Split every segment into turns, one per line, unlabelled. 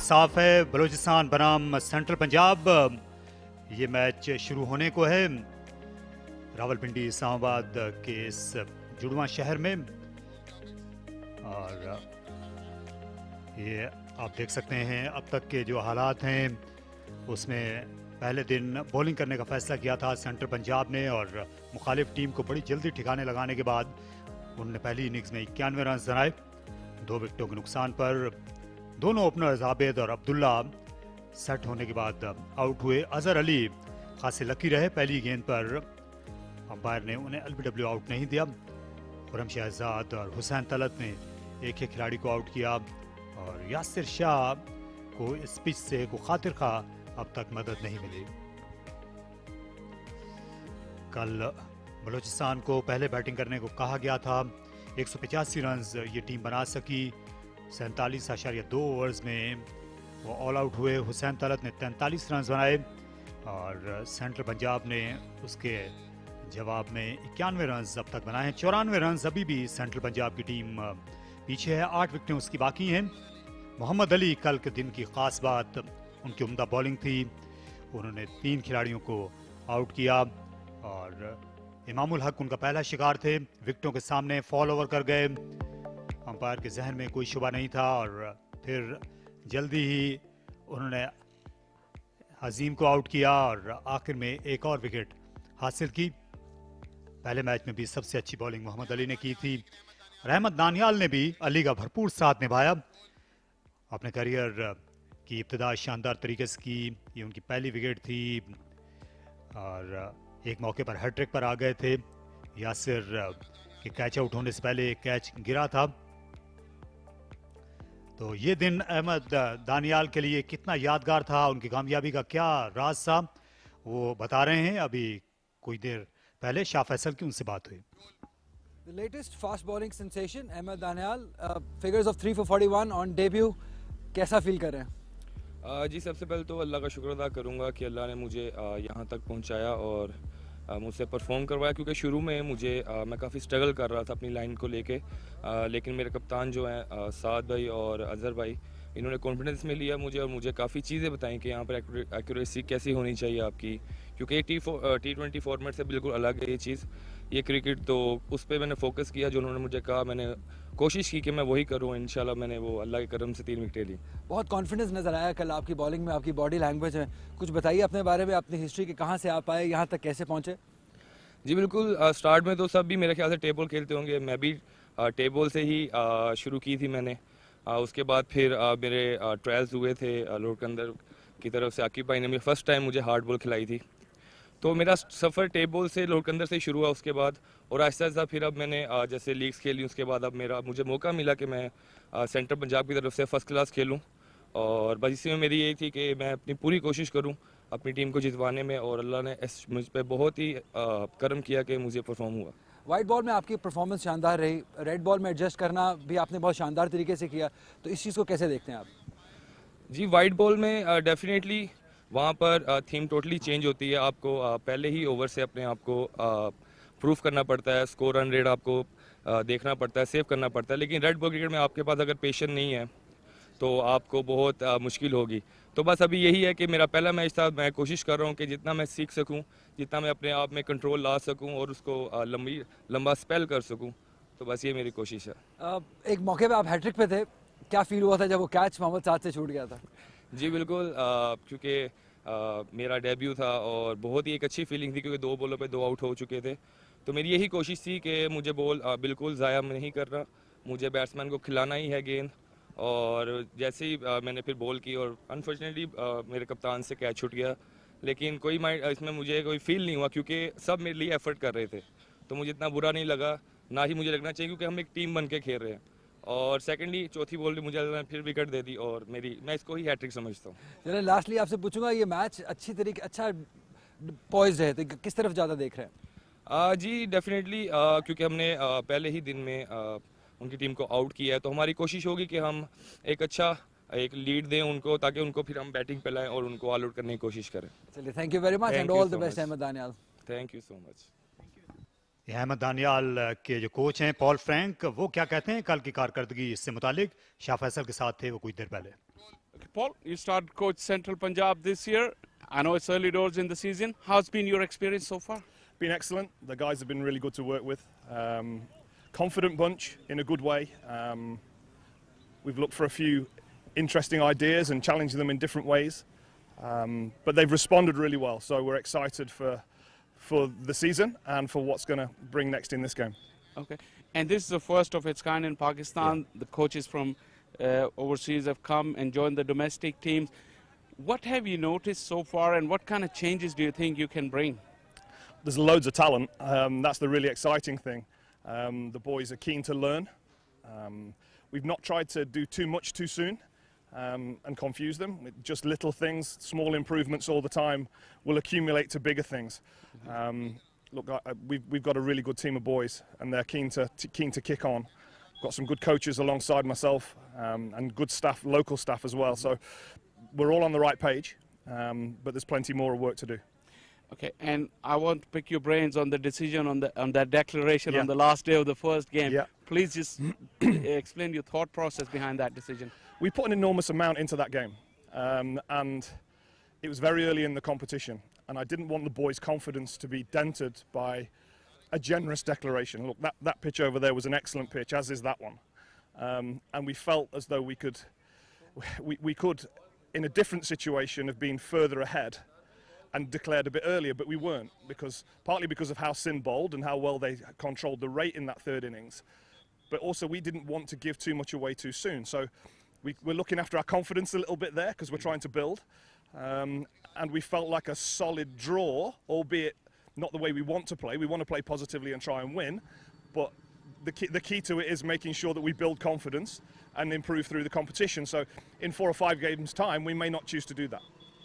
साफ है। बलोचिस्तान बनाम सेंट्रल पंजाब, ये मैच शुरू होने को है रावलपिंडी इस्लामाबाद के इस जुड़वां शहर में। और ये आप देख सकते हैं अब तक के जो हालात हैं उसमें पहले दिन बॉलिंग करने का फैसला किया था सेंट्रल पंजाब ने, और मुखालिफ टीम को बड़ी जल्दी ठिकाने लगाने के बाद उन्होंने पहली इनिंग्स में 91 रन बनाए 2 विकेटों के नुकसान पर। दोनों ओपनर्स आबिद और अब्दुल्ला सेट होने के बाद आउट हुए। अजहर अली खासे लकी रहे, पहली गेंद पर अंपायर ने उन्हें एलबीडब्ल्यू आउट नहीं दिया। खुरम शहजाद और हुसैन तलत ने एक ही खिलाड़ी को आउट किया, और यासिर शाह को इस पिच से को खातिर खा अब तक मदद नहीं मिली। कल बलोचिस्तान को पहले बैटिंग करने को कहा गया था। 185 रन ये टीम बना सकी। 47.2 ओवर्स में वो ऑल आउट हुए। हुसैन तलत ने 43 रन बनाए और सेंट्रल पंजाब ने उसके जवाब में 91 रन अब तक बनाए हैं। 94 रन अभी भी सेंट्रल पंजाब की टीम पीछे है। 8 विकेटें उसकी बाकी हैं। मोहम्मद अली कल के दिन की खास बात उनकी उम्दा बॉलिंग थी। उन्होंने 3 खिलाड़ियों को आउट किया और इमामुल हक उनका पहला शिकार थे। विकेटों के सामने फॉल ओवर कर गए। अंपायर के जहन में कोई शुबा नहीं था, और फिर जल्दी ही उन्होंने अजीम को आउट किया और आखिर में एक और विकेट हासिल की। पहले मैच में भी सबसे अच्छी बॉलिंग मोहम्मद अली ने की थी। अहमद दानियाल ने भी अली का भरपूर साथ निभाया। अपने करियर की इब्तिदा शानदार तरीके से की। ये उनकी पहली विकेट थी और एक मौके पर हैट्रिक पर आ गए थे। यासिर के कैच आउट होने से पहले एक कैच गिरा था। तो ये दिन अहमद दानियाल के लिए कितना यादगार था, उनकी कामयाबी का क्या राज था, वो बता रहे हैं। अभी कुछ देर पहले शाह फैसल की उनसे बात हुई।
The latest fast bowling sensation Ahmed Danial, figures of 3 for 41 on debut, कैसा फील कर रहे हैं?
जी सबसे पहले तो अल्लाह का शुक्र अदा करूँगा कि अल्लाह ने मुझे यहाँ तक पहुँचाया और मुझसे परफॉर्म करवाया, क्योंकि शुरू में मैं काफ़ी स्ट्रगल कर रहा था अपनी लाइन को लेके, लेकिन मेरे कप्तान जो हैं साद भाई और अजहर भाई, इन्होंने कॉन्फिडेंस में लिया मुझे और मुझे काफ़ी चीज़ें बताई कि यहाँ पर एक्यूरेसी कैसी होनी चाहिए आपकी, क्योंकि T20 फॉर्मेट से बिल्कुल अलग है ये चीज़, ये क्रिकेट। तो उस पर मैंने फोकस किया, जो उन्होंने मुझे कहा मैंने कोशिश की कि मैं वही करूँ। इंशाल्लाह मैंने वो अल्लाह के करम से 3 विकेटें ली।
बहुत कॉन्फिडेंस नज़र आया कल आपकी बॉलिंग में, आपकी बॉडी लैंग्वेज में। कुछ बताइए अपने बारे में, अपनी हिस्ट्री के कहाँ से आप आए, यहाँ तक कैसे पहुँचे?
जी बिल्कुल, स्टार्ट में तो सब भी मेरे ख्याल से टेबल खेलते होंगे। मैं भी टेबल से ही शुरू की थी मैंने। उसके बाद फिर मेरे ट्रायल्स हुए थे लोरकंदर की तरफ से। आकिब भाई ने मुझे फर्स्ट टाइम मुझे हार्ड बॉल खिलाई थी। तो मेरा सफ़र टेबल से लोरकंदर से शुरू हुआ उसके बाद, और आहिस्ता आहिस्ता फिर अब मैंने जैसे लीग्स खेली, उसके बाद अब मुझे मौका मिला कि मैं सेंट्रल पंजाब की तरफ से फ़र्स्ट क्लास खेलूं। और बस इसी में मेरी यही थी कि मैं अपनी पूरी कोशिश करूं अपनी टीम को जितवाने में, और अल्लाह ने मुझ पर बहुत ही करम किया कि मुझे परफॉर्म हुआ।
वाइट बॉल में आपकी परफॉर्मेंस शानदार रही, रेड बॉल में एडजस्ट करना भी आपने बहुत शानदार तरीके से किया, तो इस चीज़ को कैसे देखते हैं आप?
जी वाइट बॉल में डेफिनेटली वहाँ पर थीम टोटली चेंज होती है। आपको पहले ही ओवर से अपने आप को प्रूफ करना पड़ता है, स्कोर रन रेट आपको देखना पड़ता है, सेव करना पड़ता है। लेकिन रेड बॉल क्रिकेट में आपके पास अगर पेशेंस नहीं है तो आपको बहुत मुश्किल होगी। तो बस अभी यही है कि मेरा पहला मैच था, मैं कोशिश कर रहा हूँ कि जितना मैं सीख सकूँ, जितना मैं अपने आप में कंट्रोल ला सकूँ और उसको लंबा स्पेल कर सकूँ, तो बस ये मेरी कोशिश है।
एक मौके पे आप हैट्रिक पे थे, क्या फील हुआ था जब वो कैच मोहम्मद साद से छूट गया था?
जी बिल्कुल, क्योंकि मेरा डेब्यू था और बहुत ही एक अच्छी फीलिंग थी, क्योंकि 2 बॉलों पे 2 आउट हो चुके थे। तो मेरी यही कोशिश थी कि मुझे बॉल बिल्कुल ज़ाया नहीं करना, मुझे बैट्समैन को खिलाना ही है गेंद। और जैसे ही मैंने फिर बॉल की, और अनफॉर्चुनेटली मेरे कप्तान से कैच छूट गया, लेकिन कोई इसमें मुझे कोई फील नहीं हुआ, क्योंकि सब मेरे लिए एफर्ट कर रहे थे। तो मुझे इतना बुरा नहीं लगा, ना ही मुझे लगना चाहिए, क्योंकि हम एक टीम बन के खेल रहे हैं। और सेकेंडली चौथी बॉल भी मुझे फिर विकेट दे दी, और मैं इसको ही हैट्रिक समझता हूँ।
चलिए लास्टली आपसे पूछूंगा, ये मैच अच्छी तरीके अच्छा पॉइज्ड है, तो किस तरफ ज़्यादा देख रहे हैं?
जी डेफिनेटली, क्योंकि हमने पहले ही दिन में उनकी टीम को आउट किया है, तो हमारी कोशिश होगी कि हम एक लीड दें उनको, ताकि उनको फिर हम बैटिंग पे लाएं और उनको ऑल आउट करने की कोशिश करें।
चलिए, thank you very much and all the best Ahmed Daniyal.
Thank you so much.
Ahmed Daniyal के जो कोच हैं पॉल फ्रैंक, वो क्या कहते हैं कल की कारकर्दगी इससे मुतालिक, शाह फैसल के साथ थे वो कुछ देर पहले।
Okay, Paul, you started coach Central Punjab this year. I know it's early doors in the season. How's been your experience so far?
Been excellent. The guys have been really good to work with. Confident bunch in a good way. We've looked for a few interesting ideas and challenged them in different ways. But they've responded really well. So we're excited for the season and for what's going to bring next in this game.
Okay. And this is the first of its kind in Pakistan. Yeah. The coaches from overseas have come and joined the domestic teams. What have you noticed so far, and what kind of changes do you think you can bring?
There's loads of talent. That's the really exciting thing. The boys are keen to learn. We've not tried to do too much too soon and confuse them. Just little things, small improvements all the time will accumulate to bigger things. Look, we've got a really good team of boys, and they're keen to kick on. Got some good coaches alongside myself, and good staff, local staff as well. So we're all on the right page, but there's plenty more work to do.
Okay, and I want to pick your brains on the decision on that declaration on the last day of the first game.
Yeah.
Please just explain your thought process behind that decision.
We put an enormous amount into that game, and it was very early in the competition, and I didn't want the boys' confidence to be dented by a generous declaration. Look, that pitch over there was an excellent pitch, as is that one, and we felt as though we could, in a different situation, have been further ahead and declared a bit earlier, but we weren't, partly because of how Sin bowled and how well they controlled the rate in that third innings, but also we didn't want to give too much away too soon. So we're looking after our confidence a little bit there because we're trying to build, and we felt like a solid draw, albeit not the way we want to play. We want to play positively and try and win, but the key to it is making sure that we build confidence and improve through the competition. So in 4 or 5 games' time, we may not choose to do that.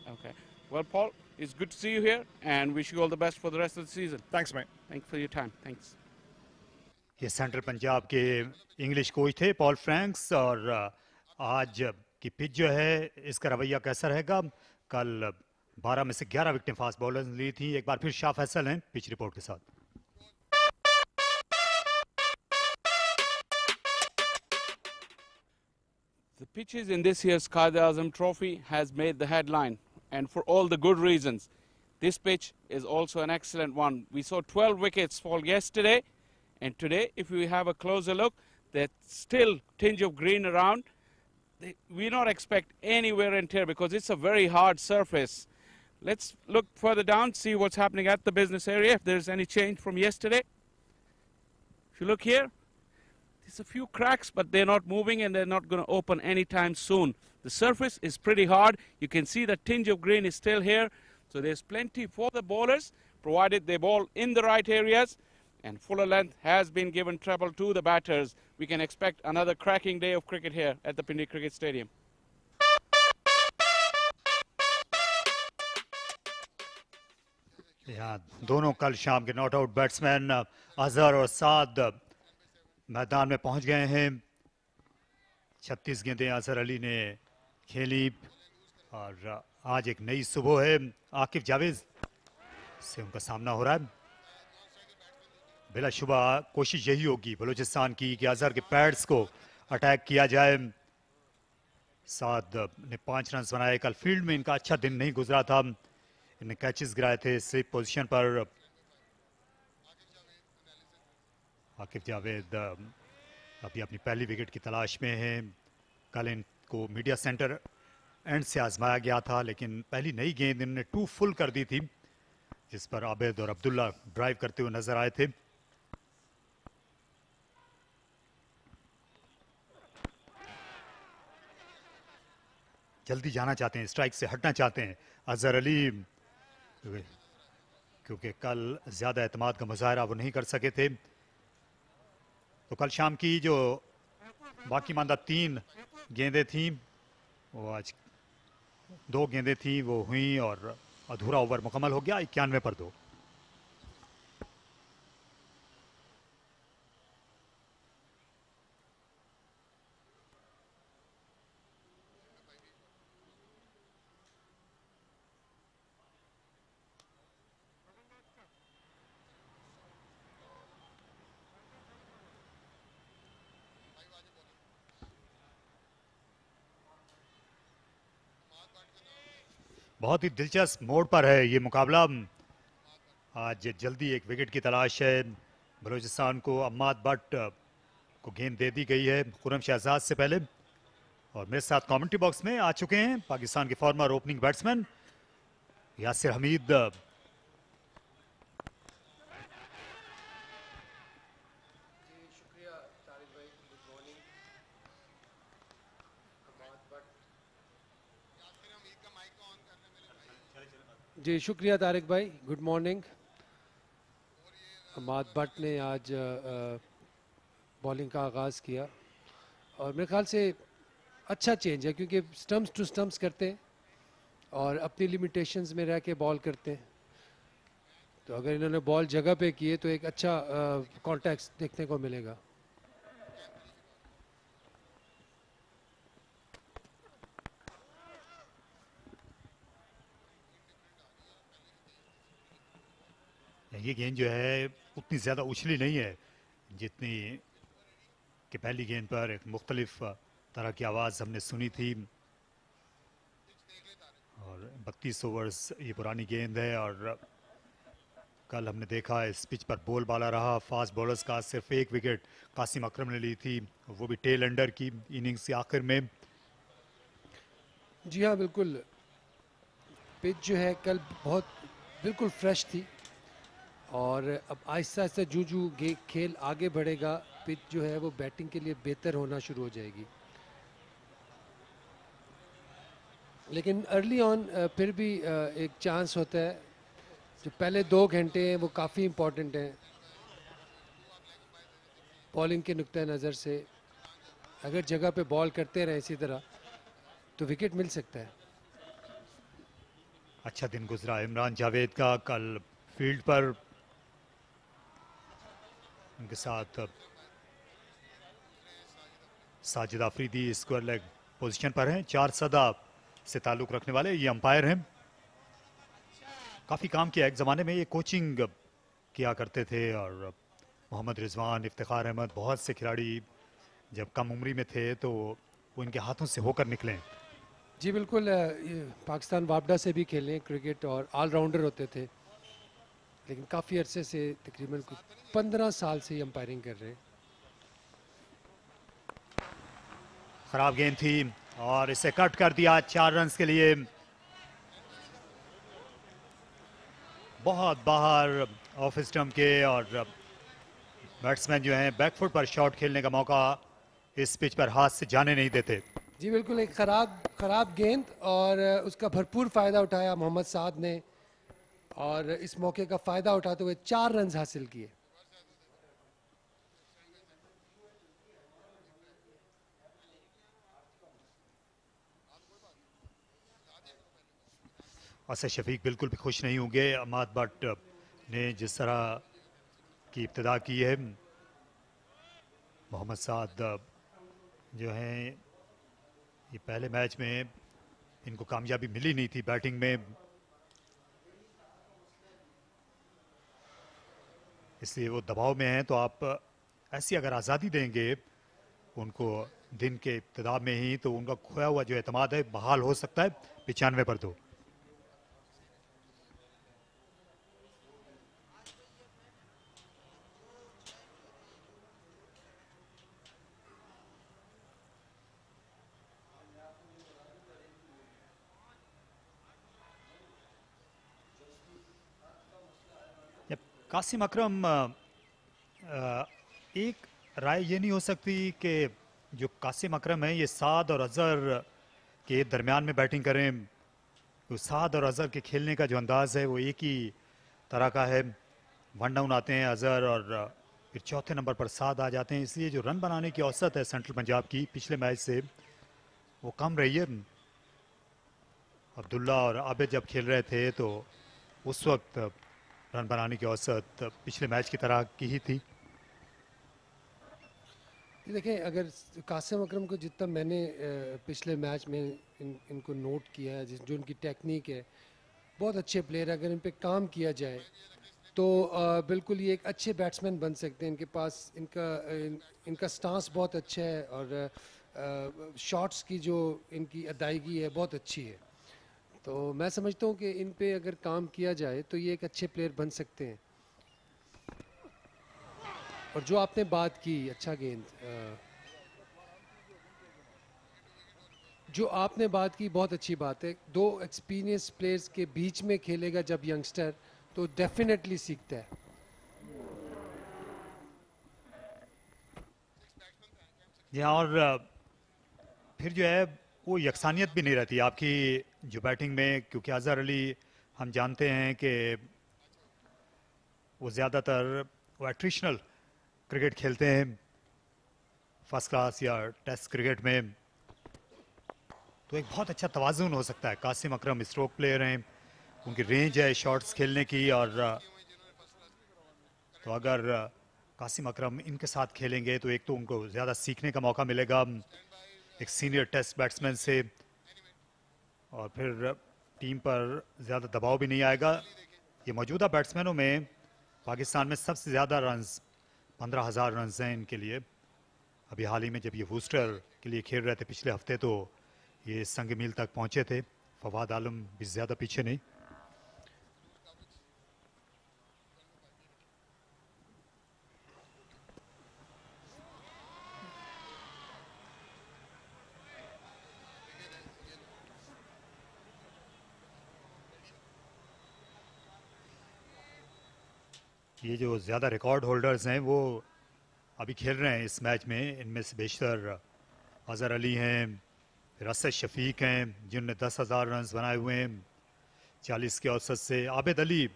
Okay. Well, Paul, it's good to see you here, and wish you all the best for the rest of the season.
Thanks, mate.
Thanks for your time. Thanks.
ये central Punjab के English coach थे Paul Franks, और आज की pitch जो है इसका रवैया कैसा रहेगा? कल 12 में से 11 विकेटें फास्ट बॉलर्स ने ली थी. एक बार फिर शाह फैसल हैं पिच रिपोर्ट के साथ.
The pitches in this year's Quaid-e-Azam Trophy has made the headline, and for all the good reasons. This pitch is also an excellent one. We saw 12 wickets fall yesterday, and today, if we have a closer look, there's still tinge of green around. We not expect any wear and tear because it's a very hard surface. Let's look further down, see what's happening at the business area, if there's any change from yesterday. If you look here, there's a few cracks, but they're not moving and they're not going to open anytime soon. The surface is pretty hard. You can see the tinge of green is still here. So there's plenty for the bowlers, provided they bowl in the right areas. And fuller length has been given treble to the batters. We can expect another cracking day of cricket here at the Pindi Cricket Stadium.
यहाँ दोनों कल शाम के not out batsman Azhar और साद मैदान में पहुंच गए हैं. 36 गेंदें अजहर अली ने खेली, और आज एक नई सुबह है. आकिफ जावेद से उनका सामना हो रहा है. बिलाशुबा कोशिश यही होगी बलूचिस्तान की कि अजहर के पैड्स को अटैक किया जाए. साद ने 5 रन बनाए. कल फील्ड में इनका अच्छा दिन नहीं गुजरा था. इन्हें कैचेस गिराए थे स्लिप पोजीशन पर. आकिफ जावेद अभी अपनी पहली विकेट की तलाश में हैं. कल इनको मीडिया सेंटर एंड से आजमाया गया था, लेकिन पहली नई गेंद इन्होंने 2 फुल कर दी थी, जिस पर आबिद और अब्दुल्ला ड्राइव करते हुए नजर आए थे. जल्दी जाना चाहते हैं, स्ट्राइक से हटना चाहते हैं अजहर अली, क्योंकि कल ज्यादा एतमाद का मुजाहरा वो नहीं कर सके थे. तो कल शाम की जो बाकी मांदा 3 गेंदें थीं, वो आज 2 गेंदें थीं वो हुई, और अधूरा ओवर मुकम्मल हो गया 91 पर 2. बहुत ही दिलचस्प मोड़ पर है ये मुकाबला। आज जल्दी एक विकेट की तलाश है बलूचिस्तान को। अम्माद भट्ट को गेंद दे दी गई है खुर्रम शहजाद से पहले। और मेरे साथ कमेंट्री बॉक्स में आ चुके हैं पाकिस्तान के former opening batsman Yasir Hamid.
जी शुक्रिया तारिक भाई, गुड मॉर्निंग। अम्माद भट्ट ने आज बॉलिंग का आगाज़ किया और मेरे ख्याल से अच्छा चेंज है, क्योंकि स्टम्प्स टू स्टम्प्स करते हैं और अपनी लिमिटेशंस में रह के बॉल करते हैं। तो अगर इन्होंने बॉल जगह पे किए तो एक अच्छा कॉन्टेक्स्ट देखने को मिलेगा।
ये गेंद जो है उतनी ज़्यादा उछली नहीं है जितनी कि पहली गेंद पर एक मुख्तलिफ तरह की आवाज़ हमने सुनी थी। और 32 ओवर्स ये पुरानी गेंद है और कल हमने देखा इस पिच पर बोलबाला रहा फास्ट बॉलर्स का। सिर्फ एक विकेट कासिम अकरम ने ली थी, वो भी टेल एंडर की इनिंग्स के आखिर में।
जी हाँ बिल्कुल, पिच जो है कल बहुत बिल्कुल फ्रेश थी और अब आहिस्ता आहिस्ता जू खेल आगे बढ़ेगा, पिच जो है वो बैटिंग के लिए बेहतर होना शुरू हो जाएगी। लेकिन अर्ली ऑन फिर भी एक चांस होता है। जो पहले 2 घंटे हैं वो काफ़ी इम्पोर्टेंट हैं बॉलिंग के नुक्ता नज़र से। अगर जगह पे बॉल करते रहे इसी तरह तो विकेट मिल सकता है।
अच्छा दिन गुजरा इमरान जावेद का कल फील्ड पर। उनके साथ Sajid Afridi square leg position पर हैं। 4 सदा से ताल्लुक़ रखने वाले ये अंपायर हैं। काफ़ी काम किया, एक ज़माने में ये कोचिंग किया करते थे और मोहम्मद रिजवान, इफ्तिखार अहमद, बहुत से खिलाड़ी जब कम उम्री में थे तो वो इनके हाथों से होकर निकले।
जी बिल्कुल, पाकिस्तान वापडा से भी खेले क्रिकेट और ऑलराउंडर होते थे, लेकिन काफ़ी अरसे से तकरीबन 15 साल से अंपायरिंग कर रहे हैं।
खराब गेंद थी और इसे कट कर दिया 4 रन के लिए। बहुत बाहर ऑफ स्टंप के और बैट्समैन जो हैं बैकफुट पर शॉट खेलने का मौका इस पिच पर हाथ से जाने नहीं देते।
जी बिल्कुल, एक खराब गेंद और उसका भरपूर फ़ायदा उठाया मोहम्मद साद ने और इस मौके का फ़ायदा उठाते हुए 4 रन हासिल किए।
असद शफीक बिल्कुल भी खुश नहीं होंगे। अम्माद भट्ट ने जिस तरह की इब्तिदा की है, मोहम्मद साद जो हैं ये पहले मैच में इनको कामयाबी मिली नहीं थी बैटिंग में, इसलिए वो दबाव में हैं। तो आप ऐसी अगर आज़ादी देंगे उनको दिन के इब्तिदा में ही तो उनका खोया हुआ जो एतमाद है बहाल हो सकता है 95 पर। तो कासिम अकरम, एक राय ये नहीं हो सकती कि जो कासिम अकरम है ये साद और अजहर के दरमियान में बैटिंग करें। तो साद और अजहर के खेलने का जो अंदाज़ है वो एक ही तरह का है। 1 डाउन आते हैं अजहर और फिर चौथे नंबर पर साद आ जाते हैं, इसलिए जो रन बनाने की औसत है सेंट्रल पंजाब की पिछले मैच से वो कम रही है। अब्दुल्ला और आबिद जब खेल रहे थे तो उस वक्त रन बनाने की औसत पिछले मैच की तरह की ही थी।
देखें, अगर कासिम अकरम को जितना मैंने पिछले मैच में इनको नोट किया है, जो उनकी टेक्निक है, बहुत अच्छे प्लेयर, अगर इन पे काम किया जाए तो बिल्कुल ये एक अच्छे बैट्समैन बन सकते हैं। इनके पास इनका स्टांस बहुत अच्छा है और शॉट्स की जो इनकी अदायगी है बहुत अच्छी है। तो मैं समझता हूँ कि इन पे अगर काम किया जाए तो ये एक अच्छे प्लेयर बन सकते हैं। और जो आपने बात की, अच्छा गेंद, जो आपने बात की बहुत अच्छी बात है। दो एक्सपीरियंस प्लेयर्स के बीच में खेलेगा जब यंगस्टर, तो डेफिनेटली सीखता है।
और फिर जो है वो यकसानियत भी नहीं रहती आपकी जो बैटिंग में, क्योंकि अजहर अली हम जानते हैं कि वो ज़्यादातर वो एट्रिशनल क्रिकेट खेलते हैं, फर्स्ट क्लास या टेस्ट क्रिकेट में। तो एक बहुत अच्छा तवाज़ुन हो सकता है। कासिम अकरम स्ट्रोक प्लेयर हैं, उनकी रेंज है शॉट्स खेलने की, और तो अगर कासिम अकरम इनके साथ खेलेंगे तो एक तो उनको ज़्यादा सीखने का मौका मिलेगा एक सीनियर टेस्ट बैट्समैन से, और फिर टीम पर ज़्यादा दबाव भी नहीं आएगा। ये मौजूदा बैट्समैनों में पाकिस्तान में सबसे ज़्यादा रन्स 15,000 रन्स हैं इनके लिए। अभी हाल ही में जब ये वूस्टर के लिए खेल रहे थे पिछले हफ्ते, तो ये संग मील तक पहुंचे थे। फवाद आलम भी ज़्यादा पीछे नहीं। ये जो ज़्यादा रिकॉर्ड होल्डर्स हैं वो अभी खेल रहे हैं इस मैच में। इनमें से बेशतर अजहर अली हैं, फिर असद शफीक हैं जिन्होंने 10,000 रन बनाए हुए हैं 40 के औसत से। आबिद अली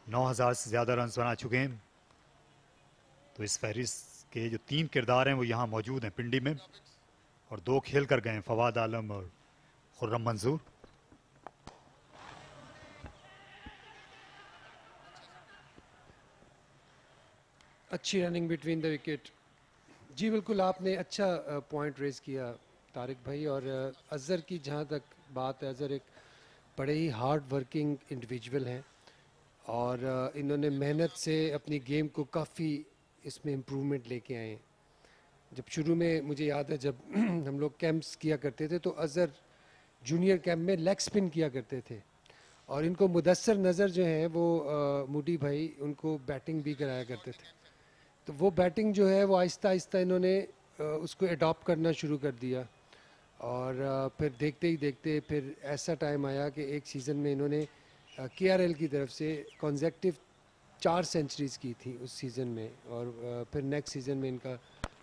9,000 से ज़्यादा रन बना चुके हैं। तो इस फहरिस्त के जो 3 किरदार हैं वो यहाँ मौजूद हैं पिंडी में, और 2 खेल कर गए हैं, फवाद आलम और खुर्रम मंजूर।
अच्छी रनिंग बिटवीन द विकेट। जी बिल्कुल, आपने अच्छा पॉइंट रेज किया तारिक भाई। और अज़हर की जहाँ तक बात है, अज़हर एक बड़े ही हार्ड वर्किंग इंडिविजुअल हैं, और इन्होंने मेहनत से अपनी गेम को काफ़ी इसमें इम्प्रूवमेंट लेके आए हैं। जब शुरू में मुझे याद है जब हम लोग कैंप्स किया करते थे, तो अज़हर जूनियर कैंप में लेग स्पिन किया करते थे, और इनको मुदस्सर नज़र जो है वो मूडी भाई उनको बैटिंग भी कराया करते थे। तो वो बैटिंग जो है वो आहिस्ता आहिस्ता इन्होंने उसको अडॉप्ट करना शुरू कर दिया, और फिर देखते ही देखते फिर ऐसा टाइम आया कि एक सीज़न में इन्होंने KRL की तरफ से कॉन्जेक्टिव 4 सेंचुरीज़ की थी उस सीज़न में, और फिर नेक्स्ट सीज़न में इनका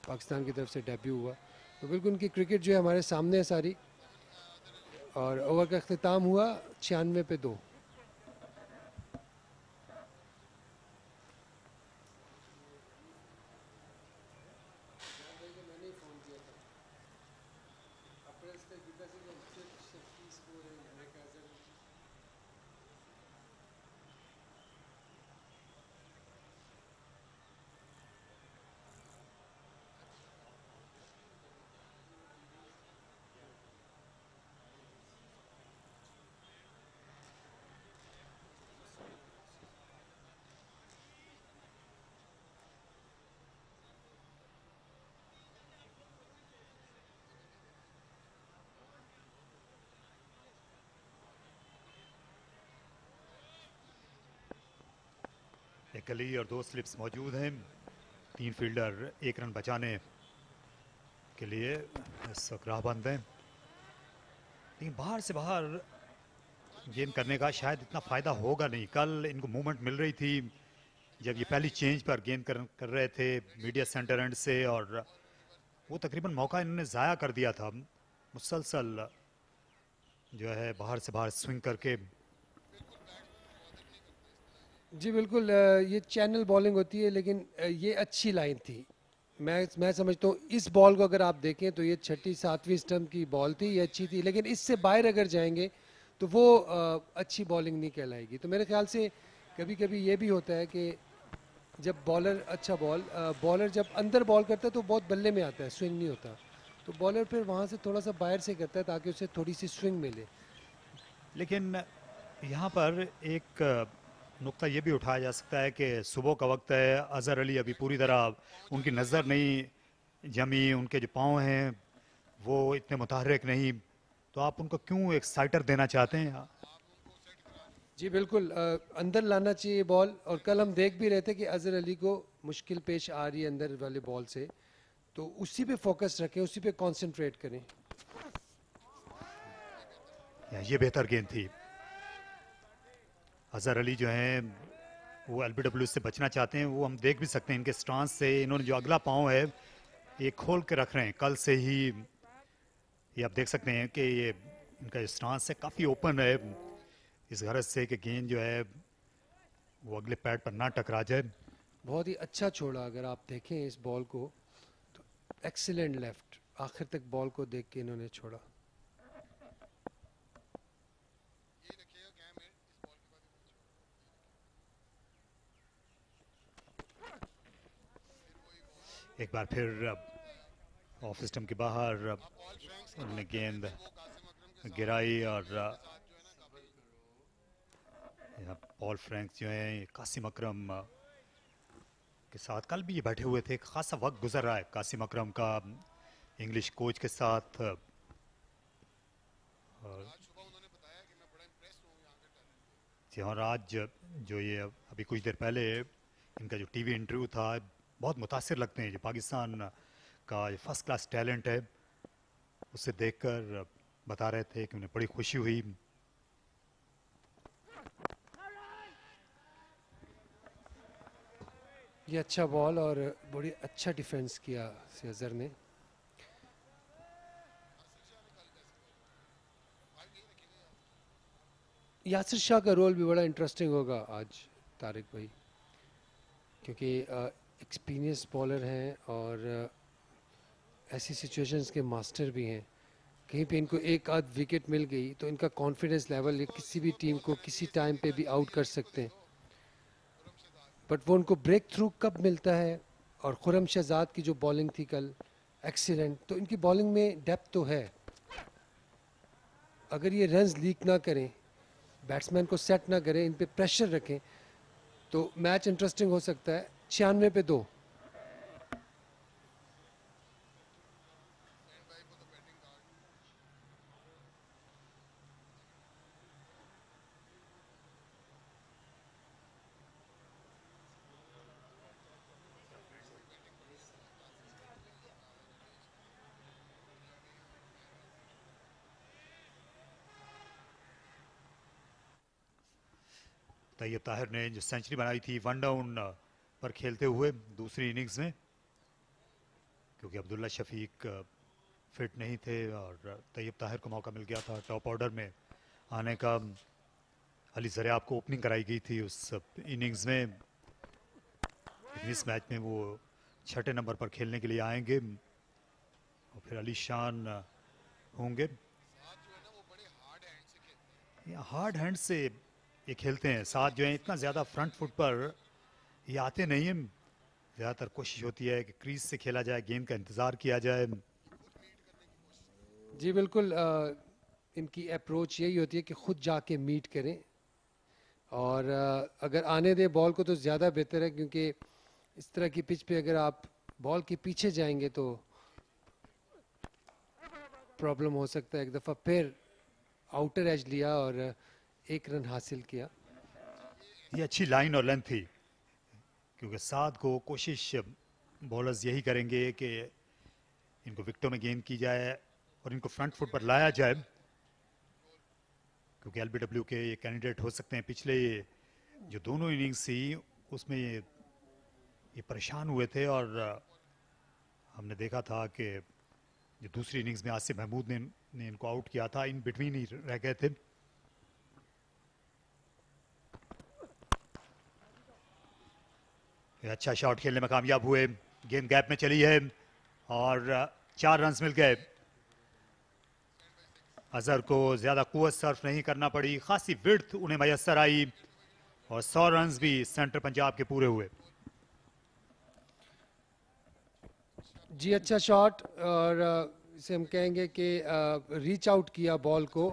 पाकिस्तान की तरफ से डेब्यू हुआ। तो बिल्कुल उनकी क्रिकेट जो है हमारे सामने है सारी, और ओवर का अख्तिताम हुआ 96 पे 2।
एक गली और 2 स्लिप्स मौजूद हैं। 3 फील्डर 1 रन बचाने के लिए इस वक्त राह बंद हैं। लेकिन बाहर से बाहर गेंद करने का शायद इतना फ़ायदा होगा नहीं। कल इनको मूवमेंट मिल रही थी जब ये पहली चेंज पर गेंद कर रहे थे मीडिया सेंटर एंड से, और वो तकरीबन मौका इन्होंने ज़ाया कर दिया था। मुसलसल जो है बाहर से बाहर स्विंग करके।
जी बिल्कुल, ये चैनल बॉलिंग होती है, लेकिन ये अच्छी लाइन थी। मैं समझता हूँ इस बॉल को अगर आप देखें तो ये 6ठी 7वीं स्टंप की बॉल थी, ये अच्छी थी, लेकिन इससे बाहर अगर जाएंगे तो वो अच्छी बॉलिंग नहीं कहलाएगी। तो मेरे ख्याल से कभी कभी ये भी होता है कि जब बॉलर अच्छा बॉलर जब अंदर बॉल करता है तो बहुत बल्ले में आता है, स्विंग नहीं होता। तो बॉलर फिर वहाँ से थोड़ा सा बाहर से करता है ताकि उसे थोड़ी सी स्विंग मिले।
लेकिन यहाँ पर एक नुक्ता ये भी उठाया जा सकता है कि सुबह का वक्त है, अज़हर अली अभी पूरी तरह उनकी नज़र नहीं जमी, उनके जो पाँव हैं वो इतने मुतहर्रिक नहीं, तो आप उनको क्यों एक साइटर देना चाहते हैं?
जी बिल्कुल, अंदर लाना चाहिए बॉल। और कल हम देख भी रहे थे कि अजहर अली को मुश्किल पेश आ रही है अंदर वाले बॉल से, तो उसी पे फोकस रखें, उसी पे कंसंट्रेट करें।
ये बेहतर गेंद थी। अजहर अली जो हैं वो एलबीडब्ल्यू से बचना चाहते हैं। वो हम देख भी सकते हैं इनके स्टांस से, इन्होंने जो अगला पाँव है ये खोल के रख रहे हैं कल से ही। ये आप देख सकते हैं कि ये इनका स्टांस है काफ़ी ओपन है, इस गरज से कि गेंद जो है वो अगले पैड पर ना टकरा जाए।
बहुत ही अच्छा छोड़ा, अगर आप देखें इस बॉल को तो एक्सीलेंट लेफ्ट, आखिर तक बॉल को देख के इन्होंने छोड़ा।
एक बार फिर ऑफ सिस्टम के बाहर उन्होंने गेंद गिराई और यहाँ पॉल फ्रैंक्स जो हैं कासिम अकरम के साथ कल भी ये बैठे हुए थे। खासा वक्त गुजर रहा है कासिम अकरम का इंग्लिश कोच के साथ। जी और आज जो ये अभी कुछ देर पहले इनका जो टीवी इंटरव्यू था, बहुत मुतासिर लगते हैं। जो पाकिस्तान का फर्स्ट क्लास टैलेंट है उसे देखकर बता रहे थे कि उन्हें बड़ी खुशी हुई।
ये अच्छा बॉल और बड़ी अच्छा डिफेंस किया अजहर ने। यासिर शाह का रोल भी बड़ा इंटरेस्टिंग होगा आज तारिक भाई, क्योंकि एक्सपीरियंस बॉलर हैं और ऐसी सिचुएशंस के मास्टर भी हैं। कहीं पे इनको एक आध विकेट मिल गई तो इनका कॉन्फिडेंस लेवल किसी भी टीम को किसी टाइम पे भी आउट कर सकते हैं। बट वो उनको ब्रेक थ्रू कब मिलता है। और खुरम शहजाद की जो बॉलिंग थी कल एक्सीलेंट, तो इनकी बॉलिंग में डेप्थ तो है। अगर ये रन्स लीक ना करें, बैट्समैन को सेट ना करें, इन पे प्रेशर रखें, तो मैच इंटरेस्टिंग हो सकता है। 96 पे 2।
तैयब ताहिर ने जो सेंचुरी बनाई थी वन डाउन पर खेलते हुए दूसरी इनिंग्स में, क्योंकि अब्दुल्ला शफीक फिट नहीं थे और तैयब ताहिर को मौका मिल गया था टॉप ऑर्डर में आने का। अली ज़रियाब को ओपनिंग कराई गई थी उस इनिंग्स में। इस मैच में वो 6ठे नंबर पर खेलने के लिए आएंगे और फिर अली शान होंगे। हार्ड हैंड से ये खेलते हैं, साथ जो है इतना ज़्यादा फ्रंट फुट पर ये आते नहीं हैं। ज़्यादातर कोशिश होती है कि क्रीज से खेला जाए, गेंद का इंतज़ार किया जाए।
जी बिल्कुल, इनकी अप्रोच यही होती है कि खुद जाके मीट करें और अगर आने दें बॉल को तो ज़्यादा बेहतर है, क्योंकि इस तरह की पिच पे अगर आप बॉल के पीछे जाएंगे तो प्रॉब्लम हो सकता है। एक दफ़ा फिर आउटर एज लिया और 1 रन हासिल किया।
ये अच्छी लाइन और लेंथ थी, क्योंकि साथ को कोशिश बॉलर्स यही करेंगे कि इनको विकेटों में गेंद की जाए और इनको फ्रंट फुट पर लाया जाए, क्योंकि एलबीडब्ल्यू के ये कैंडिडेट हो सकते हैं। पिछले जो दोनों इनिंग्स थी उसमें ये परेशान हुए थे और हमने देखा था कि जो दूसरी इनिंग्स में आसिफ महमूद ने इनको आउट किया था, इन बिटवीन ही रह गए थे। अच्छा शॉट खेलने में कामयाब हुए, गेंद गैप में चली है और 4 रन्स मिल गए। अजहर को ज़्यादा कुव्वत सर्फ नहीं करना पड़ी, खासी विड्थ उन्हें मैसर आई और 100 रन्स भी सेंटर पंजाब के पूरे हुए।
जी अच्छा शॉट, और इसे हम कहेंगे कि रीच आउट किया बॉल को,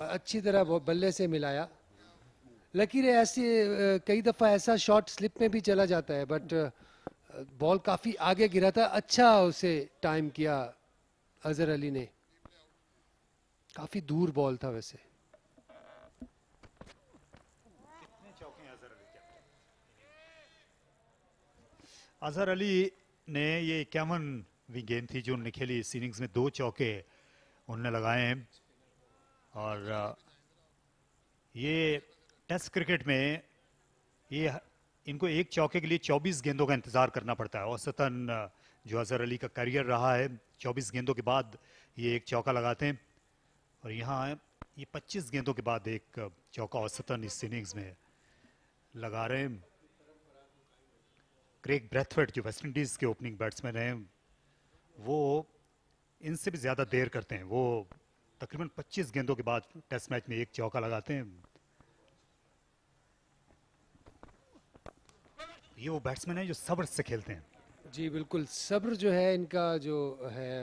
अच्छी तरह बल्ले से मिलाया। लकीर है ऐसी, कई दफ़ा ऐसा शॉट स्लिप में भी चला जाता है, बट बॉल काफ़ी आगे गिरा था। अच्छा उसे टाइम किया अजहर अली ने। काफ़ी दूर बॉल था वैसे।
अजहर अली ने ये 51वीं गेंद थी जो उन्होंने खेली इस इनिंग्स में, 2 चौके उन्होंने लगाए हैं। और ये टेस्ट क्रिकेट में ये इनको एक चौके के लिए 24 गेंदों का इंतज़ार करना पड़ता है औसतन। जो अजहर अली का करियर रहा है, 24 गेंदों के बाद ये एक चौका लगाते हैं। और यहाँ ये 25 गेंदों के बाद एक चौका औसतन इस इनिंग्स में लगा रहे हैं। क्रेग ब्रैथवेट जो वेस्ट इंडीज़ के ओपनिंग बैट्समैन हैं, वो इनसे भी ज़्यादा देर करते हैं। वो तकरीबन 25 गेंदों के बाद टेस्ट मैच में एक चौका लगाते हैं। ये वो बैट्समैन है जो सब्र से खेलते हैं।
जी बिल्कुल, सब्र जो है इनका जो है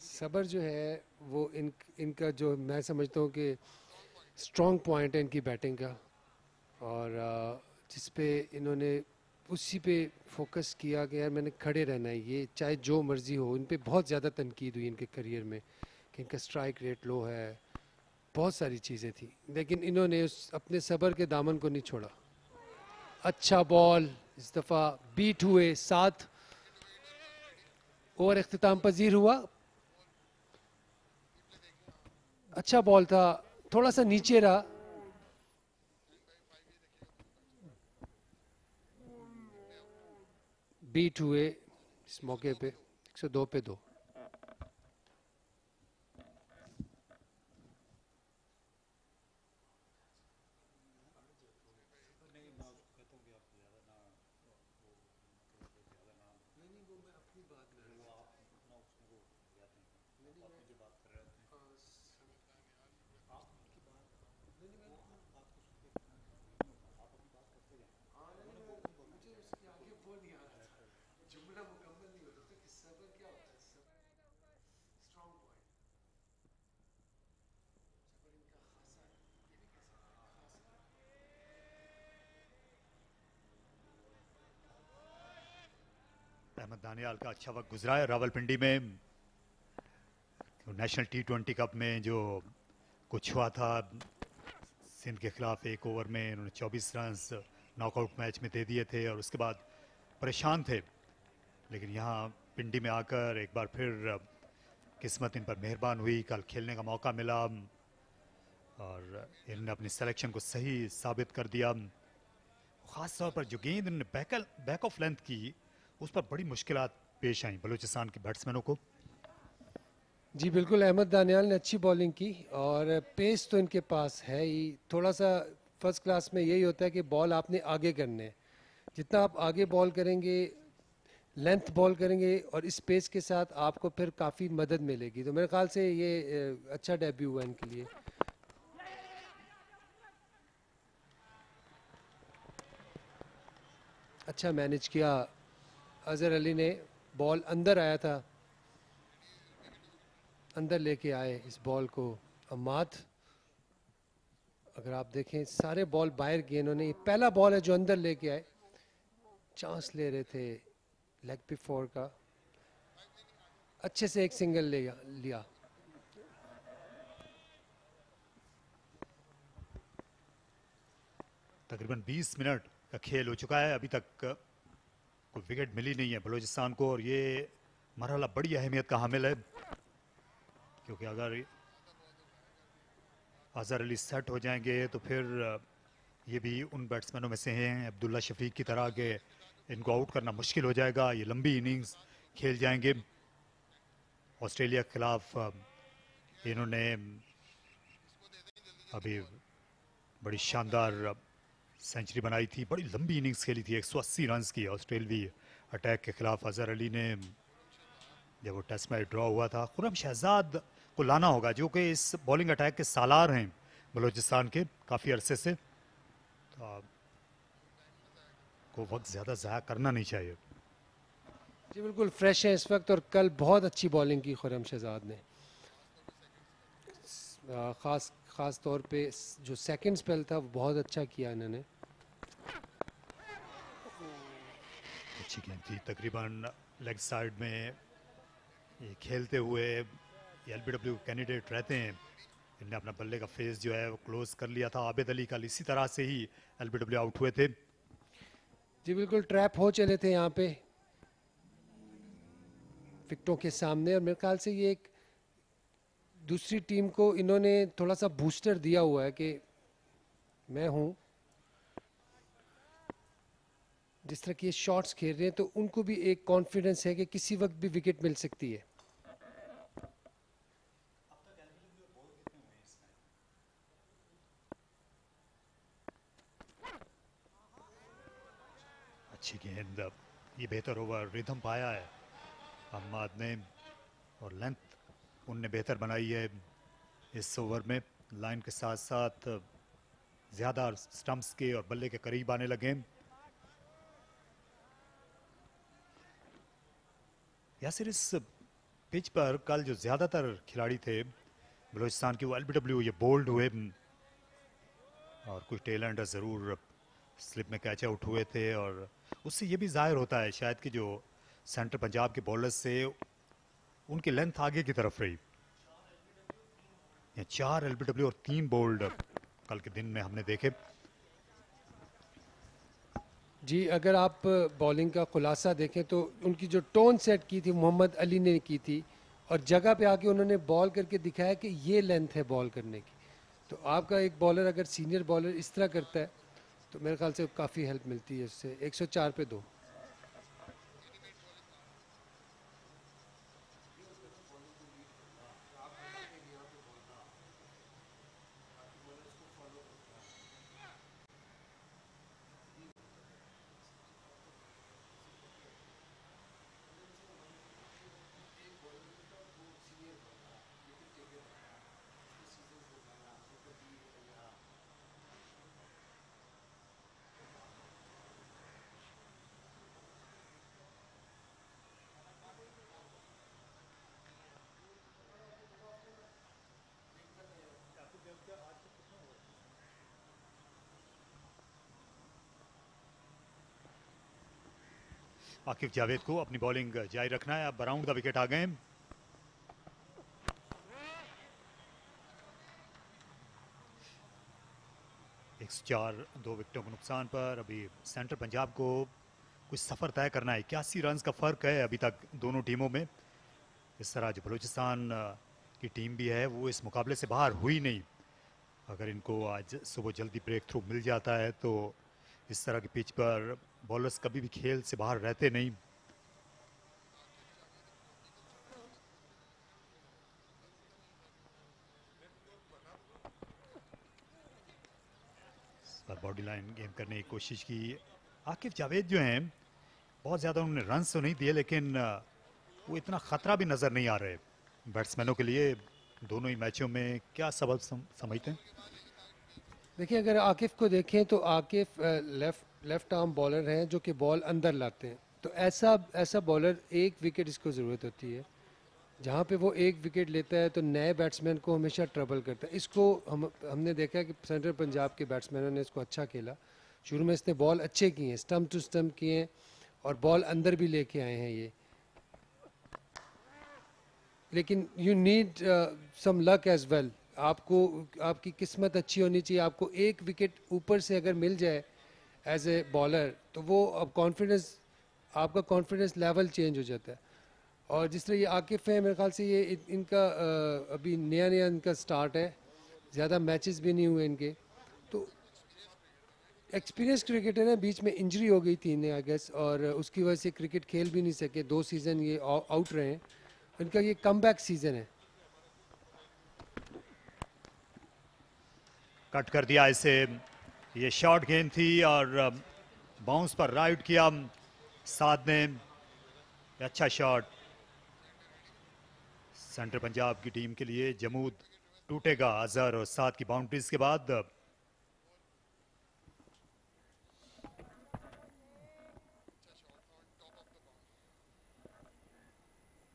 सब्र जो है वो इनका जो मैं समझता हूँ कि स्ट्रॉन्ग पॉइंट है इनकी बैटिंग का। और जिस पे इन्होंने उसी पे फोकस किया कि यार मैंने खड़े रहना है, ये चाहे जो मर्जी हो। इन पे बहुत ज़्यादा तनकीद हुई इनके करियर में कि इनका स्ट्राइक रेट लो है, बहुत सारी चीज़ें थी, लेकिन इन्होंने अपने सब्र के दामन को नहीं छोड़ा। अच्छा बॉल, इस दफ़ा बीट हुए, 7 ओवर इख्तिताम पजीर हुआ। अच्छा बॉल था, थोड़ा सा नीचे रहा। बीट हुए इस मौके पे 102 पे 2।
अहमद दानियाल का अच्छा वक्त गुजरा है रावलपिंडी में। नेशनल T20 कप में जो कुछ हुआ था सिंध के खिलाफ, एक ओवर में इन्होंने 24 रन नॉकआउट मैच में दे दिए थे और उसके बाद परेशान थे। लेकिन यहाँ पिंडी में आकर एक बार फिर किस्मत इन पर मेहरबान हुई, कल खेलने का मौका मिला और इन्होंने अपनी सिलेक्शन को सही साबित कर दिया। ख़ास तौर पर जो गेंद इन्होंने बैक ऑफ लेंथ की, उस पर बड़ी मुश्किलात पेश आई बलूचिस्तान के बैट्समैनों को।
जी बिल्कुल, अहमद दानियाल ने अच्छी बॉलिंग की और पेस तो इनके पास है ही। थोड़ा सा फर्स्ट क्लास में यही होता है कि बॉल आपने आगे करने हैं। जितना आप आगे बॉल करेंगे, लेंथ बॉल करेंगे और इस पेस के साथ आपको फिर काफ़ी मदद मिलेगी। तो मेरे ख्याल से ये अच्छा डेब्यू हुआ इनके लिए। अच्छा मैनेज किया अजहर अली ने, बॉल अंदर आया था, अंदर लेके आए इस बॉल को अम्माद। अगर आप देखें सारे बॉल बाहर किए इन्होंने। ये पहला बॉल है जो अंदर लेके आए। चांस ले रहे थे लेग पे 4 का, अच्छे से एक सिंगल लिया।
तकरीबन 20 मिनट का खेल हो चुका है, अभी तक कोई विकेट मिली नहीं है बलूचिस्तान को और ये मरहला बड़ी अहमियत का हामिल है, क्योंकि अगर अजहर अली सेट हो जाएंगे तो फिर ये भी उन बैट्समैनों में से हैं अब्दुल्ला शफीक की तरह के इनको आउट करना मुश्किल हो जाएगा। ये लंबी इनिंग्स खेल जाएंगे। ऑस्ट्रेलिया के खिलाफ इन्होंने अभी बड़ी शानदार सेंचुरी बनाई थी, बड़ी लंबी इनिंग्स खेली थी, 180 रन की ऑस्ट्रेलवी अटैक के खिलाफ अजहर अली ने जब वो टेस्ट मैच ड्रॉ हुआ था। खुरम शहजाद को लाना होगा जो कि इस बॉलिंग अटैक के सालार हैं बलूचिस्तान के काफ़ी अरसे से, तो को वक्त ज़्यादा ज़ाया करना नहीं चाहिए।
जी बिल्कुल फ्रेश है इस वक्त और कल बहुत अच्छी बॉलिंग की खुरम शहजाद ने। ख़ास तौर पे जो सेकंड स्पेल था वो बहुत अच्छा किया इन्होंने।
ही तकरीबन लेग साइड में ये खेलते हुए एलबीडब्ल्यू कैंडिडेट रहते हैं, इनने अपना बल्ले का फेस जो है वो क्लोज कर लिया था। आबिद अली कल इसी तरह से ही एलबीडब्ल्यू आउट हुए थे।
जी बिल्कुल ट्रैप हो चले थे यहाँ पे विकेटों के सामने, और मेरे ख्याल से ये एक दूसरी टीम को इन्होंने थोड़ा सा बूस्टर दिया हुआ है कि मैं हूँ। जिस तरह के शॉट्स खेल रहे हैं तो उनको भी एक कॉन्फिडेंस है कि किसी वक्त भी विकेट मिल सकती है।
अच्छी गेंद, ये बेहतर ओवर रिदम पाया है अहमद ने, और लेंथ उनने बेहतर बनाई है इस ओवर में। लाइन के साथ साथ ज़्यादा स्टंप्स के और बल्ले के करीब आने लगे। यासिर, इस पिच पर कल जो ज़्यादातर खिलाड़ी थे बलूचिस्तान के वो एलबीडब्ल्यू ये बोल्ड हुए, और कुछ टेलेंट ज़रूर स्लिप में कैच आउट हुए थे, और उससे ये भी जाहिर होता है शायद कि जो सेंटर पंजाब के बॉलर्स से उनकी लेंथ आगे की तरफ रही। ये 4 एलबीडब्ल्यू और 3 बोल्ड कल के दिन में हमने देखे।
जी अगर आप बॉलिंग का खुलासा देखें तो उनकी जो टोन सेट की थी मोहम्मद अली ने की थी, और जगह पे आके उन्होंने बॉल करके दिखाया कि ये लेंथ है बॉल करने की। तो आपका एक बॉलर अगर सीनियर बॉलर इस तरह करता है तो मेरे ख्याल से काफ़ी हेल्प मिलती है उससे। 104 पे 2।
आकिब जावेद को अपनी बॉलिंग जारी रखना है। अब अराउंड द विकेट आ गए। एक 4 2 विकेटों के नुकसान पर अभी सेंटर पंजाब को कुछ सफ़र तय करना है। 81 रन का फ़र्क है अभी तक दोनों टीमों में। इस तरह जो बलूचिस्तान की टीम भी है वो इस मुकाबले से बाहर हुई नहीं। अगर इनको आज सुबह जल्दी ब्रेक थ्रू मिल जाता है तो इस तरह की पिच पर बॉलर्स कभी भी खेल से बाहर रहते नहीं। पर बॉडी लाइन गेम करने की कोशिश की। आकिब जावेद जो हैं बहुत ज़्यादा उन्होंने रन तो नहीं दिए, लेकिन वो इतना ख़तरा भी नज़र नहीं आ रहे बैट्समैनों के लिए दोनों ही मैचों में। क्या सबब समझते हैं?
देखिए अगर आकिफ को देखें तो आकिफ लेफ्ट आर्म बॉलर हैं जो कि बॉल अंदर लाते हैं। तो ऐसा बॉलर एक विकेट इसको ज़रूरत होती है। जहाँ पे वो एक विकेट लेता है तो नए बैट्समैन को हमेशा ट्रबल करता है। इसको हमने देखा कि सेंट्रल पंजाब के बैट्समैनों ने इसको अच्छा खेला। शुरू में इसने बॉल अच्छे किए हैं, स्टम्प टू स्टम्प किए हैं और बॉल अंदर भी लेके आए हैं ये। लेकिन you need some luck as well. आपको आपकी किस्मत अच्छी होनी चाहिए। आपको एक विकेट ऊपर से अगर मिल जाए एज ए बॉलर तो वो अब आपका कॉन्फिडेंस लेवल चेंज हो जाता है। और जिस तरह ये आकिफ है मेरे ख्याल से ये इनका अभी नया इनका स्टार्ट है, ज़्यादा मैचेस भी नहीं हुए इनके। तो एक्सपीरियंस क्रिकेटर है, बीच में इंजरी हो गई थी इन्हें आई गेस, और उसकी वजह से क्रिकेट खेल भी नहीं सके। 2 सीज़न ये आउट रहे हैं। इनका ये कमबैक सीज़न है।
कट कर दिया इसे। ये शॉर्ट गेंद थी और बाउंस पर राइट किया साद ने। अच्छा शॉट सेंटर पंजाब की टीम के लिए। जमूद टूटेगा अजहर और साद की बाउंड्रीज के बाद।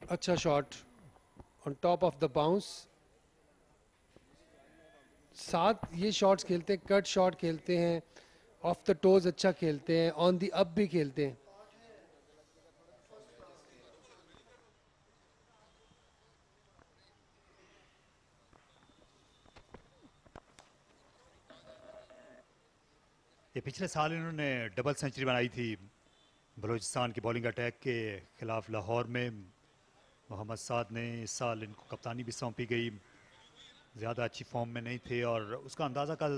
अच्छा shot on top of the bounce. साथ ये शॉट्स खेलते हैं, कट शॉट खेलते हैं, ऑफ द टोज अच्छा खेलते हैं, ऑन द अप भी खेलते हैं।
पिछले साल इन्होंने डबल सेंचुरी बनाई थी बलूचिस्तान की बॉलिंग अटैक के खिलाफ लाहौर में। मोहम्मद साद ने इस साल इनको कप्तानी भी सौंपी गई। ज़्यादा अच्छी फॉर्म में नहीं थे और उसका अंदाज़ा कल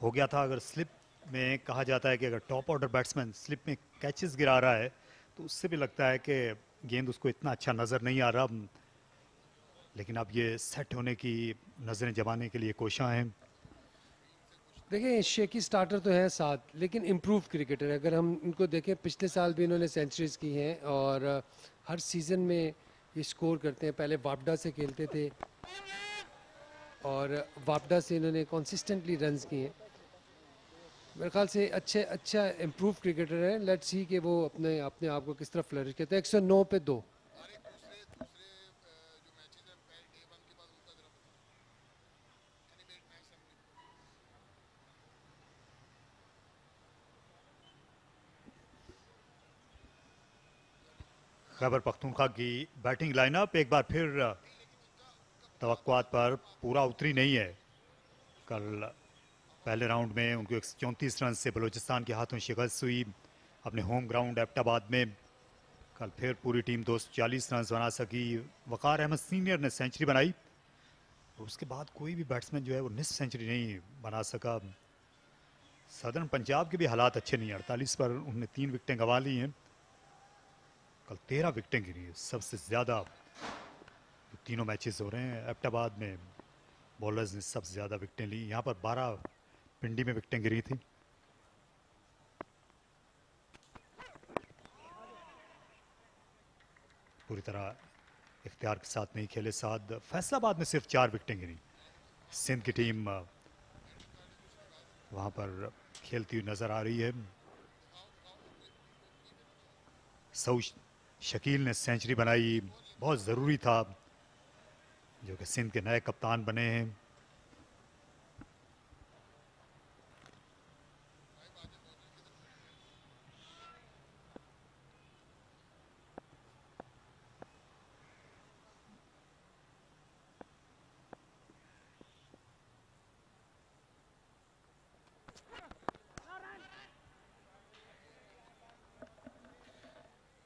हो गया था। अगर स्लिप में कहा जाता है कि अगर टॉप ऑर्डर बैट्समैन स्लिप में कैचेस गिरा रहा है तो उससे भी लगता है कि गेंद उसको इतना अच्छा नज़र नहीं आ रहा। लेकिन अब ये सेट होने की नज़रें जमाने के लिए कोशिश हैं।
देखिए शेकी स्टार्टर तो है साथ, लेकिन इम्प्रूव क्रिकेटर है। अगर हम इनको देखें पिछले साल भी इन्होंने सेंचुरीज की हैं और हर सीज़न में ये स्कोर करते हैं। पहले वापडा से खेलते थे और वापडा से इन्होंने कंसिस्टेंटली रन्स किए हैं। मेरे ख्याल से अच्छा इम्प्रूव क्रिकेटर है। लेट्स सी कि वो अपने आप को किस तरह फ्लरिश करते हैं। 109 पे 2।
खैबर पख्तूनख्वा की बैटिंग लाइनअप एक बार फिर तवक्कुआत पर पूरा उतरी नहीं है। कल पहले राउंड में उनको 134 रन से बलूचिस्तान के हाथों शिकस्त हुई अपने होम ग्राउंड एबटाबाद में। कल फिर पूरी टीम 240 रन बना सकी। वकार अहमद सीनियर ने सेंचुरी बनाई। उसके बाद कोई भी बैट्समैन जो है वो निस्फ सेंचुरी नहीं बना सका। सदर्न पंजाब के भी हालात अच्छे नहीं हैं। 48 पर उन्होंने 3 विकेटें गंवा ली हैं। कल 13 विकेटें गिरी है, सबसे ज़्यादा तीनों मैचेस हो रहे हैं। एबटाबाद में बॉलर्स ने सबसे ज़्यादा विकेटें ली। यहाँ पर 12 पिंडी में विकेटें गिरी थी। पूरी तरह इख्तियार के साथ नहीं खेले साद। फैसलाबाद में सिर्फ 4 विकेटें गिरी। सिंध की टीम वहाँ पर खेलती हुई नज़र आ रही है। शकील ने सेंचुरी बनाई, बहुत ज़रूरी था, जो कि सिंध के नए कप्तान बने हैं।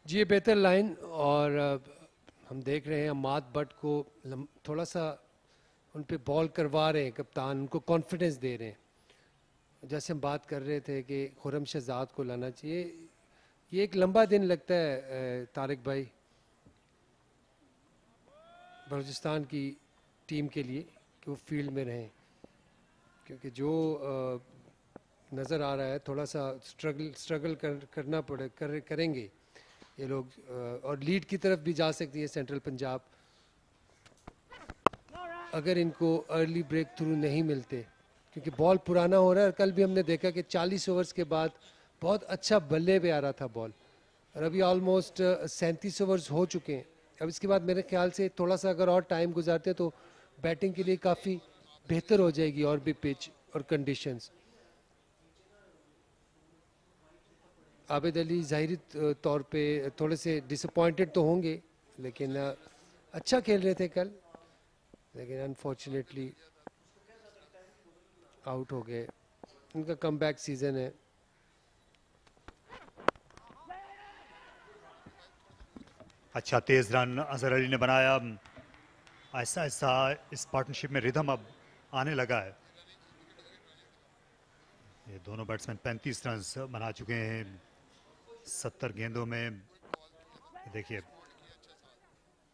जी ये बेहतर लाइन और हम देख रहे हैं अमाद बट को थोड़ा सा उन पे बॉल करवा रहे हैं कप्तान, उनको कॉन्फिडेंस दे रहे हैं। जैसे हम बात कर रहे थे कि खुरम शहजाद को लाना चाहिए। ये एक लंबा दिन लगता है तारिक भाई बलूचिस्तान की टीम के लिए कि वो फील्ड में रहें, क्योंकि जो नज़र आ रहा है थोड़ा सा स्ट्रगल करना करेंगे ये लोग और लीड की तरफ भी जा सकती है सेंट्रल पंजाब अगर इनको अर्ली ब्रेक थ्रू नहीं मिलते, क्योंकि बॉल पुराना हो रहा है। और कल भी हमने देखा कि 40 ओवर्स के बाद बहुत अच्छा बल्ले पे आ रहा था बॉल और अभी ऑलमोस्ट 37 ओवर्स हो चुके हैं। अब इसके बाद मेरे ख्याल से थोड़ा सा अगर और टाइम गुजारते तो बैटिंग के लिए काफ़ी बेहतर हो जाएगी और भी पिच और कंडीशंस। आबिद अली ज़ाहिरी तौर पे थोड़े से डिसअपॉइंटेड तो होंगे, लेकिन अच्छा खेल रहे थे कल, लेकिन अनफॉर्चुनेटली आउट हो गए। उनका कमबैक सीजन है।
अच्छा तेज रन अजहर अली ने बनाया। ऐसा ऐसा इस पार्टनरशिप में रिदम अब आने लगा है। ये दोनों बैट्समैन 35 रन बना चुके हैं 70 गेंदों में। देखिए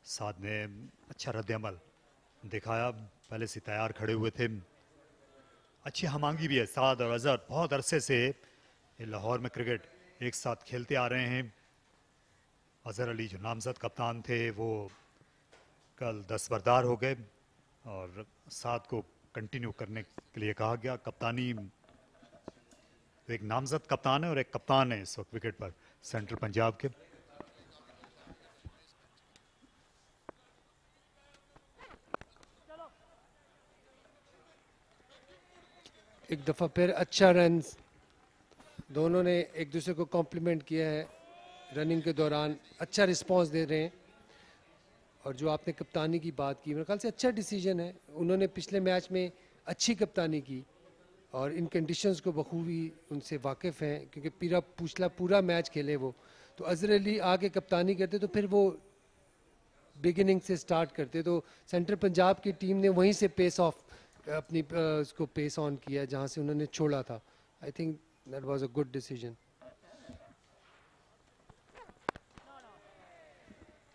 साद ने अच्छा रद्द-ए-अमल दिखाया, पहले से तैयार खड़े हुए थे। अच्छी हमांगी भी है। साद और अजहर बहुत अरसे से लाहौर में क्रिकेट एक साथ खेलते आ रहे हैं। अजहर अली जो नामजद कप्तान थे वो कल दस्तबरदार हो गए और साद को कंटिन्यू करने के लिए कहा गया। कप्तानी तो एक नामजद कप्तान है और एक कप्तान है इस वक्त विकेट पर सेंट्रल पंजाब के।
एक दफ़ा फिर अच्छा रन, दोनों ने एक दूसरे को कॉम्प्लीमेंट किया है रनिंग के दौरान, अच्छा रिस्पांस दे रहे हैं। और जो आपने कप्तानी की बात की, मेरे ख्याल से अच्छा डिसीजन है। उन्होंने पिछले मैच में अच्छी कप्तानी की और इन कंडीशंस को बखूबी उनसे वाकिफ़ हैं क्योंकि पूरा मैच खेले वो। तो अज़हर अली आके कप्तानी करते तो फिर वो बिगिनिंग से स्टार्ट करते, तो सेंट्रल पंजाब की टीम ने वहीं से पेस ऑफ अपनी उसको पेस ऑन किया जहाँ से उन्होंने छोड़ा था। I think that was a good decision.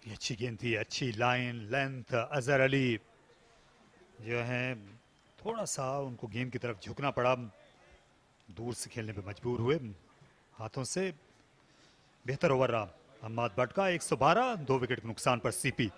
ये अच्छी गेंद थी, अच्छी लाइन लेंथ। अजहर अली जो है थोड़ा सा उनको गेंद की तरफ झुकना पड़ा, दूर से खेलने पे मजबूर हुए, हाथों से बेहतर ओवर रहा अहमद भट्ट का। 112, 2 विकेट के नुकसान पर CP.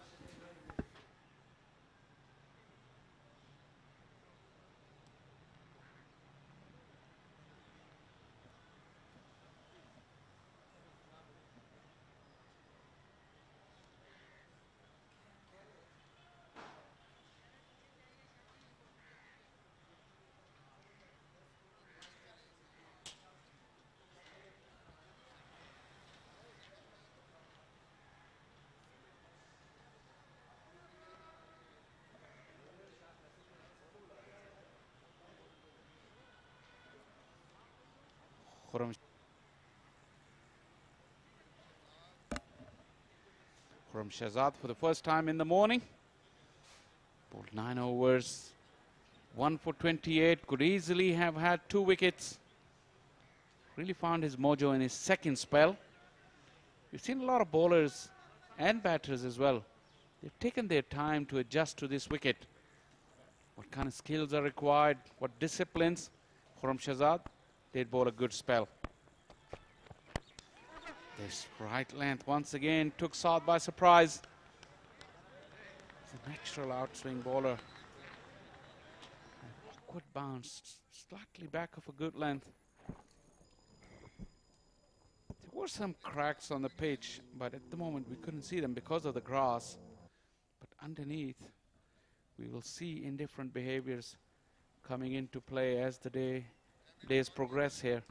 From Shahzad for the first time in the morning. Bowled 9 overs, 1 for 28, could easily have had 2 wickets. Really found his mojo in his second spell. We've seen a lot of bowlers and batters as well. They've taken their time to adjust to this wicket. What kind of skills are required, what disciplines. From Shahzad did bowl a good spell. This right length once again took Saad by surprise. He's a natural outswing bowler. An awkward bounce, slightly back of a good length. There were some cracks on the pitch, but at the moment we couldn't see them because of the grass. But underneath, we will see indifferent behaviors coming into play as the days progress here.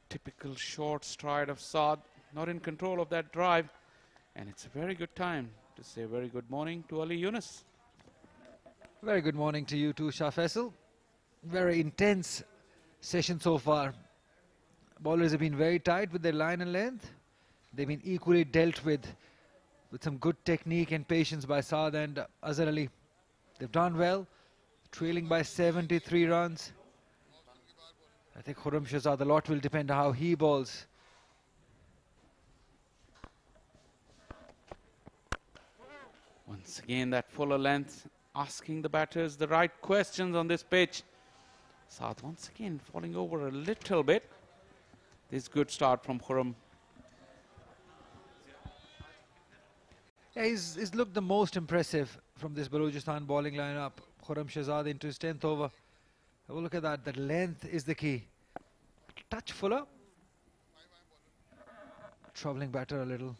Typical short stride of Saad, not in control of that drive. And it's a very good time to say a very good morning to Ali Yunus.
Very good morning to you too, Shah Faisal. Very intense session so far. Bowlers have been very tight with their line and length. They've been equally dealt with some good technique and patience by Saad and Azhar Ali. They've done well, trailing by 73 runs. I think Khurram Shahzad, a lot will depend on how he bowls.
Once again, that fuller length, asking the batters the right questions on this pitch. Saad once again falling over a little bit. This good start from Khurram.
Yeah, he's looked the most impressive from this Balochistan bowling lineup. Khurram Shahzad into his 10th over. Have a look at that. That length is the key. Touch fuller. Troubling batter a little.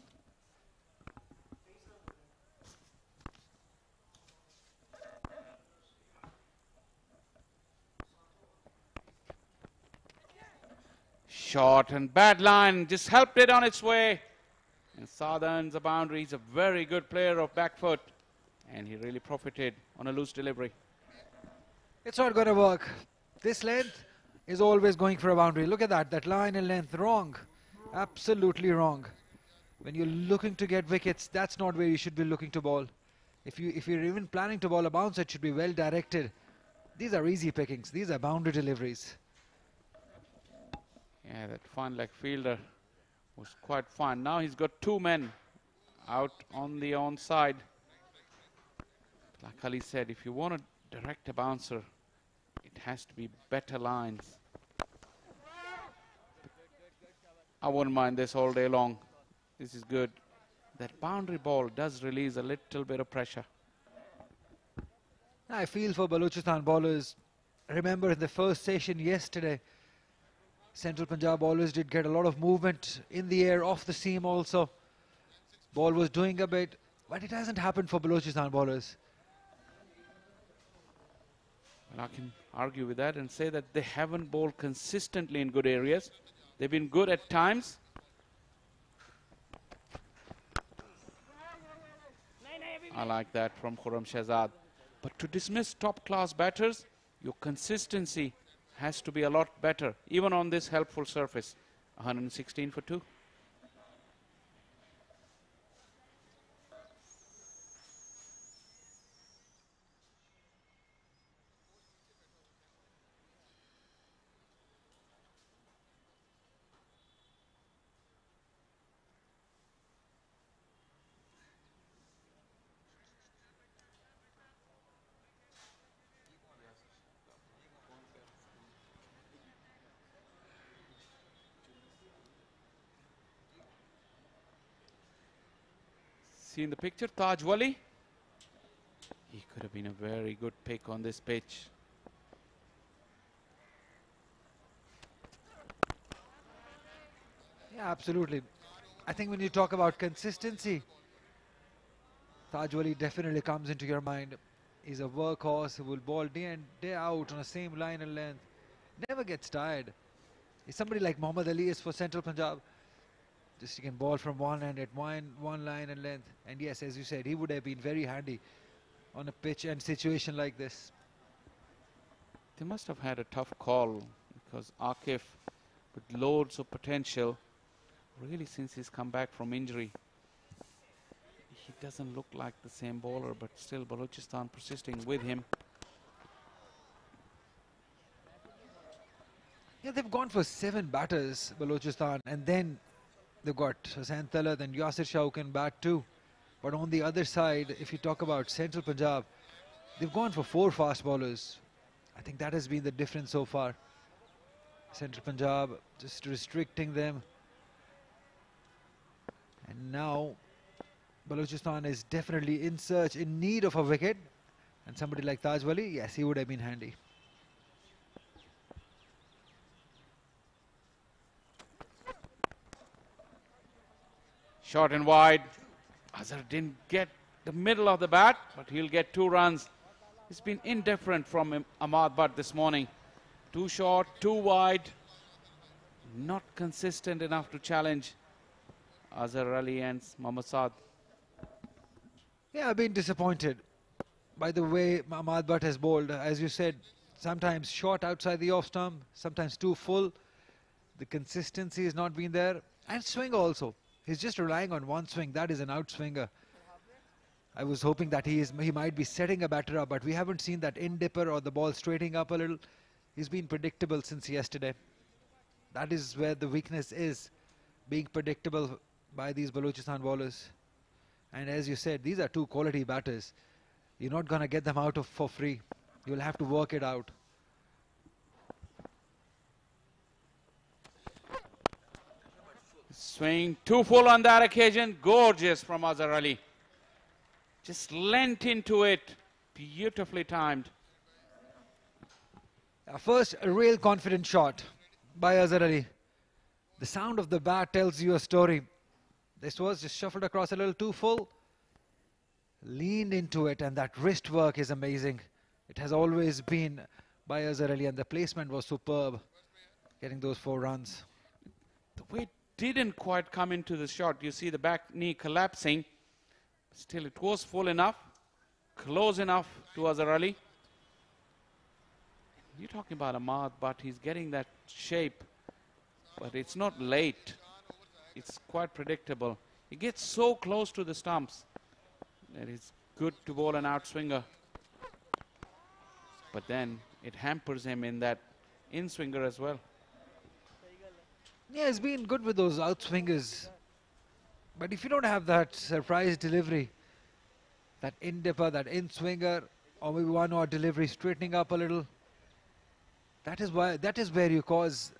Short and bad line, just helped it on its way. And Saad earns a boundary. He's a very good player of back foot. And he really profited on a loose delivery.
It's not going to work. This length is always going for a boundary. Look at that. That line and length, wrong. Absolutely wrong. When you're looking to get wickets, that's not where you should be looking to bowl. If you're even planning to bowl a bounce, it should be well directed. These are easy pickings. These are boundary deliveries.
Yeah, that fine leg fielder was quite fine. Now he's got 2 men out on the onside. Like Ali said, if you want to direct a bouncer, it has to be better lines. I wouldn't mind this all day long. This is good. That boundary ball does release a little bit of pressure.
I feel for Balochistan bowlers. Remember in the first session yesterday, Central Punjab bowlers did get a lot of movement in the air, off the seam also. Ball was doing a bit, but it hasn't happened for Balochistan bowlers.
Well, I can argue with that and say that they haven't bowled consistently in good areas. They've been good at times. I like that from Khurram Shahzad. But to dismiss top-class batters, your consistency has to be a lot better, even on this helpful surface. 116 for 2. See in the picture, Taj Wali. He could have been a very good pick on this pitch.
Yeah, absolutely. I think when you talk about consistency, Taj Wali definitely comes into your mind. He's a workhorse who will bowl day in, day out on the same line and length. Never gets tired. He's somebody like Muhammad Ali is for Central Punjab. Just he can bowl from one end at one line and length. And yes, as you said, he would have been very handy on a pitch and situation like this.
They must have had a tough call because Akif, with loads of potential, really since he's come back from injury, he doesn't look like the same bowler, but still Balochistan persisting with him.
Yeah, they've gone for 7 batters, Balochistan, and then they've got Hussain Talat and Yasir Shah who can bat too. But on the other side, if you talk about Central Punjab, they've gone for 4 fast bowlers. I think that has been the difference so far. Central Punjab just restricting them. And now Balochistan is definitely in need of a wicket. And somebody like Taj Wali, yes, he would have been handy.
Short and wide. Azhar didn't get the middle of the bat, but he'll get 2 runs. It's been indifferent from Ahmad Butt this morning. 2 short, 2 wide. Not consistent enough to challenge Azhar Ali and Mohammad Saad.
Yeah, I've been disappointed by the way Ahmad Butt has bowled. As you said, sometimes short outside the off stump, sometimes too full. The consistency has not been there. And swing also. He's just relying on one swing. That is an outswinger. I was hoping that he might be setting a batter up, but we haven't seen that in-dipper or the ball straightening up a little. He's been predictable since yesterday. That is where the weakness is, being predictable by these Balochistan bowlers. And as you said, these are 2 quality batters. You're not going to get them out for free. You'll have to work it out.
Swing too full on that occasion. Gorgeous from Azhar Ali. Just leant into it. Beautifully timed.
First, a real confident shot by Azhar Ali. The sound of the bat tells you a story. This was just shuffled across a little too full. Leaned into it, and that wrist work is amazing. It has always been by Azhar Ali, and the placement was superb. Getting those 4 runs.
The weight didn't quite come into the shot. You see the back knee collapsing. Still, it was full enough, close enough to Azhar Ali. You're talking about Ahmad, but he's getting that shape. But it's not late. It's quite predictable. He gets so close to the stumps that it's good to bowl an outswinger. But then it hampers him in that in-swinger as well.
Yeah, he's been good with those outswingers. But if you don't have that surprise delivery, that in-dipper, that in-swinger, or maybe one odd delivery straightening up a little, that is where you cause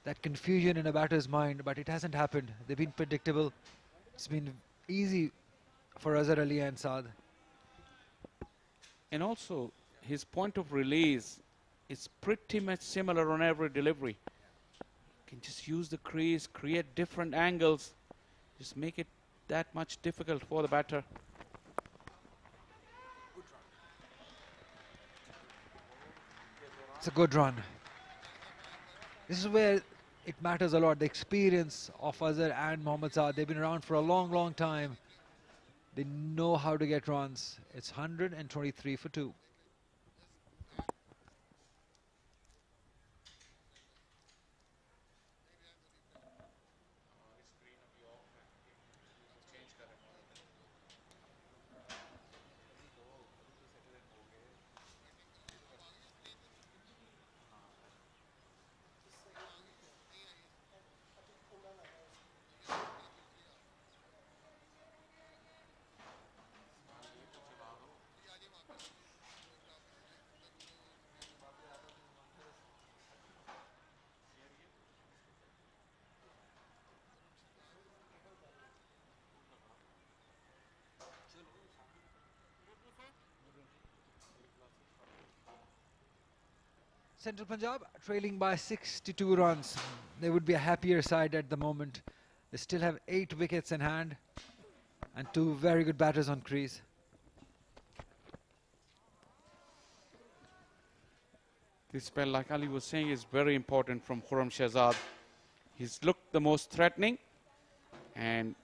that confusion in a batter's mind. But it hasn't happened. They've been predictable. It's been easy for Azhar Ali and Saad.
And also, his point of release is pretty much similar on every delivery. You can just use the crease, create different angles, just make it that much difficult for the batter.
It's a good run. This is where it matters a lot. The experience of Azhar and Mohammad Saad, they've been around for a long, long time. They know how to get runs. It's 123 for 2. Central Punjab trailing by 62 runs. They would be a happier side at the moment. They still have 8 wickets in hand and 2 very good batters on crease.
This spell, like Ali was saying, is very important from Quaid-e-Azam. He's looked the most threatening, and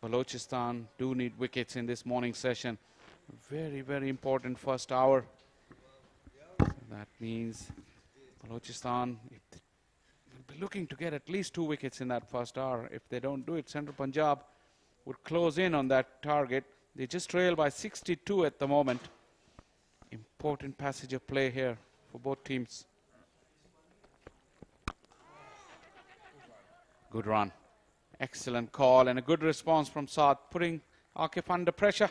Balochistan do need wickets in this morning session. Very, very important first hour. So that means Balochistan will be looking to get at least 2 wickets in that first hour. If they don't do it, Central Punjab would close in on that target. They just trail by 62 at the moment. Important passage of play here for both teams. Good run. Excellent call and a good response from Saad, putting Akif under pressure.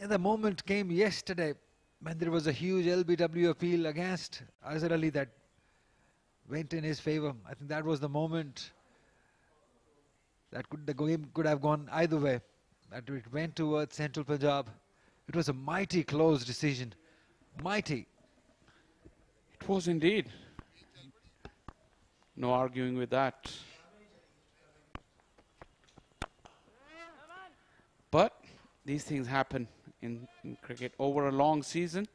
And the moment came yesterday when there was a huge LBW appeal against Azhar Ali that went in his favour. I think that was the moment that the game could have gone either way. That it went towards Central Punjab. It was a mighty close decision. Mighty.
It was indeed. No arguing with that. But these things happen in cricket over a long season.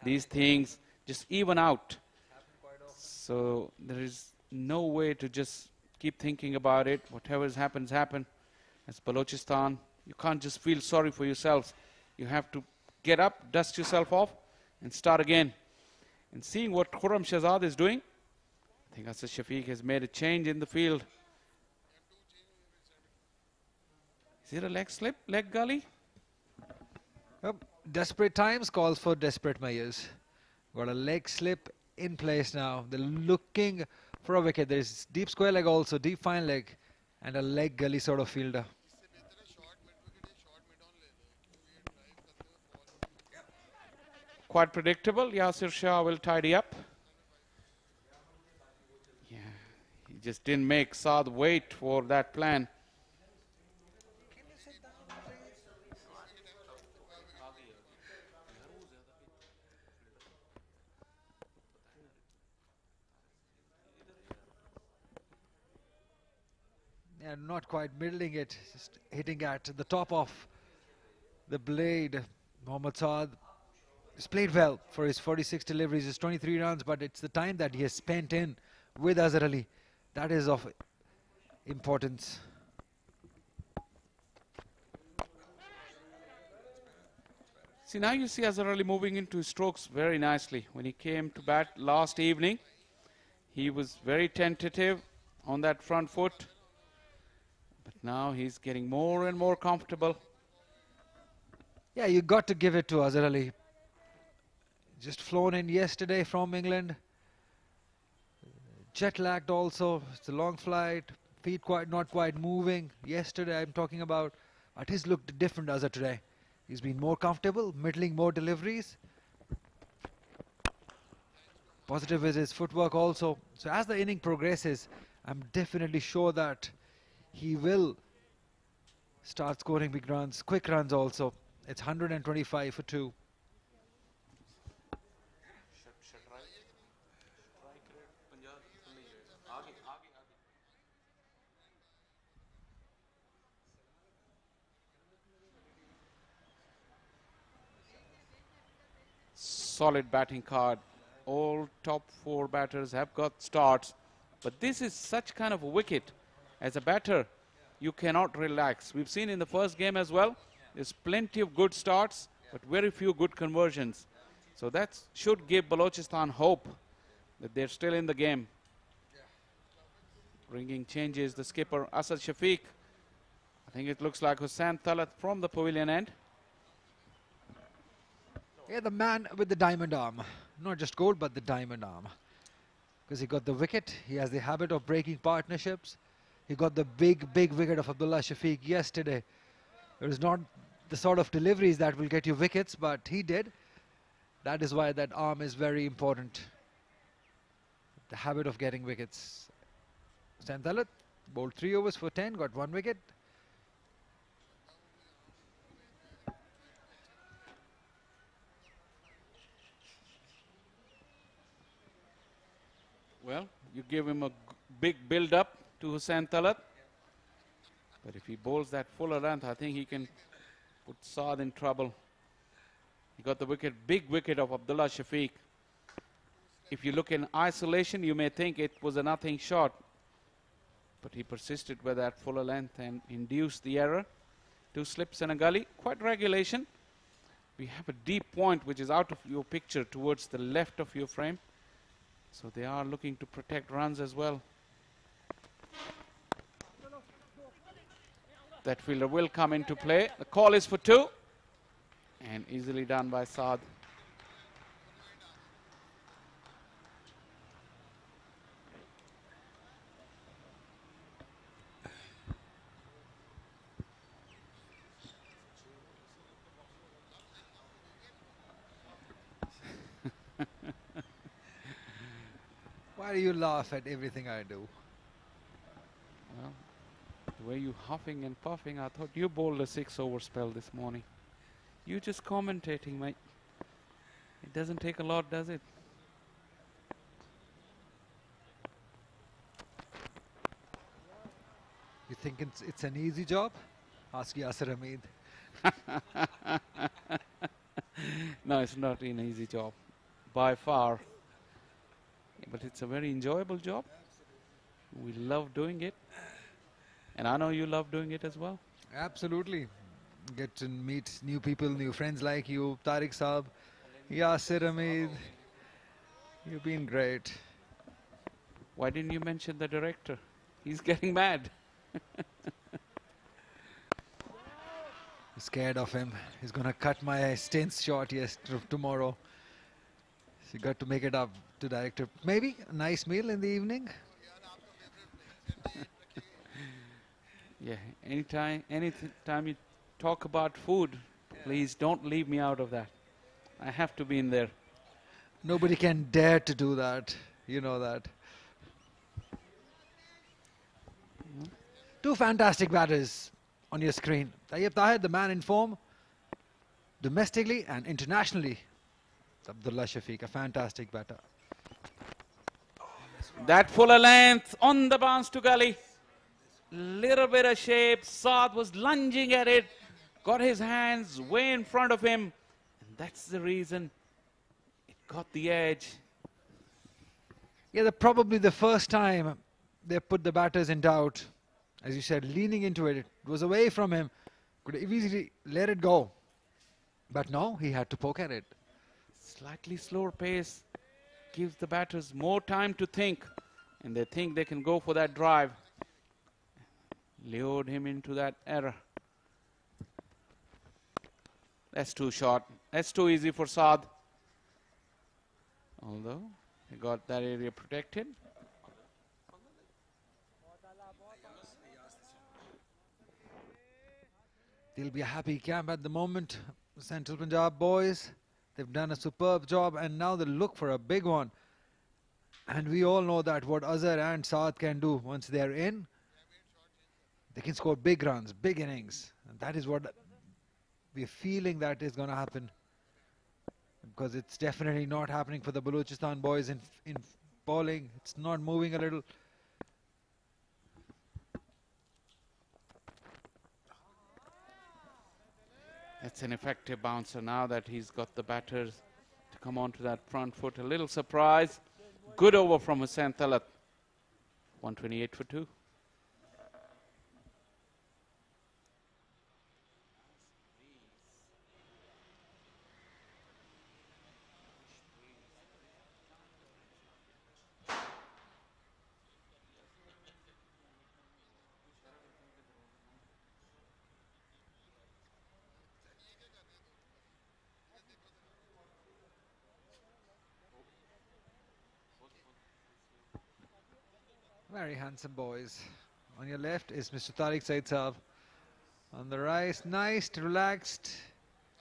These things just even out. So there is no way to just keep thinking about it. Whatever happens, happen. As Balochistan, you can't just feel sorry for yourselves. You have to get up, dust yourself off, and start again. And seeing what Quaid-e-Azam is doing, I think Asad Shafiq has made a change in the field. Is it a leg slip, leg gully?
Desperate times calls for desperate measures. Got a leg slip in place now. They're looking for a wicket. There's deep square leg also, deep fine leg, and a leg gully sort of fielder.
Quite predictable. Yasir Shah will tidy up. Yeah, he just didn't make Saad wait for that plan.
Yeah, not quite middling it, just hitting at the top of the blade. Mohammad Saad has played well for his 46 deliveries, his 23 runs, but it's the time that he has spent in with Azhar Ali that is of importance.
See, now you see Azhar Ali moving into his strokes very nicely. When he came to bat last evening, he was very tentative on that front foot. But now he's getting more and more comfortable.
Yeah, you got to give it to Azhar Ali. Just flown in yesterday from England. Jet lagged also. It's a long flight. Feet not quite moving. Yesterday I'm talking about. But he's looked different as of today. He's been more comfortable, middling more deliveries. Positive is his footwork also. So as the inning progresses, I'm definitely sure that he will start scoring big runs, quick runs also. It's 125 for 2.
Solid batting card All top 4 batters have got starts. But this is such kind of a wicket. As a batter, you cannot relax. We've seen in the first game as well, there's plenty of good starts, but very few good conversions. So that should give Balochistan hope that they're still in the game. Bringing changes, the skipper, Asad Shafiq. I think it looks like Hussain Talat from the pavilion end.
Yeah, the man with the diamond arm. Not just gold, but the diamond arm. Because he got the wicket. He has the habit of breaking partnerships. He got the big wicket of Abdullah Shafiq yesterday. It was not the sort of deliveries that will get you wickets, but he did. That is why that arm is very important. The habit of getting wickets. Santalat bowled 3 overs for 10, got 1 wicket.
Well, you give him a big build-up to Hussain Talat. But if he bowls that fuller length, I think he can put Saad in trouble. He got the wicket, big wicket of Abdullah Shafiq. If you look in isolation, you may think it was a nothing shot. But he persisted with that fuller length and induced the error. 2 slips and a gully, quite regulation. We have a deep point which is out of your picture towards the left of your frame. So they are looking to protect runs as well. That fielder will come into play. The call is for 2. And easily done by Saad.
Why do you laugh at everything I do?
Well, the way you huffing and puffing, I thought you bowled a 6-over spell this morning. You just commentating, mate. It doesn't take a lot, does it?
You think it's an easy job? Ask Yasir Hamid.
No, it's not an easy job, by far. But it's a very enjoyable job. We love doing it. And I know you love doing it as well.
Absolutely. Get to meet new people, new friends like you, Tariq Saab, Yasir Hamid. You've been great.
Why didn't you mention the director? He's getting mad.
Scared of him. He's going to cut my stints short tomorrow. So you got to make it up to director. Maybe a nice meal in the evening.
Yeah, anytime you talk about food, please don't leave me out of that. I have to be in there.
Nobody can dare to do that. You know that. 2 fantastic batters on your screen. Tayyib Tahir, the man in form, domestically and internationally. Abdullah Shafiq, a fantastic batter.
That fuller length on the bounce to gully. Little bit of shape. Saad was lunging at it. Got his hands way in front of him. And that's the reason it got the edge.
Yeah, probably the first time they put the batters in doubt. As you said, leaning into it. It was away from him. Could have easily let it go. But no, he had to poke at it.
Slightly slower pace gives the batters more time to think. And they think they can go for that drive. Lured him into that error. That's too short. That's too easy for Saad. Although he got that area protected.
They'll be a happy camp at the moment. Central Punjab boys, they've done a superb job and now they look for a big one. And we all know that what Azhar and Saad can do once they're in, they can score big runs, big innings. And that is what we're feeling that is going to happen. Because it's definitely not happening for the Balochistan boys in bowling. It's not moving a little.
It's an effective bouncer now that he's got the batters to come onto that front foot. A little surprise. Good over from Hussain Talat. 128 for 2.
Very handsome boys. On your left is Mr. Tariq Said Saab. On the right, nice, relaxed.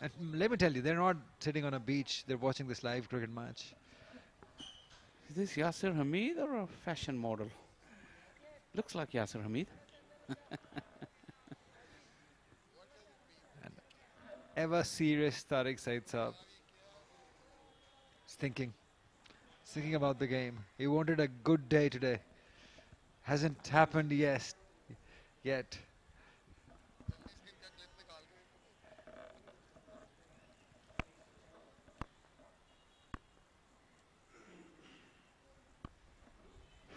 And let me tell you, they're not sitting on a beach. They're watching this live cricket match.
Is this Yasir Hamid or a fashion model? Looks like Yasir Hamid.
And ever serious Tariq Said Saab. He's thinking about the game. He wanted a good day today. Hasn't happened yet.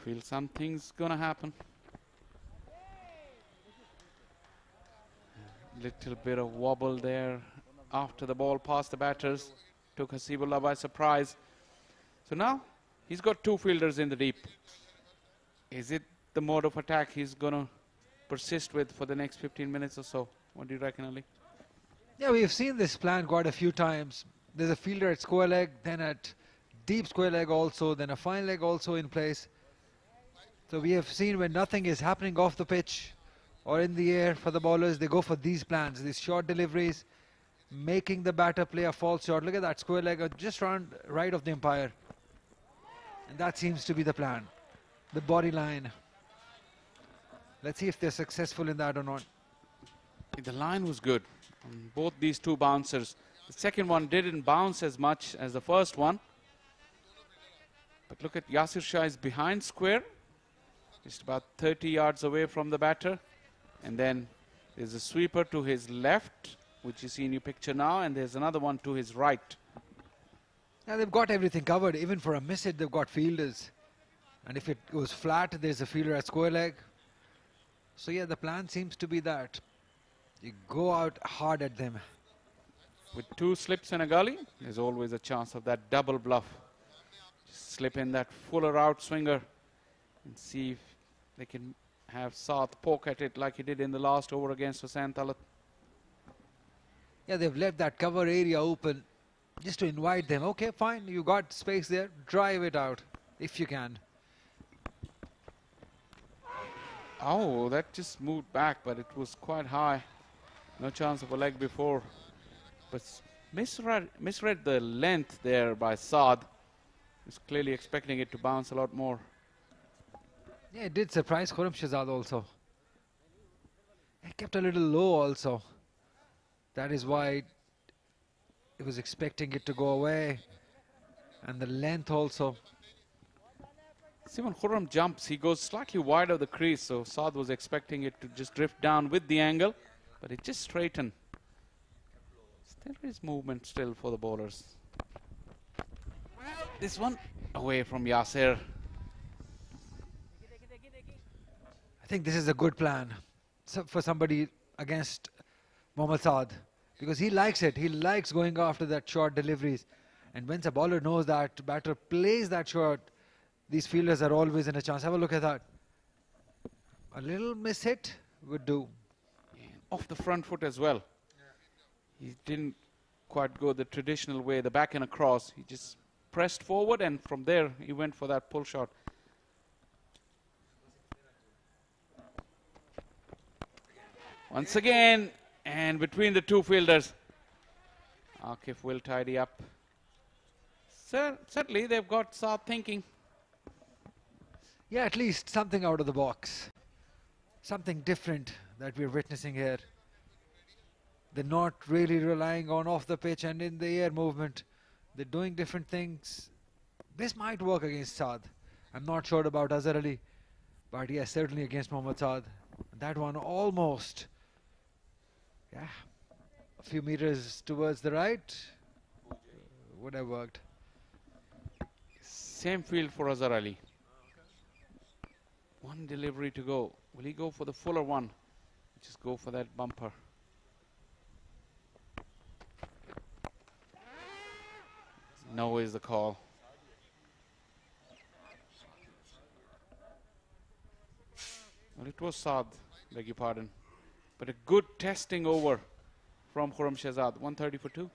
Feel something's gonna happen. Little bit of wobble there after the ball passed the batters. Took Hasibullah by surprise. So now he's got 2 fielders in the deep. Is it the mode of attack he's gonna persist with for the next 15 minutes or so? What do you reckon, Ali?
Yeah, we've seen this plan quite a few times. There's a fielder at square leg, then at deep square leg also, then a fine leg also in place. So we have seen when nothing is happening off the pitch or in the air for the bowlers, they go for these plans, these short deliveries, making the batter play a false shot. Look at that square leg just round right of the umpire. And that seems to be the plan, the body line. Let's see if they're successful in that or not.
The line was good on both these 2 bouncers. The second one didn't bounce as much as the first one. But look at Yasir Shah is behind square. Just about 30 yards away from the batter. And then there's a sweeper to his left, which you see in your picture now. And there's another one to his right.
Now they've got everything covered. Even for a miss hit, they've got fielders. And if it goes flat, there's a fielder at square leg. So yeah, the plan seems to be that you go out hard at them.
With 2 slips and a gully, there's always a chance of that double bluff. Just slip in that fuller out swinger and see if they can have Saad poke at it like he did in the last over against Hussain Talat.
Yeah, they've left that cover area open just to invite them. Okay, fine, you got space there, drive it out if you can.
Oh, that just moved back, but it was quite high. No chance of a leg before. But misread the length there by Saad. He's clearly expecting it to bounce a lot more.
Yeah, it did surprise Khurram Shahzad also. He kept a little low also. That is why he was expecting it to go away. And the length also.
See, when Khurram jumps, he goes slightly wide of the crease, so Saad was expecting it to just drift down with the angle, but it just straightened. There is movement still for the bowlers. This one away from Yasir.
I think this is a good plan for somebody against Mohammad Saad, because he likes it. He likes going after that short deliveries. And once a bowler knows that batter plays that short, these fielders are always in a chance. Have a look at that. A little miss hit would do.
Off the front foot as well. He didn't quite go the traditional way, the back and across. He just pressed forward, and from there he went for that pull shot. Once again, and between the 2 fielders, Akif will tidy up. Certainly they've got Saad thinking.
Yeah, at least something out of the box. Something different that we're witnessing here. They're not really relying on off the pitch and in the air movement. They're doing different things. This might work against Saad. I'm not sure about Azhar Ali, but yes, certainly against Mohammad Saad. That one almost, yeah, a few meters towards the right would have worked.
same field for Azhar Ali. One delivery to go. Will he go for the fuller one? Just go for that bumper. No is the call. Well, it was Saad, beg your pardon. But a good testing over from Khurram Shahzad. 130 for 2.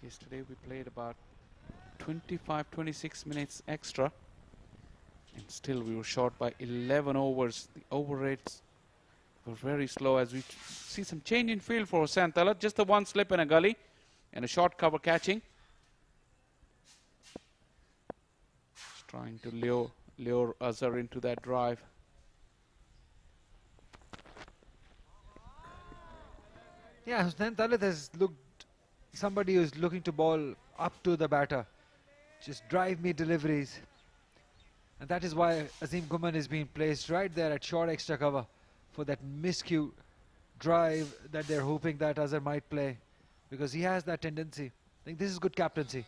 Yesterday we played about 25-26 minutes extra, and still we were short by 11 overs. The over rates were very slow as we see some change in field for Hussain Talat. Just the one slip in a gully and a short cover catching. Just trying to lure Azhar into that drive.
Yeah, Hussain Talat has looked somebody who's looking to ball up to the batter. Just drive me deliveries. And that is why Azim Guman is being placed right there at short extra cover for that miscue drive that they're hoping that Azhar might play, because he has that tendency. I think this is good captaincy.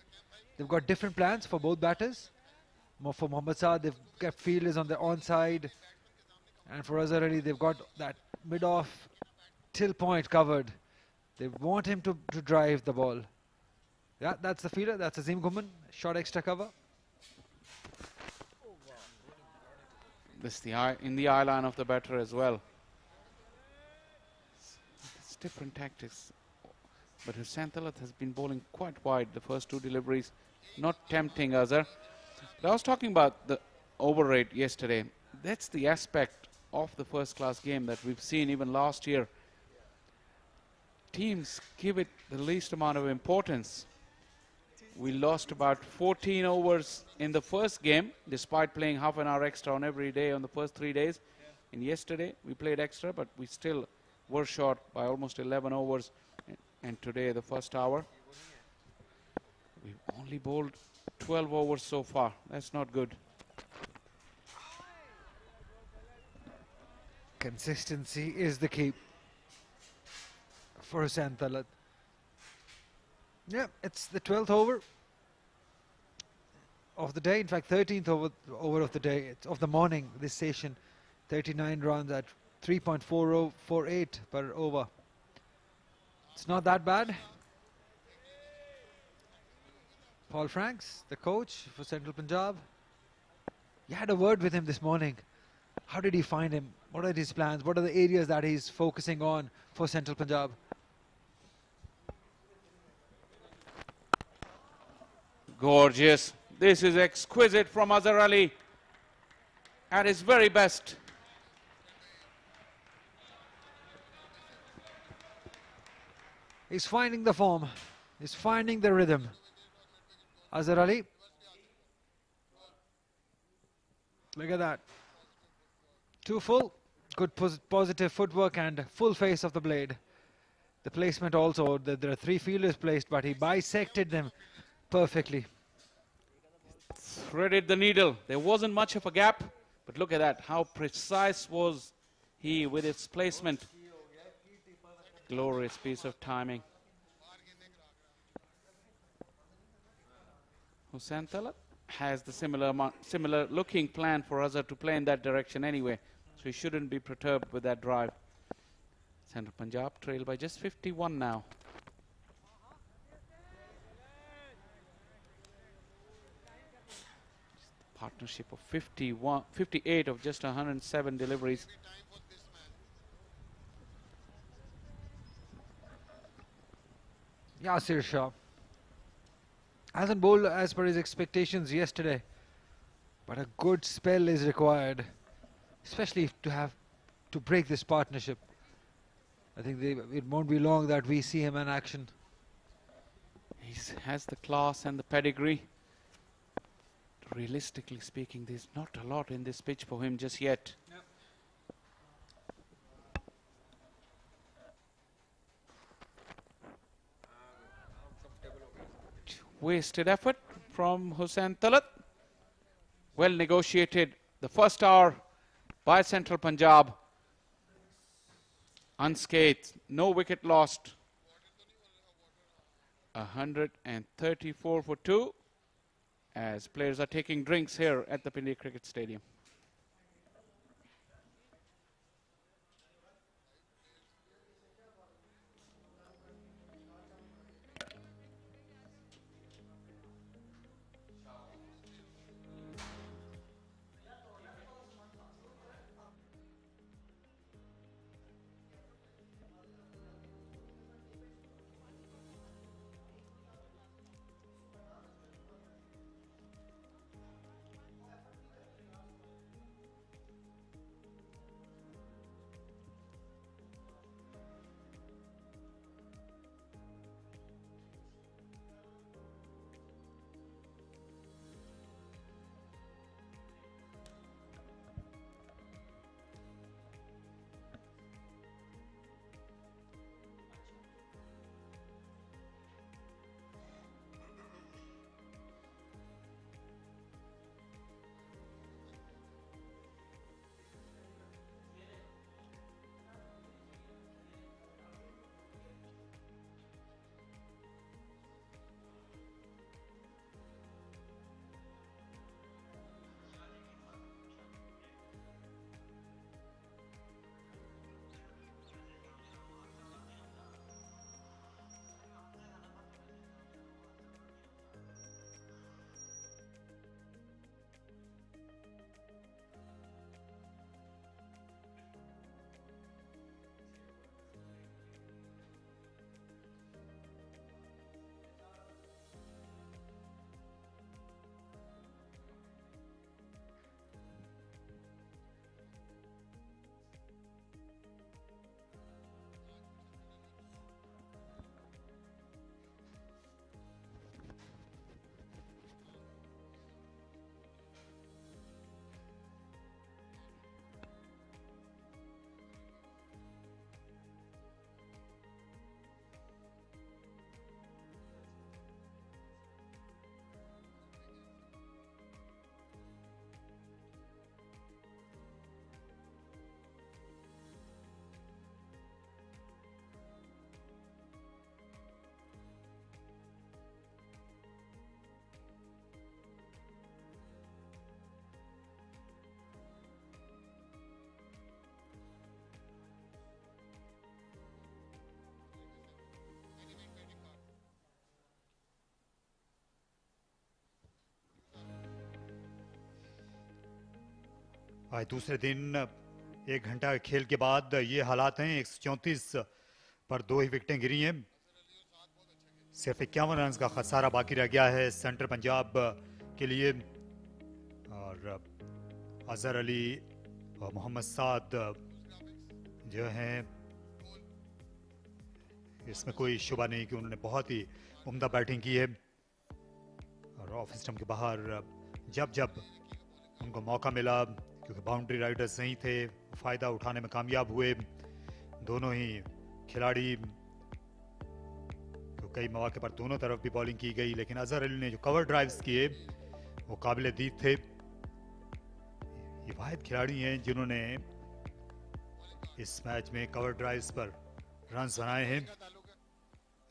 They've got different plans for both batters. For Mohammad Saad, they've kept fielders on the onside, and for Azhar Ali, they've got that mid-off till point covered. They want him to drive the ball. Yeah, that's the fielder. That's Azim Guman. Short extra cover.
This in the eye line of the batter as well. It's different tactics. But Hussain Talat has been bowling quite wide the first two deliveries. Not tempting Azhar. But I was talking about the over rate yesterday. That's the aspect of the first class game that we've seen even last year. Teams give it the least amount of importance. We lost about 14 overs in the first game, despite playing half an hour extra on every day on the first 3 days. And yesterday we played extra, but we still were short by almost 11 overs. And today, the first hour, we've only bowled 12 overs so far. That's not good.
Consistency is the key for Hussain Talat. Yeah, it's the 12th over of the day. In fact, 13th over of the day. It's of the morning, this session. 39 runs at 3.4048 per over. It's not that bad. Paul Franks, the coach for Central Punjab. You had a word with him this morning. How did he find him? What are his plans? What are the areas that he's focusing on for Central Punjab?
Gorgeous. This is exquisite from Azhar Ali at his very best.
He's finding the form. He's finding the rhythm. Azhar Ali. Look at that. Too full. Good positive footwork and full face of the blade. The placement also, there are 3 fielders placed, but he bisected them perfectly.
Threaded the needle. There wasn't much of a gap, but look at that. How precise was he with its placement. Glorious piece of timing. Hussain Talat has the similar looking plan for Azhar to play in that direction anyway, so he shouldn't be perturbed with that drive. Central Punjab trail by just 51 now. Partnership of 58 of just 107 deliveries.
Yasir Shah hasn't bowled as per his expectations yesterday, but a good spell is required, especially to break this partnership. I think it won't be long that we see him in action.
He has the class and the pedigree. Realistically speaking, there's not a lot in this pitch for him just yet. Wasted effort from Hussain Talat. Well negotiated the first hour by Central Punjab. Unscathed, no wicket lost. 134 for 2 as players are taking drinks here at the Pindi Cricket Stadium.
आज दूसरे दिन 1 घंटा खेल के बाद ये हालात हैं। 134 पर 2 ही विकेटें गिरी हैं। सिर्फ 51 रन का खसारा बाकी रह गया है सेंट्रल पंजाब के लिए। और अजहर अली और मोहम्मद साद जो हैं, इसमें कोई शुबा नहीं कि उन्होंने बहुत ही उम्दा बैटिंग की है। और ऑफ स्टंप के बाहर जब जब उनको मौका मिला, क्योंकि बाउंड्री राइडर्स नहीं थे, फ़ायदा उठाने में कामयाब हुए दोनों ही खिलाड़ी। तो कई मौके पर दोनों तरफ भी बॉलिंग की गई, लेकिन अजहर अली ने जो कवर ड्राइव्स किए वो काबिल दीद थे। ये वाहिद खिलाड़ी हैं जिन्होंने इस मैच में कवर ड्राइव्स पर रन्स बनाए हैं।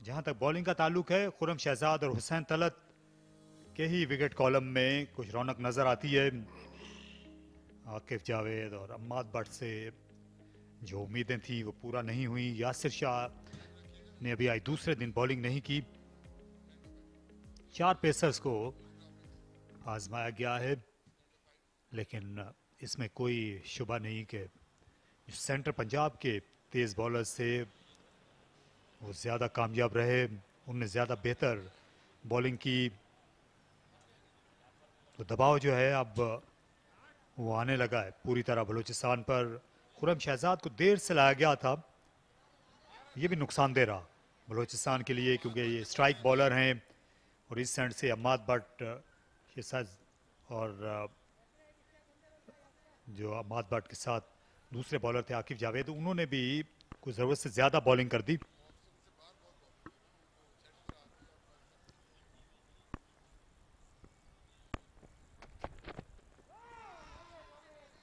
जहां तक बॉलिंग का ताल्लुक है, खुरम शहजाद और हुसैन तलत के ही विकेट कॉलम में कुछ रौनक नजर आती है। आकिफ जावेद और अम्माद भट्ट से जो उम्मीदें थी वो पूरा नहीं हुई। यासिर शाह ने अभी आज दूसरे दिन बॉलिंग नहीं की। 4 पेसर्स को आजमाया गया है, लेकिन इसमें कोई शुबा नहीं कि सेंट्रल पंजाब के तेज़ बॉलर्स से वो ज़्यादा कामयाब रहे, उनने ज़्यादा बेहतर बॉलिंग की। तो दबाव जो है अब वो आने लगा है पूरी तरह बलूचिस्तान पर। खुरम शहजाद को देर से लाया गया था, ये भी नुकसानदेह रहा बलूचिस्तान के लिए, क्योंकि ये स्ट्राइक बॉलर हैं और इस एंड से अम्माद भट्ट के साथ, और जो अम्माद भट्ट के साथ दूसरे बॉलर थे आकिफ जावेद, उन्होंने भी कुछ ज़रूरत से ज़्यादा बॉलिंग कर दी।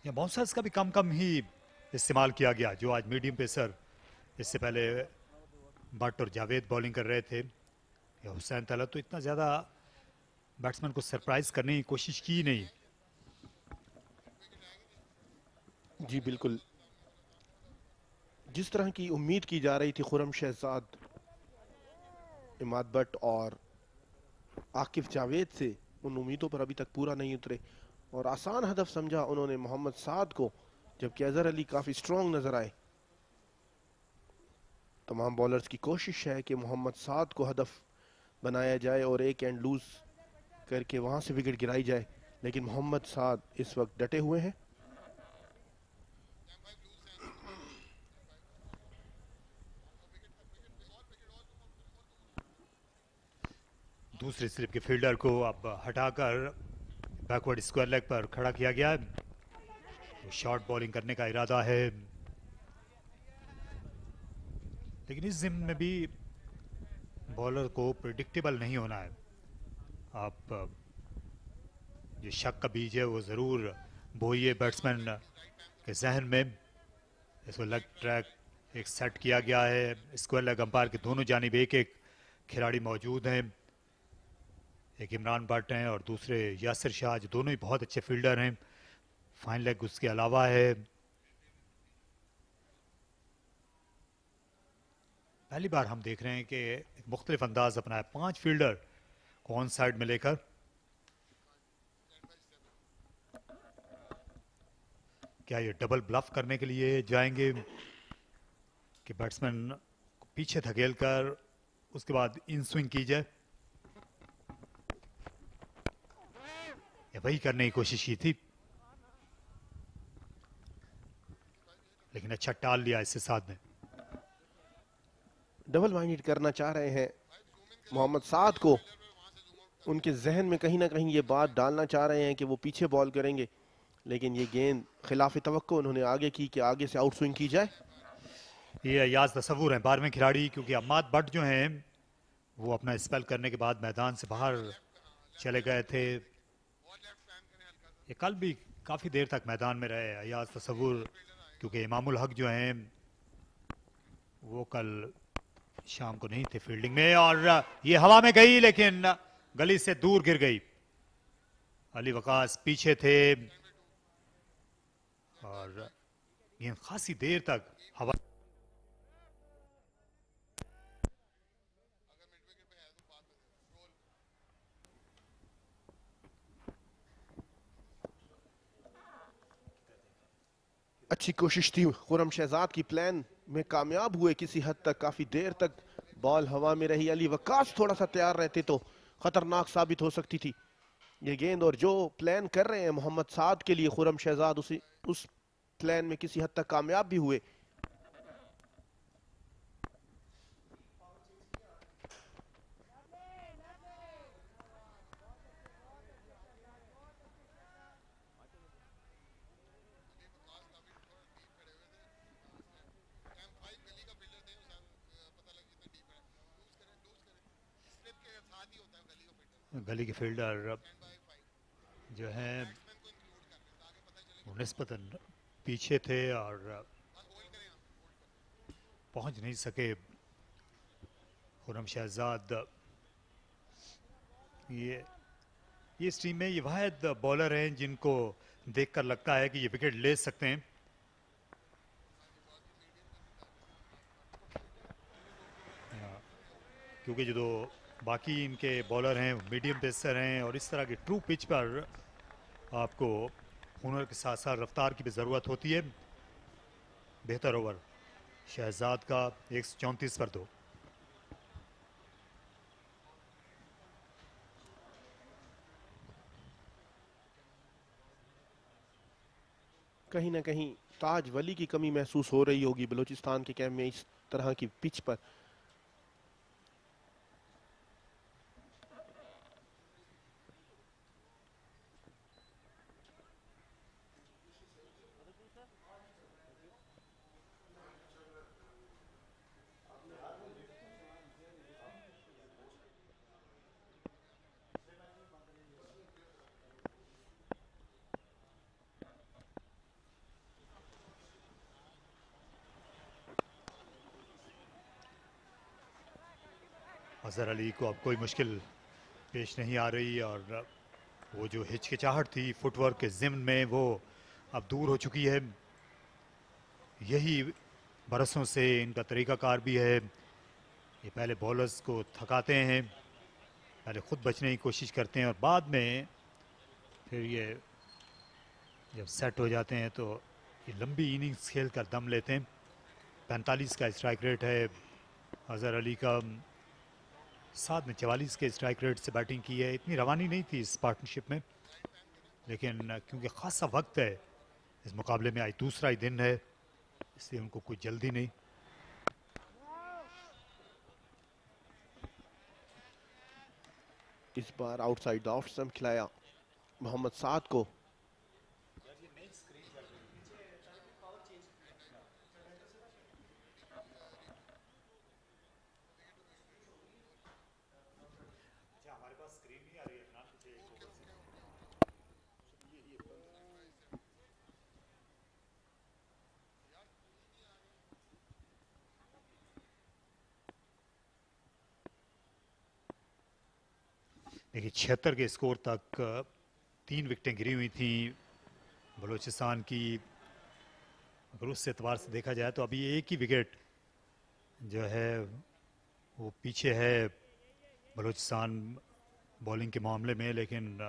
या बाउंसर्स का भी कम कम ही इस्तेमाल किया गया, जो आज मीडियम पेसर, इससे पहले भट्ट और जावेद बॉलिंग कर रहे थे, या हुसैन तलत, तो इतना ज़्यादा बैट्समैन को सरप्राइज करने की कोशिश की नहीं।
जी बिल्कुल, जिस तरह की उम्मीद की जा रही थी खुर्रम शहजाद, इमाद भट्ट और आकिफ जावेद से, उन उम्मीदों पर अभी तक पूरा नहीं उतरे और आसान हदफ समझा उन्होंने मोहम्मद साद को, जबकि अजहर अली काफ़ी स्ट्रॉन्ग नजर आए। तमाम बॉलर्स की कोशिश है कि मोहम्मद साद को हदफ बनाया जाए और एक एंड लूज करके वहां से विकेट गिराई जाए, लेकिन मोहम्मद साद इस वक्त डटे हुए हैं।
दूसरे स्लिप के फील्डर को अब हटाकर बैकवर्ड स्क्वायर लेग पर खड़ा किया गया है, तो शॉर्ट बॉलिंग करने का इरादा है, लेकिन इस जिम्न में भी बॉलर को प्रिडिक्टेबल नहीं होना है। आप जो शक का बीज है वो ज़रूर बोइए बैट्समैन के जहन में। इसको लेग ट्रैक एक सेट किया गया है, स्क्वायर लेग अंपायर के दोनों जानिब एक एक खिलाड़ी मौजूद हैं, एक इमरान भट्ट हैं और दूसरे यासिर शाह, जो दोनों ही बहुत अच्छे फील्डर हैं। फाइन लेग उसके अलावा है। पहली बार हम देख रहे हैं कि एक मुख्तलिफ अंदाज अपनाया, 5 फील्डर को ऑन साइड में लेकर। क्या ये डबल ब्लफ करने के लिए जाएंगे कि बैट्समैन को पीछे धकेल कर उसके बाद इन स्विंग की जाए, या वही करने की कोशिश की थी, लेकिन अच्छा टाल लिया इससे साथ में।
डबल माइंडेड करना चाह रहे हैं मोहम्मद साद को, उनके जहन में कहीं ना कहीं ये बात डालना चाह रहे हैं कि वो पीछे बॉल करेंगे, लेकिन ये गेंद खिलाफ तवक्को उन्होंने आगे की कि आगे से आउट स्विंग की जाए।
ये अयाज तसव्वुर हैं 12वें खिलाड़ी, क्योंकि अम्माद भट्ट जो हैं वो अपना स्पेल करने के बाद मैदान से बाहर चले गए थे। ये कल भी काफ़ी देर तक मैदान में रहे अयाज तसव्वुर, क्योंकि इमामुल हक जो हैं वो कल शाम को नहीं थे फील्डिंग में, और ये हवा में गई लेकिन गली से दूर गिर गई। अली वकास पीछे थे और ये खासी देर तक हवा।
अच्छी कोशिश थी खुर्रम शहजाद की, प्लान में कामयाब हुए किसी हद तक, काफी देर तक बॉल हवा में रही। अली वकास थोड़ा सा तैयार रहते तो खतरनाक साबित हो सकती थी ये गेंद, और जो प्लान कर रहे हैं मोहम्मद साद के लिए खुर्रम शहजाद, उस प्लान में किसी हद तक कामयाब भी हुए।
गली के फील्डर जो हैं वो निस्बतन पीछे थे और पहुंच नहीं सके। खुर्रम शहजाद ये इस टीम में ये वाहिद बॉलर हैं जिनको देखकर लगता है कि ये विकेट ले सकते हैं। क्योंकि जो दो बाकी इनके बॉलर हैं मीडियम पेसर हैं, और इस तरह की ट्रू पिच पर आपको हुनर के साथ साथ रफ्तार की भी ज़रूरत होती है। बेहतर ओवर शहजाद का 134 पर 2।
कहीं ना कहीं ताज वली की कमी महसूस हो रही होगी बलूचिस्तान के कैंप में इस तरह की पिच पर।
अजहर अली को अब कोई मुश्किल पेश नहीं आ रही और वो जो हिचकिचाहट थी फुटवर्क के ज़िम्न में वो अब दूर हो चुकी है। यही बरसों से इनका तरीकाकार भी है। ये पहले बॉलर्स को थकाते हैं, पहले खुद बचने की कोशिश करते हैं और बाद में फिर ये जब सेट हो जाते हैं तो ये लंबी इनिंग्स खेल कर दम लेते हैं। 45 का स्ट्राइक रेट है अजहर अली का, साथ में 44 के स्ट्राइक रेट से बैटिंग की है। इतनी रवानी नहीं थी इस पार्टनरशिप में, लेकिन क्योंकि खासा वक्त है इस मुकाबले में, आज दूसरा ही दिन है, इसलिए उनको कोई जल्दी नहीं।
इस बार आउटसाइड ऑफ स्टंप खिलाया मोहम्मद साद को।
देखिए 76 के स्कोर तक 3 विकेटें गिरी हुई थी बलूचिस्तान की। अगर उस एतबार से देखा जाए तो अभी एक ही विकेट जो है वो पीछे है बलूचिस्तान बॉलिंग के मामले में, लेकिन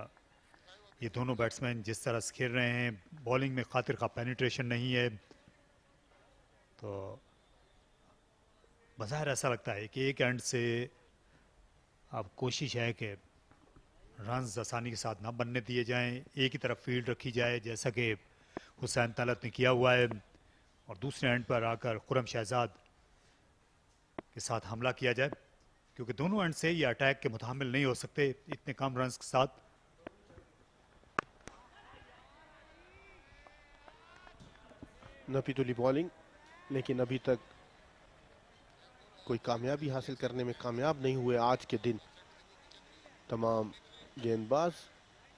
ये दोनों बैट्समैन जिस तरह से खेल रहे हैं, बॉलिंग में खातिर का पेनिट्रेशन नहीं है, तो बज़ाहिर ऐसा लगता है कि एक एंड से अब कोशिश है कि रन्स आसानी के साथ ना बनने दिए जाएं, एक ही तरफ फील्ड रखी जाए जैसा कि हुसैन तलत ने किया हुआ है, और दूसरे एंड पर आकर खुरम शहजाद के साथ हमला किया जाए, क्योंकि दोनों एंड से ये अटैक के मुतामिल नहीं हो सकते इतने कम रन्स के साथ।
नपीतुली बॉलिंग, लेकिन अभी तक कोई कामयाबी हासिल करने में कामयाब नहीं हुए आज के दिन तमाम गेंदबाज।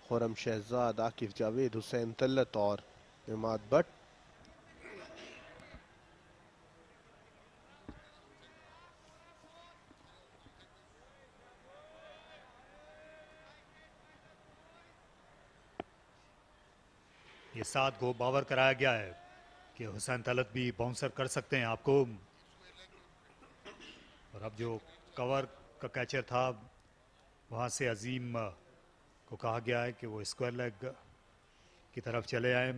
खुरम शहजाद, आकिफ जावेद, हुसैन तल्लत और इमाद भट्ट।
ये 7 को बावर कराया गया है कि हुसैन तलत भी बाउंसर कर सकते हैं आपको, और अब जो कवर का कैचर था वहाँ से अजीम को कहा गया है कि वो स्क्वायर लेग की तरफ चले आए।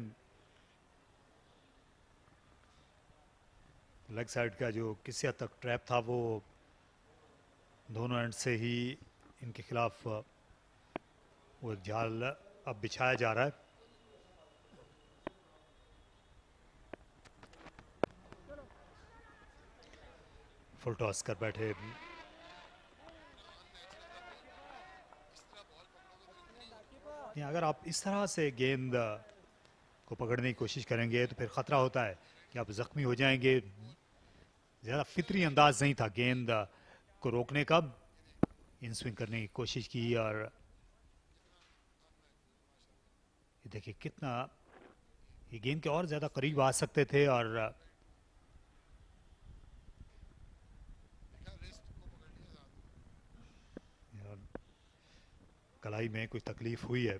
लेग साइड का जो किसी हद तक ट्रैप था वो दोनों एंड से ही इनके खिलाफ वो एक जाल अब बिछाया जा रहा है। फुल टॉस कर बैठे अगर आप इस तरह से गेंद को पकड़ने की कोशिश करेंगे तो फिर ख़तरा होता है कि आप ज़ख्मी हो जाएंगे। ज़्यादा फितरी अंदाज नहीं था गेंद को रोकने का, इन स्विंग करने की कोशिश की, और ये देखिए कितना ये गेंद के और ज़्यादा करीब आ सकते थे, और कलाई में कुछ तकलीफ हुई है।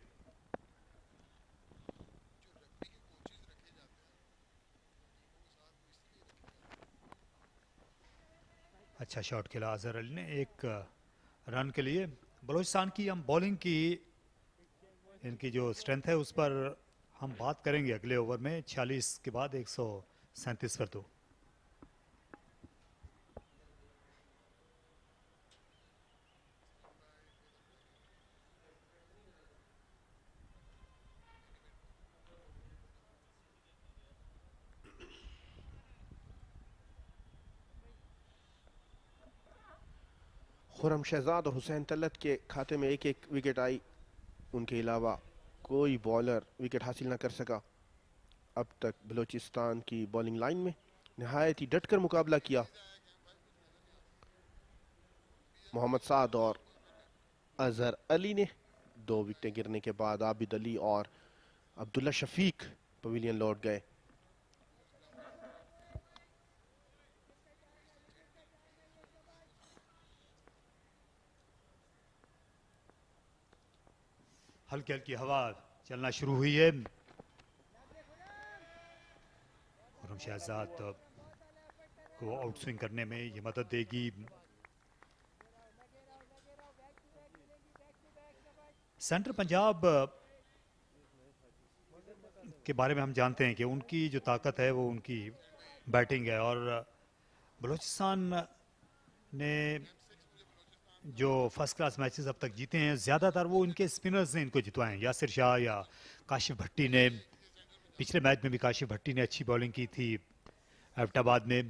अच्छा शॉट खेला अजहर अली ने एक रन के लिए। बलूचिस्तान की हम बॉलिंग की इनकी जो स्ट्रेंथ है उस पर हम बात करेंगे अगले ओवर में। 46 के बाद 137 पर तो
खुरम शहजाद और हुसैन तलत के खाते में एक एक विकेट आई, उनके अलावा कोई बॉलर विकेट हासिल ना कर सका। अब तक बलूचिस्तान की बॉलिंग लाइन में नहायत ही डटकर मुकाबला किया। मोहम्मद साद और अजहर अली ने 2 विकेटें गिरने के बाद आबिद अली और अब्दुल्ला शफीक पवेलियन लौट गए।
हल्की हल्की हवा चलना शुरू हुई है। खुरम शहजाद को आउट स्विंग करने में ये मदद देगी। सेंट्रल पंजाब के बारे में हम जानते हैं कि उनकी जो ताकत है वो उनकी बैटिंग है, और बलूचिस्तान ने जो फर्स्ट क्लास मैचेस अब तक जीते हैं ज़्यादातर वो इनके स्पिनर्स ने इनको जितवाए हैं। यासिर शाह या काशिफ भट्टी ने, पिछले मैच में भी काशिफ भट्टी ने अच्छी बॉलिंग की थी एबटाबाद में,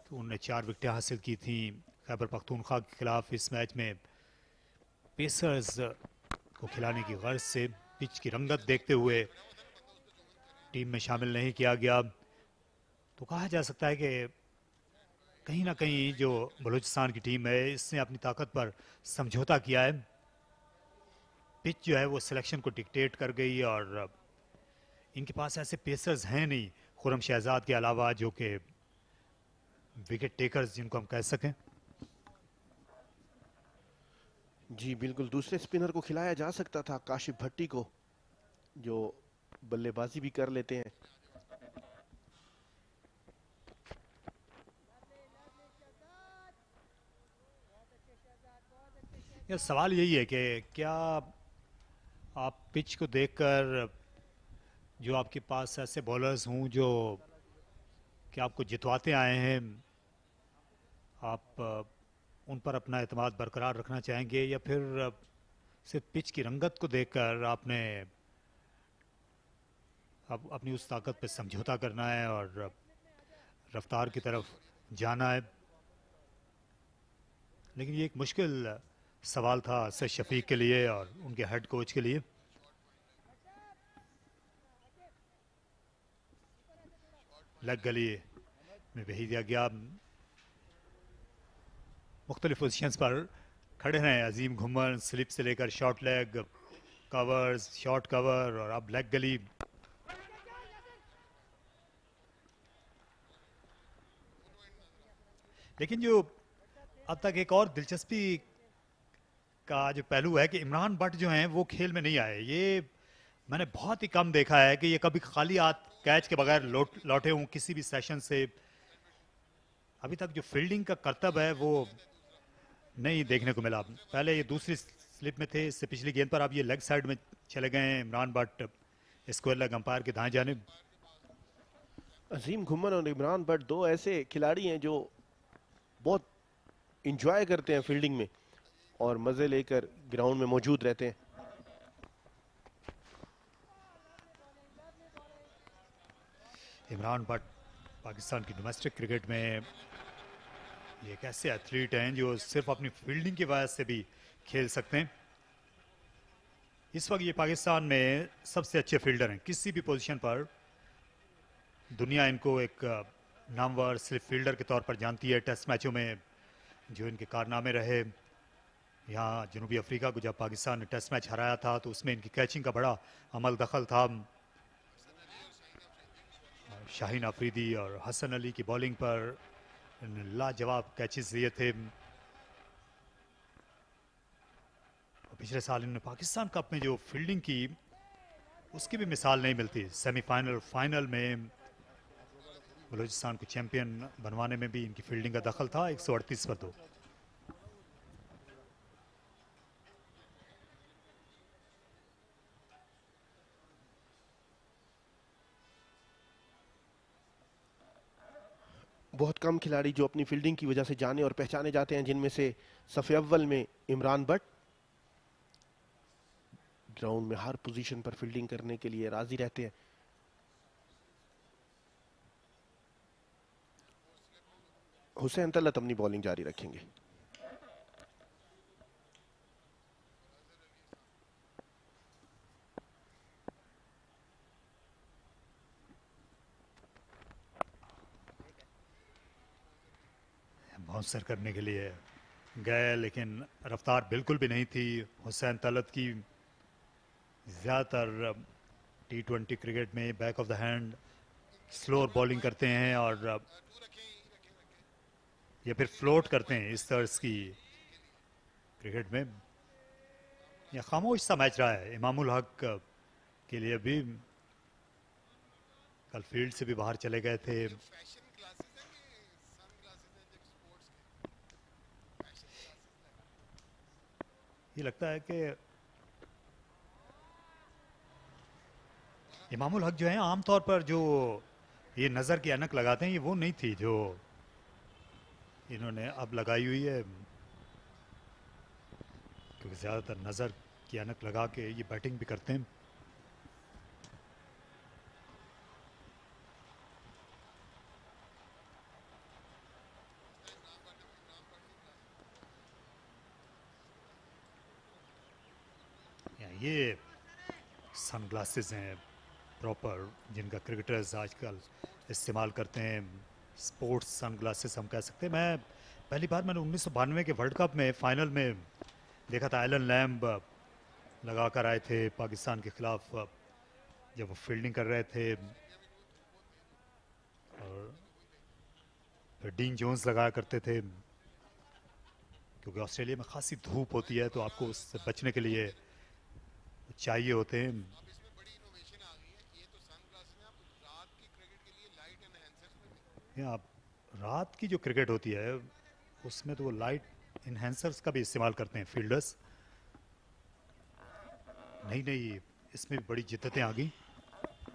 तो उन्होंने 4 विकेटें हासिल की थी। खैबर पख्तूनख्वा के खिलाफ इस मैच में पेसर्स को खिलाने की गर्ज से पिच की रंगत देखते हुए टीम में शामिल नहीं किया गया। तो कहा जा सकता है कि कहीं ना कहीं जो बलूचिस्तान की टीम है इसने अपनी ताकत पर समझौता किया है। पिच जो है वो सिलेक्शन को डिक्टेट कर गई, और इनके पास ऐसे पेसर्स हैं नहीं खुरम शहजाद के अलावा जो कि विकेट टेकर्स जिनको हम कह सकें।
जी बिल्कुल, दूसरे स्पिनर को खिलाया जा सकता था, काशिफ भट्टी को, जो बल्लेबाजी भी कर लेते हैं।
यह सवाल यही है कि क्या आप पिच को देखकर जो आपके पास ऐसे बॉलर्स हों जो कि आपको जितवाते आए हैं, आप उन पर अपना एतमाद बरकरार रखना चाहेंगे, या फिर सिर्फ पिच की रंगत को देखकर आपने अब अपनी उस ताकत पर समझौता करना है और रफ्तार की तरफ जाना है। लेकिन ये एक मुश्किल सवाल था सर शफीक के लिए और उनके हेड कोच के लिए। लेग गली में भेज दिया गया। मुख्तलिफ पोजीशंस पर खड़े हैं अजीम घुमर, स्लिप से लेकर short leg, covers, short cover, और अब लेग गली। लेकिन जो अब तक एक और दिलचस्पी का जो पहलू है कि इमरान भट्ट जो हैं वो खेल में नहीं आए। ये मैंने बहुत ही कम देखा है कि ये कभी खाली हाथ कैच के बगैर लौटे हों किसी भी सेशन से। अभी तक जो फील्डिंग का करतब है वो नहीं देखने को मिला। पहले ये दूसरी स्लिप में थे इससे पिछली गेंद पर, अब ये लेग साइड में चले गए हैं Imran Bhatt square leg umpire के दाएं जानिब।
अजीम घुमन और इमरान भट्ट दो ऐसे खिलाड़ी हैं जो बहुत इंजॉय करते हैं फील्डिंग में और मजे लेकर ग्राउंड में मौजूद रहते हैं।
इमरान भट्ट पाकिस्तान की डोमेस्टिक क्रिकेट में ये एक ऐसे एथलीट हैं जो सिर्फ अपनी फील्डिंग की वजह से भी खेल सकते हैं। इस वक्त ये पाकिस्तान में सबसे अच्छे फील्डर हैं किसी भी पोजीशन पर। दुनिया इनको एक नामवर सिर्फ फील्डर के तौर पर जानती है। टेस्ट मैचों में जो इनके कारनामे रहे, यहाँ जनूबी अफ्रीका को जब पाकिस्तान ने टेस्ट मैच हराया था तो उसमें इनकी कैचिंग का बड़ा अमल दखल था। शाहीन अफरीदी और हसन अली की बॉलिंग पर लाजवाब कैचेस दिए थे। पिछले साल इन्होंने पाकिस्तान कप में जो फील्डिंग की उसकी भी मिसाल नहीं मिलती। सेमीफाइनल फाइनल में बलूचिस्तान को चैंपियन बनवाने में भी इनकी फील्डिंग का दखल था। 138 पर 2।
बहुत कम खिलाड़ी जो अपनी फील्डिंग की वजह से जाने और पहचाने जाते हैं, जिनमें से सफ़े अव्वल में इमरान भट्ट ग्राउंड में हर पोजीशन पर फील्डिंग करने के लिए राजी रहते हैं। हुसैन तलत अपनी बॉलिंग जारी रखेंगे।
बाउंसर करने के लिए गए, लेकिन रफ्तार बिल्कुल भी नहीं थी हुसैन तलत की। ज़्यादातर T20 क्रिकेट में back of the hand slower bowling करते हैं और या फिर फ्लोट करते हैं इस तर्ज की क्रिकेट में। यह खामोश सा मैच रहा है इमामुल हक के लिए भी। कल फील्ड से भी बाहर चले गए थे। ये लगता है कि इमामुल हक जो है आमतौर पर जो ये नज़र की ऐनक लगाते हैं, ये वो नहीं थी जो इन्होंने अब लगाई हुई है, क्योंकि ज़्यादातर नज़र की ऐनक लगा के ये बैटिंग भी करते हैं। ये सनग्लासेस हैं प्रॉपर, जिनका क्रिकेटर्स आजकल इस्तेमाल करते हैं। स्पोर्ट्स सनग्लासेस हम कह सकते हैं। पहली बार मैंने 1992 के वर्ल्ड कप में फाइनल में देखा था। एलन लैम्ब लगा कर आए थे पाकिस्तान के खिलाफ जब वो फील्डिंग कर रहे थे, और फिर डीन जोन्स लगाया करते थे, क्योंकि ऑस्ट्रेलिया में खासी धूप होती है तो आपको उससे बचने के लिए चाहिए होते हैं। आप रात की जो क्रिकेट होती है उसमें तो वो लाइट इन्हेंसर्स का भी इस्तेमाल करते हैं फील्डर्स। नहीं, इसमें भी बड़ी जिद्दतें आ गई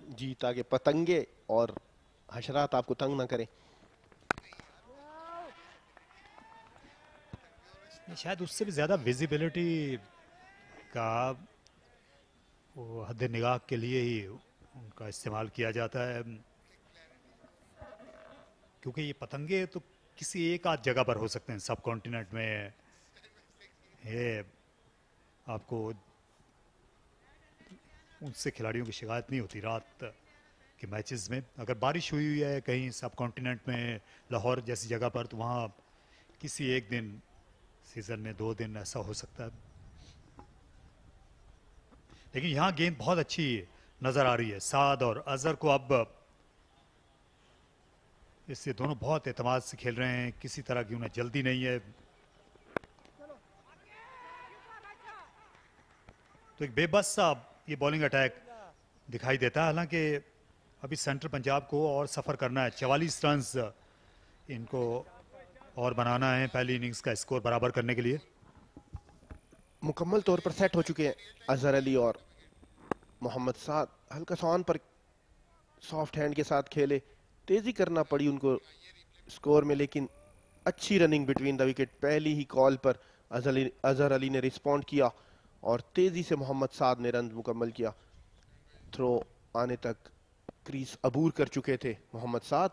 जी, ताकि पतंगे और हशरात आपको तंग ना करें।
शायद उससे भी ज़्यादा विजिबिलिटी का वो हद निगाह के लिए ही उनका इस्तेमाल किया जाता है, क्योंकि ये पतंगे तो किसी एक आध जगह पर हो सकते हैं सब कॉन्टिनेंट में। ये आपको उनसे खिलाड़ियों की शिकायत नहीं होती रात के मैचेस में। अगर बारिश हुई है कहीं सब कॉन्टिनेंट में, लाहौर जैसी जगह पर, तो वहाँ किसी एक दिन सीज़न में 2 दिन ऐसा हो सकता है। लेकिन यहाँ गेंद बहुत अच्छी नज़र आ रही है। साद और अजहर को अब इससे दोनों बहुत एतमाद से खेल रहे हैं, किसी तरह की उन्हें जल्दी नहीं है। तो एक बेबस सा ये बॉलिंग अटैक दिखाई देता है। हालांकि अभी सेंट्रल पंजाब को और सफ़र करना है। 44 रन्स इनको और बनाना है पहली इनिंग्स का स्कोर बराबर करने के लिए।
मुकम्मल तौर पर सेट हो चुके हैं अजहर अली और मोहम्मद साद। हल्का सा ऑन पर सॉफ्ट हैंड के साथ खेले, तेजी करना पड़ी उनको स्कोर में, लेकिन अच्छी रनिंग बिटवीन द विकेट। पहली ही कॉल पर अजहर अली ने रिस्पॉन्ड किया और तेजी से मोहम्मद साद ने रन मुकम्मल किया। थ्रो आने तक क्रीज अबूर कर चुके थे मोहम्मद साद।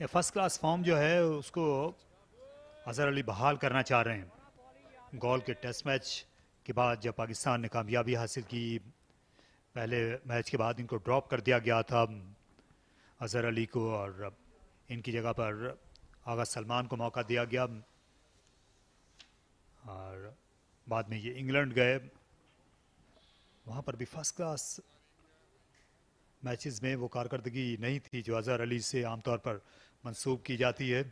फर्स्ट क्लास फॉर्म जो है उसको अजहर अली बहाल करना चाह रहे हैं। गॉल के टेस्ट मैच के बाद जब पाकिस्तान ने कामयाबी हासिल की, पहले मैच के बाद इनको ड्रॉप कर दिया गया था अजहर अली को, और इनकी जगह पर आगा सलमान को मौका दिया गया। और बाद में ये इंग्लैंड गए, वहाँ पर भी फर्स्ट क्लास मैचेस में वो कारकर्दगी नहीं थी जो अजहर अली से आमतौर पर मंसूब की जाती है।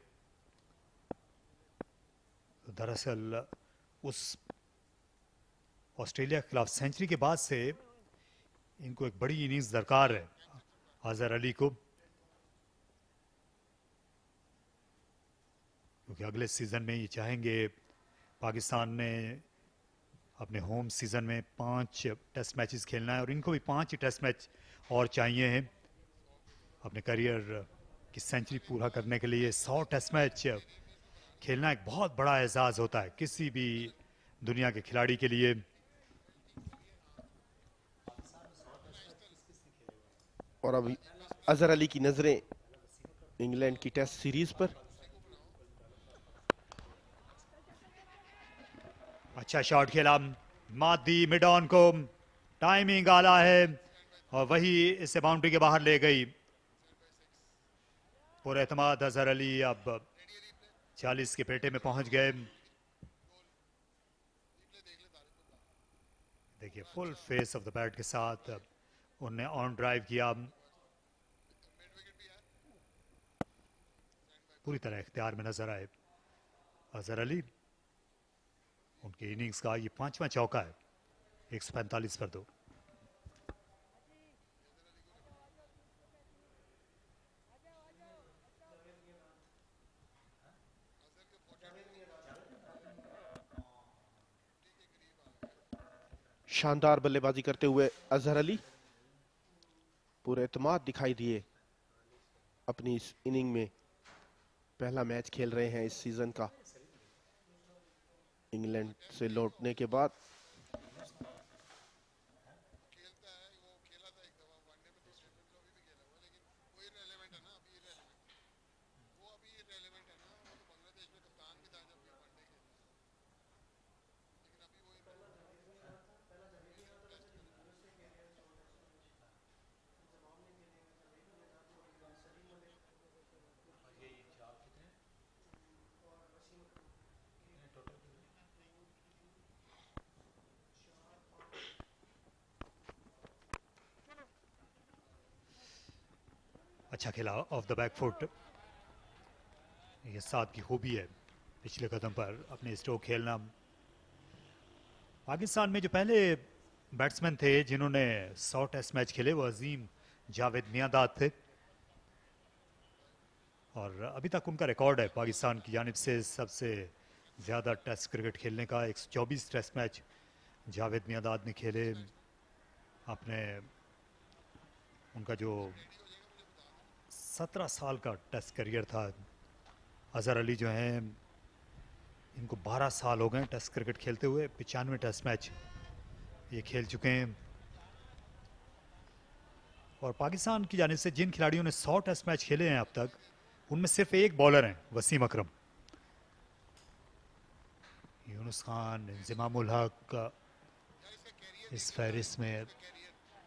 दरअसल उस ऑस्ट्रेलिया के खिलाफ सेंचुरी के बाद से इनको एक बड़ी इनिंग्स दरकार है अजहर अली को, क्योंकि अगले सीज़न में ये चाहेंगे। पाकिस्तान ने अपने होम सीज़न में 5 टेस्ट मैचेस खेलना है और इनको भी 5 टेस्ट मैच और चाहिए हैं अपने करियर की सेंचुरी पूरा करने के लिए। 100 टेस्ट मैच खेलना एक बहुत बड़ा एजाज़ होता है किसी भी दुनिया के खिलाड़ी के लिए।
और अभी अजहर अली की नजरें इंग्लैंड की टेस्ट सीरीज पर।
अच्छा शॉट खेला, मात दी मिड ऑन को, टाइमिंग आला है और वही इसे बाउंड्री के बाहर ले गई। पूरे एतमाद अजहर अली अब 40 के पेटे में पहुंच गए। देखिए full face of the bat के साथ उन्होंने ऑन ड्राइव किया, पूरी तरह इख्तियार में नजर आए अजहर अली। उनकी इनिंग्स का ये 5वां चौका है, 145 पर 2।
शानदार बल्लेबाजी करते हुए अजहर अली पूरे एतमाद दिखाई दिए अपनी इस इनिंग में। पहला मैच खेल रहे हैं इस सीजन का इंग्लैंड से लौटने के बाद।
अच्छा खेला ऑफ द बैक फुट, ये साथ की खूबी है पिछले कदम पर अपने स्ट्रोक खेलना। पाकिस्तान में जो पहले बैट्समैन थे जिन्होंने 100 टेस्ट मैच खेले वो अजीम जावेद मियांदाद थे और अभी तक उनका रिकॉर्ड है पाकिस्तान की जानिब से सबसे ज़्यादा टेस्ट क्रिकेट खेलने का। 124 टेस्ट मैच जावेद मियांदाद ने खेले। अपने उनका जो 17 साल का टेस्ट करियर था। अजहर अली जो हैं इनको 12 साल हो गए टेस्ट क्रिकेट खेलते हुए, 95 टेस्ट मैच ये खेल चुके हैं। और पाकिस्तान की जानिब से जिन खिलाड़ियों ने 100 टेस्ट मैच खेले हैं अब तक, उनमें सिर्फ एक बॉलर हैं, वसीम अकरम। यूनुस खान, इंज़िमामुल हक इस फहरिस्त में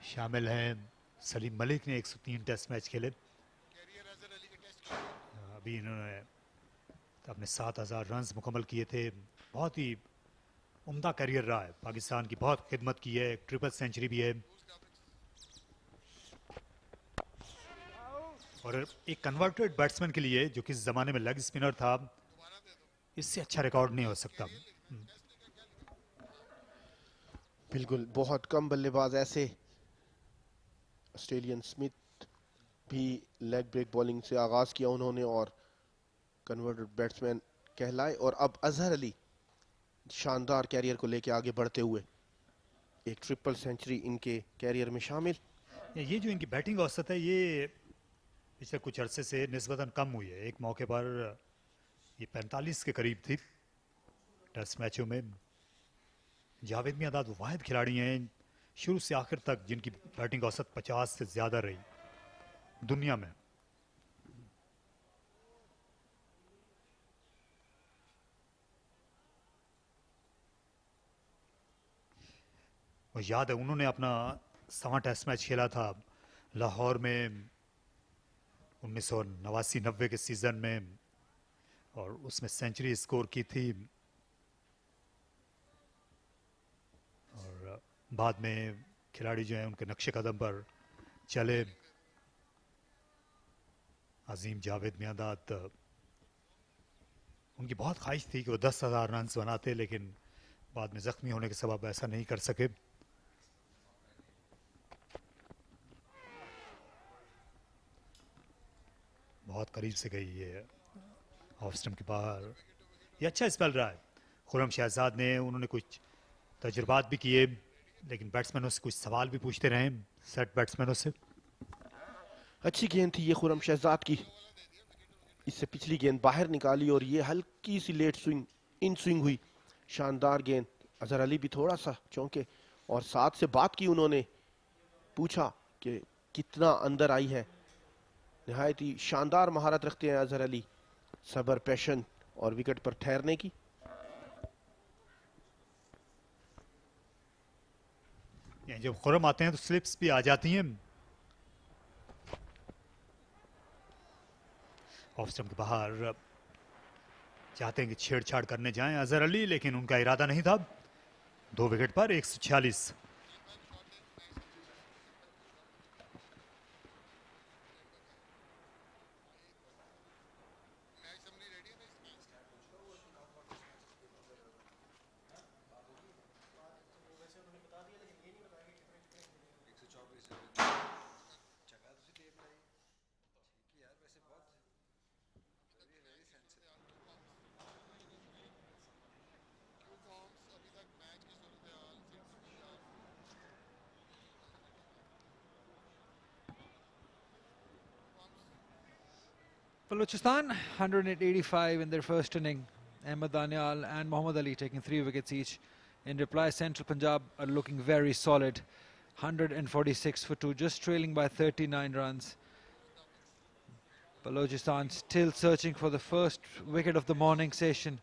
शामिल हैं। सलीम मलिक ने 103 टेस्ट मैच खेले। अभी इन्होंने अपने 7000 रन्स मुकम्मल किए थे। बहुत ही उम्दा करियर रहा है, पाकिस्तान की बहुत खिदमत की है, ट्रिपल सेंचुरी भी है। और एक कन्वर्टेड बैट्समैन के लिए जो किस ज़माने में लेग स्पिनर था, इससे अच्छा रिकॉर्ड नहीं हो सकता।
बिल्कुल, बहुत कम बल्लेबाज ऐसे। ऑस्ट्रेलियन स्मिथ भी लेग ब्रेक बॉलिंग से आगाज किया उन्होंने और कन्वर्टेड बैट्समैन कहलाए। और अब अजहर अली शानदार कैरियर को लेकर आगे बढ़ते हुए, एक ट्रिपल सेंचुरी इनके कैरियर में शामिल।
ये जो इनकी बैटिंग औसत है ये पिछले कुछ अरसे से निस्बतन कम हुई है। एक मौके पर ये 45 के करीब थी टेस्ट मैचों में। जावेद मियांदाद वो वाहिद खिलाड़ी हैं शुरू से आखिर तक जिनकी बैटिंग औसत 50 से ज़्यादा रही दुनिया में। और याद है उन्होंने अपना 100 टेस्ट मैच खेला था लाहौर में 1989-90 के सीज़न में और उसमें सेंचुरी स्कोर की थी। और बाद में खिलाड़ी जो हैं उनके नक्शे कदम पर चले। अजीम जावेद मियांदाद, उनकी बहुत ख्वाहिश थी कि वो 10,000 रन बनाते, लेकिन बाद में ज़ख्मी होने के सबब ऐसा नहीं कर सके। बहुत करीब से गई ये ऑफ स्टंप के बाहर। ये अच्छा स्पेल रहा है खुर्रम शहजाद ने। उन्होंने कुछ तजुर्बात भी किए, लेकिन बैट्समैनों से कुछ सवाल भी पूछते रहे, सेट बैट्समैनों से।
अच्छी गेंद थी ये खुर्रम शहजाद की, इससे पिछली गेंद बाहर निकाली और ये हल्की सी लेट स्विंग इन स्विंग हुई। शानदार गेंद। अजहर अली भी थोड़ा सा चौंके और साथ से बात की उन्होंने, पूछा कि कितना अंदर आई है। निहायत ही शानदार महारत रखते हैं अजहर अली, सब्र, पैशन और विकेट पर ठहरने की।
जब खुरम आते हैं तो स्लिप्स भी आ जाती हैं। ऑफ स्टंप के बाहर चाहते हैं कि छेड़छाड़ करने जाएं अजहर अली, लेकिन उनका इरादा नहीं था। 2 विकेट पर 146।
Balochistan 185 in their first inning. Ahmed Danial and Mohammad Ali taking 3 wickets each. In reply, Central Punjab are looking very solid. 146 for 2, just trailing by 39 runs. Balochistan still searching for the first wicket of the morning session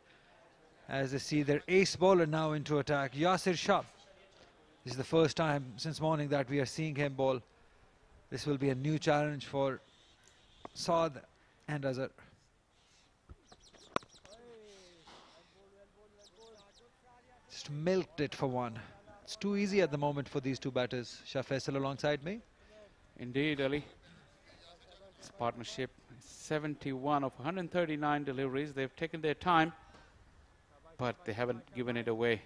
as they see their ace bowler now into attack, Yasir Shah. This is the first time since morning that we are seeing him bowl. This will be a new challenge for Saad and Azhar. Just milked it for one. It's too easy at the moment for these two batters. Shah Faisal alongside me.
Indeed, Ali. This partnership, 71 of 139 deliveries. They've taken their time, but they haven't given it away.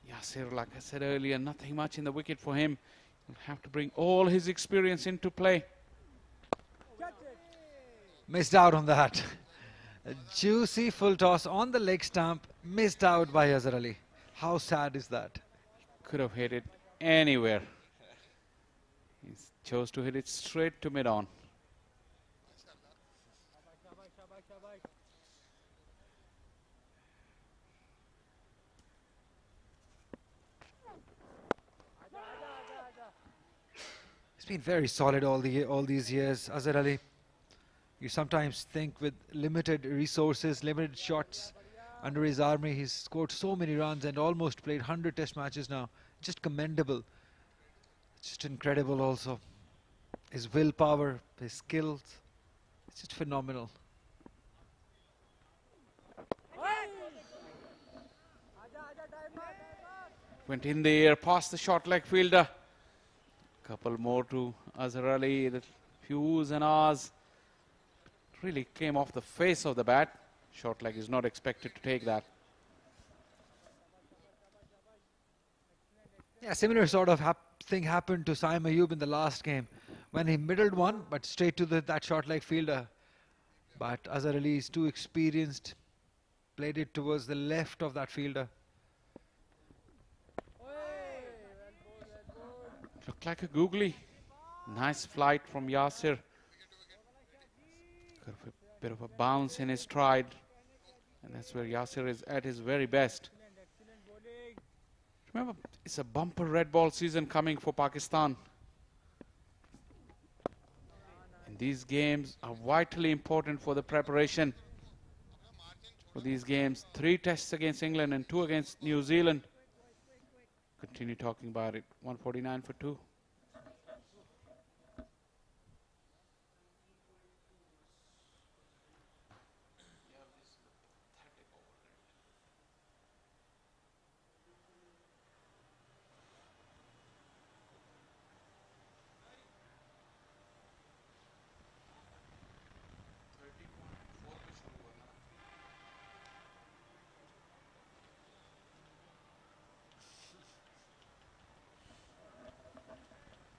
Yasir, like I said earlier, nothing much in the wicket for him. He'll have to bring all his experience into play.
Missed out on that. A juicy full toss on the leg stump, missed out by Azhar Ali. How sad is that?
Could have hit it anywhere. He chose to hit it straight to mid-on.
He's been very solid all these years, Azhar Ali. You sometimes think with limited resources, limited shots under his army, he's scored so many runs and almost played 100 test matches now. Just commendable. Just incredible also. His willpower, his skills, it's just phenomenal.
Went in the air past the short leg fielder. Couple more to Azhar Ali, the fews and ahs. Really came off the face of the bat. Short leg is not expected to take that.
Yeah, similar sort of thing happened to Saim Ayub in the last game when he middled one but straight to that short leg fielder. But Azhar Ali is too experienced, played it towards the left of that fielder.
Looked like a googly. Nice flight from Yasir. Got a bit of a bounce in his stride. And that's where Yasir is at his very best. Remember, it's a bumper red ball season coming for Pakistan. And these games are vitally important for the preparation for these games. 3 tests against England and 2 against New Zealand. Continue talking about it. 149 for 2.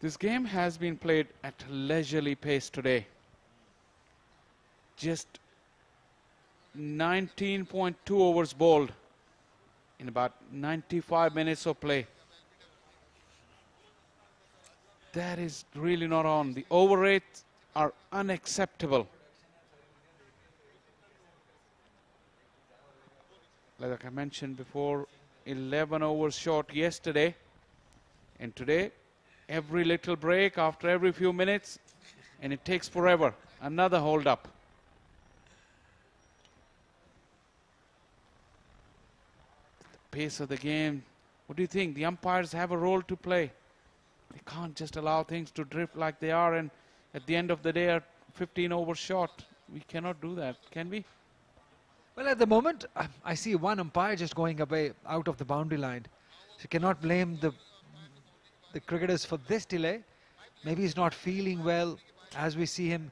This game has been played at a leisurely pace today. Just 19.2 overs bowled in about 95 minutes of play. That is really not on. The over rates are unacceptable. Like I mentioned before, 11 overs short yesterday, and today every little break after every few minutes, and it takes forever. Another hold up. The pace of the game. What do you think? The umpires have a role to play. They can't just allow things to drift like they are, and at the end of the day are 15 overs short. We cannot do that, can we?
Well, at the moment, I see one umpire just going away out of the boundary line. So you cannot blame the cricketers for this delay. Maybe he's not feeling well. As we see him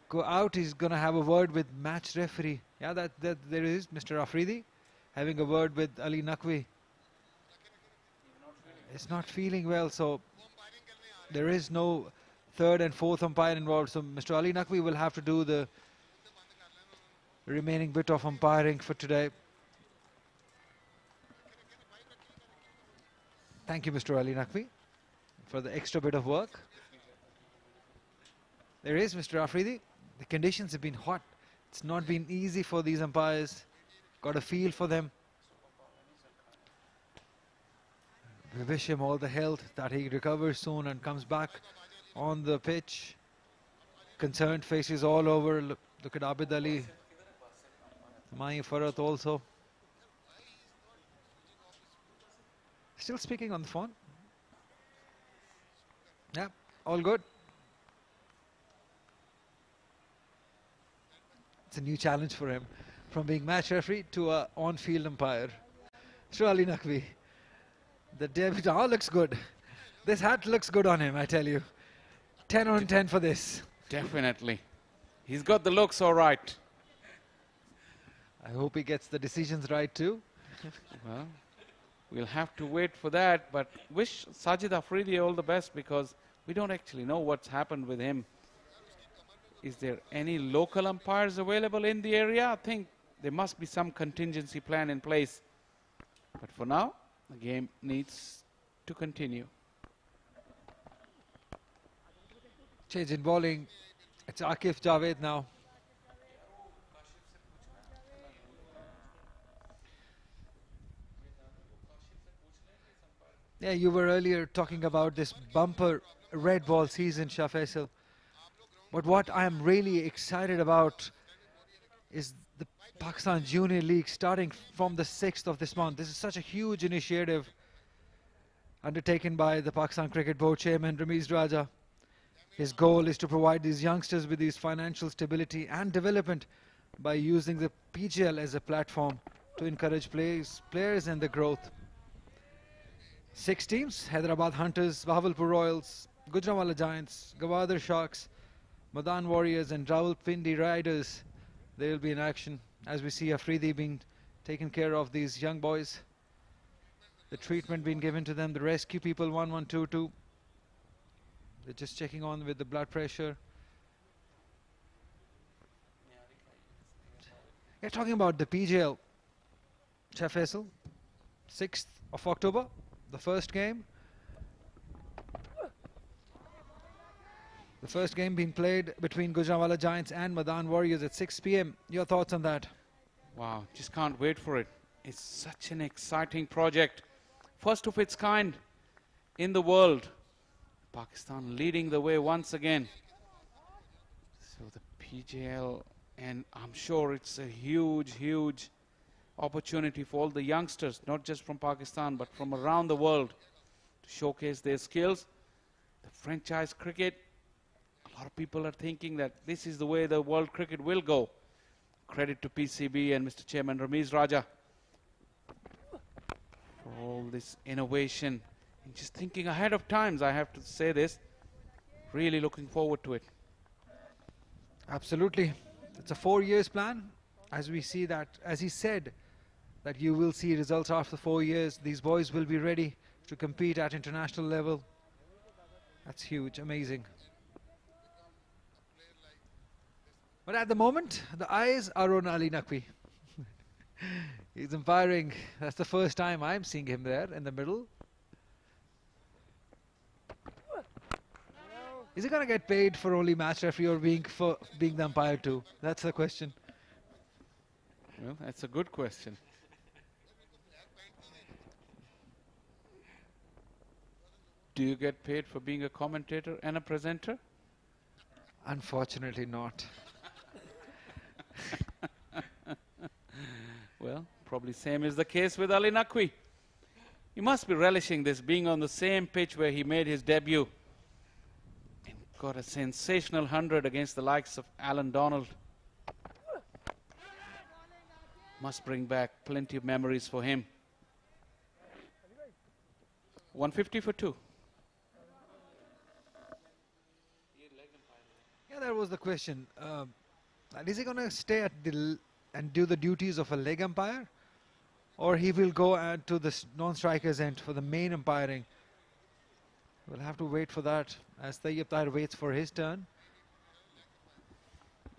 go out, he's going to have a word with match referee. Yeah, that there is Mr. Afridi having a word with Ali Naqvi. He's not feeling well, so there is no third and fourth umpire involved. So Mr. Ali Naqvi will have to do the remaining bit of umpiring for today. Thank you, Mr. Ali Naqvi, for the extra bit of work. There is Mr. Afridi. The conditions have been hot. It's not been easy for these umpires. Got a feel for them. We wish him all the health, that he recovers soon and comes back on the pitch. Concerned faces all over. Look at Abid Ali. Mai Farat also. Still speaking on the phone. Yeah, all good. It's a new challenge for him, from being match referee to a on-field umpire. Mr. Ali Naqvi, the debut looks good. This hat looks good on him, I tell you. 10 on 10 for this.
Definitely. He's got the looks all right.
I hope he gets the decisions right too.
Well, we'll have to wait for that, but wish Sajid Afridi all the best, because we don't actually know what's happened with him. Is there any local umpires available in the area? I think there must be some contingency plan in place. But for now, the game needs to continue.
Change in bowling. It's Akif Javed now. Yeah, you were earlier talking about this bumper red ball season, Shah Faisal. But what I am really excited about is the Pakistan Junior League starting from the 6th of this month. This is such a huge initiative undertaken by the Pakistan Cricket Board Chairman Ramiz Raja. His goal is to provide these youngsters with these financial stability and development by using the PGL as a platform to encourage players and their growth. 6 teams: Hyderabad Hunters, Bahawalpur Royals, Gujranwala Giants, Gwadar Sharks, Madan Warriors and Rawalpindi Riders. They will be in action as we see Afridi being taken care of, these young boys. The treatment being given to them, the rescue people 1122. They're just checking on with the blood pressure. You're talking about the PGL, Shah Faisal, 6th of October, the first game. The first game being played between Gujranwala Giants and Madan Warriors at 6 p.m. Your thoughts on that?
Wow, just can't wait for it. It's such an exciting project. First of its kind in the world. Pakistan leading the way once again. So the PGL, and I'm sure it's a huge, huge opportunity for all the youngsters, not just from Pakistan, but from around the world, to showcase their skills. The franchise cricket, a lot of people are thinking that this is the way the world cricket will go. Credit to PCB and Mr. Chairman Ramiz Raja for all this innovation. And just thinking ahead of times, I have to say this. Really looking forward to it.
Absolutely. It's a 4 years plan. As we see that, as he said, that you will see results after 4 years. These boys will be ready to compete at international level. That's huge, amazing. But at the moment, the eyes are on Ali Naqvi. He's umpiring. That's the first time I'm seeing him there in the middle. Is he going to get paid for only match referee or being the umpire too? That's the question.
Well, that's a good question. Do you get paid for being a commentator and a presenter?
Unfortunately not.
Well, probably same is the case with Ali Naqvi. He must be relishing this, being on the same pitch where he made his debut. And got a sensational 100 against the likes of Alan Donald. Must bring back plenty of memories for him. 150 for 2.
Yeah, that was the question. Is he going to stay at and do the duties of a leg umpire? Or he will go to the non-strikers end for the main umpiring? We'll have to wait for that as Tayyip Tahir waits for his turn.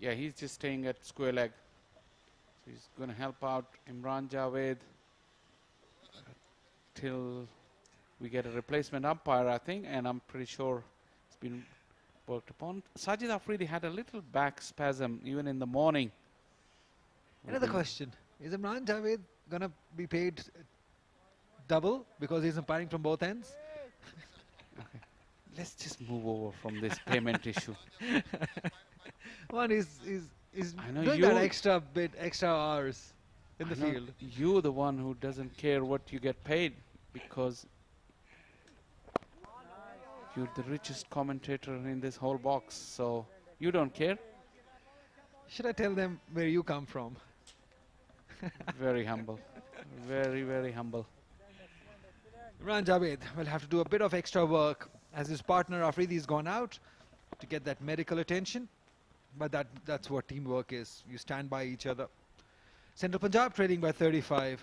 Yeah, he's just staying at square leg. So he's going to help out Imran Javed till we get a replacement umpire, I think, and I'm pretty sure it's been worked upon. Sajid Afridi had a little back spasm even in the morning.
Another question. Is Imran Javed going to be paid double because he's umpiring from both ends?
Okay. Let's just move over from this payment issue.
One is
I know
doing that extra hours in the field.
You're the one who doesn't care what you get paid because you're the richest commentator in this whole box, so you don't care.
Should I tell them where you come from?
Very humble. Very, very humble.
Imran Javed will have to do a bit of extra work as his partner Afridi has gone out to get that medical attention. But that's what teamwork is. You stand by each other. Central Punjab trailing by 35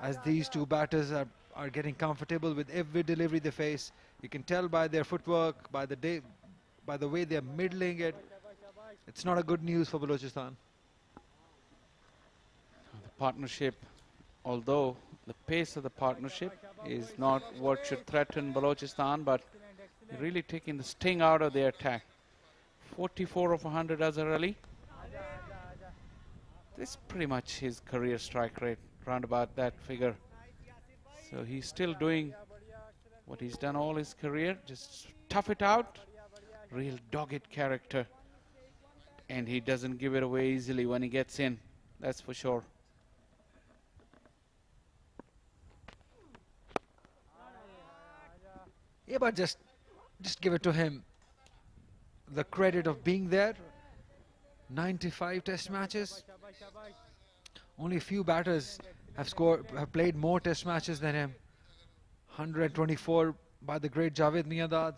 as these two batters are getting comfortable with every delivery they face. You can tell by their footwork, by the way they're middling it. It's not a good news for Balochistan.
The partnership, although the pace of the partnership is not what should threaten Balochistan, but really taking the sting out of their attack. 44 of 100 Azhar Ali. This is pretty much his career strike rate, round about that figure. So he's still doing what he's done all his career, just tough it out, real dogged character. And he doesn't give it away easily when he gets in, that's for sure.
Yeah, but just give it to him. The credit of being there. 95 test matches. Only a few batters have played more test matches than him. 124 by the great Javed Miandad.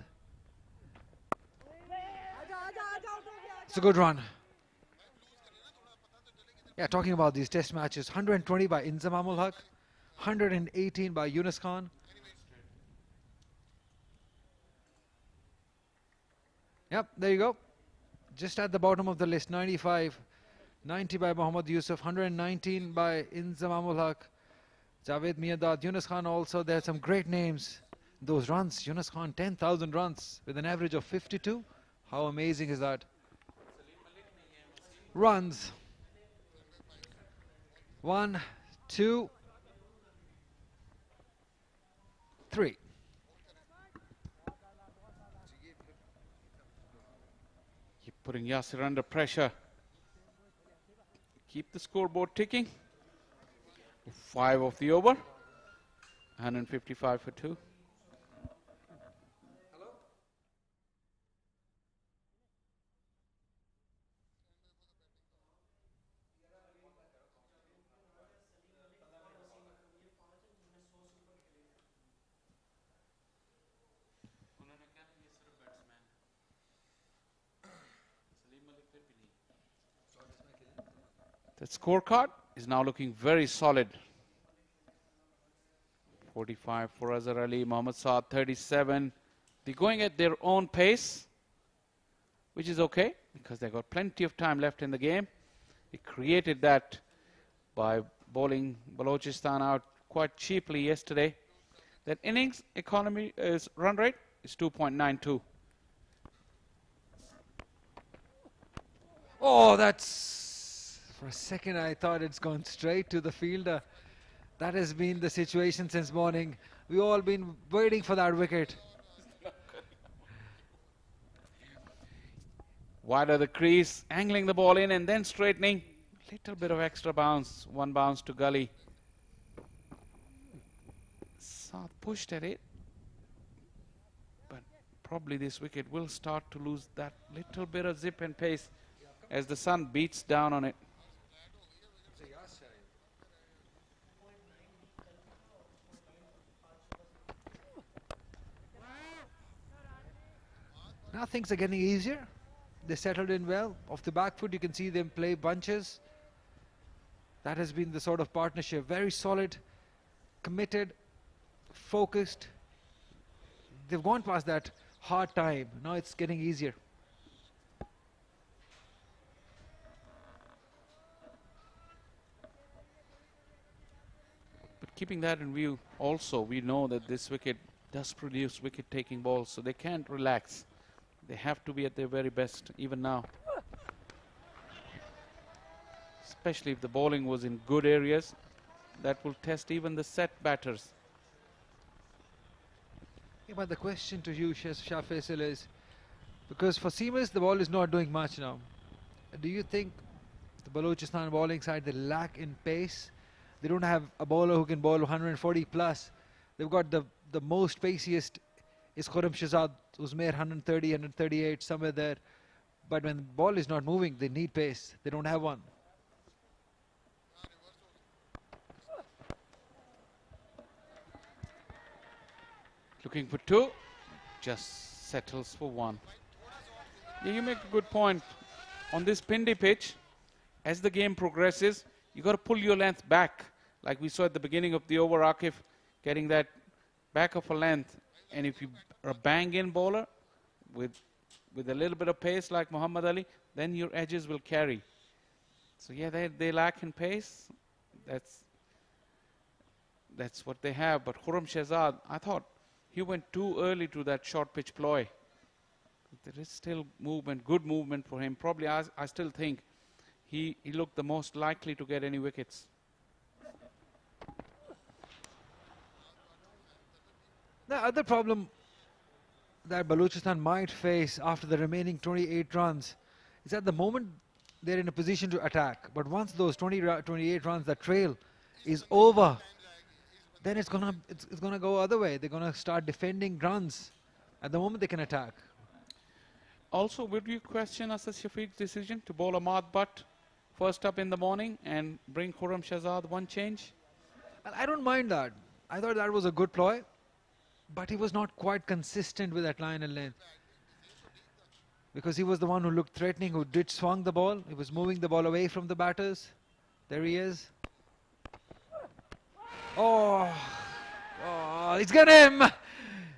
It's a good run. Yeah, talking about these test matches. 120 by Inzamam ul Haq. 118 by Yunus Khan. Yep, there you go. Just at the bottom of the list, 95. 90 by Mohammad Yusuf, 119 by Inzamam ul Haq. Javed Miandad, Yunus Khan also. There are some great names. Those runs, Yunus Khan, 10,000 runs with an average of 52. How amazing is that? Runs. 1, 2, 3.
Putting Yasir under pressure. Keep the scoreboard ticking. 5 of the over. 155 for 2. The scorecard is now looking very solid. 45 for Azhar Ali, Mohammad Saad 37. They're going at their own pace, which is okay because they've got plenty of time left in the game. They created that by bowling Balochistan out quite cheaply yesterday. That innings run rate is 2.92.
Oh, that's... For a second, I thought it's gone straight to the fielder. That has been the situation since morning. We've all been waiting for that wicket.
Wide of the crease, angling the ball in and then straightening. Little bit of extra bounce. 1 bounce to gully. Saad pushed at it, but probably this wicket will start to lose that little bit of zip and pace as the sun beats down on it.
Now things are getting easier. They settled in well. Off the back foot, you can see them play bunches. That has been the sort of partnership. Very solid, committed, focused. They've gone past that hard time. Now it's getting easier.
But keeping that in view, also we know that this wicket does produce wicket-taking balls, so they can't relax. They have to be at their very best, even now. Especially if the bowling was in good areas, that will test even the set batters.
Yeah, but the question to you, Shah Faisal, is because for seamers the ball is not doing much now. Do you think the Balochistan bowling side, they lack in pace? They don't have a bowler who can bowl 140 plus. They've got the most paciest is Khurram Shahzad, who's made 130, 138, somewhere there. But when the ball is not moving, they need pace. They don't have one.
Looking for two, just settles for one. Yeah, you make a good point. On this Pindi pitch, as the game progresses, you got to pull your length back, like we saw at the beginning of the over. Akif getting that back of a length, and if you are a bang-in bowler with a little bit of pace like Muhammad Ali, then your edges will carry. So yeah, they lack in pace. That's what they have. But Khurram Shahzad, I thought he went too early to that short pitch ploy. There is still movement, good movement for him. Probably I still think he looked the most likely to get any wickets.
The other problem that Balochistan might face after the remaining 28 runs is at the moment they're in a position to attack. But once those 28 runs, the trail is over, then it's gonna go other way. They're gonna start defending runs. At the moment they can attack.
Also, would you question Asad Shafiq's decision to bowl Ahmad Butt first up in the morning and bring Khurram Shahzad one change?
Well, I don't mind that. I thought that was a good ploy, but he was not quite consistent with that line and length. Because he was the one who looked threatening, who did swung the ball. He was moving the ball away from the batters. There he is. Oh, he's got him.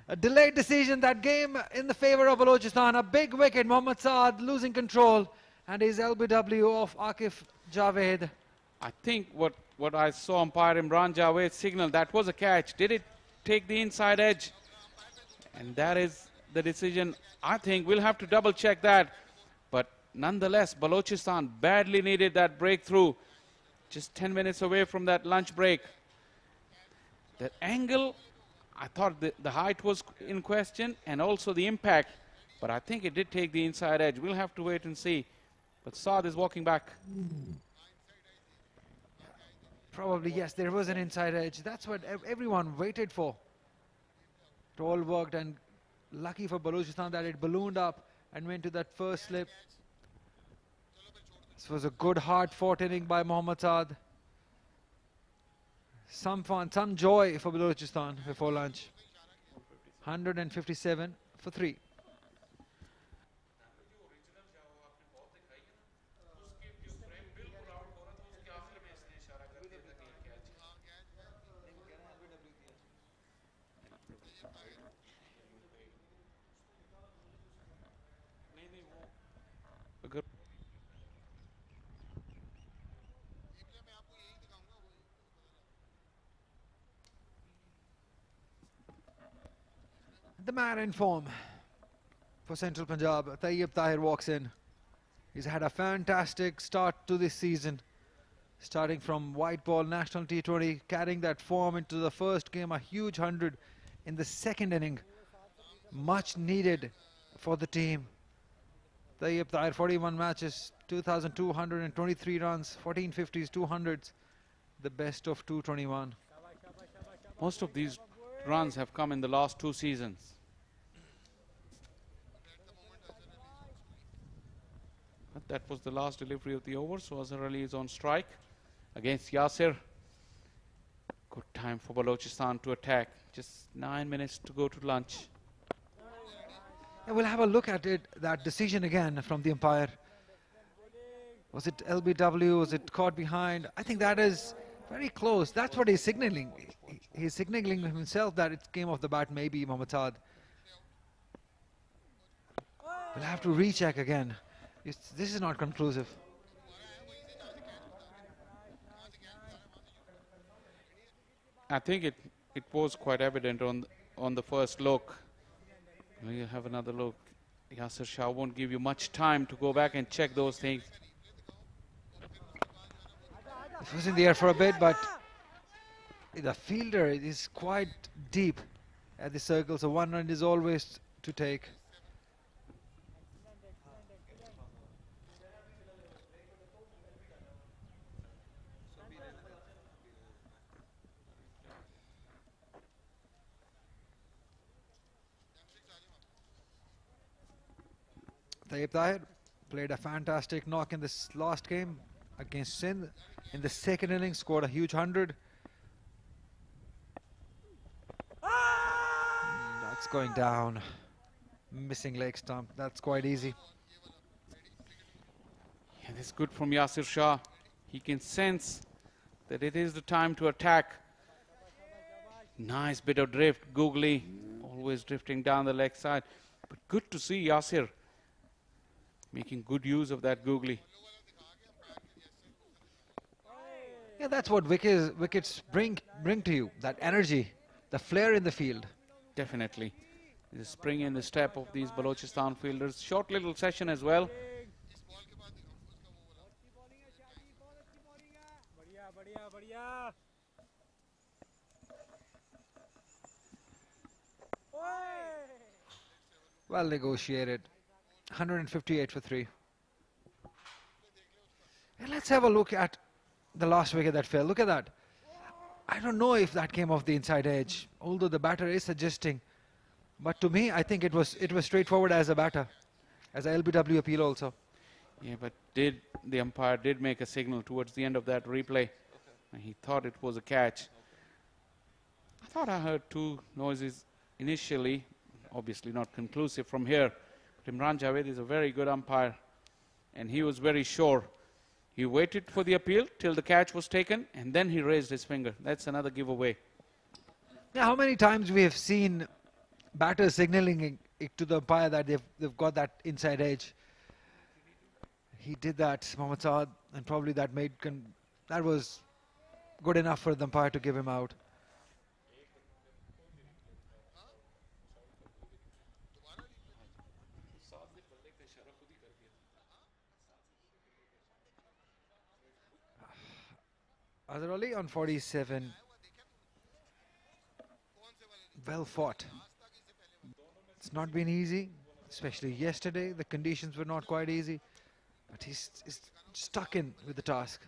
A delayed decision, that game in the favour of Balochistan. A big wicket, Mohammad Saad losing control, and his LBW of Akif Javed.
I think what I saw umpire Imran Javed's signal, that was a catch. Did it take the inside edge? And that is the decision. I think we'll have to double check that. But nonetheless, Balochistan badly needed that breakthrough. Just 10 minutes away from that lunch break. That angle, I thought the height was in question and also the impact. But I think it did take the inside edge. We'll have to wait and see. But Saad is walking back.
Probably, yes, there was an inside edge. That's what everyone waited for. It all worked, and lucky for Balochistan that it ballooned up and went to that first slip. This was a good hard-fought inning by Mohammad Saad. Some fun, some joy for Balochistan before lunch. 157 for 3. The man in form for Central Punjab, Tayyib Tahir, walks in. He's had a fantastic start to this season, starting from white ball national T20, carrying that form into the first game, a huge 100 in the second inning. Much needed for the team. Tayyib Tahir, 41 matches, 2,223 runs, 14 50s, 200s, the best of 221.
Most of these runs have come in the last 2 seasons. But that was the last delivery of the over, so Azhar Ali is on strike against Yasir. Good time for Balochistan to attack. Just 9 minutes to go to lunch.
Yeah, we'll have a look at it, that decision again from the umpire. Was it LBW? Was it caught behind? I think that is very close. That's what he's signaling. He's signaling himself that it came off the bat, maybe Mohammad Saad. We'll have to recheck again. This is not conclusive.
I think it was quite evident on the first look. You have another look. Yasir Shah won't give you much time to go back and check those things.
It was in the air for a bit, but the fielder is quite deep at the circle, so 1 run is always to take. Tayyip Tahir played a fantastic knock in this last game against Sindh. In the second innings, scored a huge 100. That's going down. Missing leg stump. That's quite easy.
Yeah, this is good from Yasir Shah. He can sense that it is the time to attack. Nice bit of drift. Googly always drifting down the leg side. But good to see Yasir making good use of that googly.
Yeah, that's what wickets bring to you. That energy, the flair in the field.
Definitely. The spring in the step of these Balochistan fielders. Short little session as well.
Well negotiated. 158 for 3. And let's have a look at the last wicket that fell. Look at that. I don't know if that came off the inside edge, although the batter is suggesting. But to me, I think it was straightforward as a batter, as a LBW appeal also.
Yeah, but the umpire did make a signal towards the end of that replay, and he thought it was a catch. I thought I heard 2 noises initially, obviously not conclusive from here. Imran Javed is a very good umpire, and he was very sure. He waited for the appeal till the catch was taken, and then he raised his finger. That's another giveaway.
Yeah, how many times we have seen batters signaling it to the umpire that they've got that inside edge. He did that, Mohammad Saad, and probably that was good enough for the umpire to give him out. Azhar Ali on 47. Well fought. It's not been easy, especially yesterday. The conditions were not quite easy, but he's stuck in with the task.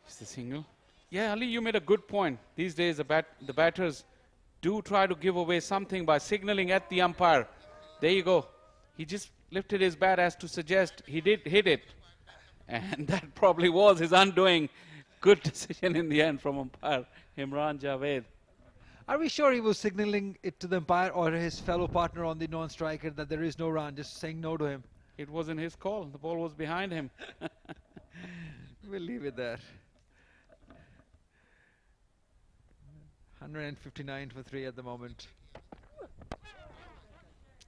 It's the single. Yeah, Ali, you made a good point. These days, the batters do try to give away something by signaling at the umpire. There you go. He just lifted his bat as to suggest he did hit it. And that probably was his undoing. Good decision in the end from umpire Imran Javed.
Are we sure he was signaling it to the umpire or his fellow partner on the non-striker that there is no run, just saying no to him?
It wasn't his call. The ball was behind him.
We'll leave it there. 159 for 3 at the moment.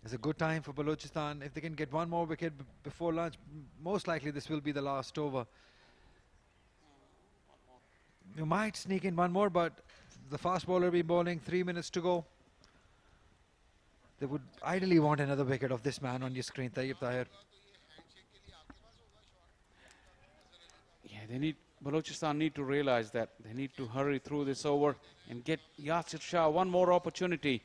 It's a good time for Balochistan. If they can get one more wicket before lunch, most likely this will be the last over. You might sneak in one more, but the fast bowler will be bowling, 3 minutes to go. They would ideally want another wicket of this man on your screen, Tayyip Tahir.
Yeah, Balochistan need to realize that. They need to hurry through this over and get Yasir Shah one more opportunity.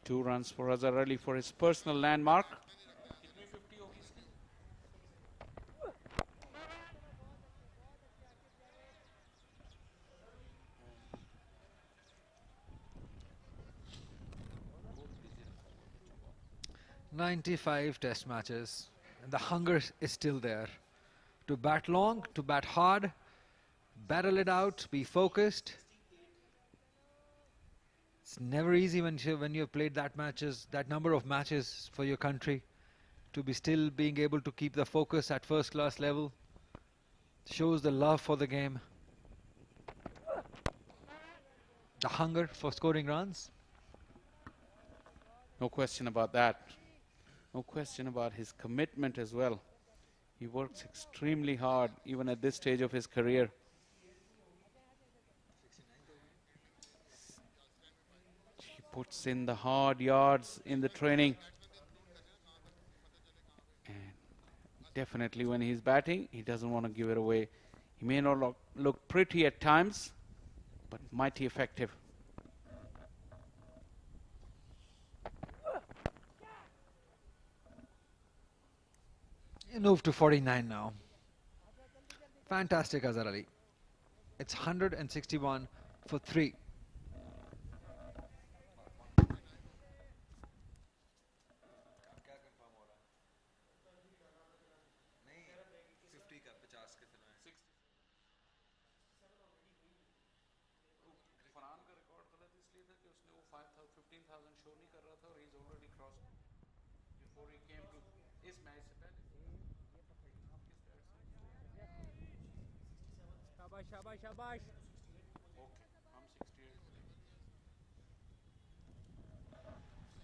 2 runs for Azhar Ali for his personal landmark.
95 test matches, and the hunger is still there. To bat long, to bat hard, battle it out, be focused. It's never easy when you've played that number of matches for your country, to be still being able to keep the focus at first class level. Shows the love for the game, the hunger for scoring runs.
No question about that. No question about his commitment as well. He works extremely hard even at this stage of his career. He puts in the hard yards in the training. And definitely when he's batting, he doesn't want to give it away. He may not look pretty at times, but mighty effective.
You move to 49 now. Fantastic, Azhar Ali. It's 161 for 3.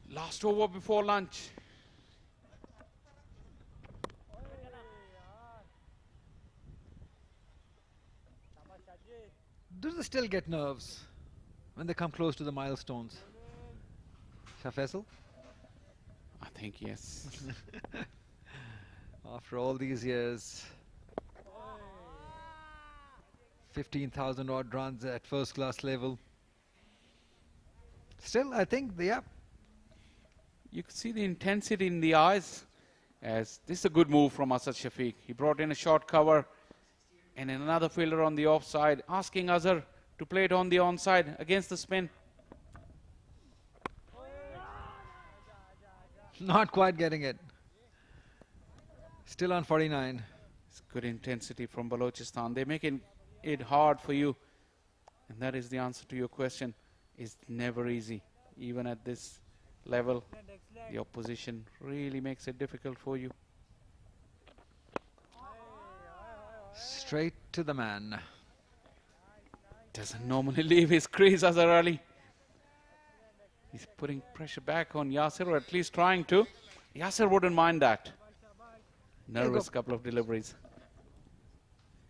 Last over before lunch.
Do they still get nerves when they come close to the milestones? Shah Faisal?
I think yes.
After all these years, 15,000 odd runs at first class level. Still, I think, yeah.
You can see the intensity in the eyes, as this is a good move from Asad Shafiq. He brought in a short cover and another fielder on the offside, asking Azhar to play it on the onside against the spin.
Not quite getting it. Still on 49.
It's good intensity from Balochistan. They're making it hard for you. And that is the answer to your question. It's never easy. Even at this level, the opposition really makes it difficult for you.
Straight to the man.
Doesn't normally leave his crease, Azhar Ali. He's putting pressure back on Yasir, or at least trying to. Yasir wouldn't mind that. Nervous couple of deliveries.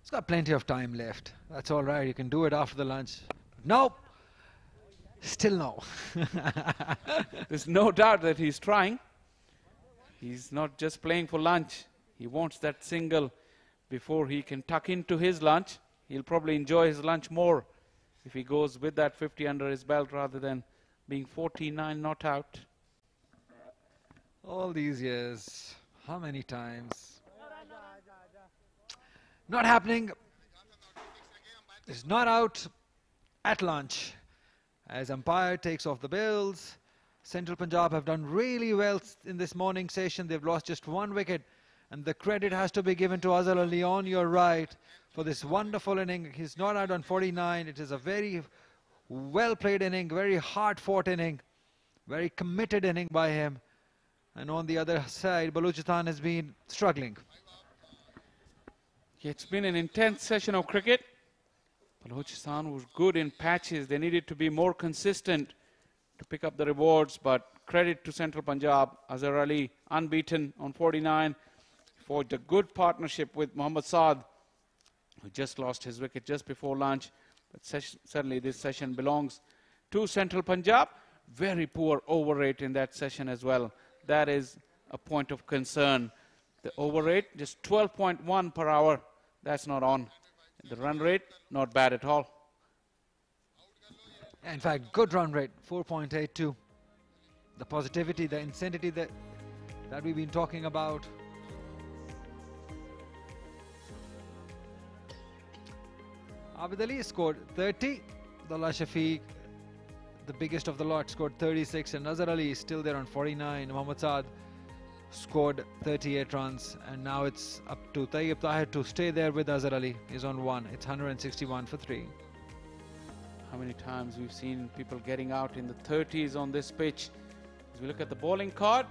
He's got plenty of time left. That's all right. You can do it after the lunch. Nope. Still no.
There's no doubt that he's trying. He's not just playing for lunch. He wants that single before he can tuck into his lunch. He'll probably enjoy his lunch more if he goes with that 50 under his belt rather than being 49 not out.
All these years, how many times? Not happening. It's not out at lunch. As umpire takes off the bills. Central Punjab have done really well in this morning session. They've lost just 1 wicket. And the credit has to be given to Azhar Ali on your right for this wonderful inning. He's not out on 49. It is a very well-played inning, very hard-fought inning, very committed inning by him. And on the other side, Balochistan has been struggling.
It's been an intense session of cricket. Balochistan was good in patches. They needed to be more consistent to pick up the rewards, but credit to Central Punjab. Azhar Ali unbeaten on 49. Forged a good partnership with Mohammad Saad, who just lost his wicket just before lunch. But certainly this session belongs to Central Punjab. Very poor over rate in that session as well. That is a point of concern. The over rate, just 12.1 per hour. That's not on. The run rate, not bad at all.
In fact, good run rate, 4.82. the positivity, the insanity that we've been talking about. Abid Ali scored 30. Abdullah Shafiq, the biggest of the lot, scored 36, and Nazar Ali is still there on 49. Mohammad Saad scored 38 runs, and now it's up to Tayyib Tahir to stay there with Nazar Ali. He's on 1. It's 161 for 3.
How many times we've seen people getting out in the 30s on this pitch. As we look at the bowling card,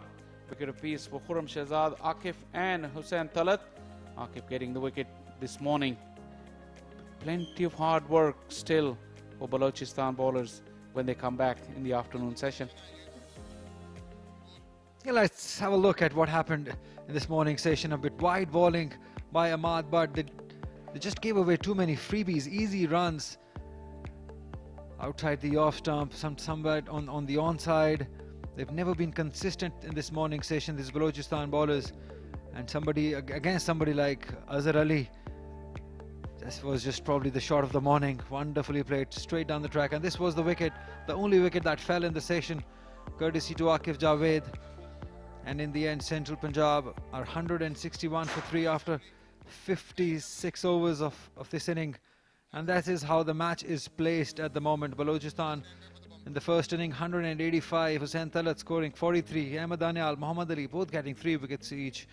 wicket apiece for Khurram Shahzad, Akif and Hussain Talat. Akif getting the wicket this morning. Plenty of hard work still for Balochistan bowlers when they come back in the afternoon session.
Yeah, let's have a look at what happened in this morning session. A bit wide bowling by Ahmad, but they just gave away too many freebies, easy runs outside the off stump, somewhere on the onside. They've never been consistent in this morning session, these Balochistan bowlers, and against somebody like Azhar Ali. This was just probably the shot of the morning. Wonderfully played straight down the track, and this was the wicket, the only wicket that fell in the session, courtesy to Akif Javed. And in the end, Central Punjab are 161 for 3 after 56 overs of this inning. And that is how the match is placed at the moment. Balochistan in the first inning 185, Hussain Talat scoring 43, Ahmed Danial, Muhammad Ali both getting 3 wickets each.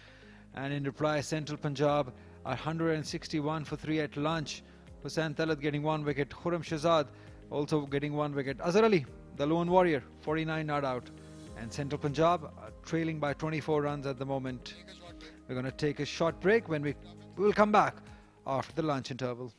And in reply, Central Punjab are 161 for 3 at lunch. Hussain Talat getting 1 wicket, Khurram Shahzad also getting 1 wicket. Azhar Ali, the lone warrior, 49 not out. And Central Punjab are trailing by 24 runs at the moment. We're going to take a short break. When we will come back after the lunch interval.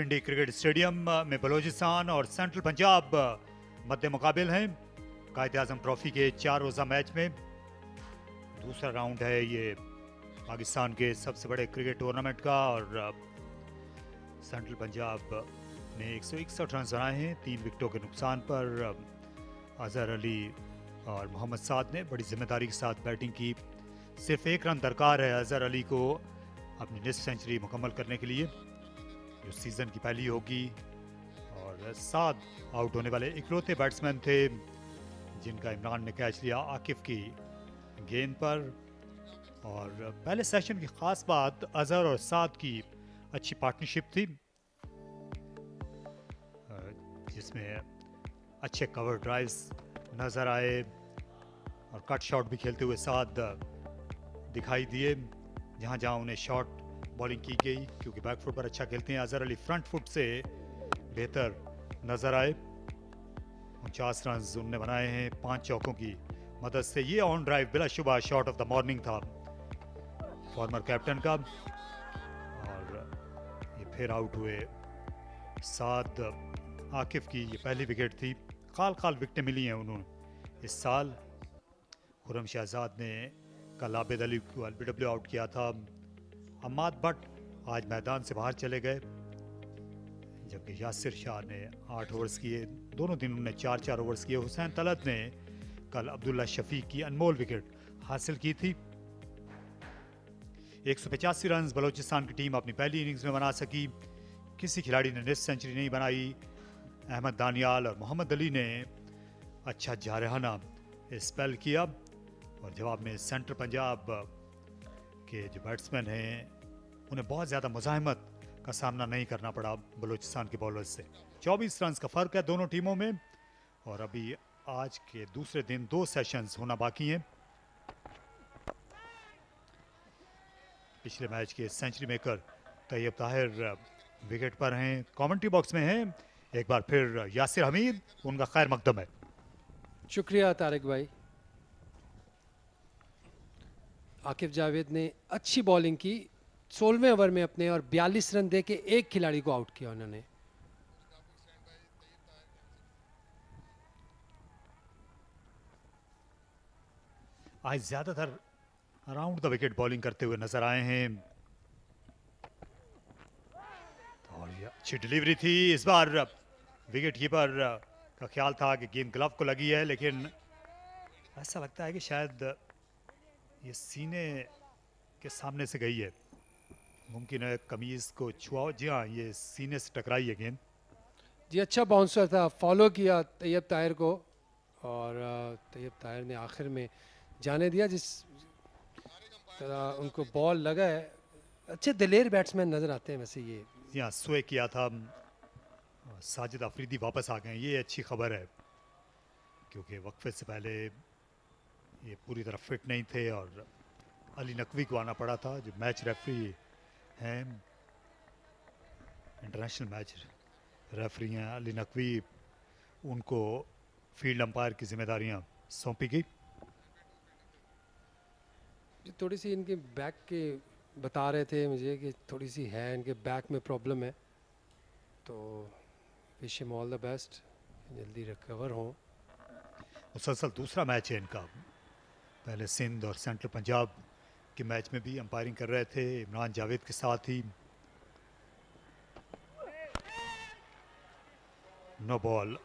Rawalpindi cricket stadium में बलूचिस्तान और central Punjab Madhya मुकाबिल हैं क्वाइद-ए-आज़म trophy के 4 रोज़ा match में। दूसरा round है ये पाकिस्तान के सबसे बड़े क्रिकेट टूर्नामेंट का और सेंट्रल पंजाब ने 161 रन बनाए हैं 3 विकेटों के नुकसान पर। अजहर अली और मोहम्मद साद ने बड़ी जिम्मेदारी के साथ बैटिंग की। सिर्फ 1 रन दरकार है अजहर अली को अपनी निस्फ सेंचुरी मुकम्मल करने के लिए, जो सीज़न की पहली होगी। और साद आउट होने वाले इकलौते बैट्समैन थे जिनका इमरान ने कैच लिया आकिफ की गेंद पर। और पहले सेशन की ख़ास बात अजहर और साद की अच्छी पार्टनरशिप थी, जिसमें अच्छे कवर ड्राइव्स नज़र आए और कट शॉट भी खेलते हुए साद दिखाई दिए जहां जहां उन्हें शॉट बॉलिंग की गई, क्योंकि बैक फुट पर अच्छा खेलते हैं। अजहर अली फ्रंट फुट से बेहतर नज़र आए। 49 रन उन्होंने बनाए हैं 5 चौकों की मदद से। ये ऑन ड्राइव बिलाशुबा शॉट ऑफ द मॉर्निंग था फॉर्मर कैप्टन का। और ये फिर आउट हुए साद। आकिफ की ये पहली विकेट थी। खाल विकेटें मिली हैं उन्होंने इस साल। खुरम शहजाद ने कल आबिद अली को LBW आउट किया था। अम्माद भट्ट आज मैदान से बाहर चले गए, जबकि यासिर शाह ने 8 ओवर्स किए। दोनों दिन उन्होंने 4-4 ओवर्स किए। हुसैन तलत ने कल अब्दुल्ला शफीक की अनमोल विकेट हासिल की थी। 185 रन बलूचिस्तान की टीम अपनी पहली इनिंग्स में बना सकी। किसी खिलाड़ी ने निस्फ सेंचुरी नहीं बनाई। अहमद दानियाल और मोहम्मद अली ने अच्छा जारहाना स्पेल किया और जवाब में सेंट्रल पंजाब के जो बैट्समैन हैं उन्हें बहुत ज़्यादा मुज़ाहमत का सामना नहीं करना पड़ा बलूचिस्तान के बॉलर्स से। 24 रन का फ़र्क है दोनों टीमों में। और अभी आज के दूसरे दिन 2 सेशंस होना बाकी हैं। पिछले मैच के century maker Tayyab Tahir wicket पर हैं। कमेंट्री बॉक्स में हैं एक बार फिर यासिर हमीद, उनका खैर मकदम है।
शुक्रिया तारिक भाई। आकिफ जावेद ने अच्छी बॉलिंग की 16वें ओवर में अपने, और 42 रन दे के एक खिलाड़ी को आउट किया उन्होंने।
आज ज्यादातर अराउंड द विकेट बॉलिंग करते हुए नजर आए हैं और ये अच्छी डिलीवरी थी। इस बार विकेट कीपर का ख्याल था कि गेंद ग्लव को लगी है, लेकिन ऐसा लगता है कि शायद ये सीने के सामने से गई है। मुमकिन है कमीज को छुआ। जी हाँ, ये सीने से टकराई है गेंद।
जी अच्छा बाउंसर था, फॉलो किया तैयब ताहिर को और तैयब ताहिर ने आखिर में जाने दिया। जिस तरह उनको बॉल लगा है, अच्छे दिलेर बैट्समैन नजर आते हैं वैसे ये।
जी हाँ, स्वे किया था। साजिद अफरीदी वापस आ गए, ये अच्छी खबर है, क्योंकि वक्फे से पहले ये पूरी तरह फिट नहीं थे और अली नकवी को आना पड़ा था, जो मैच रेफरी हैं, इंटरनेशनल मैच रेफरी हैं अली नकवी। उनको फील्ड अंपायर की जिम्मेदारियां सौंपी गई।
थोड़ी सी इनके बैक के बता रहे थे मुझे कि थोड़ी सी है इनके बैक में प्रॉब्लम है, तो wish him all the best, जल्दी रिकवर हो।
मुसलसल दूसरा मैच है इनका। पहले सिंध और सेंट्रल पंजाब के मैच में भी अंपायरिंग कर रहे थे इमरान जावेद के साथ ही। No ball.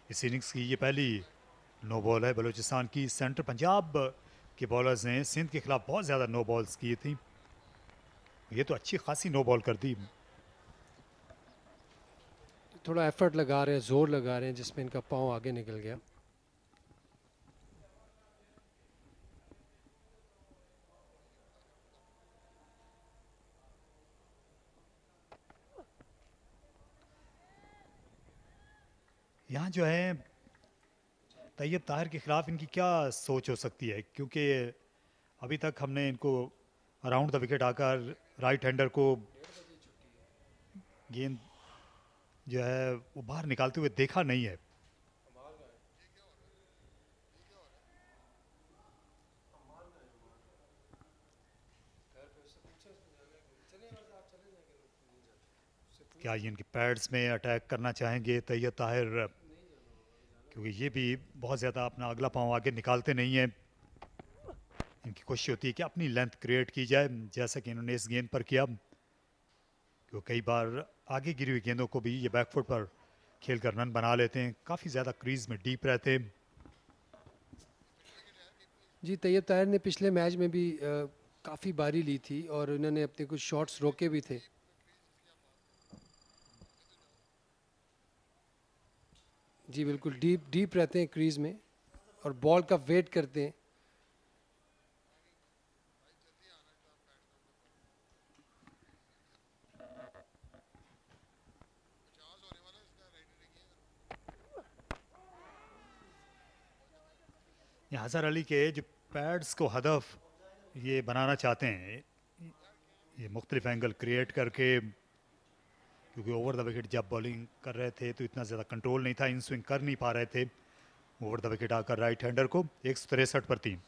इस इनिंग्स की ये पहली नो बॉल है बलूचिस्तान की। सेंट्रल पंजाब के बॉलर्स ने सिंध के खिलाफ बहुत ज़्यादा नो बॉल्स की थी, ये तो अच्छी खासी नो बॉल कर दी।
थोड़ा एफर्ट लगा रहे हैं, जोर लगा रहे हैं, जिसमें इनका पाँव आगे निकल गया।
यहाँ जो है तैयब ताहिर के खिलाफ इनकी क्या सोच हो सकती है, क्योंकि अभी तक हमने इनको अराउंड द विकेट आकर राइट हैंडर को गेंद जो है वो बाहर निकालते हुए देखा नहीं है। क्या ये इनके पैड्स में अटैक करना चाहेंगे तैयब ताहिर, क्योंकि ये भी बहुत ज़्यादा अपना अगला पाँव आगे निकालते नहीं हैं। इनकी कोशिश होती है कि अपनी लेंथ क्रिएट की जाए, जैसा कि इन्होंने इस गेंद पर किया, क्योंकि कई बार आगे गिरी हुई गेंदों को भी ये बैकफुट पर खेल कर रन बना लेते हैं। काफ़ी ज़्यादा क्रीज में डीप रहते हैं।
जी तैयब ताहिर ने पिछले मैच में भी काफ़ी बारी ली थी और इन्होंने अपने कुछ शॉट्स रोके भी थे। जी बिल्कुल डीप रहते हैं क्रीज में और बॉल का वेट करते हैं।
यहाँ अजहर अली के जो पैड्स को हदफ ये बनाना चाहते हैं, ये मुख्तलिफ एंगल क्रिएट करके, क्योंकि ओवर द विकेट जब बॉलिंग कर रहे थे तो इतना ज़्यादा कंट्रोल नहीं था, इन स्विंग कर नहीं पा रहे थे। ओवर द विकेट आकर राइट हैंडर को 163 पर 3।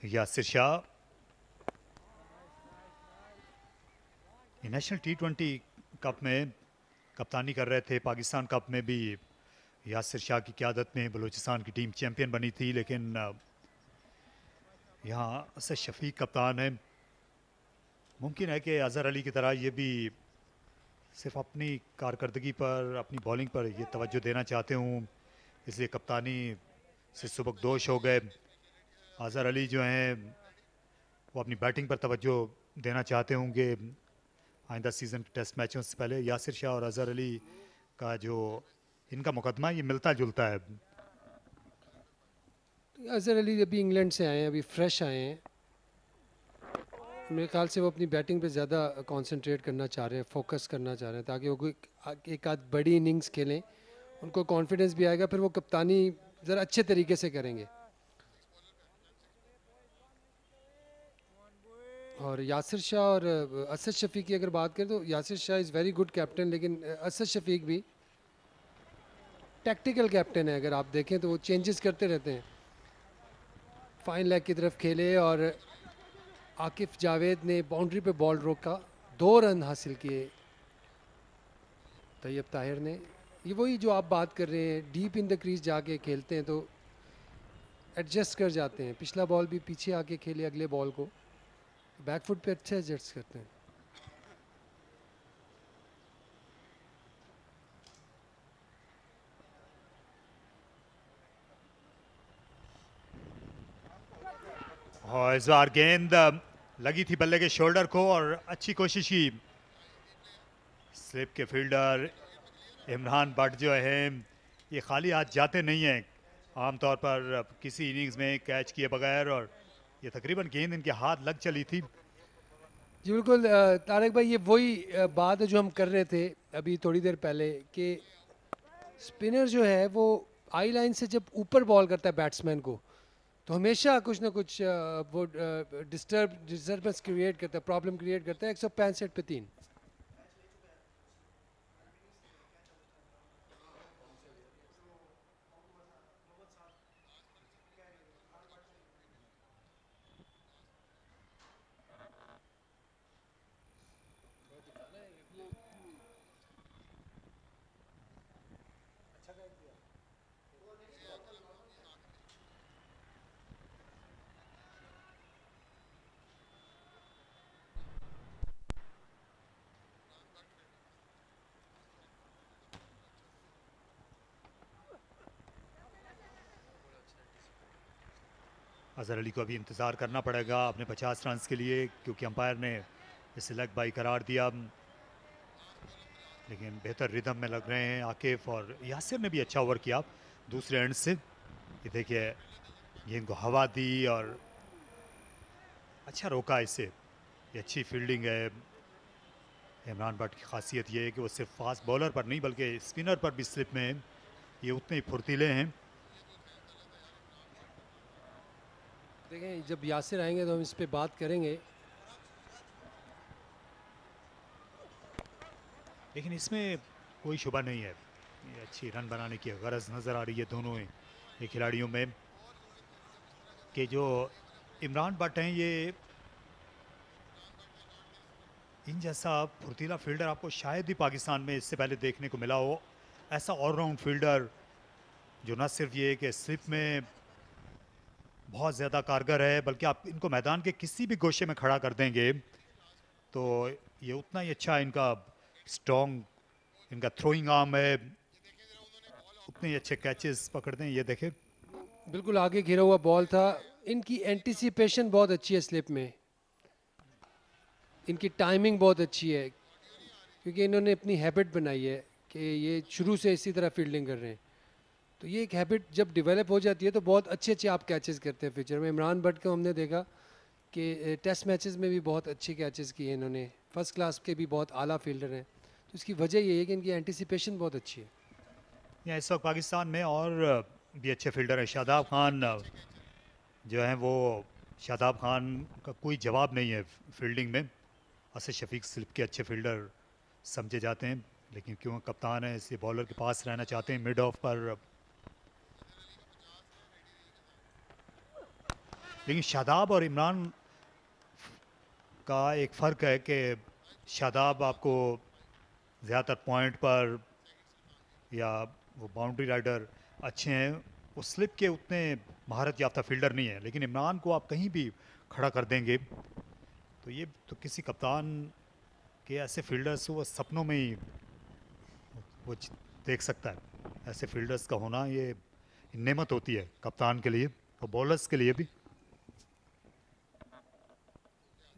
Yasir Shah national T20 cup में कप्तानी कर रहे थे। पाकिस्तान कप में भी यासिर शाह की क़यादत में बलूचिस्तान की टीम चैंपियन बनी थी, लेकिन यहाँ से शफीक कप्तान है। मुमकिन है कि अजहर अली की तरह ये भी सिर्फ अपनी कारकर्दगी पर, अपनी बॉलिंग पर ये तवज्जो देना चाहते हूँ, इसलिए कप्तानी से सुबकदोश हो गए। अजहर अली जो हैं वो अपनी बैटिंग पर तवज्जो देना चाहते होंगे आइंदा सीज़न के टेस्ट मैचों से पहले। यासिर शाह और अजहर अली का जो इनका मुकदमा ये मिलता जुलता है।
अजहर अली अभी इंग्लैंड से आए हैं, अभी फ्रेश आए हैं। मेरे ख्याल से वो अपनी बैटिंग पे ज़्यादा कंसंट्रेट करना चाह रहे हैं, फोकस करना चाह रहे हैं, ताकि वो कोई एक आध बड़ी इनिंग्स खेलें, उनको कॉन्फिडेंस भी आएगा, फिर वो कप्तानी ज़रा अच्छे तरीके से करेंगे। और यासिर शाह और असद शफीक की अगर बात करें तो Yasir Shah is very good captain, लेकिन असद शफीक भी टैक्टिकल कैप्टन है। अगर आप देखें तो वो चेंजेस करते रहते हैं। फाइन लेग की तरफ खेले और आकिफ जावेद ने बाउंड्री पे बॉल रोका, 2 रन हासिल किए तैयब ताहिर ने। ये वही जो आप बात कर रहे हैं, डीप इन द क्रीज जाके खेलते हैं तो एडजस्ट कर जाते हैं। पिछला बॉल भी पीछे आके खेले, अगले बॉल को बैकफुट पे अच्छे एडजस्ट करते हैं।
और इस बार गेंद लगी थी बल्ले के शोल्डर को और अच्छी कोशिश की स्लिप के फील्डर इमरान भट्ट जो है ये खाली हाथ जाते नहीं हैं आमतौर पर किसी इनिंग्स में कैच किए बगैर, और ये तकरीबन गेंद इनके हाथ लग चली थी।
जी बिल्कुल तारिक भाई, ये वही बात है जो हम कर रहे थे अभी थोड़ी देर पहले कि स्पिनर जो है वो आई लाइन से जब ऊपर बॉल करता है बैट्समैन को, तो हमेशा कुछ ना कुछ वो डिस्टर्बेंस क्रिएट करता है, प्रॉब्लम क्रिएट करता है। 165 पे 3।
अजहर अली को अभी इंतज़ार करना पड़ेगा अपने 50 रन के लिए, क्योंकि अंपायर ने इसे लेग बाई करार दिया। लेकिन बेहतर रिदम में लग रहे हैं आकिफ, और यासिर ने भी अच्छा ओवर किया दूसरे एंड से। ये देखिए, ये इनको हवा दी और अच्छा रोका इसे। ये अच्छी फील्डिंग है। इमरान भट्ट की खासियत ये है कि वो सिर्फ फास्ट बॉलर पर नहीं बल्कि स्पिनर पर भी स्लिप में ये उतने ही फुर्तीले हैं।
देखें, जब यासिर आएंगे तो हम इस पे बात करेंगे।
लेकिन इसमें कोई शुबा नहीं है, ये अच्छी रन बनाने की गरज नज़र आ रही है दोनों ही खिलाड़ियों में, कि जो इमरान भट्ट हैं ये इन जैसा फुर्तीला फील्डर आपको शायद ही पाकिस्तान में इससे पहले देखने को मिला हो। ऐसा ऑलराउंड फील्डर जो न सिर्फ ये कि स्लिप में बहुत ज़्यादा कारगर है, बल्कि आप इनको मैदान के किसी भी गोशे में खड़ा कर देंगे तो ये उतना ही अच्छा इनका स्ट्रॉन्ग, इनका थ्रोइंग आर्म है, उतने ही अच्छे कैचेस पकड़ते हैं। ये देखें,
बिल्कुल आगे घिरा हुआ बॉल था। इनकी एंटिसिपेशन बहुत अच्छी है स्लिप में, इनकी टाइमिंग बहुत अच्छी है, क्योंकि इन्होंने अपनी हैबिट बनाई है कि ये शुरू से इसी तरह फील्डिंग कर रहे हैं। तो ये एक हैबिट जब डेवलप हो जाती है तो बहुत अच्छे अच्छे आप कैचेस करते हैं फ्यूचर में। इमरान भट्ट को हमने देखा कि टेस्ट मैचेस में भी बहुत अच्छे कैचेस किए इन्होंने, फर्स्ट क्लास के भी बहुत आला फील्डर हैं। तो इसकी वजह ये है कि इनकी एंटिसिपेशन बहुत अच्छी है।
यहाँ इस वक्त पाकिस्तान में और भी अच्छे फील्डर हैं। शादाब खान जो हैं वो, शादाब खान का कोई जवाब नहीं है फील्डिंग में। असद शफीक स्लिप के अच्छे फील्डर समझे जाते हैं, लेकिन क्यों कप्तान है इसलिए बॉलर के पास रहना चाहते हैं मिड ऑफ पर। लेकिन शादाब और इमरान का एक फ़र्क है कि शादाब आपको ज़्यादातर पॉइंट पर या वो बाउंड्री राइडर अच्छे हैं, वो स्लिप के उतने महारत याफ्ता फील्डर नहीं है। लेकिन इमरान को आप कहीं भी खड़ा कर देंगे तो ये तो किसी कप्तान के ऐसे फील्डर्स वो सपनों में ही वो देख सकता है। ऐसे फील्डर्स का होना ये नेमत होती है कप्तान के लिए और बॉलर्स के लिए भी।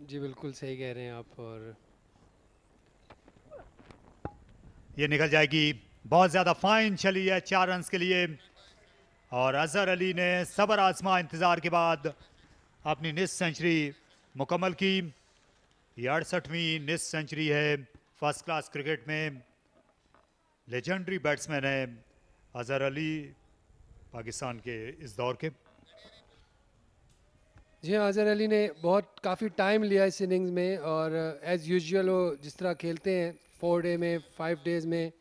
जी बिल्कुल सही कह रहे हैं आप। और
ये निकल जाएगी, बहुत ज़्यादा फाइन चली है 4 रन के लिए, और अजहर अली ने सबर आजमा इंतज़ार के बाद अपनी निस सेंचुरी मुकम्मल की। ये 68वीं निस सेंचुरी है फर्स्ट क्लास क्रिकेट में। लेजेंडरी बैट्समैन है अजहर अली पाकिस्तान के इस दौर के।
जी हाँ, अजहर अली ने काफ़ी टाइम लिया इस इनिंग्स में, और एज़ यूजुअल वो जिस तरह खेलते हैं 4 डे में 5 डेज़ में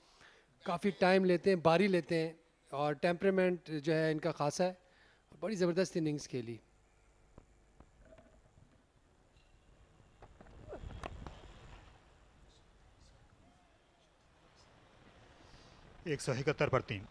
काफ़ी टाइम लेते हैं, बारी लेते हैं, और टेम्परामेंट जो है इनका खासा है। बड़ी ज़बरदस्त इनिंग्स खेली।
एक 171 पर 3।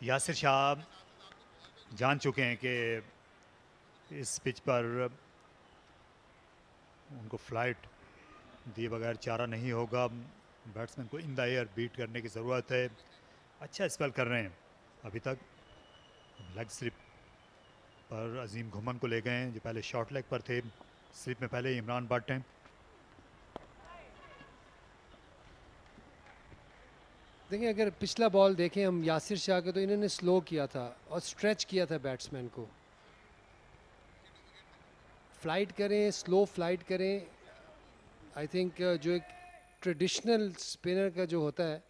यासिर शाह जान चुके हैं कि इस पिच पर उनको फ्लाइट दिए बगैर चारा नहीं होगा। बैट्समैन को इन द एयर बीट करने की ज़रूरत है। अच्छा स्पेल कर रहे हैं अभी तक। लेग स्लिप पर अजीम घुमन को ले गए हैं जो पहले शॉर्ट लेग पर थे। स्लिप में पहले इमरान भट्ट हैं।
देखिए, अगर पिछला बॉल देखें हम यासिर शाह के, तो इन्होंने स्लो किया था और स्ट्रेच किया था बैट्समैन को। फ्लाइट करें, स्लो फ्लाइट करें। आई थिंक जो एक ट्रेडिशनल स्पिनर का जो होता है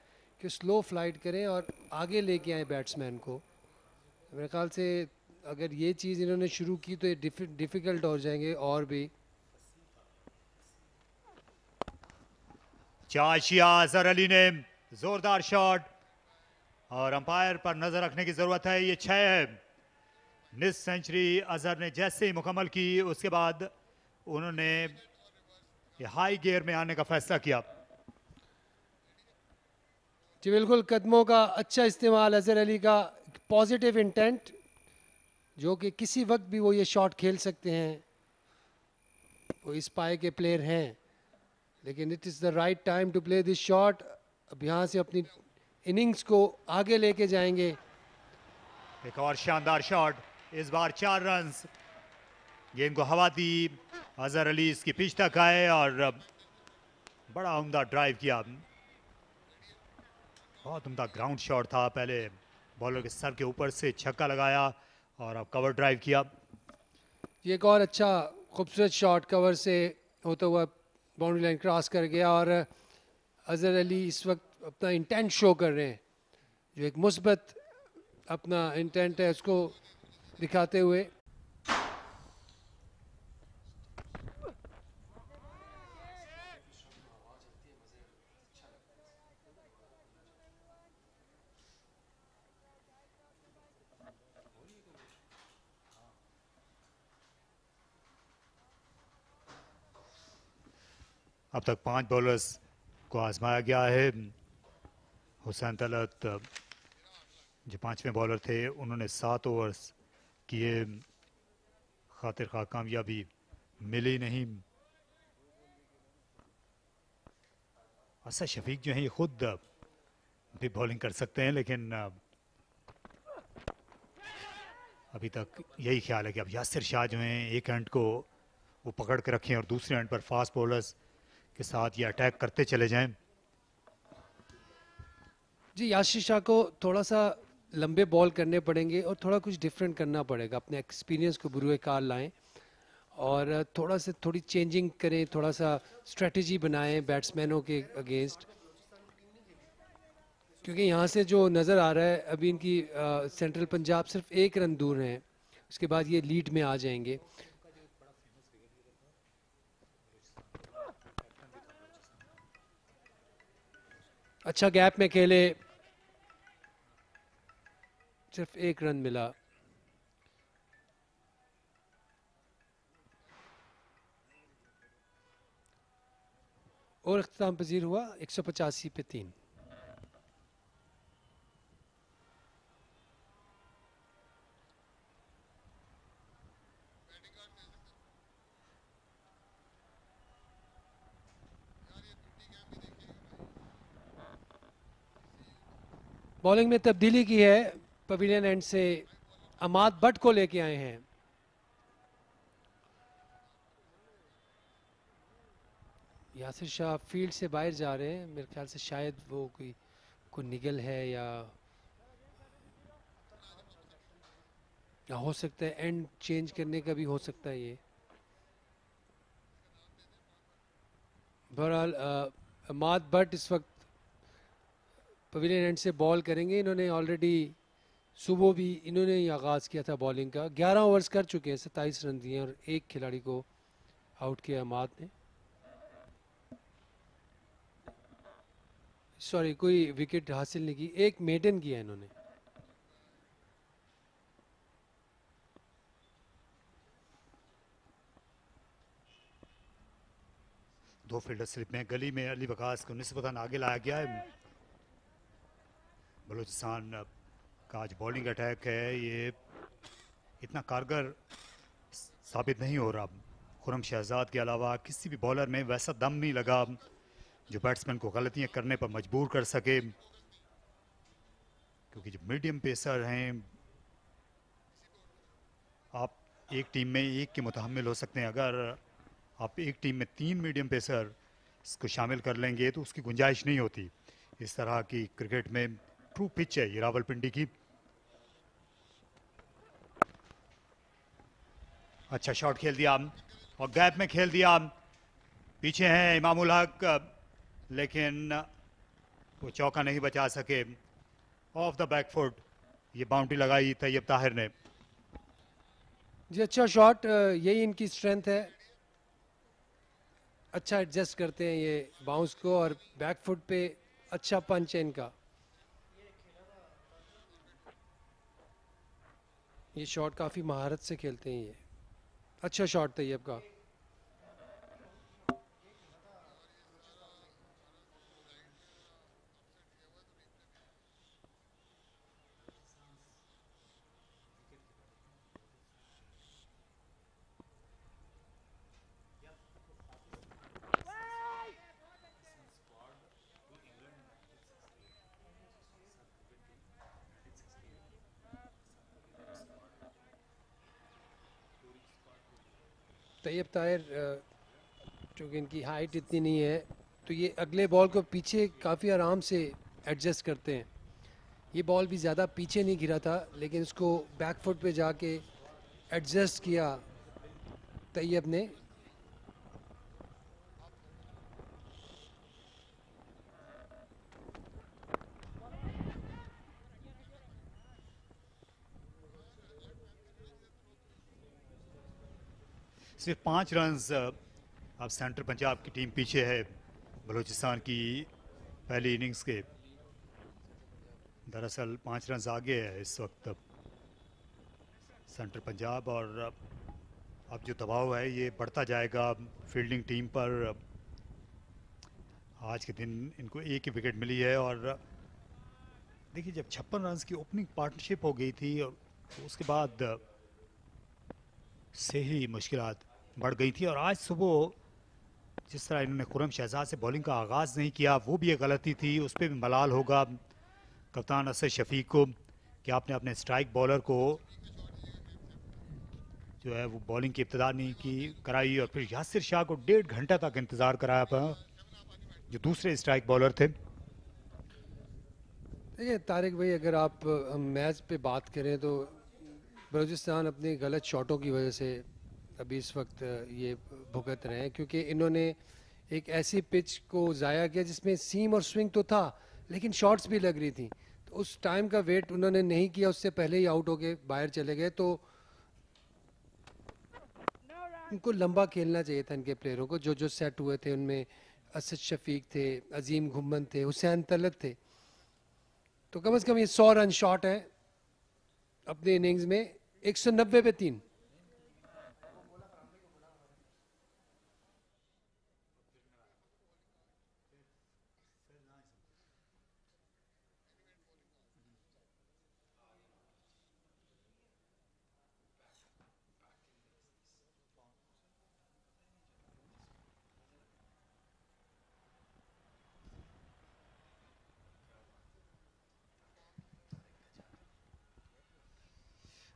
कि स्लो फ्लाइट करें और आगे लेके आए बैट्समैन को। मेरे ख्याल से अगर ये चीज़ इन्होंने शुरू की तो ये डिफ़िकल्ट हो जाएंगे और भी।
अच्छा आशिया अजहर अली ने जोरदार शॉट और अंपायर पर नजर रखने की जरूरत है। ये 6 है। मिस सेंचुरी अजहर ने जैसे ही मुकम्मल की उसके बाद उन्होंने ये हाई गियर में आने का फैसला किया।
जी बिल्कुल, कदमों का अच्छा इस्तेमाल, अजहर अली का पॉजिटिव इंटेंट, जो कि किसी वक्त भी वो ये शॉट खेल सकते हैं, वो इस पाए के प्लेयर हैं, लेकिन it is the right time to play this shot. अब यहाँ से अपनी इनिंग्स को आगे लेके जाएंगे।
एक और शानदार शॉट, इस बार 4 रन्स। गेंद को हवा दी, अजहर अली इसकी पिच तक आए और बड़ा उम्दा ड्राइव किया। बहुत उम्दा ग्राउंड शॉट था। पहले बॉलर के सर के ऊपर से छक्का लगाया और अब कवर ड्राइव किया।
ये एक और अच्छा खूबसूरत शॉट, कवर से होता हुआ बाउंड्री लाइन क्रॉस कर गया और अजहर अली इस वक्त अपना इंटेंट शो कर रहे हैं, जो एक मुस्बत अपना इंटेंट है उसको दिखाते हुए।
अब तक 5 बॉलर्स को आजमाया गया है। हुसैन तलत जो 5वें बॉलर थे, उन्होंने 7 ओवर्स किए, खातिर खा कामयाबी मिली नहीं। असद शफीक जो हैं ये खुद भी बॉलिंग कर सकते हैं, लेकिन अभी तक यही ख्याल है कि अब यासिर शाह जो हैं एक एंड को वो पकड़ के रखें और दूसरे एंड पर फास्ट बॉलर्स के साथ ये अटैक करते चले जाएं।
जी, यासिर शाह को थोड़ा सा लंबे बॉल करने पड़ेंगे और थोड़ा कुछ डिफरेंट करना पड़ेगा, अपने एक्सपीरियंस को बुरुए कार लाएं और थोड़ी चेंजिंग करें, थोड़ा सा स्ट्रेटजी बनाएं बैट्समैनों के अगेंस्ट, क्योंकि यहाँ से जो नज़र आ रहा है अभी इनकी सेंट्रल पंजाब सिर्फ 1 रन दूर हैं, उसके बाद ये लीड में आ जाएंगे। अच्छा गैप में खेले, सिर्फ 1 रन मिला। और इख्तिताम पजीर हुआ 185 पे 3। बॉलिंग में तब्दीली की है, पवेलियन एंड से अमाद बट को लेके आए हैं। यासिर शाह फील्ड से बाहर जा रहे हैं, मेरे ख्याल से शायद वो कोई निगल है या हो सकता है एंड चेंज करने का भी हो सकता है ये। बहरहाल अमाद बट इस वक्त पवेलियन एंड से बॉल करेंगे। इन्होंने ऑलरेडी सुबह भी इन्होंने ही आगाज़ किया था बॉलिंग का। 11 ओवर्स कर चुके हैं, 27 रन दिए और एक खिलाड़ी को आउट किया अमाद ने। सॉरी, कोई विकेट हासिल नहीं की, एक मेडन किया इन्होंने।
दो फील्डर स्लिप में गली में अली वकास को निस्बतन आगे लाया गया है। बलूचिस्तान का आज बॉलिंग अटैक है, ये इतना कारगर साबित नहीं हो रहा। खुरम शहजाद के अलावा किसी भी बॉलर में वैसा दम नहीं लगा जो बैट्समैन को गलतियां करने पर मजबूर कर सके, क्योंकि जो मीडियम पेसर हैं, आप एक टीम में एक के मुतहम्मिल हो सकते हैं। अगर आप एक टीम में 3 मीडियम पेसर इसको शामिल कर लेंगे तो उसकी गुंजाइश नहीं होती। इस तरह की क्रिकेट में ट्रू पिच है ये रावलपिंडी की। अच्छा शॉट खेल दिया और गैप में खेल दिया। पीछे हैं इमामुल हक, लेकिन वो चौका नहीं बचा सके। ऑफ द बैक फुट ये बाउंड्री लगाई तैयब ताहिर ने।
जी अच्छा शॉट, यही इनकी स्ट्रेंथ है। अच्छा एडजस्ट करते हैं ये बाउंस को, और बैक फुट पे अच्छा पंच है इनका। ये शॉट काफ़ी महारत से खेलते हैं ये। अच्छा शॉट तैयब का। तैयब ताहिर चूँकि इनकी हाइट इतनी नहीं है, तो ये अगले बॉल को पीछे काफ़ी आराम से एडजस्ट करते हैं। ये बॉल भी ज़्यादा पीछे नहीं गिरा था, लेकिन इसको बैक फुट पे जाके एडजस्ट किया तैयब ने।
सिर्फ 5 रन्स अब सेंट्रल पंजाब की टीम पीछे है बलूचिस्तान की पहली इनिंग्स के। दरअसल 5 रन्स आगे है इस वक्त सेंट्रल पंजाब, और अब जो दबाव है ये बढ़ता जाएगा फील्डिंग टीम पर। आज के दिन इनको एक ही विकेट मिली है, और देखिए जब 56 रन्स की ओपनिंग पार्टनरशिप हो गई थी और उसके बाद से ही मुश्किलात बढ़ गई थी। और आज सुबह जिस तरह इन्होंने खुरम शहजाद से बॉलिंग का आगाज़ नहीं किया, वो भी एक गलती थी। उस पर भी मलाल होगा कप्तान असद शफीक को कि आपने अपने स्ट्राइक बॉलर को जो है वो बॉलिंग की इब्तिदा नहीं की कराई, और फिर यासिर शाह को 1.5 घंटा तक इंतज़ार कराया जो दूसरे स्ट्राइक बॉलर थे।
देखिए तारिक भाई, अगर आप मैच पे बात करें तो बलूचिस्तान अपने गलत शॉटों की वजह से अभी इस वक्त ये भुगत रहे हैं, क्योंकि इन्होंने एक ऐसी पिच को ज़ाया किया जिसमें सीम और स्विंग तो था, लेकिन शॉट्स भी लग रही थी। तो उस टाइम का वेट उन्होंने नहीं किया, उससे पहले ही आउट होके बाहर चले गए। तो उनको लंबा खेलना चाहिए था इनके प्लेयरों को। जो जो सेट हुए थे उनमें असद शफीक थे, अजीम घुम्मन थे, हुसैन तलत थे। तो कम से कम ये 100 रन शॉट है अपने इनिंग्स में। 190 पे 3।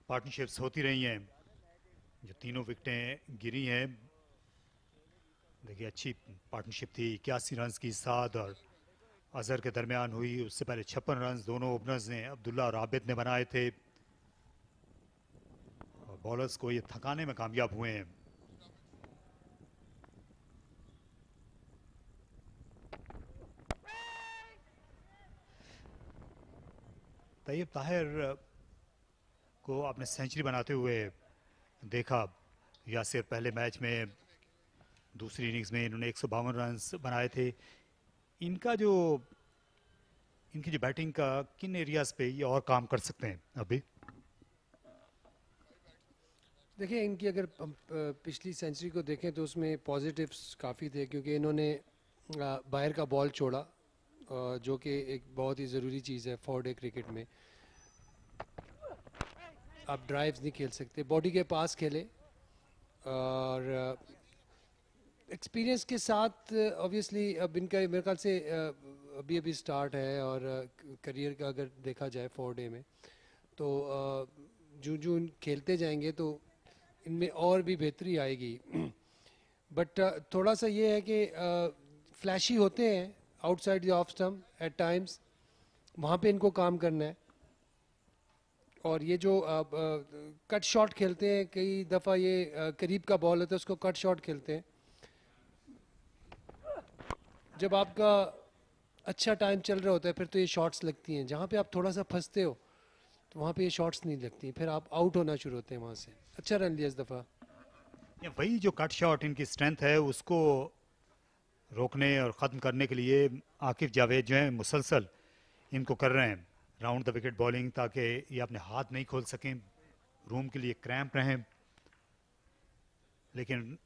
पार्टनरशिप्स होती रही हैं, जो तीनों विकेटें गिरी हैं। देखिए अच्छी पार्टनरशिप थी, 81 रन की साद और अजहर के दरमियान हुई। उससे पहले 56 रन दोनों ओपनर्स ने, अब्दुल्ला और आबिद ने बनाए थे, और बॉलर्स को ये थकाने में कामयाब हुए हैं। तैयब ताहिर को आपने सेंचुरी बनाते हुए देखा, या सिर्फ पहले मैच में दूसरी इनिंग्स में इन्होंने 152 रन बनाए थे। इनकी जो बैटिंग का किन एरियाज पे ये और काम कर सकते हैं अभी?
देखिए इनकी अगर पिछली सेंचुरी को देखें तो उसमें पॉजिटिव्स काफ़ी थे, क्योंकि इन्होंने बाहर का बॉल छोड़ा, जो कि एक बहुत ही ज़रूरी चीज़ है 4 डे क्रिकेट में। आप ड्राइव्स नहीं खेल सकते, बॉडी के पास खेले, और एक्सपीरियंस के साथ ऑब्वियसली अब इनका मेरे ख्याल से अभी अभी स्टार्ट है, और करियर का अगर देखा जाए 4 डे में तो जो जो खेलते जाएंगे तो इनमें और भी बेहतरी आएगी। बट थोड़ा सा ये है कि फ्लैशी होते हैं outside the off stump at times, वहाँ पे इनको काम करना है। और ये जो कट शॉट खेलते हैं, कई दफ़ा ये करीब का बॉल होता है उसको कट शॉट खेलते हैं। जब आपका अच्छा टाइम चल रहा होता है फिर तो ये शॉट्स लगती हैं, जहाँ पे आप थोड़ा सा फंसते हो तो वहाँ पे ये शॉट्स नहीं लगती, फिर आप आउट होना शुरू होते हैं वहाँ से। अच्छा रन लिया इस दफ़ा।
वही जो कट शॉट इनकी स्ट्रेंथ है उसको रोकने और ख़त्म करने के लिए आकिफ जावेद जो हैं मुसलसल इनको कर रहे हैं राउंड द विकेट बॉलिंग, ताकि ये अपने हाथ नहीं खोल सकें, रूम के लिए क्रैम्प रहें। लेकिन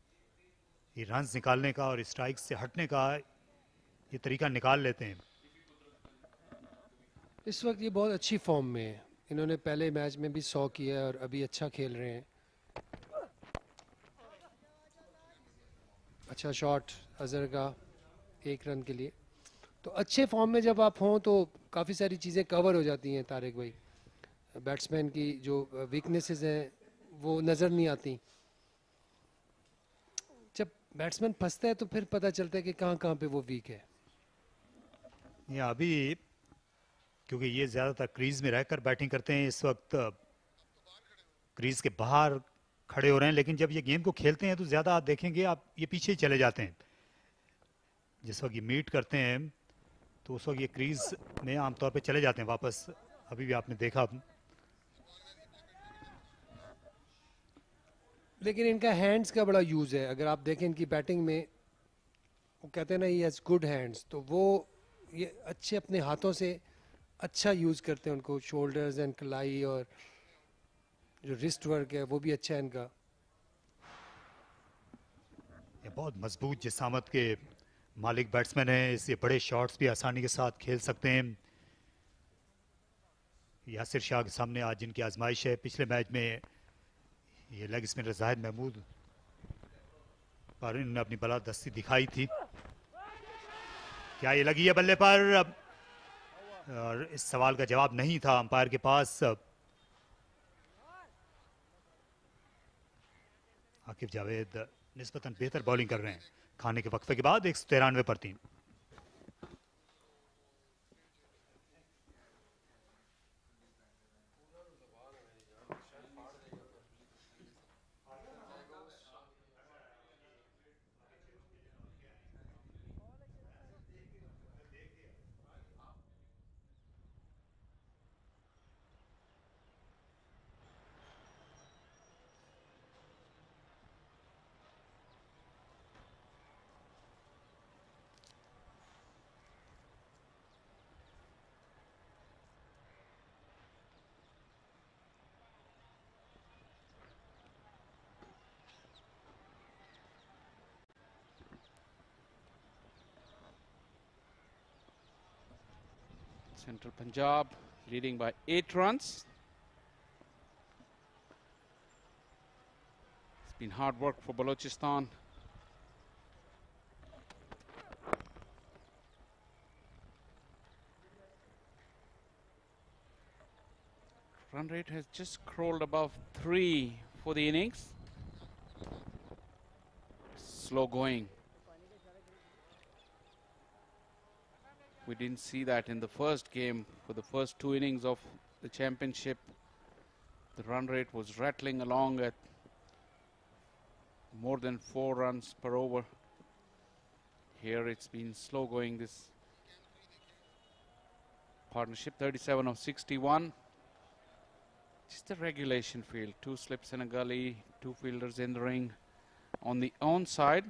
ये रन्स निकालने का और स्ट्राइक से हटने का ये तरीका निकाल लेते हैं।
इस वक्त ये बहुत अच्छी फॉर्म में है। इन्होंने पहले मैच में भी 100 किया है और अभी अच्छा खेल रहे हैं। अच्छा शॉट अजहर का 1 रन के लिए। तो अच्छे फॉर्म में जब आप हों तो काफ़ी सारी चीज़ें कवर हो जाती हैं तारिक भाई। बैट्समैन की जो वीकनेसेस हैं वो नज़र नहीं आती। जब बैट्समैन फंसता है तो फिर पता चलता है कि कहाँ कहाँ पे वो वीक है।
ये अभी क्योंकि ये ज़्यादातर क्रीज में रहकर बैटिंग करते हैं, इस वक्त क्रीज के बाहर खड़े हो रहे हैं, लेकिन जब ये गेम को खेलते हैं तो ज़्यादा देखेंगे आप ये पीछे ही चले जाते हैं। जिस वक्त ये मीट करते हैं तो उस वक्त ये क्रीज में आमतौर पे चले जाते हैं वापस। अभी भी आपने देखा।
लेकिन इनका हैंड्स का बड़ा यूज़ है। अगर आप देखें इनकी बैटिंग में, वो कहते हैं ना ही हैज़ गुड हैंड्स, तो वो ये अच्छे अपने हाथों से अच्छा यूज़ करते हैं उनको। शोल्डर्स एंड कलाई और जो रिस्ट वर्क है वो भी अच्छा है इनका।
ये बहुत मजबूत जिसामत के मालिक बैट्समैन हैं, इससे बड़े शॉट्स भी आसानी के साथ खेल सकते हैं। यासिर शाह के सामने आज इनकी आजमाइश है। पिछले मैच में ये लेग स्पिनर जाहिद महमूद पर इन्होंने अपनी बलादस्ती दिखाई थी। क्या ये लगी है बल्ले पर? और इस सवाल का जवाब नहीं था अंपायर के पास। आकिफ जावेद निस्बतन बेहतर बॉलिंग कर रहे हैं खाने के वक्फे के बाद। 193 पर 3।
Central Punjab leading by 8 runs. It's been hard work for Balochistan. Run rate has just crawled above 3 for the innings. Slow going. We didn't see that in the first game. For the first 2 innings of the championship, the run rate was rattling along at more than 4 runs per over. Here it's been slow going, this partnership. 37 of 61. Just a regulation field. 2 slips in a gully, 2 fielders in the ring. On the onside,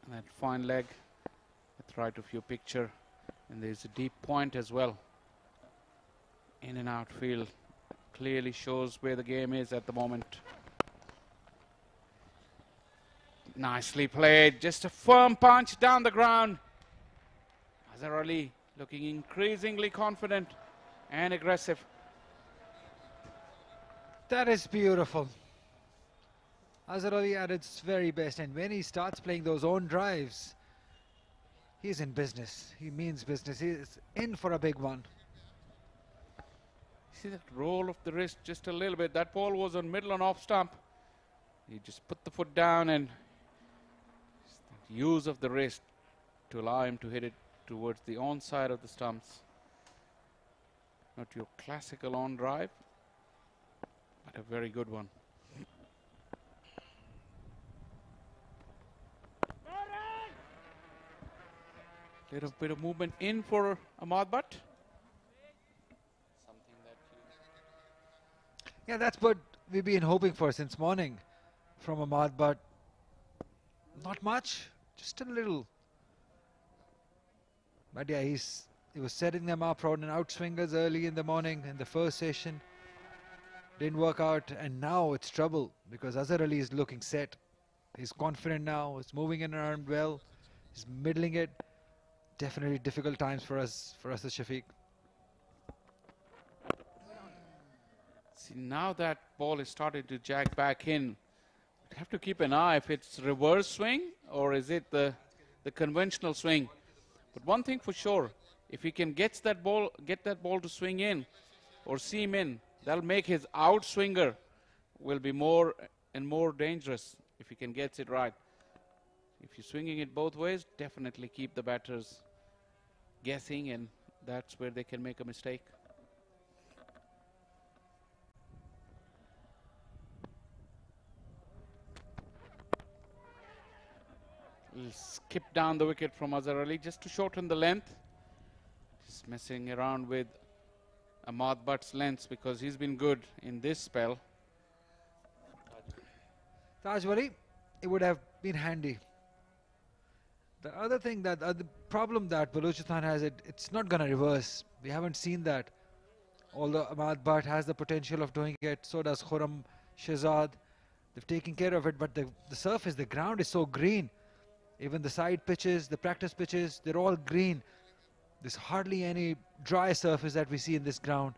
and that fine leg at the right of your picture. And there's a deep point as well. In and out field clearly shows where the game is at the moment. Nicely played. Just a firm punch down the ground. Azhar Ali looking increasingly confident and aggressive.
That is beautiful. Azhar Ali at its very best, and when he starts playing those own drives, he's in business. He means business. He's in for a big one.
See that roll of the wrist just a little bit. That ball was on middle and off stump. He just put the foot down and use of the wrist to allow him to hit it towards the on side of the stumps. Not your classical on drive, but a very good one. Little bit of movement in for Ahmad Butt.
Yeah, that's what we've been hoping for since morning from Ahmad, but not much. Just a little But yeah, he was setting them up for an outswingers early in the morning in the first session. Didn't work out, and now it's trouble because Azhar Ali is looking set. He's confident now, he's moving in around well, he's middling it. Definitely difficult times for us the Shafiq.
See, now that ball is starting to jag back in. We have to keep an eye if it's reverse swing or is it the conventional swing. But one thing for sure, if he can get that ball to swing in or seam in, that'll make his outswinger will be more and more dangerous if he can get it right. If you're swinging it both ways, definitely keep the batters guessing, and that's where they can make a mistake. We'll skip down the wicket from Azhar Ali just to shorten the length. Just messing around with Ahmad Butt's lengths because he's been good in this spell.
Taj Wali, it would have been handy. The other thing the problem that Balochistan has, it's not going to reverse. We haven't seen that. Although Ahmad Butt has the potential of doing it, so does Khurram Shehzad. They've taken care of it, but the surface, the ground is so green. Even the side pitches, the practice pitches, they're all green. There's hardly any dry surface that we see in this ground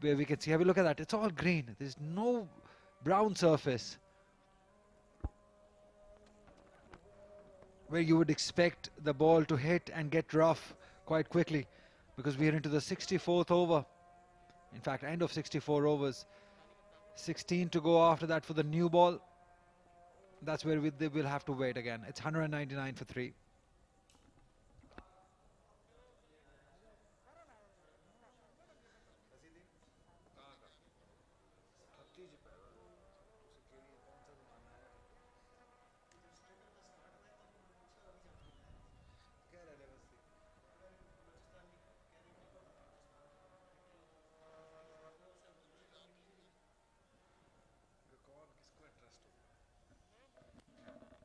where we can see. Have a look at that. It's all green. There's no brown surface where you would expect the ball to hit and get rough quite quickly, because we are into the 64th over. In fact, end of 64 overs. 16 to go after that for the new ball. That's where they will have to wait again. It's 199 for 3.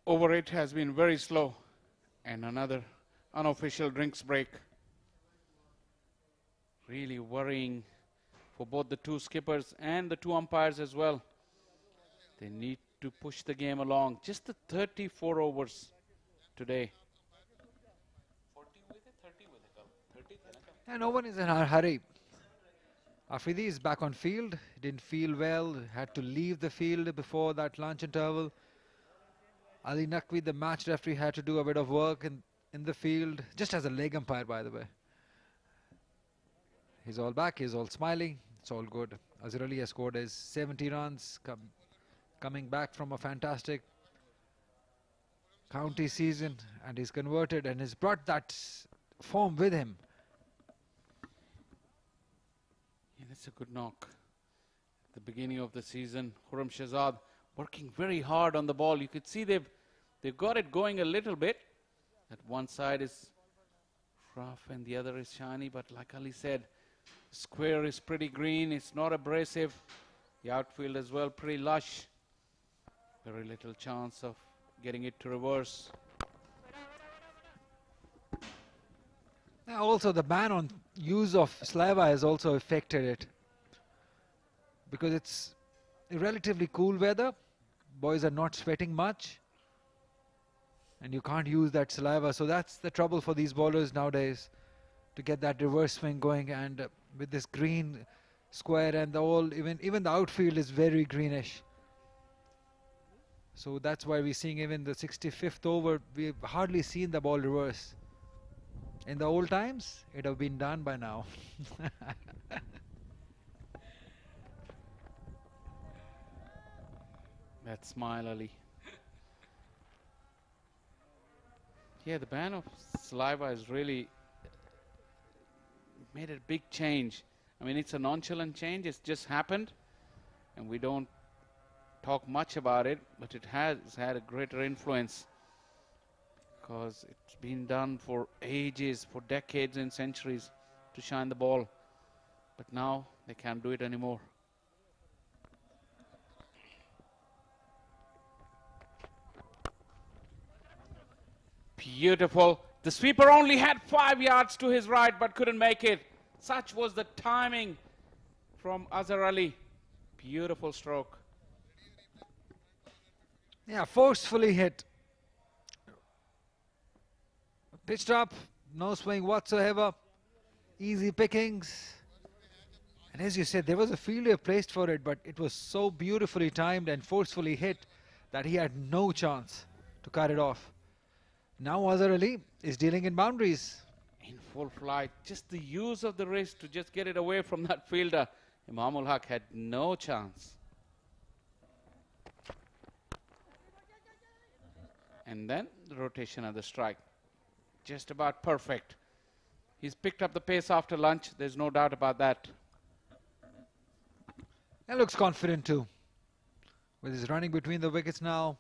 Over it has been very slow, and another unofficial drinks break. Really worrying for both the two skippers and the two umpires as well. They need to push the game along. Just the 34 overs today.
And no one is in a hurry. Afridi is back on field. Didn't feel well. Had to leave the field before that lunch interval. Ali Naqvi, the match referee, had to do a bit of work in the field, just as a leg umpire, by the way. He's all back, he's all smiling, it's all good. Azhar Ali has scored his 70 runs, coming back from a fantastic county season, and he's converted and has brought that form with him.
Yeah, that's a good knock. At the beginning of the season, Khurram Shehzad working very hard on the ball. You could see they've got it going a little bit. That one side is rough and the other is shiny, but like Ali said, square is pretty green, it's not abrasive. The outfield as well, pretty lush. Very little chance of getting it to reverse.
Now also the ban on use of saliva has also affected it, because it's relatively cool weather. Boys are not sweating much, and you can't use that saliva. So that's the trouble for these bowlers nowadays, to get that reverse swing going. And with this green square and the whole, even the outfield is very greenish. So that's why we're seeing even the 65th over, we've hardly seen the ball reverse. In the old times, it would have been done by now.
That smile, Ali. Yeah, the ban of saliva has really made a big change. I mean, it's a nonchalant change. It's just happened, and we don't talk much about it, but it has had a greater influence, because it's been done for ages, for decades and centuries, to shine the ball. But now they can't do it anymore. Beautiful The sweeper only had 5 yards to his right but couldn't make it. Such was the timing from Azhar Ali. Beautiful stroke.
Yeah, forcefully hit. Pitched up, no swing whatsoever. Easy pickings. And as you said, there was a fielder placed for it, but it was so beautifully timed and forcefully hit that he had no chance to cut it off. Now Azhar Ali is dealing in boundaries.
In full flight, just the use of the wrist to just get it away from that fielder. Imamul Haq had no chance. And then the rotation of the strike. Just about perfect. He's picked up the pace after lunch. There's no doubt about that.
And looks confident too. With his running between the wickets now.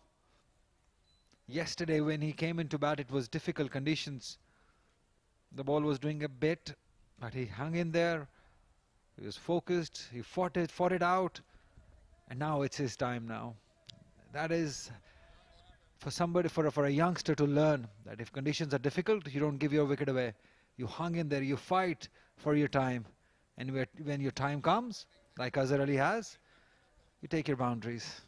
Yesterday when he came into bat, it was difficult conditions. The ball was doing a bit, but he hung in there. He was focused. He fought it out. And now it's his time now. That is for somebody, for a youngster to learn that if conditions are difficult, you don't give your wicket away. You hung in there, you fight for your time. And when your time comes, like Azhar Ali has, you take your boundaries.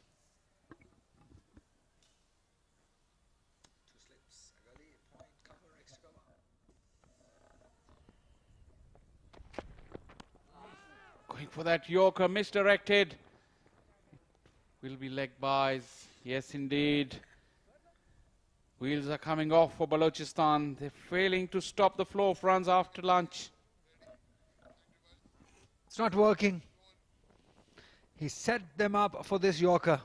Going for that Yorker, misdirected. Will be leg buys. Yes, indeed. Wheels are coming off for Balochistan. They're failing to stop the flow of runs after lunch.
It's not working. He set them up for this Yorker,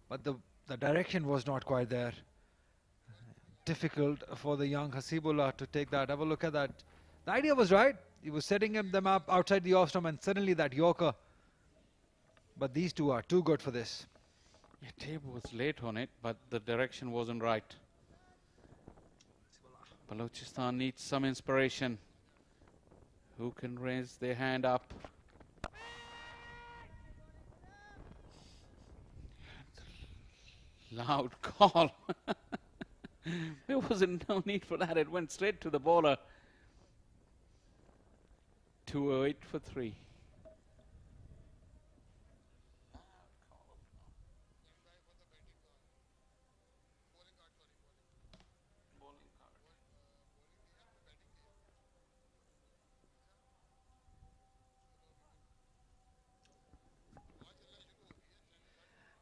but the direction was not quite there. Difficult for the young Hasibullah to take that. Have a look at that. The idea was right. He was setting them up outside the off stump and suddenly that Yorker. But these two are too good for this.
Yeah, Table was late on it, but the direction wasn't right. Balochistan needs some inspiration. Who can raise their hand up? Loud call. There wasn't no need for that. It went straight to the bowler. 208 for 3.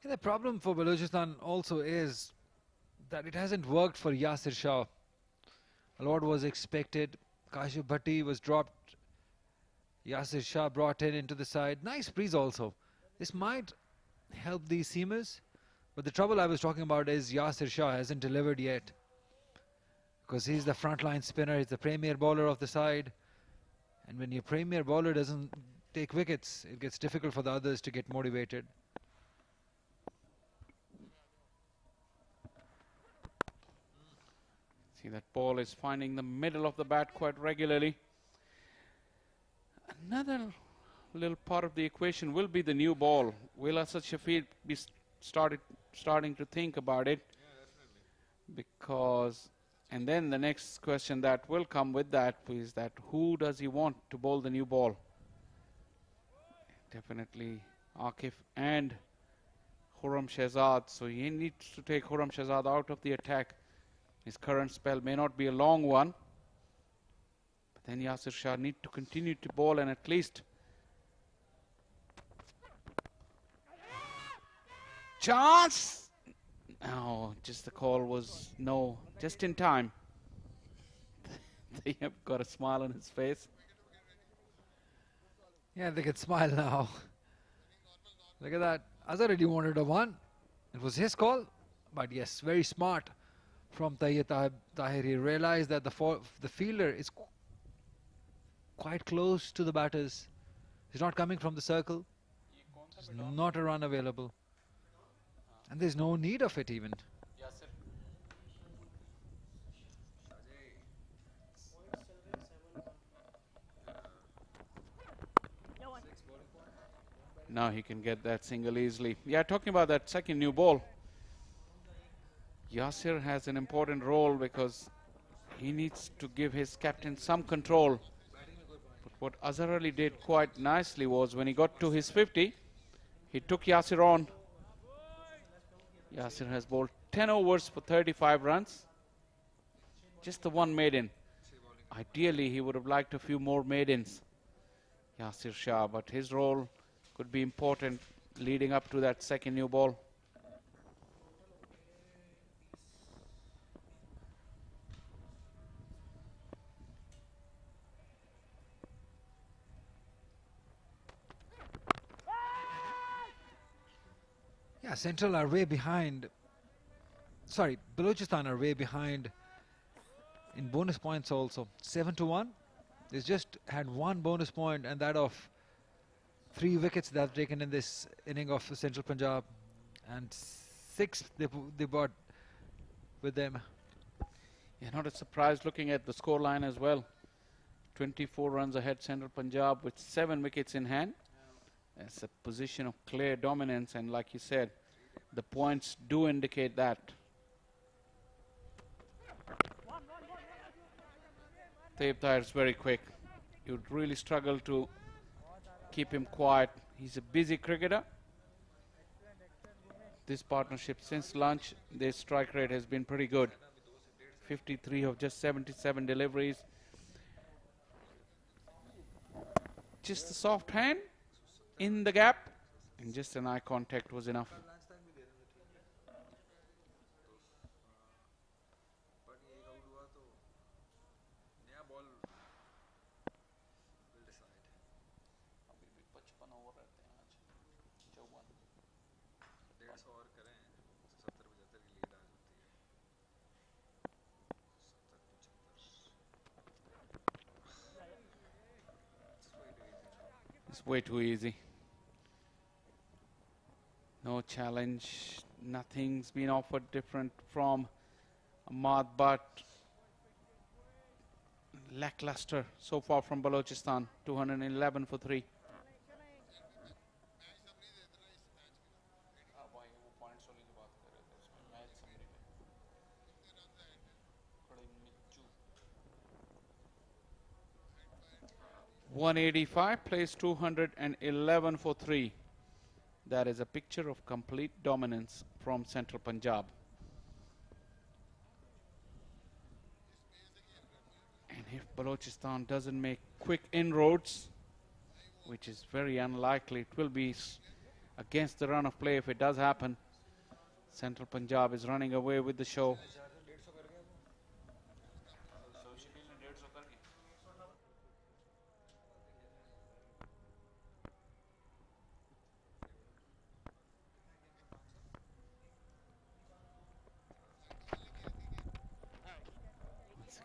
The problem for Balochistan also is that it hasn't worked for Yasir Shah. A lot was expected. Kashif Bhatti was dropped. Yasir Shah brought into the side. Nice breeze also. This might help these seamers. But the trouble I was talking about is Yasir Shah hasn't delivered yet. Because he's the frontline spinner. He's the premier bowler of the side. And when your premier bowler doesn't take wickets, it gets difficult for the others to get motivated.
See, that ball is finding the middle of the bat quite regularly. Another little part of the equation will be the new ball. Will Asad Shafiq be starting to think about it? Yeah, because, and then the next question that will come with that is that who does he want to bowl the new ball? Definitely Akif and Khurram Shehzad. So he needs to take Khurram Shehzad out of the attack. His current spell may not be a long one, but then Yasir Shah need to continue to bowl and at least chance. Oh, just the call was no, just in time. They have got a smile on his face.
Yeah, they can smile now. Look at that. Azhar Ali wanted a one. It was his call, but yes, very smart from Tayyib Tahir. He realized that the fielder is quite close to the batters. He's not coming from the circle. There's not a run available. And there's no need of it even.
Now he can get that single easily. Yeah, talking about that second new ball. Yasir has an important role because He needs to give his captain some control. But what Azhar Ali did quite nicely was when he got to his 50, he took Yasir on. Yasir has bowled 10 overs for 35 runs. Just the one maiden. Ideally, he would have liked a few more maidens, Yasir Shah, but his role could be important leading up to that second new ball.
Yeah, Central are way behind. Sorry, Balochistan are way behind in bonus points also. 7-1. They just had one bonus point, and that of 3 wickets that have taken in this inning of Central Punjab, and 6 they brought with them.
Yeah, not a surprise looking at the scoreline as well. 24 runs ahead Central Punjab with 7 wickets in hand. It's a position of clear dominance, and like you said, the points do indicate that. Taib Tahir is very quick. You'd really struggle to keep him quiet. He's a busy cricketer. This partnership since lunch, their strike rate has been pretty good. 53 of just 77 deliveries. Just a soft hand in the gap, and just an eye contact was enough. It's way too easy. No challenge. Nothing's been offered different from Ahmad, but lackluster so far from Balochistan. 211 for 3. .185 plays 211 for 3. That is a picture of complete dominance from Central Punjab. And if Balochistan doesn't make quick inroads, which is very unlikely, it will be against the run of play if it does happen. Central Punjab is running away with the show.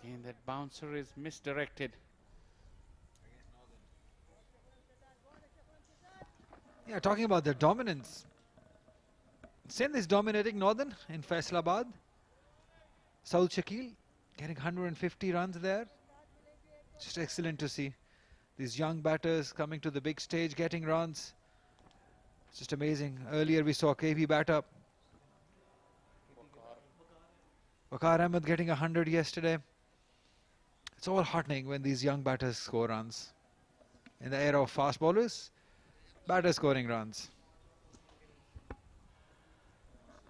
Again, that bouncer is misdirected.
Yeah, talking about the dominance. Sindh is dominating Northern in Faisalabad. Saud Shakil getting 150 runs there. Just excellent to see these young batters coming to the big stage, getting runs. It's just amazing. Earlier we saw KV bat up. Waqar Ahmed getting 100 yesterday. It's all heartening when these young batters score runs. In the era of fast bowlers, batters scoring runs.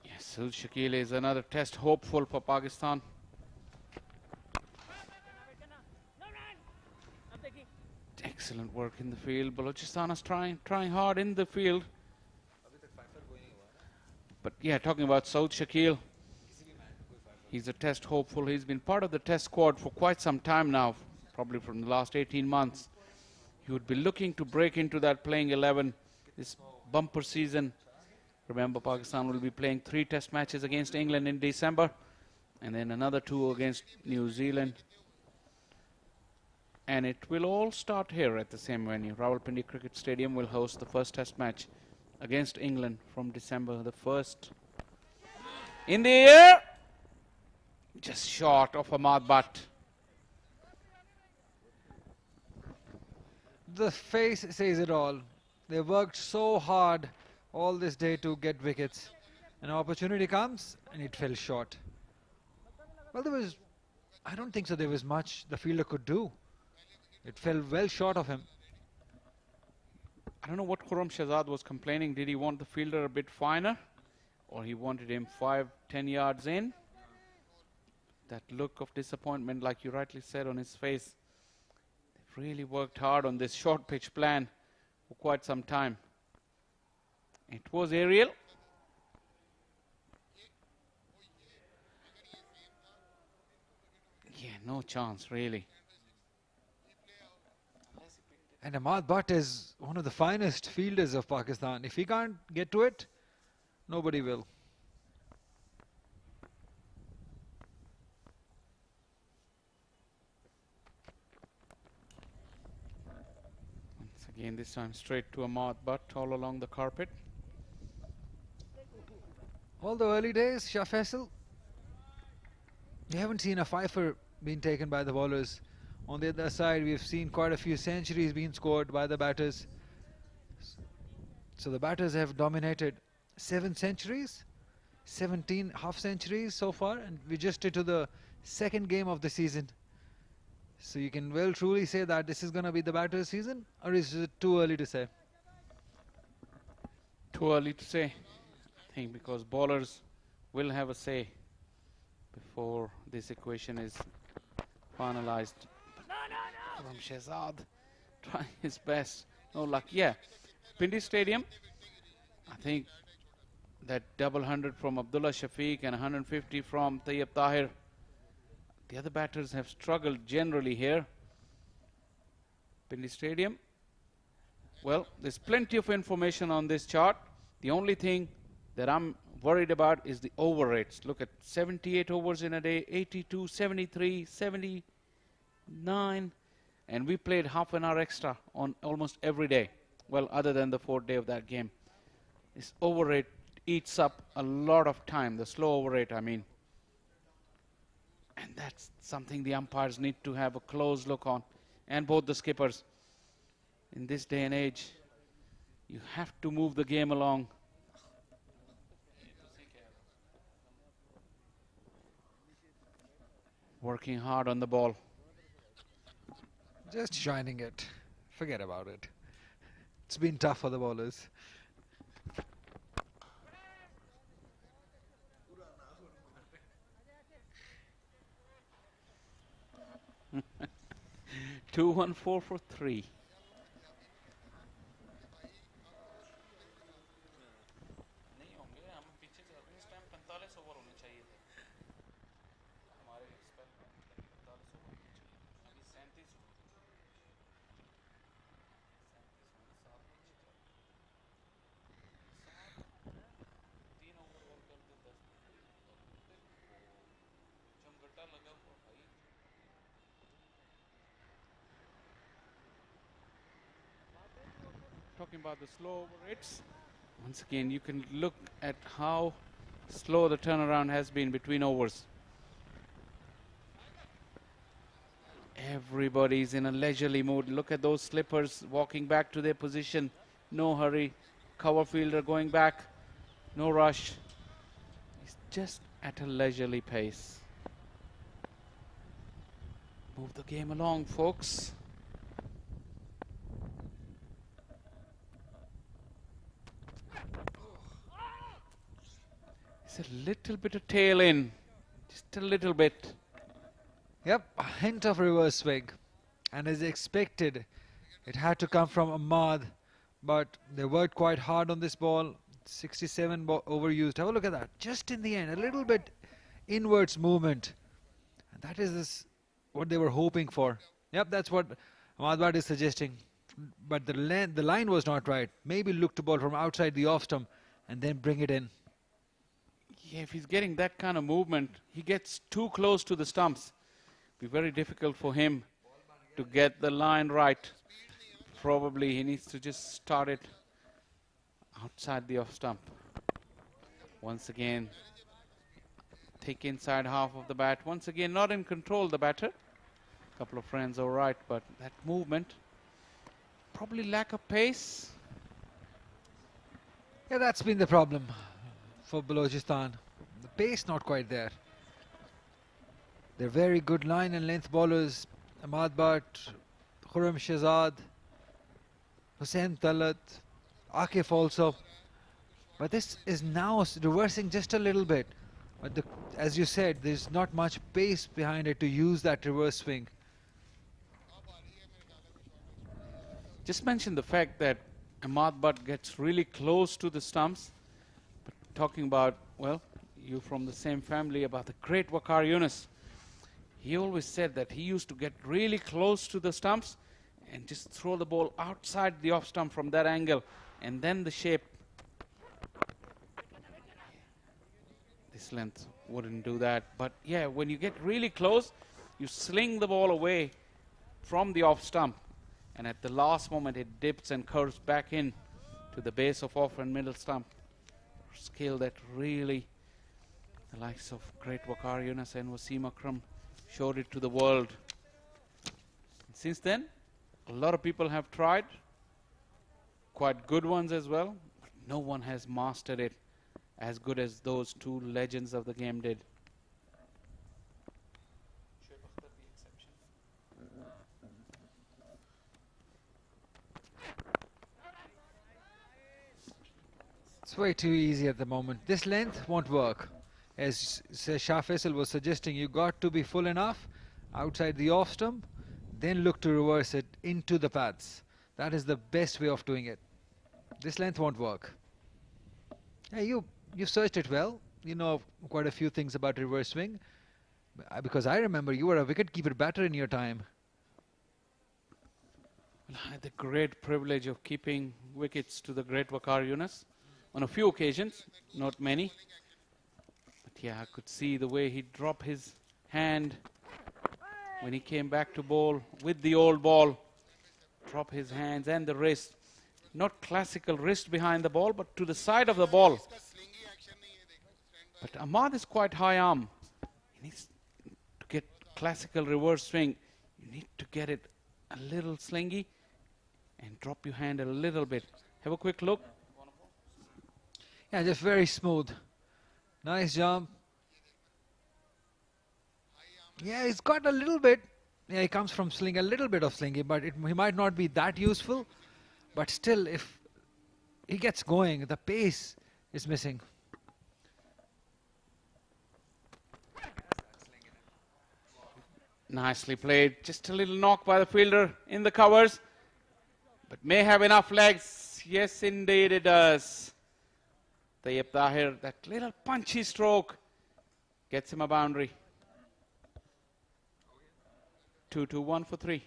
Yes, Saud Shakil is another test hopeful for Pakistan. Excellent work in the field. Balochistan is trying hard in the field. But yeah, talking about Saud Shakil, he's a test hopeful. He's been part of the test squad for quite some time now, probably from the last 18 months. He would be looking to break into that playing 11 this bumper season. Remember, Pakistan will be playing 3 test matches against England in December, and then another 2 against New Zealand. And it will all start here at the same venue. Rawalpindi Cricket Stadium will host the first test match against England from December the 1st. In the air! Just short of Ahmad Butt.
The face says it all. They worked so hard all this day to get wickets. An opportunity comes and it fell short. Well, there was I don't think so there was much the fielder could do. It fell well short of him.
I don't know what Khurram Shahzad was complaining. Did he want the fielder a bit finer? Or he wanted him 5-10 yards in? That look of disappointment, like you rightly said, on his face. They've really worked hard on this short pitch plan for quite some time. It was aerial. Yeah, no chance, really.
And Ahmad Butt is one of the finest fielders of Pakistan. If he can't get to it, nobody will.
Once again, this time straight to Ahmad Butt all along the carpet.
All the early days, Shah Faisal, we haven't seen a fifer being taken by the bowlers. On the other side, we've seen quite a few centuries being scored by the batters. So the batters have dominated 7 centuries, 17 half centuries so far, and we just into the second game of the season. So you can well truly say that this is going to be the batters' season, or is it too early to say?
Too early to say, I think, because bowlers will have a say before this equation is finalized. Khurram Shahzad trying his best, no luck. Yeah, Pindi Stadium, I think that double 100 from Abdullah Shafiq and 150 from Tayyib Tahir. The other batters have struggled generally here. Pindi Stadium. Well, there's plenty of information on this chart. The only thing that I'm worried about is the over rates. Look at 78 overs in a day, 82, 73, 79. And we played half an hour extra on almost every day. Well, other than the 4th day of that game. This over rate eats up a lot of time, the slow over rate, I mean. And that's something the umpires need to have a close look on. And both the skippers. In this day and age, you have to move the game along. Working hard on the ball.
Just shining it. Forget about it. It's been tough for the bowlers.
Two, 1, 4 for 3. Talking about the slow over rates. Once again, you can look at how slow the turnaround has been between overs. Everybody's in a leisurely mood. Look at those slippers walking back to their position. No hurry. Cover fielder going back. No rush. He's just at a leisurely pace. Move the game along, folks. It's a little bit of tail in. Just a little bit.
Yep, a hint of reverse swing. And as expected, it had to come from Ahmad. But they worked quite hard on this ball. 67 overused. Have a look at that. Just in the end, a little bit inwards movement. And that is what they were hoping for. Yep, that's what Ahmad Butt is suggesting. But the line was not right. Maybe look to ball from outside the off stump and then bring it in.
Yeah, if he's getting that kind of movement, he gets too close to the stumps. Be very difficult for him to get the line right. Probably he needs to just start it outside the off stump. Once again, thick inside half of the bat. Once again, not in control, the batter. Couple of runs all right, but that movement, probably lack of pace.
Yeah, that's been the problem for Balochistan. The pace not quite there. They're very good line and length bowlers. Ahmad Bhatt, Khurram Shahzad, Hussain Talat, Akif also. But this is now reversing just a little bit. But as you said, there's not much pace behind it to use that reverse swing.
Just mention the fact that Ahmad Bhatt gets really close to the stumps. But talking about, well, you from the same family, about the great Waqar Younis. He always said that he used to get really close to the stumps and just throw the ball outside the off stump from that angle, and then the shape. This length wouldn't do that. But yeah, when you get really close, you sling the ball away from the off stump, and at the last moment it dips and curves back in to the base of off and middle stump. Skill that really the likes of great Waqar Younis and Wasim Akram showed it to the world. And since then, a lot of people have tried, quite good ones as well, but no one has mastered it as good as those two legends of the game did.
It's way too easy at the moment. This length won't work. As Shah Faisal was suggesting, you got to be full enough outside the off stump, then look to reverse it into the pads. That is the best way of doing it. This length won't work. Yeah, you searched it well. You know quite a few things about reverse swing. Because I remember you were a wicket-keeper batter in your time.
Well, I had the great privilege of keeping wickets to the great Waqar Younis on a few occasions, not many. But yeah, I could see the way he dropped his hand when he came back to bowl with the old ball. Drop his hands and the wrist. Not classical wrist behind the ball, but to the side of the ball. But Ahmad is quite high arm. He needs to get classical reverse swing. You need to get it a little slingy and drop your hand a little bit. Have a quick look.
Yeah, just very smooth. Nice jump. Yeah, he's got a little bit. Yeah, he comes from sling, a little bit of slingy, but he might not be that useful. But still, if he gets going, the pace is missing.
Nicely played. Just a little knock by the fielder in the covers. But may have enough legs. Yes, indeed it does. Tayyip Tahir, that little punchy stroke gets him a boundary. 2-2-1 for 3.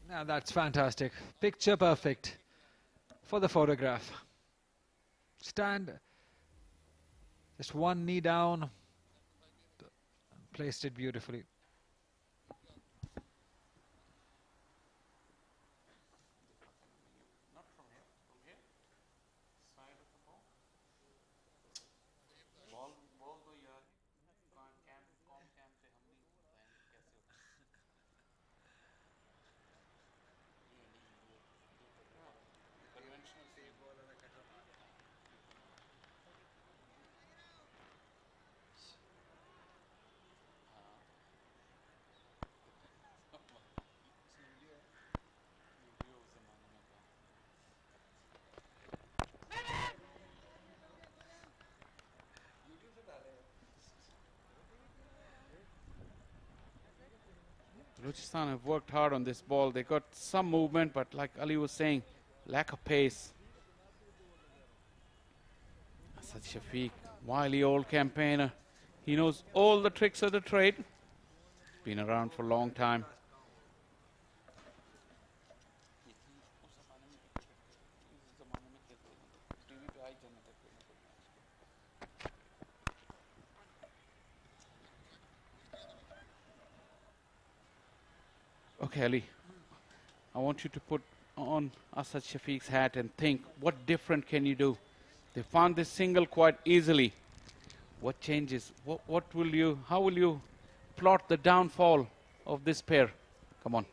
Now that's fantastic. Picture perfect for the photograph. Stand, just one knee down, placed it beautifully.
Balochistan have worked hard on this ball. They got some movement, but like Ali was saying, lack of pace. Asad Shafiq, wily old campaigner. He knows all the tricks of the trade. Been around for a long time. Okay, Ali, I want you to put on Asad Shafiq's hat and think, what different can you do? They found this single quite easily. What changes? How will you plot the downfall of this pair? Come on.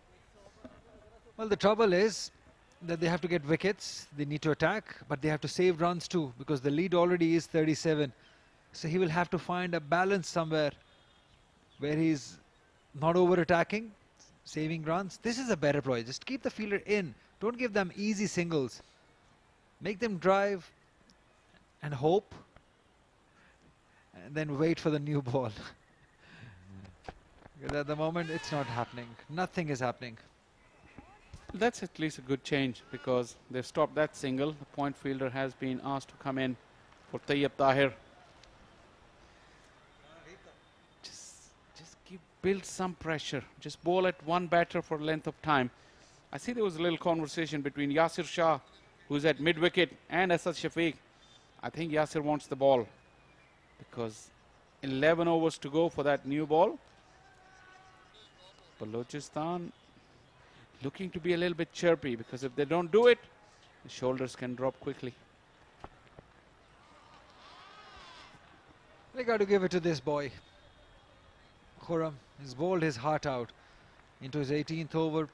Well, the trouble is that they have to get wickets. They need to attack, but they have to save runs too, because the lead already is 37. So he will have to find a balance somewhere where he's not over-attacking, saving runs. This is a better ploy. Just keep the fielder in. Don't give them easy singles. Make them drive and hope, and then wait for the new ball. Because at the moment, it's not happening. Nothing is happening.
That's at least a good change, because they've stopped that single. The point fielder has been asked to come in for Tayyab Tahir. Build some pressure. Just bowl at one batter for length of time. I see there was a little conversation between Yasir Shah, who's at mid-wicket, and Asad Shafiq. I think Yasir wants the ball, because 11 overs to go for that new ball. Balochistan looking to be a little bit chirpy, because if they don't do it, the shoulders can drop quickly.
They got to give it to this boy. Khurram has bowled his heart out into his 18th over,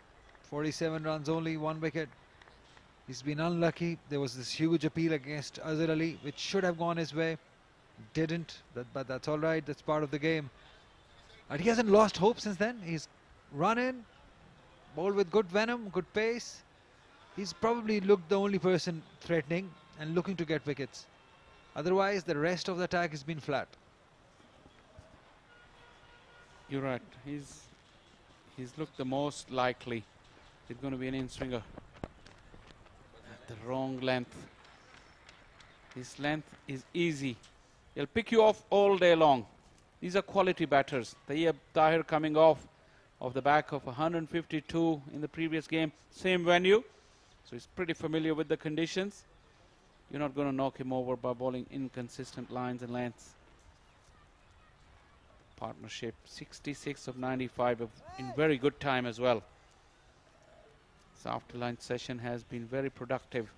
47 runs only, 1 wicket. He's been unlucky. There was this huge appeal against Azhar Ali, which should have gone his way. Didn't, but that's all right. That's part of the game. And he hasn't lost hope since then. He's run in, bowled with good venom, good pace. He's probably looked the only person threatening and looking to get wickets. Otherwise, the rest of the attack has been flat.
You're right. He's looked the most likely. It's going to be an in-swinger. At the wrong length. His length is easy. He'll pick you off all day long. These are quality batters. Tayyab Tahir coming off of the back of 152 in the previous game. Same venue. So he's pretty familiar with the conditions. You're not going to knock him over by bowling inconsistent lines and lengths. Partnership 66 of 95 in very good time as well. This after-lunch session has been very productive.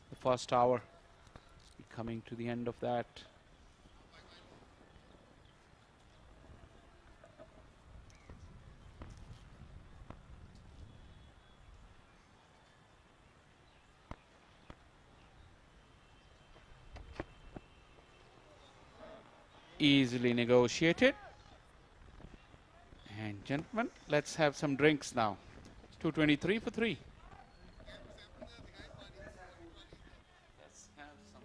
The first hour, coming to the end of that. Easily negotiated. And gentlemen, let's have some drinks now. 223 for 3. Let's have some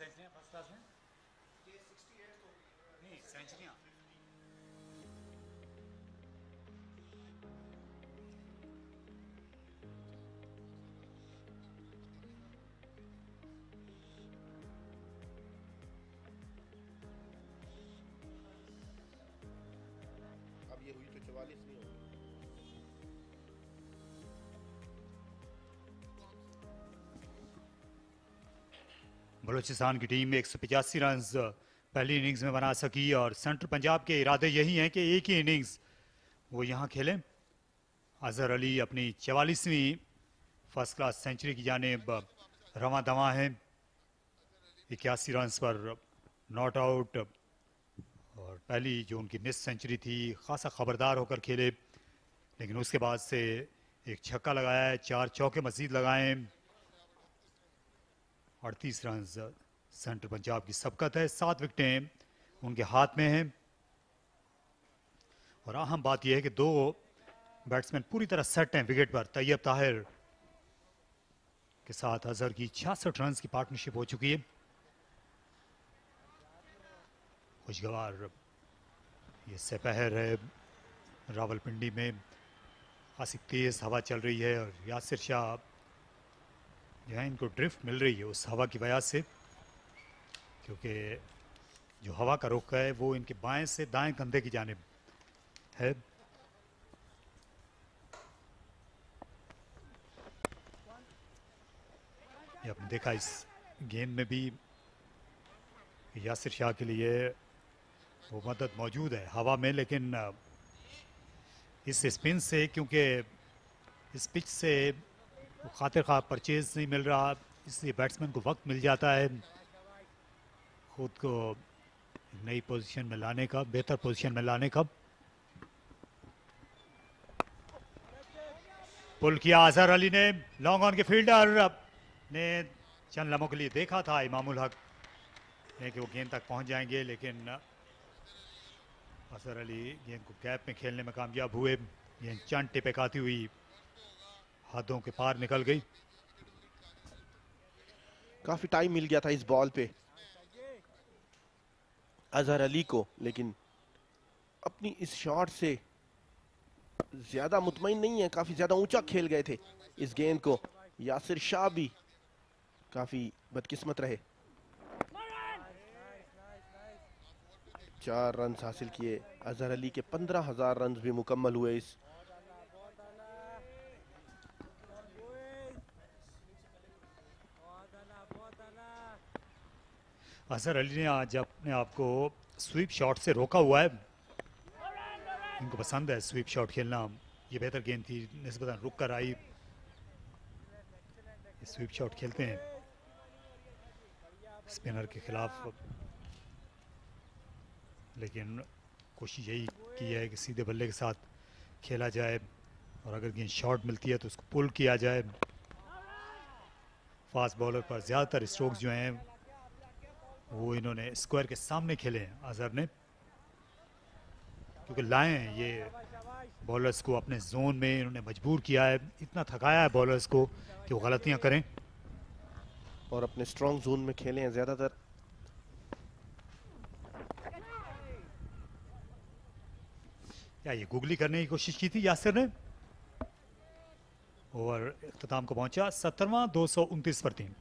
अब ये हुई तो 44वीं होगी।
बलूचिस्तान की team 185 run पहली innings में बना सकी और सेंट्रल पंजाब के इरादे यही हैं कि एक ही इनिंग्स वो यहाँ खेलें। अजहर अली अपनी 44वीं फर्स्ट क्लास सेंचुरी की जानिब रवां दवां हैं। 81 रन पर नॉट आउट और पहली जो उनकी मिस सेंचुरी थी खासा खबरदार होकर खेले, लेकिन उसके बाद से एक छक्का लगाया है, 4 चौके मजीद लगाए। 38 रन सेंट्रल पंजाब की सबकत है, 7 विकेटें उनके हाथ में हैं। और अहम बात यह है कि 2 बैट्समैन पूरी तरह सेट हैं विकेट पर। तैयब ताहिर के साथ अजहर की 66 रन की पार्टनरशिप हो चुकी है। खुशगवार ये सपहर है, रावलपिंडी में खासी तेज हवा चल रही है और यासिर शाह जो है इनको ड्रिफ्ट मिल रही है उस हवा की वजह से, क्योंकि जो हवा का रुख है वो इनके बाएं से दाएं कंधे की जानिब है। ये आपने देखा इस गेंद में भी यासिर शाह के लिए वो मदद मौजूद है हवा में, लेकिन इस स्पिन से, क्योंकि इस पिच से खातिर खा परचेज नहीं मिल रहा, इसलिए बैट्समैन को वक्त मिल जाता है खुद को नई पोजीशन में लाने का, बेहतर पोजीशन में लाने का। पुल किया अजहर अली ने, लॉन्ग ऑन के फील्डर ने चंद लम्हों के लिए देखा था इमामुल हक ने कि वो गेंद तक पहुंच जाएंगे, लेकिन अजहर अली गेंद को गैप में खेलने में कामयाब हुए। गेंद चंद टिपकाती हुई हाथों के पार निकल गई।
काफी टाइम मिल गया था इस बॉल पे अजहर अली को, लेकिन अपनी इस शॉट से ज्यादा मुतमईन नहीं है, काफी ज्यादा ऊंचा खेल गए थे इस गेंद को। यासिर शाह भी काफी बदकिस्मत रहे। 4 रन हासिल किए अजहर अली के। 15,000 रन भी मुकम्मल हुए इस
अजहर अली ने आज अपने आप को स्वीप शॉट से रोका हुआ है। इनको पसंद है स्वीप शॉट खेलना। ये बेहतर गेंद थी, निस्बतन रुक कर आई। स्वीप शॉट खेलते हैं स्पिनर के खिलाफ, लेकिन कोशिश यही की है कि सीधे बल्ले के साथ खेला जाए और अगर गेंद शॉट मिलती है तो उसको पुल किया जाए। फास्ट बॉलर पर ज़्यादातर स्ट्रोक्स जो हैं वो इन्होंने स्क्वायर के सामने खेले हैं अजहर ने, क्योंकि लाए हैं ये बॉलर्स को अपने जोन में, इन्होंने मजबूर किया है, इतना थकाया है बॉलर्स को कि वो गलतियां करें
और अपने स्ट्रॉन्ग जोन में खेले हैं ज्यादातर।
क्या ये गुगली करने की कोशिश की थी यासिर ने। ओवर इख्तिताम को पहुंचा 17वां 229 पर 3।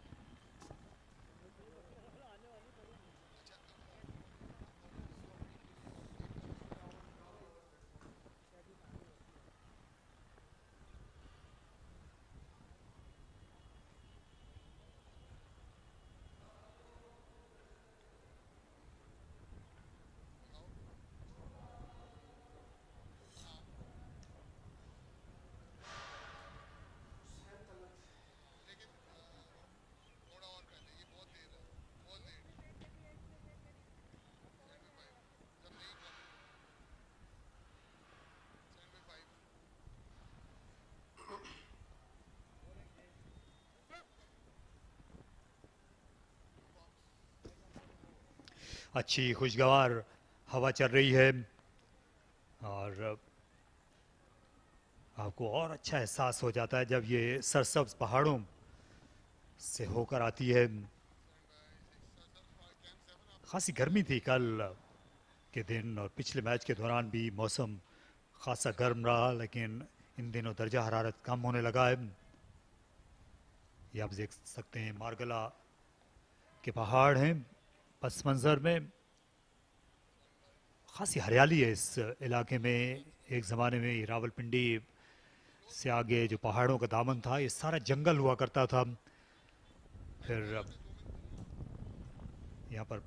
अच्छी खुशगवार हवा चल रही है और आपको और अच्छा एहसास हो जाता है जब ये सरसब्ज पहाड़ों से होकर आती है। खासी गर्मी थी कल के दिन और पिछले मैच के दौरान भी मौसम खासा गर्म रहा, लेकिन इन दिनों दर्जा हरारत कम होने लगा है। ये आप देख सकते हैं मार्गला के पहाड़ हैं पस मंज़र में। खासी हरियाली है इस इलाके में। एक ज़माने में रावलपिंडी से आगे जो पहाड़ों का दामन था ये सारा जंगल हुआ करता था। फिर यहाँ पर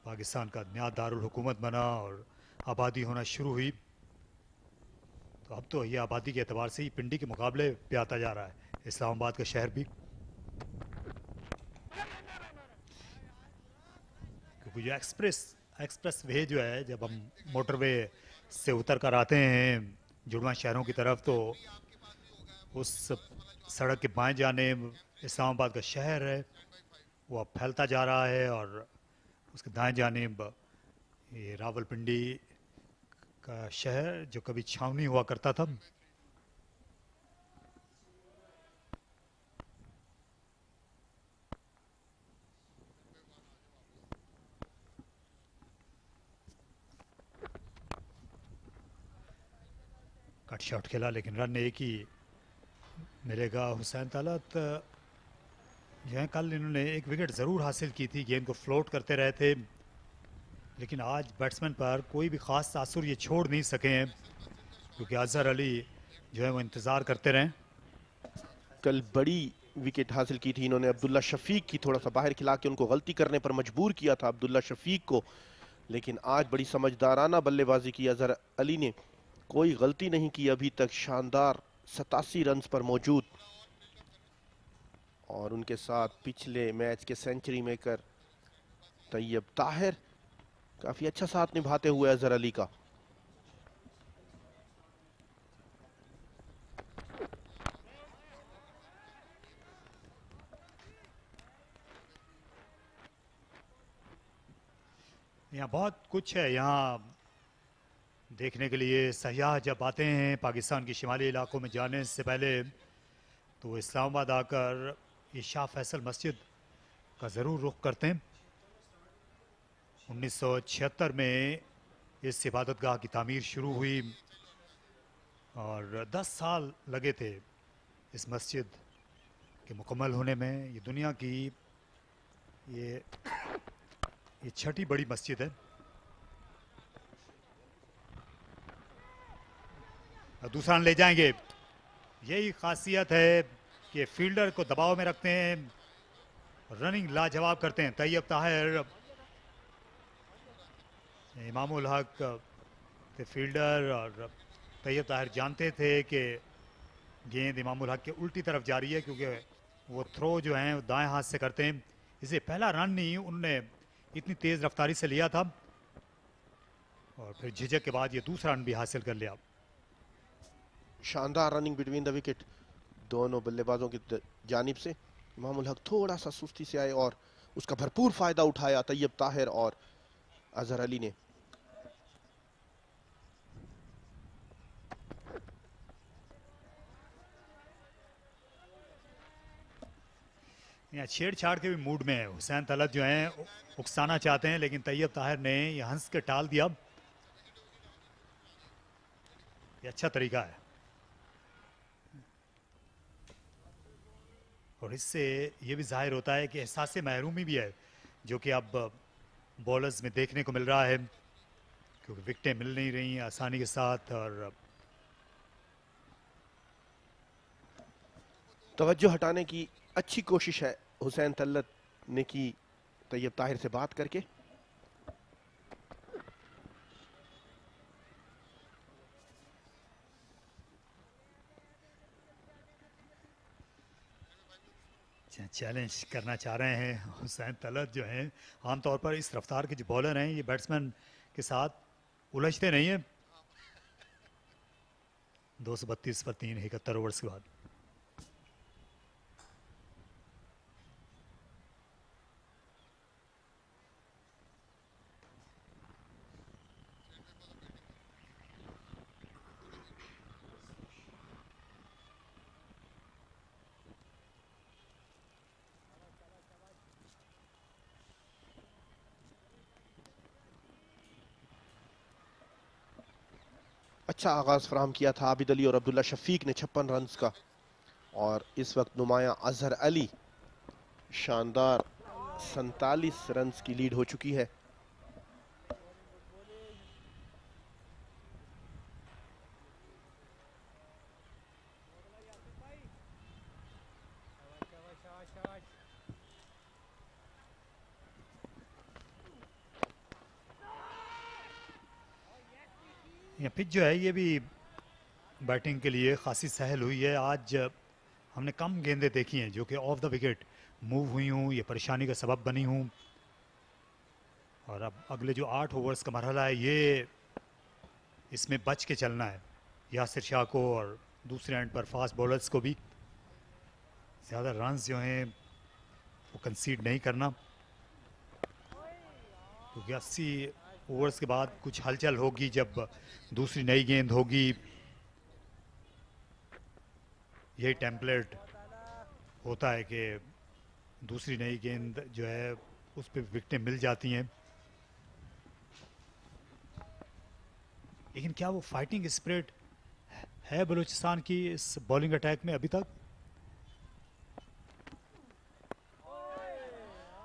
पाकिस्तान का नया दारुल हुकूमत बना और आबादी होना शुरू हुई। तो अब तो ये आबादी के एतबार से ही पिंडी के मुकाबले पे आता जा रहा है इस्लामाबाद का शहर भी, क्योंकि जो एक्सप्रेस वे जो है, जब हम मोटरवे से उतर कर आते हैं जुड़वा शहरों की तरफ, तो उस सड़क के बाएं जानिब इस्लामाबाद का शहर है, वो अब फैलता जा रहा है और उसके दाएं जानिब ये रावलपिंडी का शहर जो कभी छावनी हुआ करता था। कट शॉट खेला लेकिन रन एक ही मिलेगा। हुसैन तलत जो है कल इन्होंने एक विकेट ज़रूर हासिल की थी, गेंद को फ्लोट करते रहे थे, लेकिन आज बैट्समैन पर कोई भी ख़ास तासुर ये छोड़ नहीं सके हैं, क्योंकि अजहर अली जो है वो इंतज़ार करते रहे।
कल बड़ी विकेट हासिल की थी इन्होंने, अब्दुल्ला शफीक की थोड़ा सा बाहर खिला के उनको गलती करने पर मजबूर किया था अब्दुल्ला शफीक को, लेकिन आज बड़ी समझदाराना बल्लेबाजी की अजहर अली ने, कोई गलती नहीं की अभी तक। शानदार 87 रन पर मौजूद, और उनके साथ पिछले मैच के सेंचुरी मेकर तैयब ताहिर काफी अच्छा साथ निभाते हुए अजहर अली का।
यहाँ बहुत कुछ है यहाँ देखने के लिए। सयाह जब आते हैं पाकिस्तान के शिमाली इलाकों में जाने से पहले, तो इस्लामाबाद आकर ये शाह फैसल मस्जिद का ज़रूर रुख करते हैं। 1976 में इस इबादतगाह की तामीर शुरू हुई और 10 साल लगे थे इस मस्जिद के मुकम्मल होने में। ये दुनिया की ये छठी बड़ी मस्जिद है। और दूसरा रन ले जाएंगे। यही खासियत है कि फील्डर को दबाव में रखते हैं, रनिंग लाजवाब करते हैं तैयब ताहिर। इमामुल हक के फील्डर और तैयब ताहिर जानते थे कि गेंद इमामुल हक के उल्टी तरफ जा रही है, क्योंकि वो थ्रो जो है वो दाएं हाथ से करते हैं। इसे पहला रन नहीं उनने इतनी तेज़ रफ्तारी से लिया था, और फिर झिझक के बाद ये दूसरा रन भी हासिल कर लिया।
शानदार रनिंग बिटवीन द विकेट दोनों बल्लेबाजों की जानिब से। इमामुल हक थोड़ा सा सुस्ती से आए और उसका भरपूर फायदा उठाया तैयब ताहिर और अजहर अली ने।
यहाँ छेड़छाड़ के भी मूड में है। हुसैन तलत जो हैं उकसाना चाहते हैं, लेकिन तैयब ताहिर ने ये हंस के टाल दिया। ये अच्छा तरीका है, और इससे ये भी जाहिर होता है कि एहसास महरूमी भी है, जो कि अब बॉलर्स में देखने को मिल रहा है, क्योंकि विकेटें मिल नहीं रही हैं आसानी के साथ। और
तवज्जो हटाने की अच्छी कोशिश है हुसैन तलत ने की तैयब ताहिर से बात करके।
चैलेंज करना चाह रहे हैं हुसैन तलत जो हैं। आमतौर पर इस रफ्तार के जो बॉलर हैं ये बैट्समैन के साथ उलझते नहीं हैं। 232 पर 3 71 ओवर्स के बाद।
अच्छा आगाज फराहम किया था आबिद अली और अब्दुल्ला शफीक ने 56 रन का, और इस वक्त नुमाया अजहर अली शानदार 47 रन की लीड हो चुकी है।
ये पिच जो है ये भी बैटिंग के लिए खासी सहल हुई है। आज हमने कम गेंदें देखी हैं जो कि ऑफ द विकेट मूव हुई हूँ, ये परेशानी का सबब बनी हूँ। और अब अगले जो 8 ओवर्स का मरहला है ये इसमें बच के चलना है यासिर शाह को, और दूसरे एंड पर फास्ट बॉलर्स को भी ज़्यादा रन्स जो हैं वो कंसीड नहीं करना, क्योंकि 80 ओवर्स के बाद कुछ हलचल होगी जब दूसरी नई गेंद होगी। यही टेम्पलेट होता है कि दूसरी नई गेंद जो है उस पर विकेटें मिल जाती हैं। लेकिन क्या वो फाइटिंग स्पिरिट है बलूचिस्तान की इस बॉलिंग अटैक में अभी तक?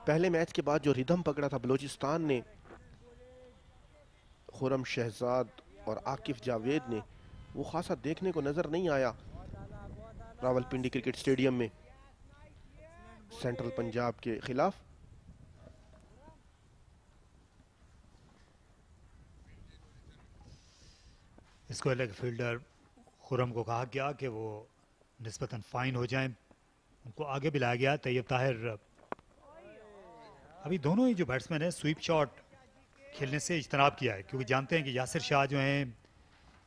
पहले मैच के बाद जो रिदम पकड़ा था बलूचिस्तान ने, खुरम शहजाद और आकिफ जावेद ने, वो खासा देखने को नजर नहीं आया रावलपिंडी क्रिकेट स्टेडियम में सेंट्रल पंजाब के खिलाफ।
इसको लेग फील्डर खुरम को कहा गया कि वो निस्बतन फाइन हो जाएं, उनको आगे भी लाया गया। तैयब ताहिर, अभी दोनों ही जो बैट्समैन हैं स्वीप शॉट खेलने से इज्तनाब किया है, क्योंकि जानते हैं कि यासिर शाह जो हैं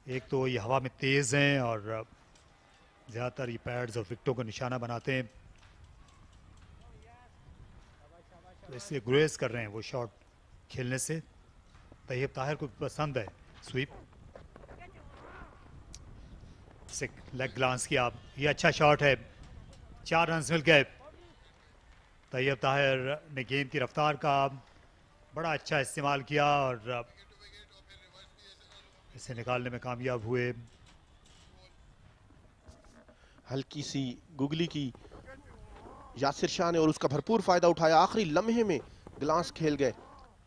एक तो ये हवा में तेज़ हैं और ज़्यादातर ये पैड्स और विकेटों को निशाना बनाते हैं, तो इसलिए गुरेज कर रहे हैं वो शॉट खेलने से। तैयब ताहिर को पसंद है स्वीप से लेग ग्लांस किया, ये अच्छा शॉट है, 4 रन मिल गए। तैयब ताहिर ने गेंद की रफ्तार का बड़ा अच्छा इस्तेमाल किया और इसे निकालने में कामयाब हुए।
हल्की सी गुगली की यासिर शाह ने और उसका भरपूर फायदा उठाया। आखिरी लम्हे में ग्लास खेल गए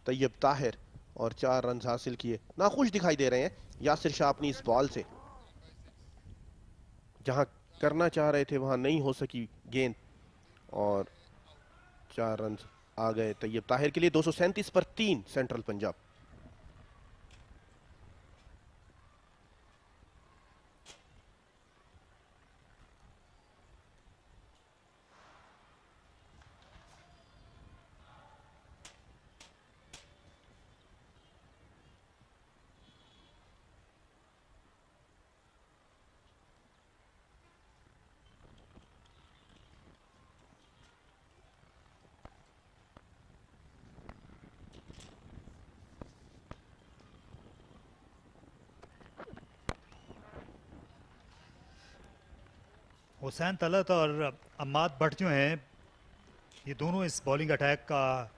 तैयब ताहिर और 4 रन हासिल किए। नाखुश दिखाई दे रहे हैं यासिर शाह अपनी इस बॉल से, जहां करना चाह रहे थे वहां नहीं हो सकी गेंद, और 4 रन आ गए तैयब ताहिर के लिए। 237 पर 3 सेंट्रल पंजाब।
हुसैन तलत और अम्माद भट्ट जो हैं ये दोनों इस बॉलिंग अटैक का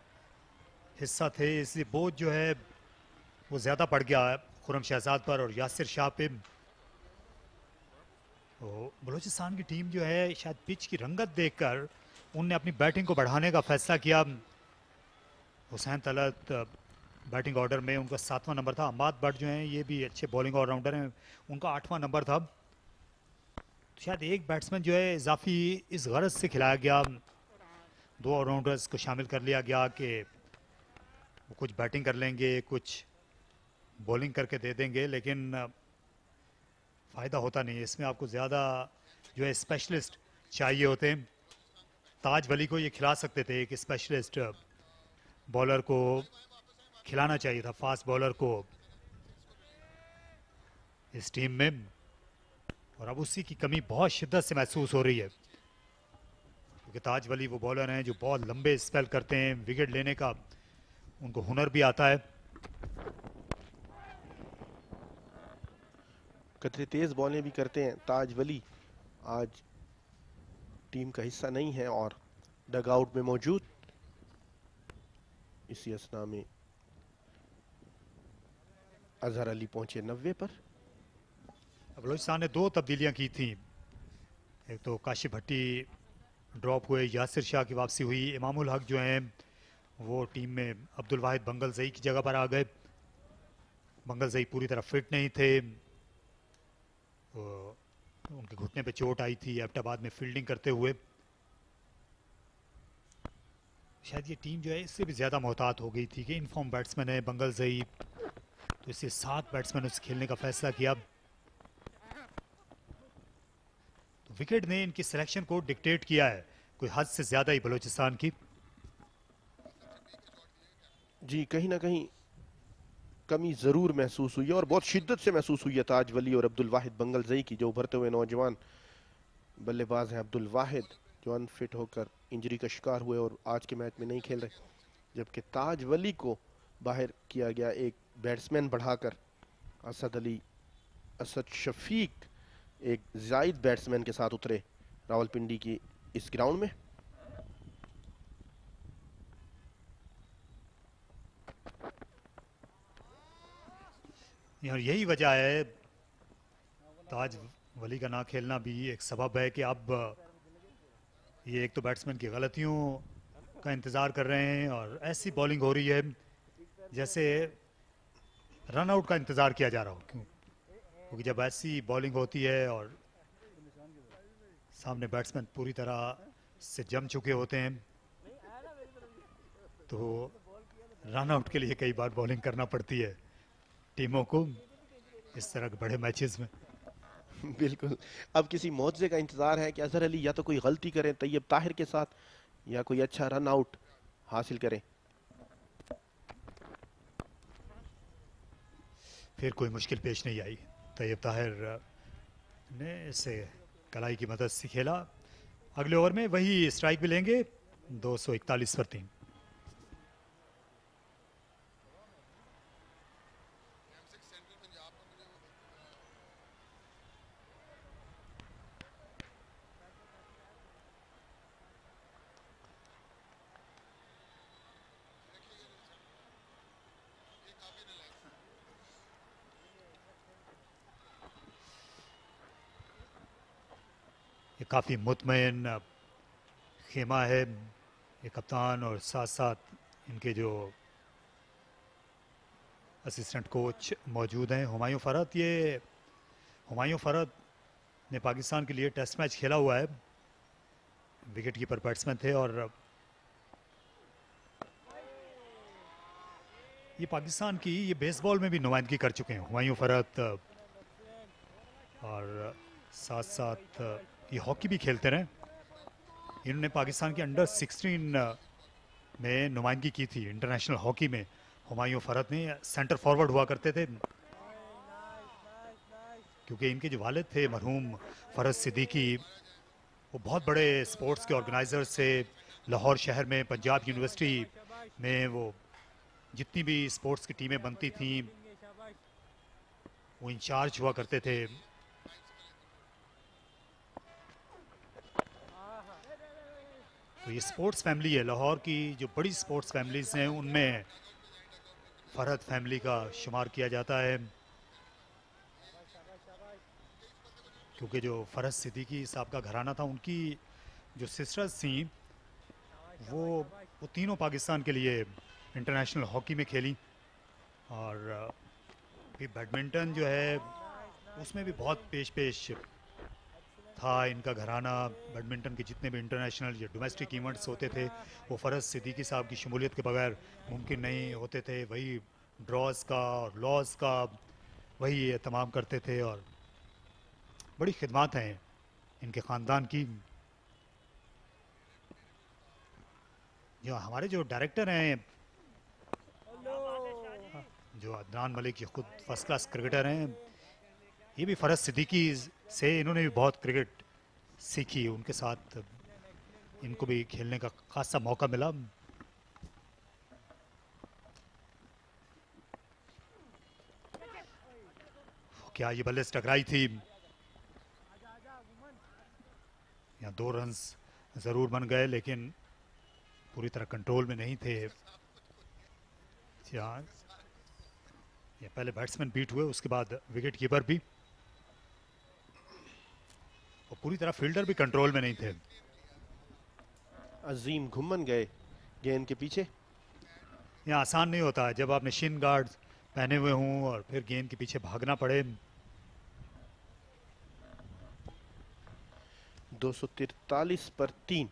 हिस्सा थे, इसलिए बोझ जो है वो ज़्यादा पड़ गया खुरम शहजाद पर और यासिर शाह पे। तो बलूचिस्तान की टीम जो है शायद पिच की रंगत देखकर उनने अपनी बैटिंग को बढ़ाने का फैसला किया। हुसैन तलत बैटिंग ऑर्डर में उनका 7वां नंबर था। अम्माद भट्ट जो हैं ये भी अच्छे बॉलिंग ऑलराउंडर हैं, उनका 8वां नंबर था। शायद एक बैट्समैन जो है इजाफी इस गरज से खिलाया गया, 2 ऑलराउंडर्स को शामिल कर लिया गया कि वो कुछ बैटिंग कर लेंगे कुछ बॉलिंग करके दे देंगे, लेकिन फ़ायदा होता नहीं है इसमें। आपको ज़्यादा जो है स्पेशलिस्ट चाहिए होते हैं। ताज वली को ये खिला सकते थे, एक स्पेशलिस्ट बॉलर को खिलाना चाहिए था, फास्ट बॉलर को इस टीम में, और अब उसी की कमी बहुत शिद्दत से महसूस हो रही है, क्योंकि ताज वली वो बॉलर हैं जो बहुत लंबे स्पेल करते हैं, विकेट लेने का उनको हुनर भी आता है।
कतरे तेज बॉलें भी करते हैं ताज वली। आज टीम का हिस्सा नहीं है और डगआउट में मौजूद। इसी असना में अजहर अली पहुंचे 90 पर।
बलूचिस्तान ने 2 तब्दीलियां की थी। एक तो काशिफ भट्टी ड्रॉप हुए, यासिर शाह की वापसी हुई, इमामुल हक जो हैं वो टीम में अब्दुल वाहिद बंगल जई की जगह पर आ गए। बंगल जई पूरी तरह फिट नहीं थे, तो उनके घुटने पे चोट आई थी एबटाबाद में फील्डिंग करते हुए। शायद ये टीम जो है इससे भी ज़्यादा मोहतात हो गई थी कि इनफॉर्म बैट्समैन है बंगल जई, तो इससे 7 बैट्समैनों से खेलने का फैसला किया। तो विकेट ने इनकी सिलेक्शन को डिक्टेट किया है कोई हद से ज़्यादा ही बलूचिस्तान की।
जी कहीं ना कहीं कमी जरूर महसूस हुई है और बहुत शिद्दत से महसूस हुई है ताज वली और अब्दुल वाहिद बंगल जई की, जो उभरते हुए नौजवान बल्लेबाज हैं। अब्दुल वाहिद जो अनफिट होकर इंजरी का शिकार हुए और आज के मैच में नहीं खेल रहे, जबकि ताज वली को बाहर किया गया एक बैट्समैन बढ़ाकर। असद अली, असद शफीक एक जायद बैट्समैन के साथ उतरे रावलपिंडी की इस ग्राउंड में।
और यही वजह है ताज वली का ना खेलना भी एक सबब है कि अब ये एक तो बैट्समैन की गलतियों का इंतज़ार कर रहे हैं और ऐसी बॉलिंग हो रही है जैसे रन आउट का इंतज़ार किया जा रहा हो। क्योंकि जब ऐसी बॉलिंग होती है और सामने बैट्समैन पूरी तरह से जम चुके होते हैं तो रन आउट के लिए कई बार बॉलिंग करना पड़ती है टीमों को इस तरह के बड़े मैचेस में।
बिल्कुल, अब किसी मौजे का इंतजार है कि अजहर अली या तो कोई गलती करें तैयब ताहिर के साथ या कोई अच्छा रन आउट हासिल करें।
फिर कोई मुश्किल पेश नहीं आई, तैयब ताहिर ने इसे कलाई की मदद से खेला। अगले ओवर में वही स्ट्राइक भी लेंगे 241 पर 3। ये काफ़ी मुतमईन खेमा है, ये कप्तान और साथ साथ इनके जो असिस्टेंट कोच मौजूद हैं। हुमायूं फ़रत ने पाकिस्तान के लिए टेस्ट मैच खेला हुआ है, विकेट कीपर बैट्समैन थे और ये पाकिस्तान की ये बेसबॉल में भी नुमाइंदगी कर चुके हैं हुमायूं फ़रत, और साथ साथ ये हॉकी भी खेलते रहे। इन्होंने पाकिस्तान के अंडर 16 में नुमाइंदगी की थी इंटरनेशनल हॉकी में। हुमायूं फ़रत ने सेंटर फॉरवर्ड हुआ करते थे क्योंकि इनके जो वालिद थे मरहूम फ़रत सिद्दीकी, वो बहुत बड़े स्पोर्ट्स के ऑर्गेनाइजर से लाहौर शहर में पंजाब यूनिवर्सिटी में वो जितनी भी स्पोर्ट्स की टीमें बनती थीं वो इंचार्ज हुआ करते थे। तो ये स्पोर्ट्स फैमिली है, लाहौर की जो बड़ी स्पोर्ट्स फैमिलीज़ हैं उनमें फ़रत फैमिली का शुमार किया जाता है। क्योंकि जो फ़रत सिद्दीकी साहब का घराना था, उनकी जो सिस्टर्स थीं वो तीनों पाकिस्तान के लिए इंटरनेशनल हॉकी में खेली। और फिर बैडमिंटन जो है उसमें भी बहुत पेश था इनका घराना। बैडमिंटन के जितने भी इंटरनेशनल या डोमेस्टिक इवेंट्स होते थे वो फ़रत सिद्दीकी साहब की शमूलियत के बगैर मुमकिन नहीं होते थे। वही ड्रॉज का और लॉज का वही तमाम करते थे और बड़ी खिदमत हैं इनके ख़ानदान की। जो हमारे जो डायरेक्टर हैं, जो अदनान मलिक, ये खुद फर्स्ट क्लास क्रिकेटर हैं, ये भी फ़रत सिद्दीकी से इन्होंने भी बहुत क्रिकेट सीखी। उनके साथ इनको भी खेलने का खासा मौका मिला। क्या ये बल्ले से टकराई थी, यहाँ 2 रन्स ज़रूर बन गए लेकिन पूरी तरह कंट्रोल में नहीं थे। यहाँ ये पहले बैट्समैन बीट हुए, उसके बाद विकेट कीपर भी। पूरी तरह फील्डर भी कंट्रोल में नहीं थे।
अजीम घुमन गए गेंद के पीछे।
यहाँ आसान नहीं होता जब आपने शिन गार्ड पहने हुए हों और फिर गेंद के पीछे भागना पड़े।
243 पर 3।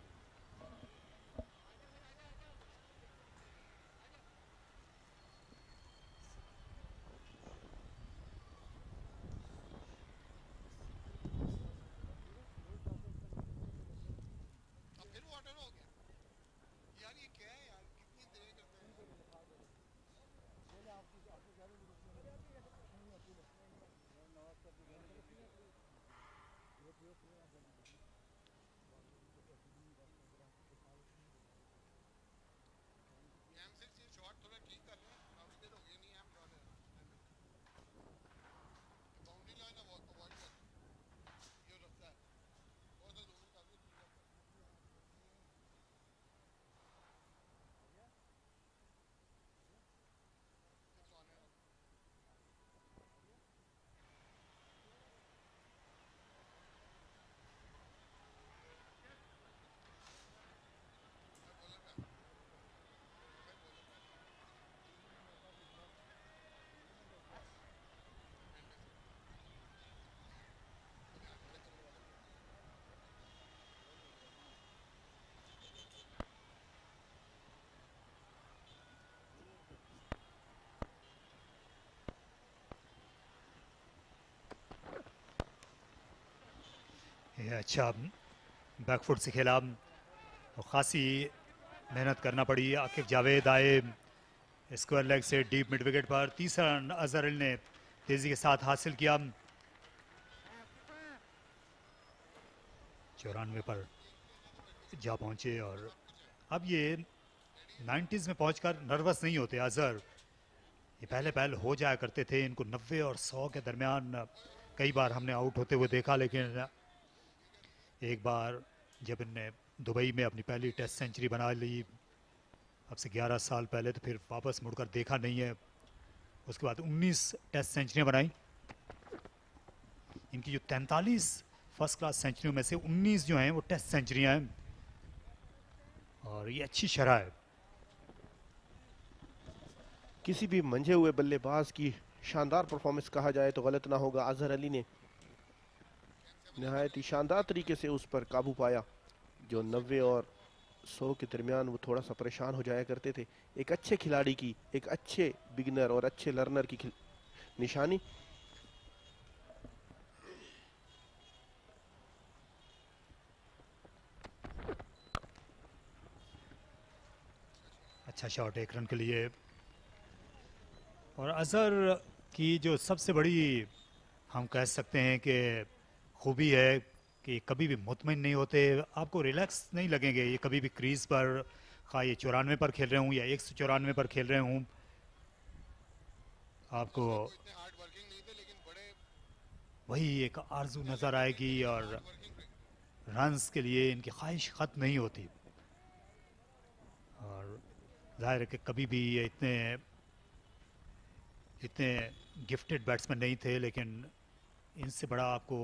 ये अच्छा बैकफुट से खेला और खासी मेहनत करना पड़ी। आकिब जावेद आए स्क्वायर लेग से डीप मिड विकेट पर। तीसरा रन अजहर अली ने तेजी के साथ हासिल किया। 94 पर जा पहुंचे और अब ये 90s में पहुंचकर नर्वस नहीं होते अजहर। ये पहले हो जाया करते थे। इनको 90 और 100 के दरमियान कई बार हमने आउट होते हुए देखा, लेकिन एक बार जब इनने दुबई में अपनी पहली टेस्ट सेंचुरी बना ली अब से 11 साल पहले, तो फिर वापस मुड़कर देखा नहीं है। उसके बाद 19 टेस्ट सेंचुरियां बनाई। इनकी जो 43 फर्स्ट क्लास सेंचुरियों में से 19 जो हैं वो टेस्ट सेंचुरियां हैं और ये अच्छी शरह है।
किसी भी मंझे हुए बल्लेबाज की शानदार परफॉर्मेंस कहा जाए तो गलत ना होगा। अजहर अली ने निहायत ही शानदार तरीके से उस पर काबू पाया। जो 90 और 100 के दरमियान वो थोड़ा सा परेशान हो जाया करते थे। एक अच्छे खिलाड़ी की, एक अच्छे बिगिनर और अच्छे लर्नर की निशानी।
अच्छा शॉट 1 रन के लिए। और अजहर की जो सबसे बड़ी हम कह सकते हैं कि खूबी है कि कभी भी मुतमिन नहीं होते। आपको रिलैक्स नहीं लगेंगे ये कभी भी क्रीज पर, खा ये 94 पर खेल रहे हूँ या 194 पर खेल रहे हूँ। आपको वही एक आरजू नज़र आएगी और रन्स के लिए इनकी ख्वाहिश ख़त्म नहीं होती। और जाहिर है कि कभी भी ये इतने गिफ्टेड बैट्समैन नहीं थे, लेकिन इनसे बड़ा आपको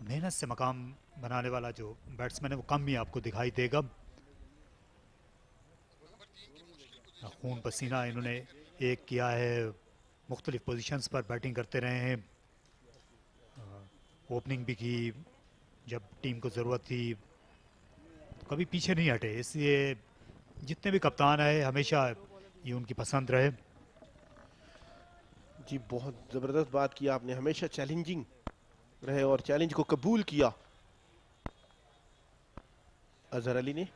मेहनत से मकाम बनाने वाला जो बैट्समैन है वो कम ही आपको दिखाई देगा। खून पसीना इन्होंने एक किया है। मुख्तलिफ पोजीशंस पर बैटिंग करते रहे हैं। ओपनिंग भी की जब टीम को ज़रूरत थी, तो कभी पीछे नहीं हटे। इसलिए जितने भी कप्तान आए हमेशा ये उनकी पसंद रहे।
जी बहुत ज़बरदस्त बात की आपने। हमेशा चैलेंजिंग रहे और चैलेंज को कबूल किया अजहर अली ने।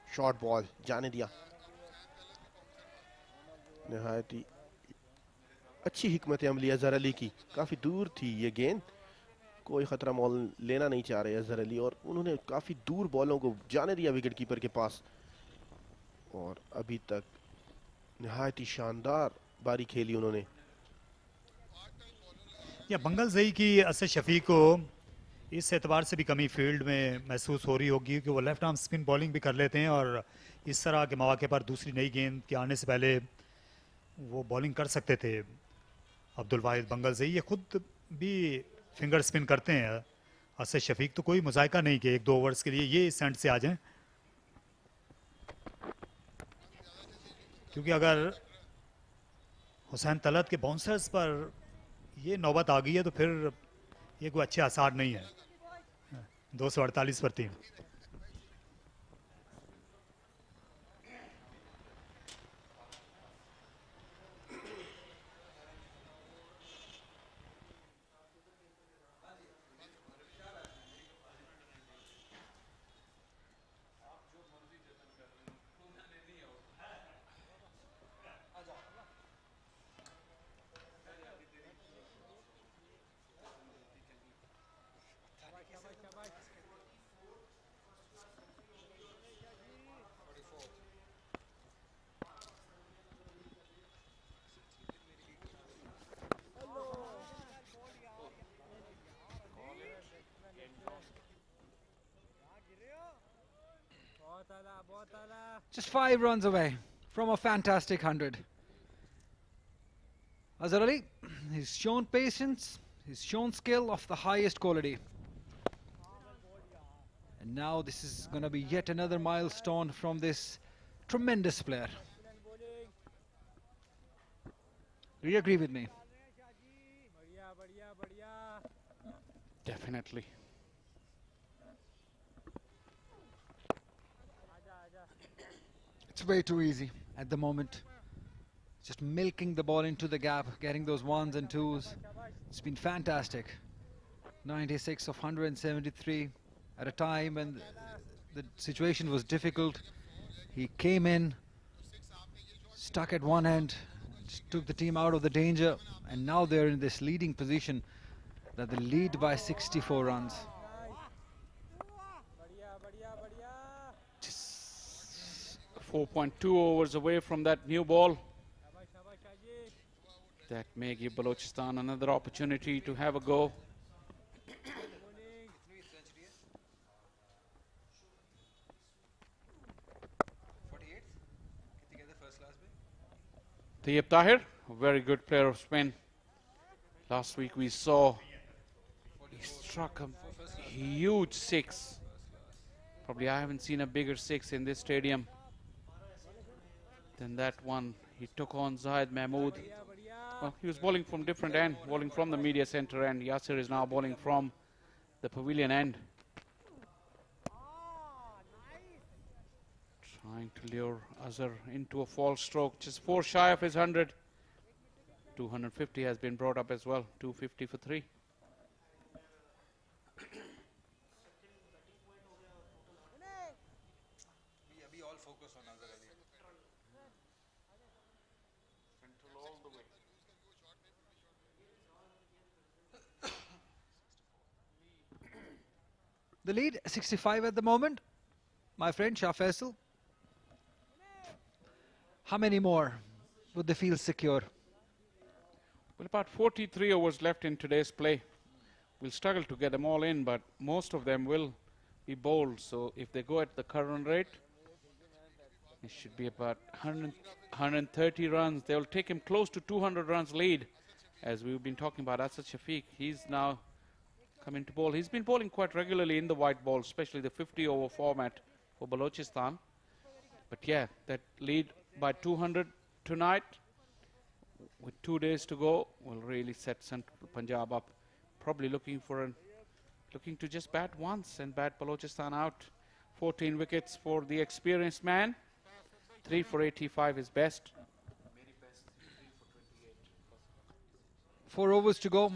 शॉर्ट बॉल जाने दिया। निहायत ही अच्छी हिकमत अमली अजहर अली की। काफी दूर थी ये गेंद, कोई खतरा मॉल लेना नहीं चाह रहे अजहर अली और उन्होंने काफी दूर बॉलों को जाने दिया विकेट कीपर के पास। और अभी तक निहायत ही शानदार बारी खेली उन्होंने।
या बंगल जई की असद शफी को इस एतबार से भी कमी फील्ड में महसूस हो रही होगी कि वो लेफ्ट आर्म स्पिन बॉलिंग भी कर लेते हैं और इस तरह के मौके पर दूसरी नई गेंद के आने से पहले वो बॉलिंग कर सकते थे। अब्दुल वाहिद बंगल से, ये खुद भी फिंगर स्पिन करते हैं। असद शफीक तो कोई मुजायका नहीं कि 1-2 ओवर्स के लिए ये इस एंड से आ जाएं, क्योंकि अगर हुसैन तलत के बाउंसर्स पर ये नौबत आ गई है तो फिर ये कोई अच्छे आसार नहीं है। 248 पर 3।
Just 5 runs away from a fantastic 100. Azhar Ali, he's shown patience, he's shown skill of the highest quality. And now this is going to be yet another milestone from this tremendous player. Do you agree with me?
Definitely.
It's way too easy at the moment. Just milking the ball into the gap, getting those 1s and 2s. It's been fantastic. 96 of 173 at a time when the situation was difficult. He came in, stuck at one end, took the team out of the danger, and now they're in this leading position that they lead by 64 runs.
4.2 overs away from that new ball. That may give Balochistan another opportunity to have a go. Tayyib Tahir, a very good player of spin. Last week we saw he struck a huge 6. Probably I haven't seen a bigger 6 in this stadium than that one. He took on Zahid Mahmood. Well, he was bowling from different end, bowling from the media center end. Yasir is now bowling from the pavilion end. Trying to lure Azhar into a false stroke, just 4 shy of his 100. 250 has been brought up as well, 250 for 3.
The lead, 65 at the moment. My friend Shah Faisal. How many more would they feel secure?
Well, about 43 overs left in today's play. We'll struggle to get them all in, but most of them will be bowled. So if they go at the current rate, it should be about 130 runs. They'll take him close to 200 runs lead. As we've been talking about Asad Shafiq, he's now coming to bowl. He's been bowling quite regularly in the white ball, especially the 50-over format for Balochistan. But yeah, that lead by 200 tonight, with 2 days to go, will really set Central Punjab up. Probably looking to just bat once and bat Balochistan out. 14 wickets for the experienced man. 3 for 85 is best.
4 overs to go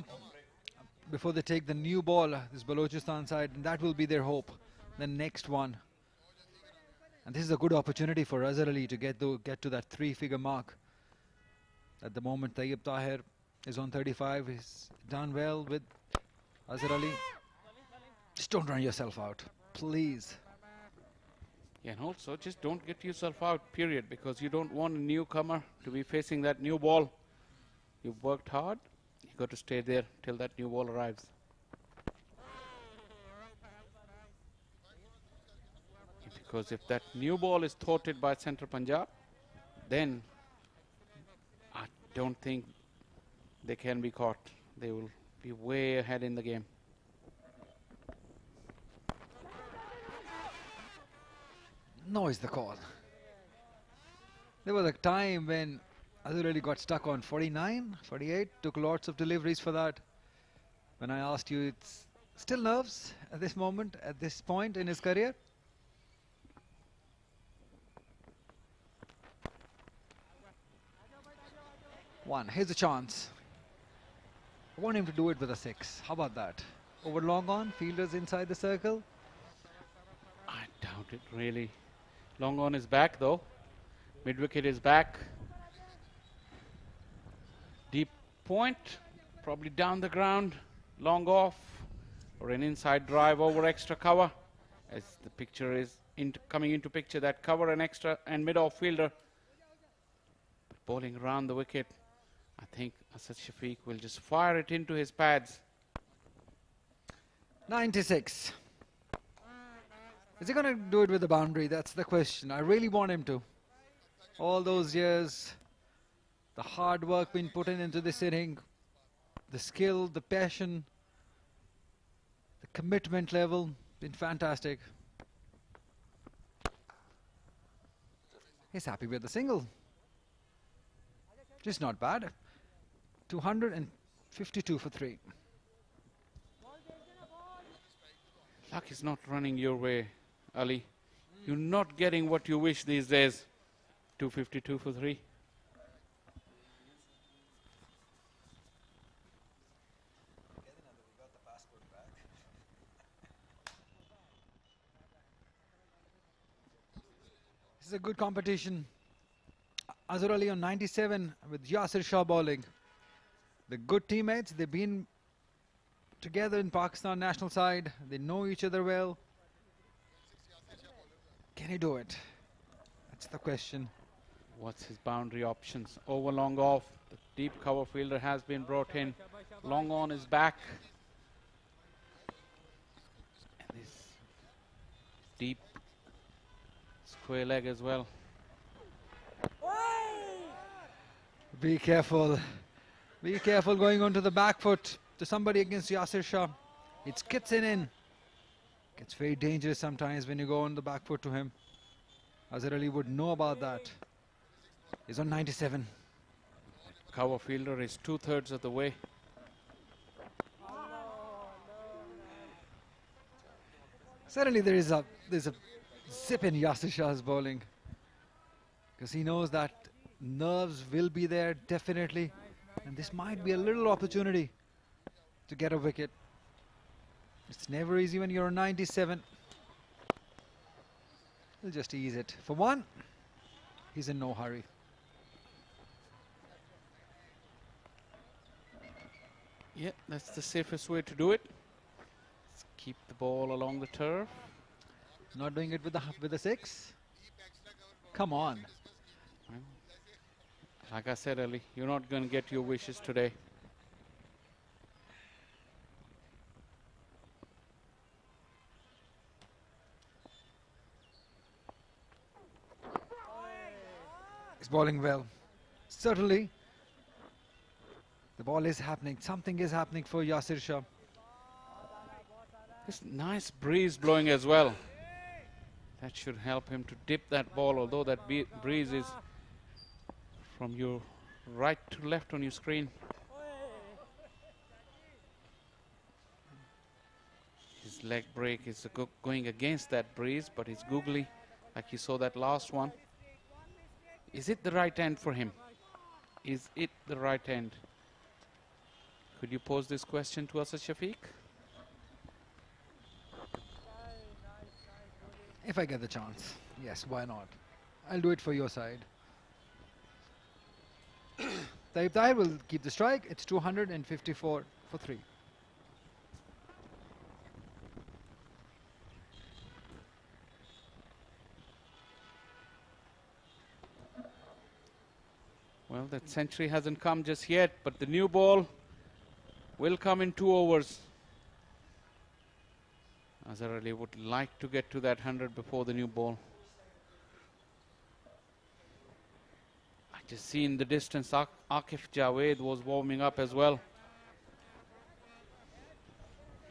before they take the new ball, this Balochistan side, and that will be their hope, the next one. And this is a good opportunity for Azhar Ali to get to that 3-figure mark. At the moment, Tayyib Tahir is on 35. He's done well with Azhar Ali. Just don't run yourself out, please.
Yeah, and also just don't get yourself out, period, because you don't want a newcomer to be facing that new ball. You've worked hard. You've got to stay there till that new ball arrives. Because if that new ball is thwarted by Central Punjab, then I don't think they can be caught. They will be way ahead in the game.
No is the call. There was a time when Azhar Ali got stuck on 49, 48, took lots of deliveries for that. When I asked you, it's still nerves at this moment, at this point in his career? One, here's a chance. I want him to do it with a 6. How about that? Over long on, fielders inside the circle.
I doubt it, really. Long on is back, though. Mid wicket is back. Deep point, probably down the ground, long off, or an inside drive over extra cover. As the picture is coming into picture, that cover and extra and mid-off fielder. But bowling around the wicket, I think Asad Shafiq will just fire it into his pads.
96. Is he going to do it with the boundary? That's the question. I really want him to. All those years, the hard work being put into this inning, the skill, the passion, the commitment level, been fantastic. He's happy with the single. Just not bad. 252 for 3.
Luck is not running your way, Ali. You're not getting what you wish these days. 252 for 3.
This is a good competition. Azhar Ali on 97 with Yasir Shah bowling. The good teammates, they've been together in Pakistan national side. They know each other well. Can he do it? That's the question.
What's his boundary options? Over, long, off. The deep cover fielder has been brought in. Long on is back. And this deep square leg as well.
Be careful. Be careful going onto the back foot to somebody against Yasir Shah. It skids in. It's very dangerous sometimes when you go on the back foot to him. Azhar Ali would know about that. He's on 97.
Cover fielder is 2/3 of the way.
Certainly there's a zip in Yasir Shah's bowling, because he knows that nerves will be there definitely, and this might be a little opportunity to get a wicket. It's never easy when you're on 97. He'll just ease it. For one, he's in no hurry.
Yeah, that's the safest way to do it. Let's keep the ball along the turf.
Not doing it with the 6. Come on.
Well, like I said, Ali, you're not going to get your wishes today.
He's bowling well. Certainly, the ball is happening. Something is happening for Yasir Shah.
This nice breeze blowing as well. That should help him to dip that ball, although that breeze is from your right to left on your screen. His leg break is going against that breeze, but it's googly, like you saw that last one. Is it the right end for him? Is it the right end? Could you pose this question to Asad Shafiq?
If I get the chance. Yes, why not? I'll do it for your side. Taib Tahir will keep the strike. It's 254 for 3.
Well, that century hasn't come just yet, but the new ball will come in 2 overs. Azhar Ali would like to get to that 100 before the new ball. I Just see in the distance, Akif Javed was warming up as well.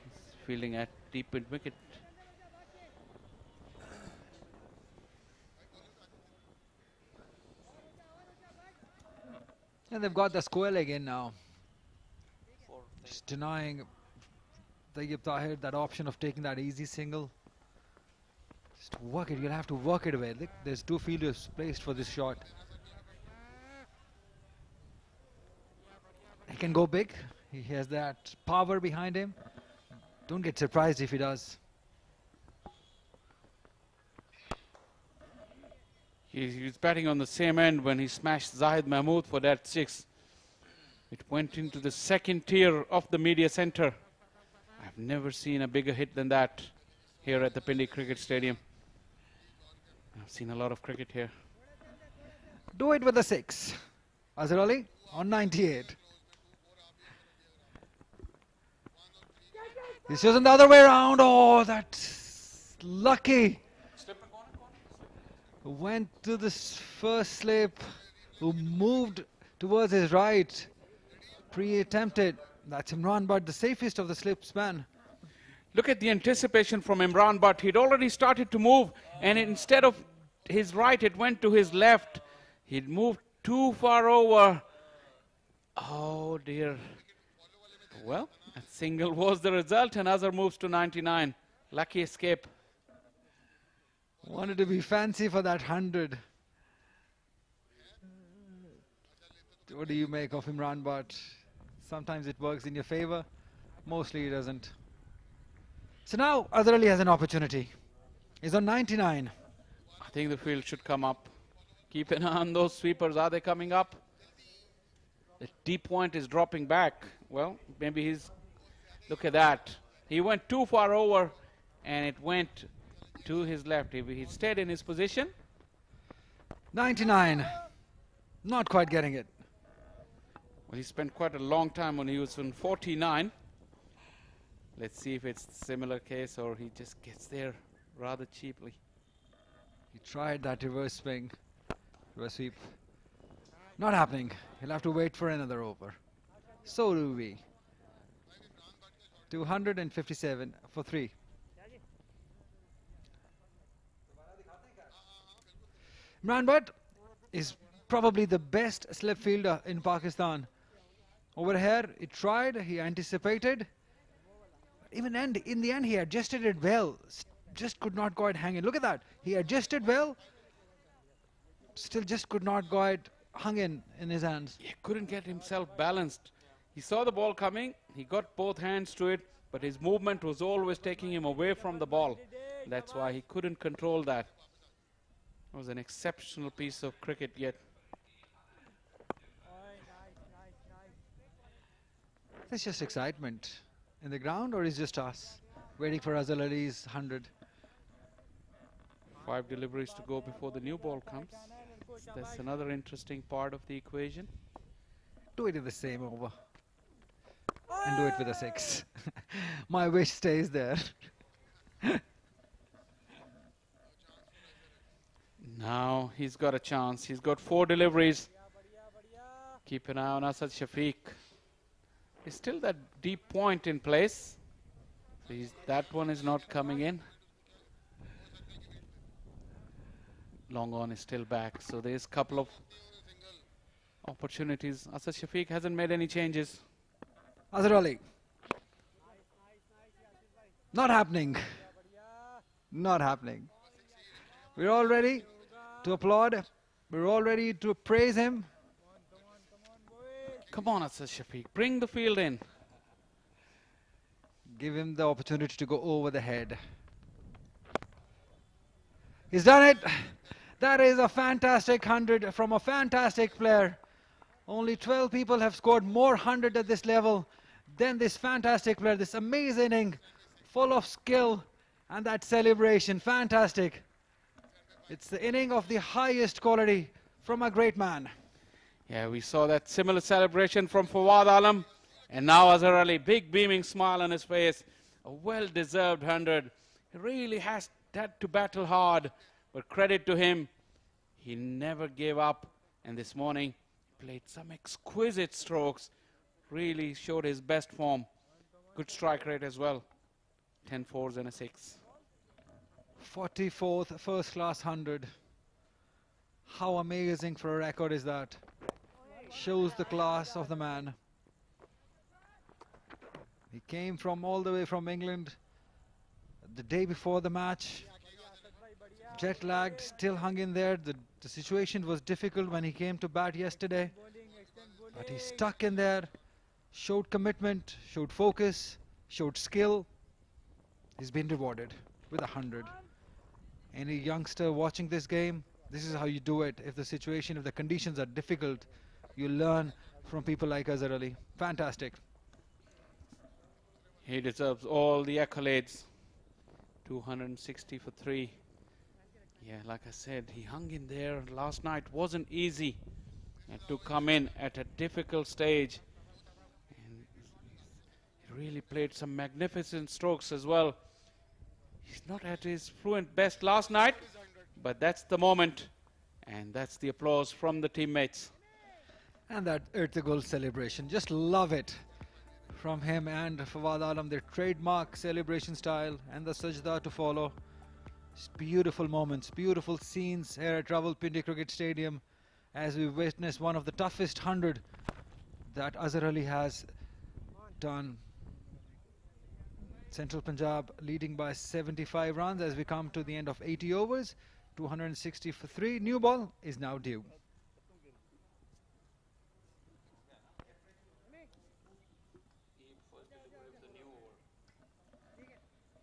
He's fielding at deep mid wicket.
And they've got the square leg in now. Just denying Tayyib Tahir that option of taking that easy single. Just work it, you'll have to work it away. Look, there's two fielders placed for this shot. He can go big. He has that power behind him. Don't get surprised if he does.
He's batting on the same end when he smashed Zahid Mahmood for that 6. It went into the second tier of the media center. I've never seen a bigger hit than that here at the Pindi Cricket Stadium. I've seen a lot of cricket here.
Do it with a 6. Azhar Ali on 98. He's chosen the other way around. Oh, that's lucky. Went to this first slip, who moved towards his right, pre-attempted. That's Imran Butt, the safest of the slips man.
Look at the anticipation from Imran Butt. He'd already started to move, and instead of his right, it went to his left. He'd moved too far over. Oh dear. Well, a single was the result, and Azhar moves to 99. Lucky escape.
Wanted to be fancy for that 100. What do you make of Imran Butt? Sometimes it works in your favor, mostly it doesn't. So now Azhar Ali has an opportunity. He's on 99.
I think the field should come up. Keep an eye on those sweepers. Are they coming up? The deep point is dropping back. Well, maybe he's... Look at that. He went too far over, and it went to his left. If he stayed in his position.
99. Not quite getting it.
Well, he spent quite a long time when he was on 49. Let's see if it's a similar case or he just gets there rather cheaply.
He tried that reverse swing, reverse sweep. Not happening. He'll have to wait for another over. So do we. 257 for 3. Imran Butt is probably the best slip fielder in Pakistan. Over here, he tried, he anticipated. Even in the end, he adjusted it well. Just could not quite hang in. Look at that. He adjusted well. Still just could not quite hung in his hands.
He couldn't get himself balanced. He saw the ball coming. He got both hands to it. But his movement was always taking him away from the ball. That's why he couldn't control that. It was an exceptional piece of cricket yet.
It's just excitement in the ground, or is just us waiting for Azhar Ali's 100?
5 deliveries to go before the new ball comes. That's another interesting part of the equation.
Do it in the same over. And do it with a 6. My wish stays there.
Now he's got a chance. He's got 4 deliveries. Keep an eye on Asad Shafiq. There's still that deep point in place. So that one is not coming in. Long on is still back. So there's a couple of opportunities. Asad Shafiq hasn't made any changes.
Azhar Ali. Not happening. Not happening. We're all ready to applaud. We're all ready to praise him.
Come on, Asad Shafiq. Bring the field in.
Give him the opportunity to go over the head. He's done it. That is a fantastic 100 from a fantastic player. Only 12 people have scored more 100 at this level than this fantastic player. This amazing inning, full of skill and that celebration. Fantastic. It's the inning of the highest quality from a great man.
Yeah, we saw that similar celebration from Quaid-e-Azam. And now Azhar Ali, big beaming smile on his face. A well-deserved 100. He really had to battle hard. But credit to him, he never gave up. And this morning, played some exquisite strokes. Really showed his best form. Good strike rate as well. 10 fours and a 6.
44th first class 100. How amazing for a record is that? Shows the class of the man. He came from all the way from England the day before the match. Jet lagged, still hung in there. The situation was difficult when he came to bat yesterday. But he stuck in there, showed commitment, showed focus, showed skill. He's been rewarded with 100. Any youngster watching this game, this is how you do it. If the conditions are difficult, you learn from people like Azhar Ali. Fantastic.
He deserves all the accolades. 260 for 3. Yeah, like I said, he hung in there. Last night wasn't easy. And to come in at a difficult stage. And he really played some magnificent strokes as well. He's not at his fluent best last night, but that's the moment. And that's the applause from the teammates.
And that earth the goal celebration, just love it. From him and Fawad Alam, their trademark celebration style, and the sajda to follow. Just beautiful moments, beautiful scenes here at Rawalpindi Cricket Stadium as we witness one of the toughest 100 that Azhar Ali has done. Central Punjab leading by 75 runs as we come to the end of 80 overs. 260 for 3. New ball is now due.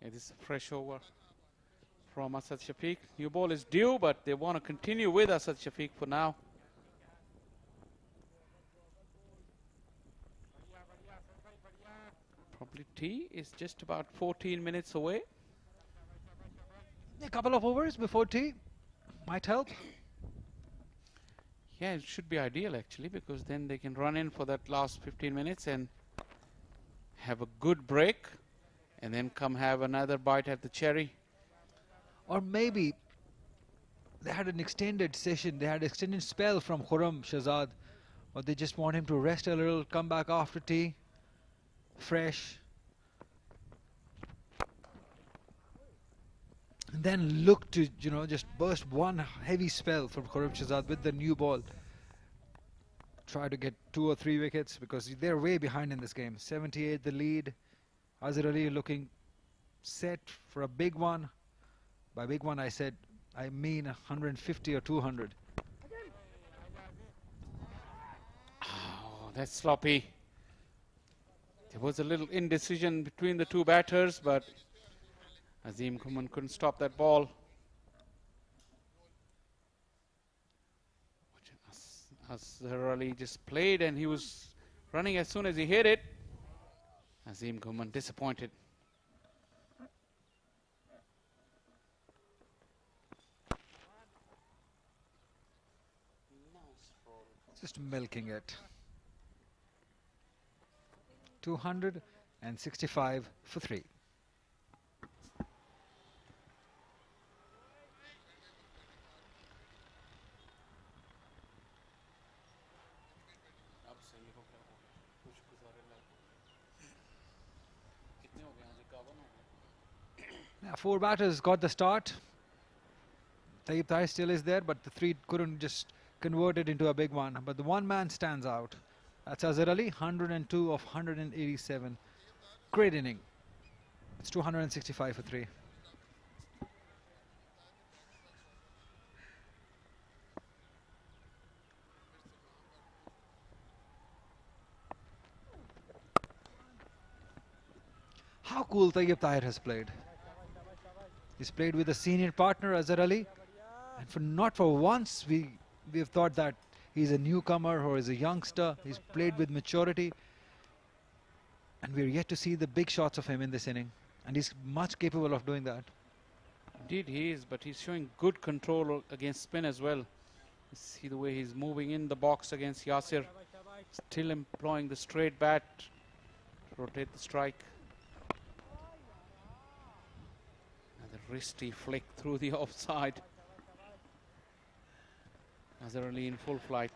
Yeah, this is a fresh over from Asad Shafiq. New ball is due, but they want to continue with Asad Shafiq for now. Probably tea is just about 14 minutes away.
A couple of overs before tea might help.
Yeah, it should be ideal actually, because then they can run in for that last 15 minutes and have a good break and then come have another bite at the cherry.
Or maybe they had an extended session, they had an extended spell from Khurram Shahzad, or they just want him to rest a little, come back after tea, fresh. And then look to, just burst one heavy spell from Khurram Shahzad with the new ball. Try to get 2 or 3 wickets because they're way behind in this game. 78 the lead. Azhar Ali looking set for a big one. By big one I mean 150 or 200.
Oh, that's sloppy. There was a little indecision between the two batters, but Azim Kuman couldn't stop that ball. Azhar Ali just played and he was running as soon as he hit it. Azim Kuman disappointed.
Just milking it. 265 for 3. Yeah, 4 batters got the start. Tayyib Tahir still is there, but the 3 couldn't just convert it into a big one. But the one man stands out. That's Azhar Ali, 102 of 187. Great inning. It's 265 for 3. How cool Tayyib Tahir has played. He's played with a senior partner, Azhar Ali. And not for once we've thought that he's a newcomer or is a youngster. He's played with maturity. And we're yet to see the big shots of him in this inning. And he's much capable of doing that.
Indeed he is, but he's showing good control against spin as well. You see the way he's moving in the box against Yasir. Still employing the straight bat to rotate the strike. Another wristy flick through the offside. Azhar Ali in full flight.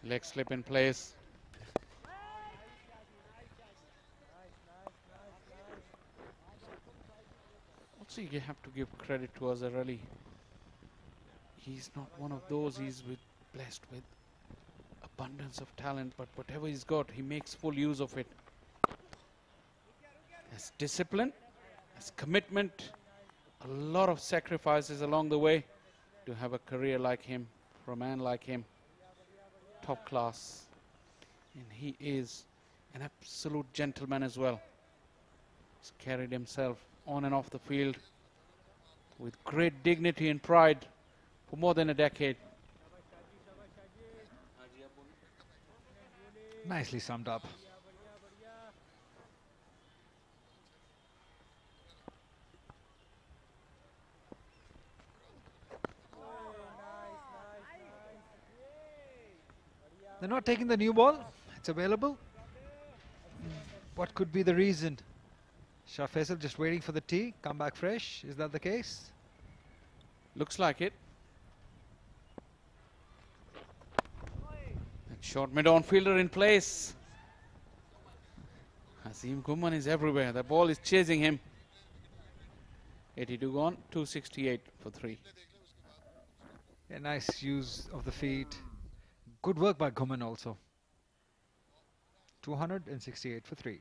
Leg slip in place. Also, you have to give credit to Azhar Ali. He's not one of those. He's blessed with abundance of talent, but whatever he's got, he makes full use of it. There's discipline, there's commitment, a lot of sacrifices along the way to have a career like him, for a man like him. Top class. And he is an absolute gentleman as well. He's carried himself on and off the field with great dignity and pride for more than a decade.
Nicely summed up. They're not taking the new ball. It's available. What could be the reason? Shah Faisal just waiting for the tee. Come back fresh. Is that the case?
Looks like it. And short mid-on fielder in place. Azim Gumman is everywhere. The ball is chasing him. 82 gone, 268 for 3.
A nice use of the feet. Good work by Gumman also. 268 for 3.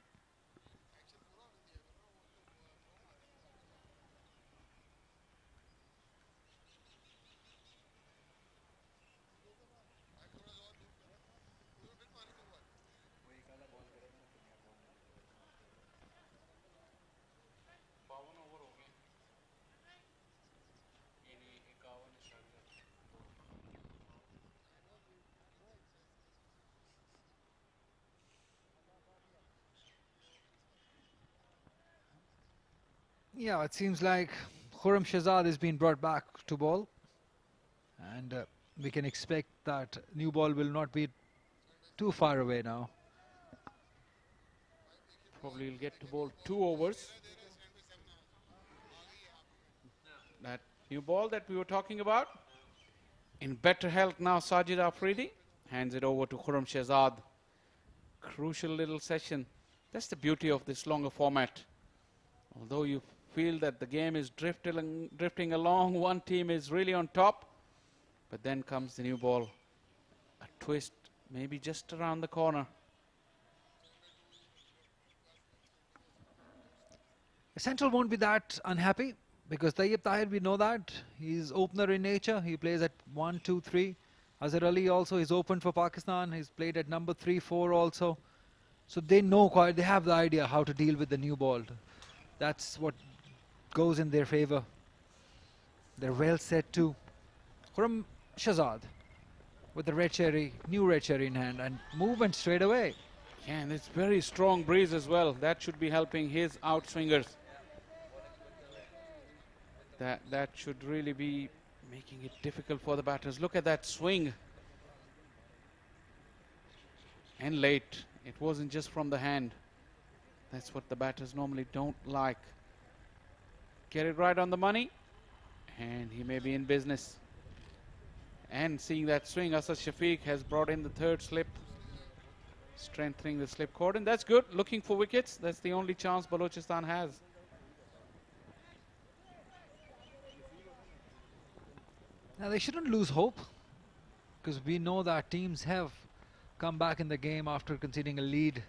Yeah, it seems like Khurram Shahzad has been brought back to ball, and we can expect that new ball will not be too far away now.
Probably will get to bowl 2 overs. That new ball that we were talking about. In better health now, Sajid Afridi hands it over to Khurram Shahzad. Crucial little session. That's the beauty of this longer format. Although you feel that the game is drifting along, one team is really on top, but then comes the new ball. A twist, maybe just around the corner.
The Central won't be that unhappy because Tayyib Tahir, we know that. He's opener in nature. He plays at 1, 2, 3. Azhar Ali also is opened for Pakistan. He's played at number 3, 4 also. So they know quite, they have the idea how to deal with the new ball. That's what goes in their favor. They're well set too. Khurram Shahzad with the red cherry, new red cherry in hand, and movement straight away.
Yeah, and it's very strong breeze as well. That should be helping his outswingers. That should really be making it difficult for the batters. Look at that swing. And late. It wasn't just from the hand. That's what the batters normally don't like. Get it right on the money, and he may be in business. And seeing that swing, Asad Shafiq has brought in the 3rd slip, strengthening the slip cordon. That's good. Looking for wickets. That's the only chance Balochistan has.
Now they shouldn't lose hope, because we know that teams have come back in the game after conceding a lead.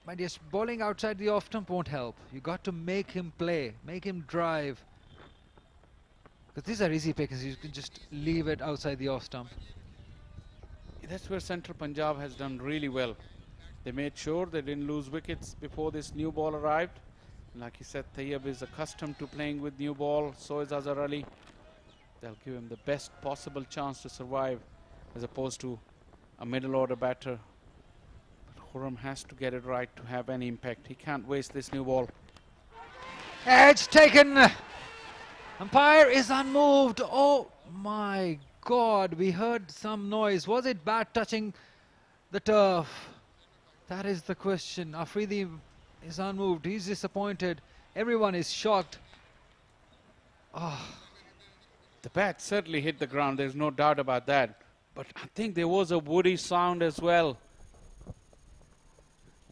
But yes, bowling outside the off stump won't help. You got to make him play, make him drive. Because these are easy pickings. You can just leave it outside the off stump.
That's where Central Punjab has done really well. They made sure they didn't lose wickets before this new ball arrived. Like you said, Tayyab is accustomed to playing with new ball. So is Azhar Ali. They'll give him the best possible chance to survive as opposed to a middle order batter. Khurram has to get it right to have any impact. He can't waste this new ball.
Edge taken. Umpire is unmoved. Oh my God, we heard some noise. Was it bat touching the turf? That is the question. Afridi is unmoved. He's disappointed. Everyone is shocked.
The bat certainly hit the ground, there's no doubt about that. But I think there was a woody sound as well.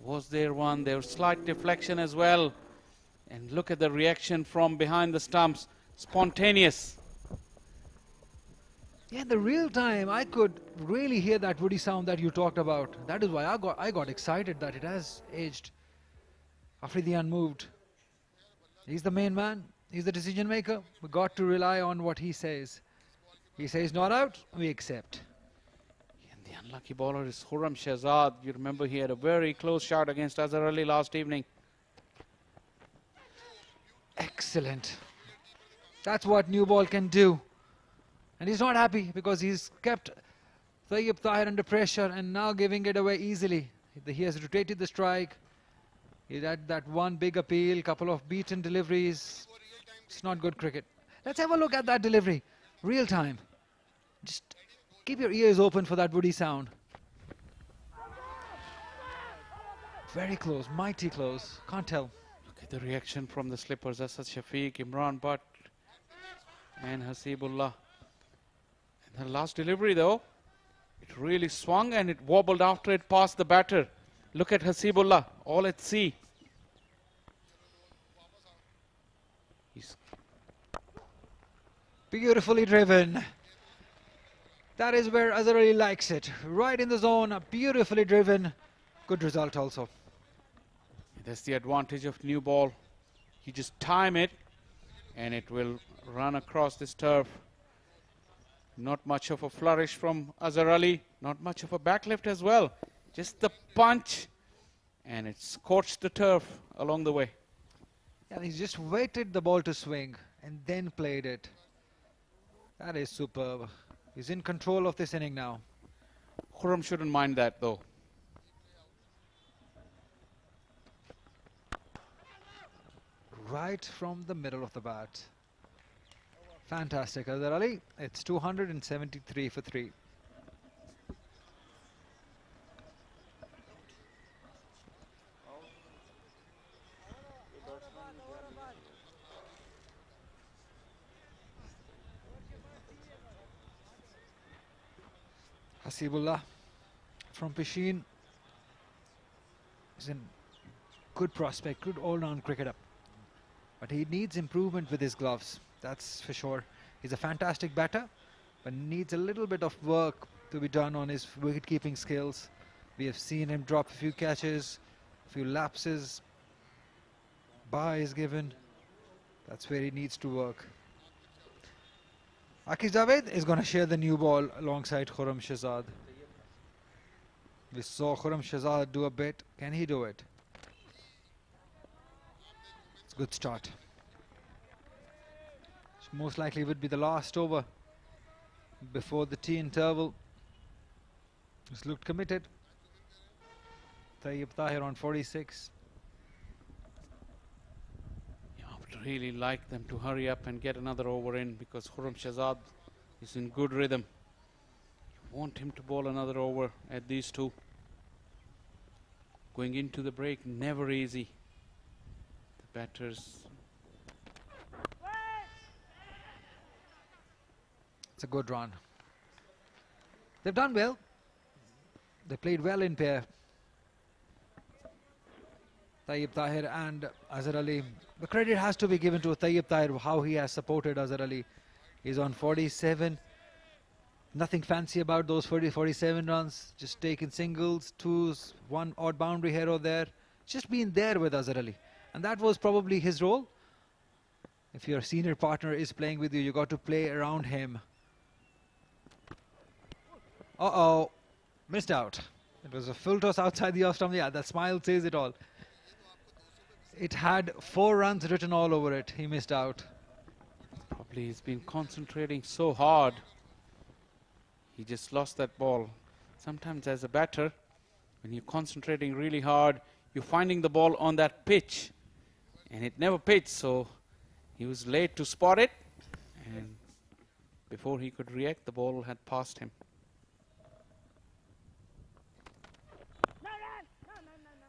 Was there one? There was slight deflection as well. And look at the reaction from behind the stumps. Spontaneous.
Yeah, in the real time, I could really hear that woody sound that you talked about. That is why I got excited that it has aged. Afridi unmoved. He's the main man. He's the decision maker. We got to rely on what he says. He says not out, we accept.
And the unlucky bowler is Khurram Shahzad. You remember he had a very close shot against Azhar Ali last evening.
Excellent. That's what new ball can do. And he's not happy because he's kept Tayyib Tahir under pressure and now giving it away easily. He has rotated the strike. He had that one big appeal, couple of beaten deliveries. It's not good cricket. Let's have a look at that delivery. Real time. Just keep your ears open for that woody sound. Very close, mighty close. Can't tell.
Look at the reaction from the slippers. Asad Shafiq, Imran Butt and Hasibullah. And the last delivery though, it really swung and it wobbled after it passed the batter. Look at Hasibullah, all at sea. He's
beautifully driven. That is where Azhar Ali likes it. Right in the zone, beautifully driven. Good result also.
That's the advantage of new ball. You just time it and it will run across this turf. Not much of a flourish from Azhar Ali. Not much of a backlift as well. Just the punch and it scorched the turf along the way.
And he's just waited the ball to swing and then played it. That is superb. He's in control of this inning now.
Khurram shouldn't mind that though.
Right from the middle of the bat. Fantastic, Azhar Ali. It's 273 for 3. Hasibullah from Pishin is a good prospect, good all-round cricketer. But he needs improvement with his gloves, that's for sure. He's a fantastic batter, but needs a little bit of work to be done on his wicket-keeping skills. We have seen him drop a few catches, a few lapses, byes given. That's where he needs to work. Aqib Javed is going to share the new ball alongside Khurram Shahzad. We saw Khurram Shahzad do a bit. Can he do it? It's a good start. Most likely would be the last over before the tea interval. He's looked committed. Tayyib Tahir on 46.
I would really like them to hurry up and get another over in because Khurram Shahzad is in good rhythm. You want him to bowl another over at these two. Going into the break, never easy. The batters.
It's a good run. They've done well. They played well in pair. Tayyib Tahir and Azhar Ali. The credit has to be given to Tayyib Tahir, how he has supported Azhar Ali. He's on 47. Nothing fancy about those 47 runs. Just taking singles, twos, one odd boundary here or there. Just being there with Azhar Ali. And that was probably his role. If your senior partner is playing with you, you got to play around him. Uh-oh. Missed out. It was a full toss outside the off stump. Yeah, that smile says it all. It had 4 runs written all over it. He missed out.
Probably he's been concentrating so hard. He just lost that ball. Sometimes as a batter, when you're concentrating really hard, you're finding the ball on that pitch. And it never pitched, so he was late to spot it. And Before he could react, the ball had passed him.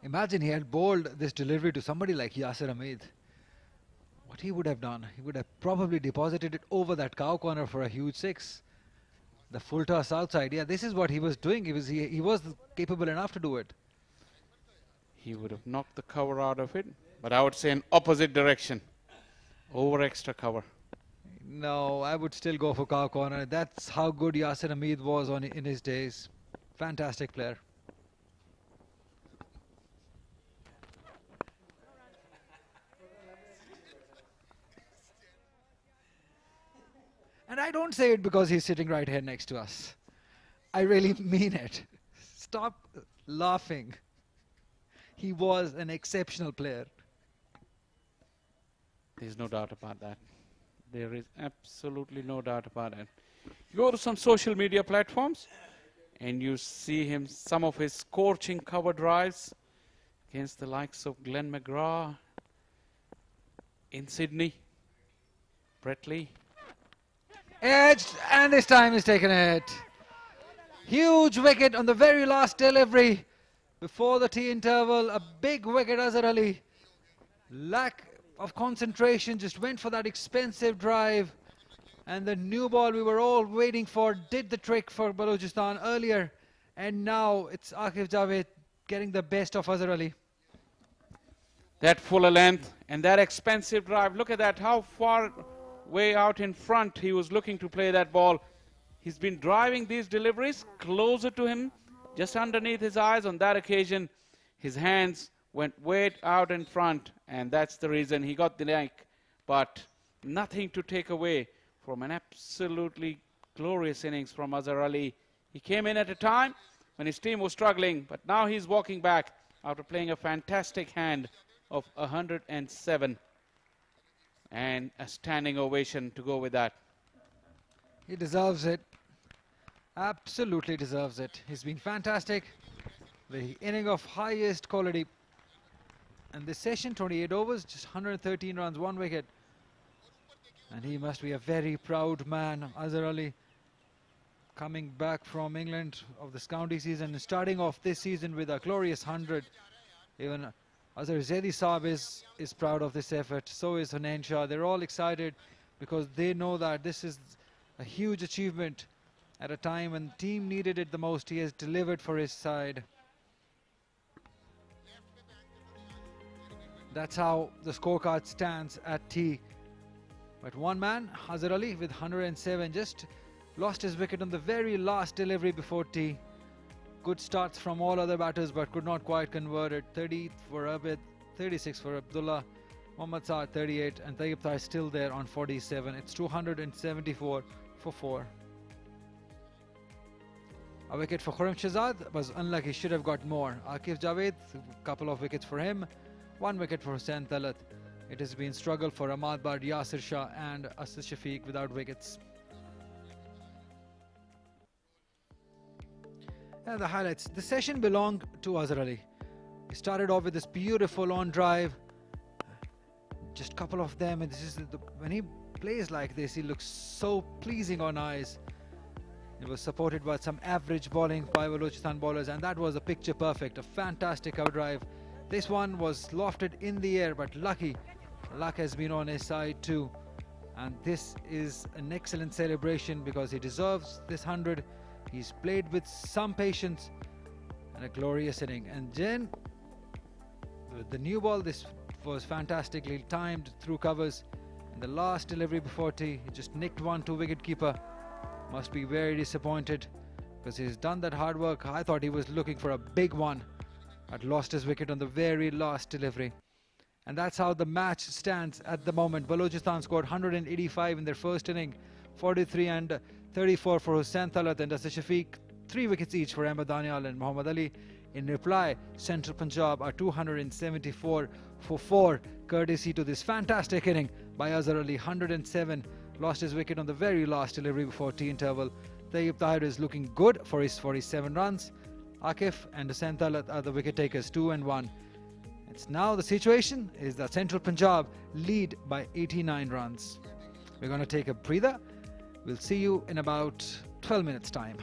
Imagine he had bowled this delivery to somebody like Yasir Hamid. What he would have done, he would have probably deposited it over that cow corner for a huge six. The full toss outside, yeah, this is what he was doing. He was capable enough to do it.
He would have knocked the cover out of it, but I would say in opposite direction, over extra cover.
No, I would still go for cow corner. That's how good Yasir Hamid was in his days. Fantastic player. And I don't say it because he's sitting right here next to us. I really mean it. Stop laughing. He was an exceptional player.
There's no doubt about that. There is absolutely no doubt about it. You go to some social media platforms and you see him, some of his scorching cover drives against the likes of Glenn McGrath in Sydney, Brett Lee.
Edged, and this time he's taken it. Huge wicket on the very last delivery before the tea interval. A big wicket, Azhar Ali. Lack of concentration, just went for that expensive drive. And the new ball we were all waiting for did the trick for Balochistan earlier. And now it's Aqif Javed getting the best of Azhar Ali.
That fuller length and that expensive drive. Look at that, how far way out in front he was looking to play that ball. He's been driving these deliveries closer to him, just underneath his eyes. On that occasion, his hands went way out in front, and that's the reason he got the neck. But nothing to take away from an absolutely glorious innings from Azhar Ali. He came in at a time when his team was struggling, but now he's walking back after playing a fantastic hand of 107. And a standing ovation to go with that.
He deserves it. Absolutely deserves it. He's been fantastic. The inning of highest quality. And this session, 28 overs, just 113 runs, 1 wicket. And he must be a very proud man, Azhar Ali, coming back from England of this county season and starting off this season with a glorious 100. Even Azhar Zaidi Saab is proud of this effort. So is Hunain Shah. They're all excited because they know that this is a huge achievement at a time when the team needed it the most. He has delivered for his side. That's how the scorecard stands at tea. But one man, Azhar Ali, with 107, just lost his wicket on the very last delivery before tea. Good starts from all other batters, but could not quite convert it. 30 for Abid, 36 for Abdullah, Mohammad Saad 38, and Tayyib Tahir still there on 47. It's 274 for 4. A wicket for Khurram Shahzad was unlucky, should have got more. Aqif Javed, a couple of wickets for him. 1 wicket for Hussain Talat. It has been struggle for Ahmad Bard, Yasir Shah and Asad Shafiq without wickets. And the highlights. The session belonged to Azhar Ali. He started off with this beautiful on drive. Just a couple of them, and this is when he plays like this, he looks so pleasing on eyes. It was supported by some average bowling by Balochistan bowlers, and that was a picture perfect. A fantastic cover drive. This one was lofted in the air, but luck has been on his side too. And this is an excellent celebration because he deserves this 100. He's played with some patience and a glorious inning. And then with the new ball, this was fantastically timed through covers. In the last delivery before tea, he just nicked one to wicketkeeper. Must be very disappointed because he's done that hard work. I thought he was looking for a big one, but lost his wicket on the very last delivery. And that's how the match stands at the moment. Balochistan scored 185 in their first inning, 43 and 34 for Hussain Talat and Asad Shafiq, 3 wickets each for Ahmed Danial and Muhammad Ali. In reply, Central Punjab are 274 for 4, courtesy to this fantastic inning by Azhar Ali. 107, lost his wicket on the very last delivery before tea interval. Tayyib Tahir is looking good for his 47 runs. Aqif and Hussain Talat are the wicket takers, 2 and 1. It's now the situation is that Central Punjab lead by 89 runs. We're going to take a breather. We'll see you in about 12 minutes time.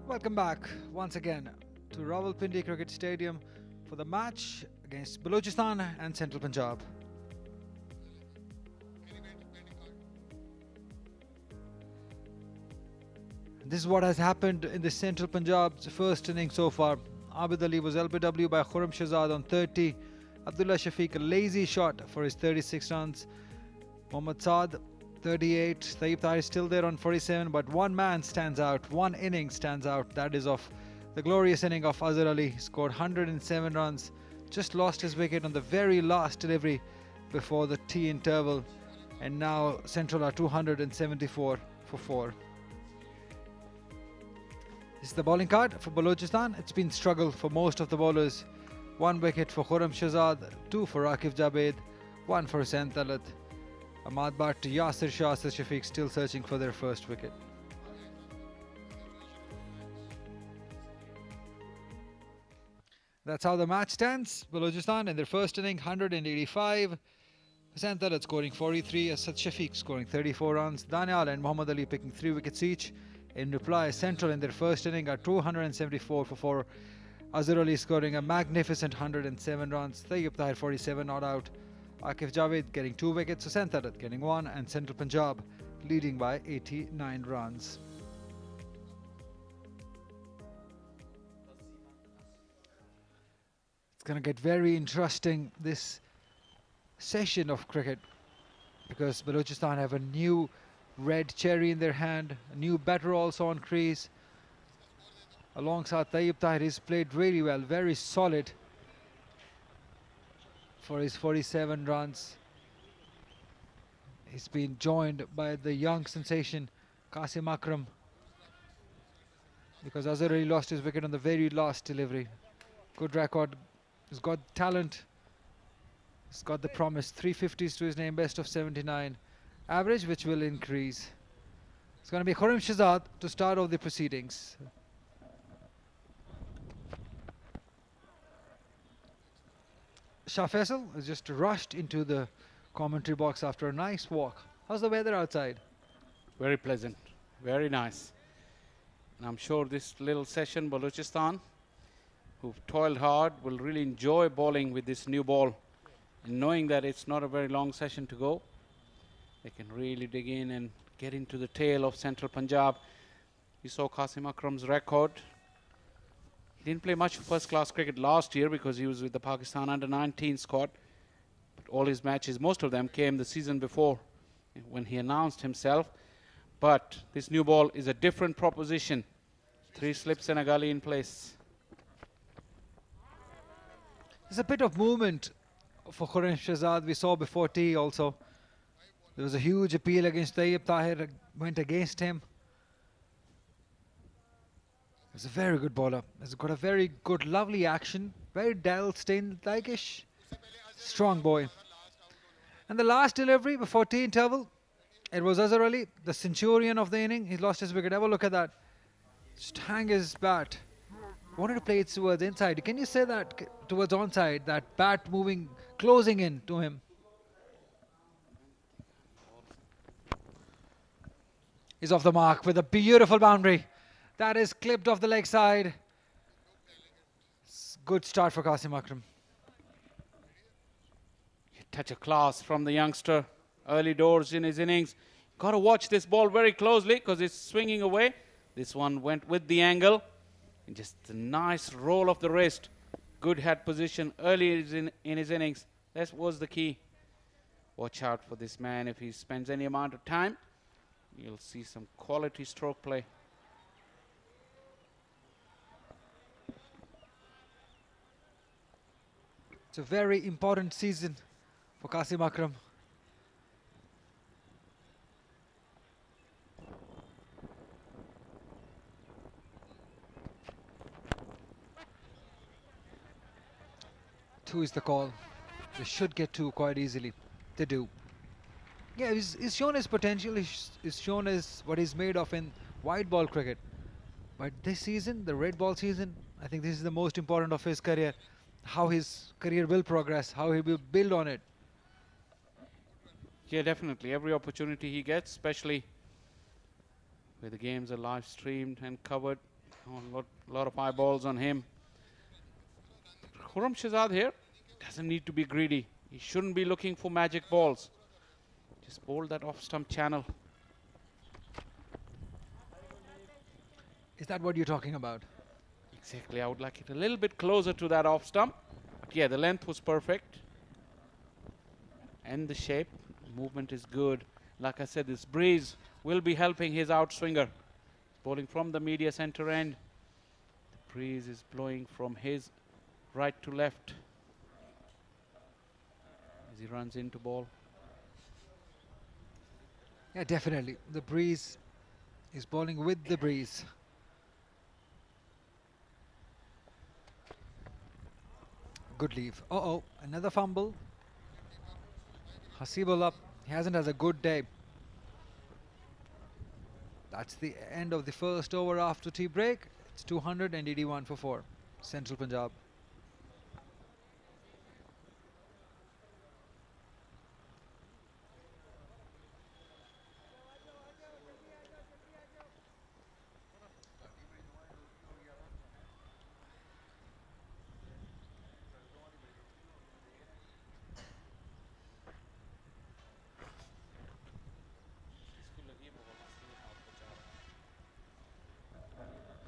Welcome back once again to Rawalpindi Cricket Stadium for the match against Balochistan and Central Punjab. This is what has happened in the Central Punjab's first innings so far. Abid Ali was LBW by Khurram Shahzad on 30. Abdullah Shafiq a lazy shot for his 36 runs. Mohammad Saad 38. Tayyib Tahir is still there on 47, but one man stands out, one inning stands out. That is of the glorious inning of Azhar Ali. He scored 107 runs, just lost his wicket on the very last delivery before the tea interval, and now Central are 274 for 4. This is the bowling card for Balochistan. It's been struggle for most of the bowlers. 1 wicket for Khurram Shahzad, 2 for Akif Javed, 1 for Hussain Talat. Ahmad Bhatt, Yasir Shah, Asad Shafiq still searching for their first wicket. That's how the match stands. Balochistan in their first inning 185. Hussain Talat scoring 43. Asad Shafiq scoring 34 runs. Danial and Muhammad Ali picking 3 wickets each. In reply, Central in their first inning are 274 for 4. Azhar Ali scoring a magnificent 107 runs. Tayyib Tahir 47 not out. Akif Javed getting 2 wickets. Hussain Talat getting 1, and Central Punjab leading by 89 runs. It's going to get very interesting this session of cricket, because Balochistan have a new red cherry in their hand, a new batter also on crease. Alongside Tayyib Tahir, he's played really well, very solid for his 47 runs. He's been joined by the young sensation Qasim Akram, because Azhar Ali lost his wicket on the very last delivery. Good record, he's got talent, he's got the promise. 350s to his name, best of 79 average, which will increase. It's going to be Khurram Shahzad to start off the proceedings. Shah Faisal has just rushed into the commentary box after a nice walk. How's the weather outside?
Very pleasant, very nice. And I'm sure this little session, Balochistan, who've toiled hard, will really enjoy bowling with this new ball. And knowing that it's not a very long session to go, they can really dig in and get into the tail of Central Punjab. You saw Qasim Akram's record. He didn't play much first-class cricket last year because he was with the Pakistan under-19 squad. But all his matches, most of them, came the season before when he announced himself. But this new ball is a different proposition. 3 slips and a gully in place.
There's a bit of movement for Khurram Shahzad. We saw before tea also. There was a huge appeal against Tayyib Tahir, went against him. He's a very good bowler. He's got a very good, lovely action. Very Dal Steyn-like-ish. Strong boy. And the last delivery before tea interval, it was Azhar Ali, the centurion of the inning. He lost his wicket. Have a look at that. Just hang his bat. Wanted to play it towards inside. Can you say that towards onside? That bat moving, closing in to him. He's off the mark with a beautiful boundary. That is clipped off the leg side. Good start for Qasim Akram.
Touch of class from the youngster early doors in his innings. Got to watch this ball very closely because it's swinging away. This one went with the angle. And just a nice roll of the wrist. Good head position early in his innings. That was the key. Watch out for this man. If he spends any amount of time, you'll see some quality stroke play.
It's a very important season for Qasim Akram. Two is the call. They should get 2 quite easily. They do. Yeah, he's shown his potential. He's shown his what he's made of in white ball cricket. But this season, the red ball season, I think this is the most important of his career. How his career will progress, how he will build on it.
Yeah, definitely. Every opportunity he gets, especially where the games are live streamed and covered, A lot of eyeballs on him. Khurram Shahzad here doesn't need to be greedy. He shouldn't be looking for magic balls. Just bowl that off-stump channel.
Is that what you're talking about?
Exactly. I would like it a little bit closer to that off-stump. But yeah, the length was perfect. And the shape. Movement is good. Like I said, this breeze will be helping his outswinger. Bowling from the media center end. The breeze is blowing from his right to left as he runs into ball.
Yeah, definitely. The breeze is bowling with the breeze. Good leave. Uh-oh, another fumble. Hasibullah, he hasn't had a good day. That's the end of the first over after tea break. It's 281 for 4. Central Punjab.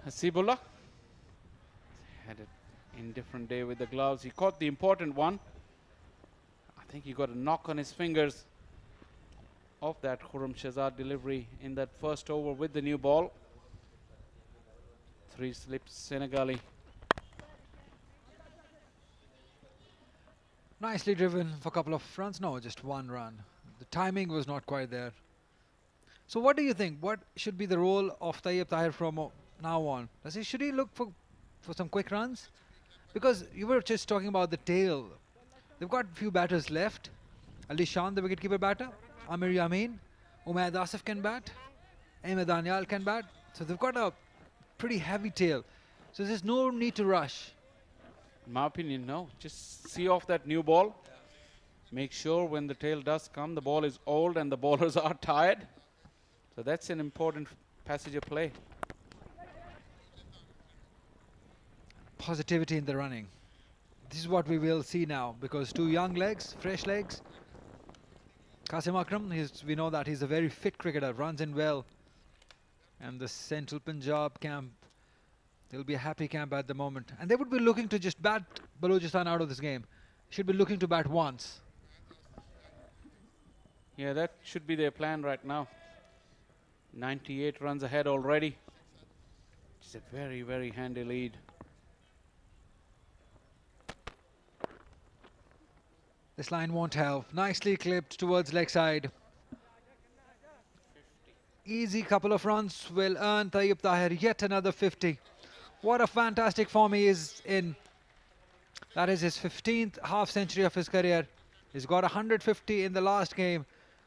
Hasibullah had an indifferent day with the gloves. He caught the important one. I think he got a knock on his fingers of that Khurram Shahzad delivery in that first over with the new ball. 3 slips Senegali.
Nicely driven for a couple of runs. No, just 1 run. The timing was not quite there. So what do you think? What should be the role of Tayyip Tahir from now on? Should he look for some quick runs? Because you were just talking about the tail. They've got a few batters left. Ali Shan, the wicketkeeper batter. Amir Yamin. Umayyad Asif can bat. Ahmed Danial can bat. So they've got a pretty heavy tail. So there's no need to rush.
In my opinion, no. Just see off that new ball. Make sure when the tail does come, the ball is old and the bowlers are tired. So that's an important passage of play.
Positivity in the running. This is what we will see now, because 2 young legs, fresh legs. Qasim Akram, we know that he's a very fit cricketer, runs in well. And the Central Punjab camp, they'll be a happy camp at the moment. And they would be looking to just bat Balochistan out of this game. Should be looking to bat once.
Yeah, that should be their plan right now. 98 runs ahead already. It's a very, very handy lead.
This line won't help. Nicely clipped towards leg side. Easy couple of runs will earn Tayyip Tahir yet another 50. What a fantastic form he is in. That is his 15th half century of his career. He's got 150 in the last game.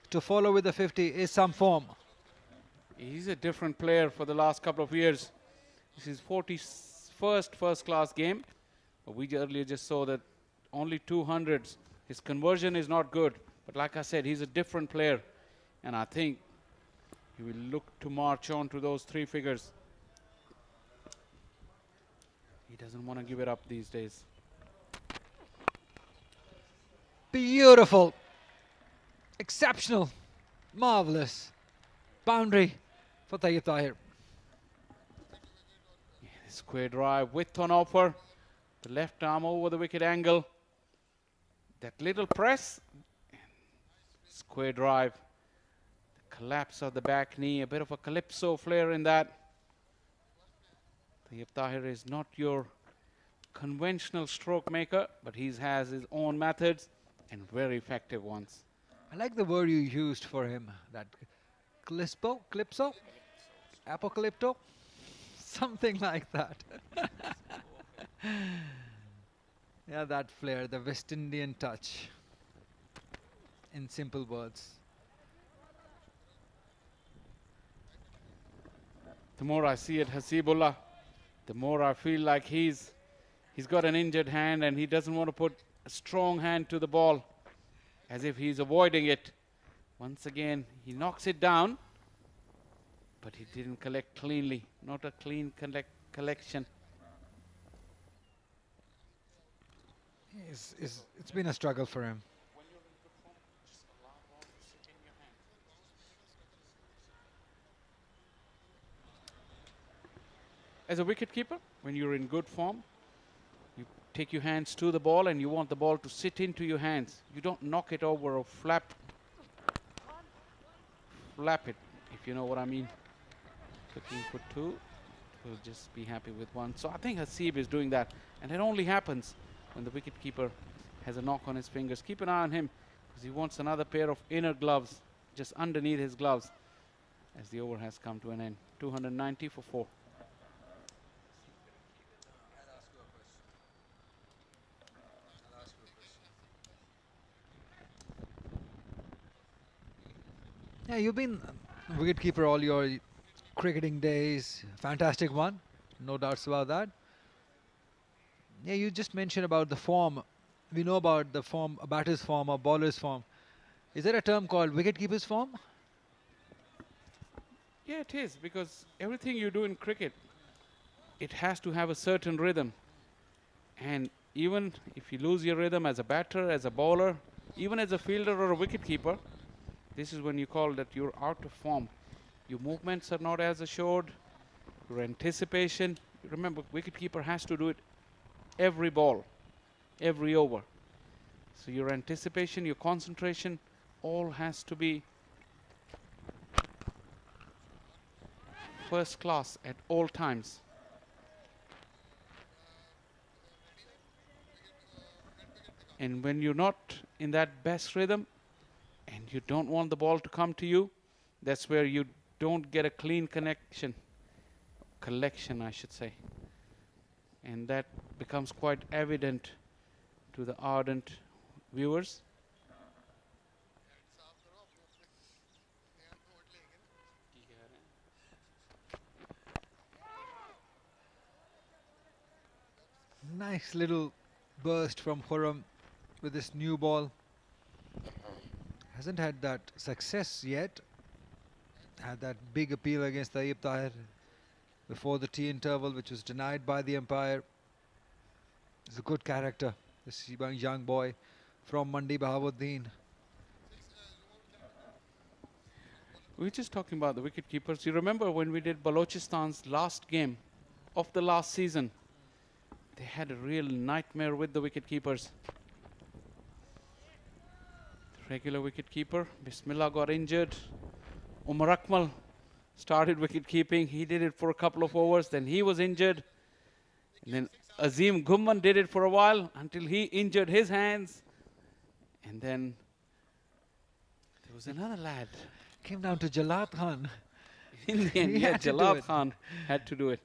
To follow with the 50 is some form.
He's a different player for the last couple of years. This is 41st first-class game. We earlier just saw that only 200s. His conversion is not good. But like I said, he's a different player. And I think he will look to march on to those 3 figures. He doesn't want to give it up these days.
Beautiful. Exceptional. Marvellous. Boundary for Tayyip Tahir.
Yeah, square drive with on offer. The left arm over the wicket angle. That little press. Square drive. The collapse of the back knee. A bit of a calypso flair in that. Tayyip Tahir is not your conventional stroke maker, but he has his own methods and very effective ones.
I like the word you used for him. That calypso, apocalypto, something like that. Yeah, that flair, the West Indian touch. In simple words.
The more I see it, Hasibullah, the more I feel like he's got an injured hand and he doesn't want to put a strong hand to the ball, as if he's avoiding it. Once again, he knocks it down, but he didn't collect cleanly. Not a clean collection.
It's been a struggle for him.
As a wicketkeeper, when you're in good form, you take your hands to the ball and you want the ball to sit into your hands. You don't knock it over or flap it, if you know what I mean. Looking for 2, we'll just be happy with 1. So I think Hasib is doing that, and it only happens when the wicketkeeper has a knock on his fingers. Keep an eye on him, because he wants another pair of inner gloves just underneath his gloves as the over has come to an end. 290 for 4.
Yeah, you've been wicketkeeper all your cricketing days. Fantastic one, no doubts about that. Yeah, you just mentioned about the form. We know about the form, a batter's form or bowler's form. Is there a term called wicketkeeper's form?
Yeah, it is, because everything you do in cricket, it has to have a certain rhythm. And even if you lose your rhythm as a batter, as a bowler, even as a fielder or a wicketkeeper, this is when you call that you're out of form. Your movements are not as assured, your anticipation. Remember, wicketkeeper has to do it every ball, every over. So your anticipation, your concentration, all has to be first class at all times. And when you're not in that best rhythm and you don't want the ball to come to you, that's where you don't get a clean collection, I should say. And that becomes quite evident to the ardent viewers.
Nice little burst from Khurram with this new ball. Hasn't had that success yet. Had that big appeal against Tayyib Tahir before the tea interval, which was denied by the umpire. He's a good character, this young boy from Mandi Bahabuddin.
We were just talking about the wicket keepers. You remember when we did Balochistan's last game of the last season? They had a real nightmare with the wicket keepers. The regular wicket keeper, Bismillah, got injured. Umar Akmal started wicket keeping. He did it for a couple of overs. Then he was injured. And then Azim Ghumman did it for a while until he injured his hands. And then there was another lad.
Came down to Jalad Khan.
In the end, yeah, Jalad Khan had to do it.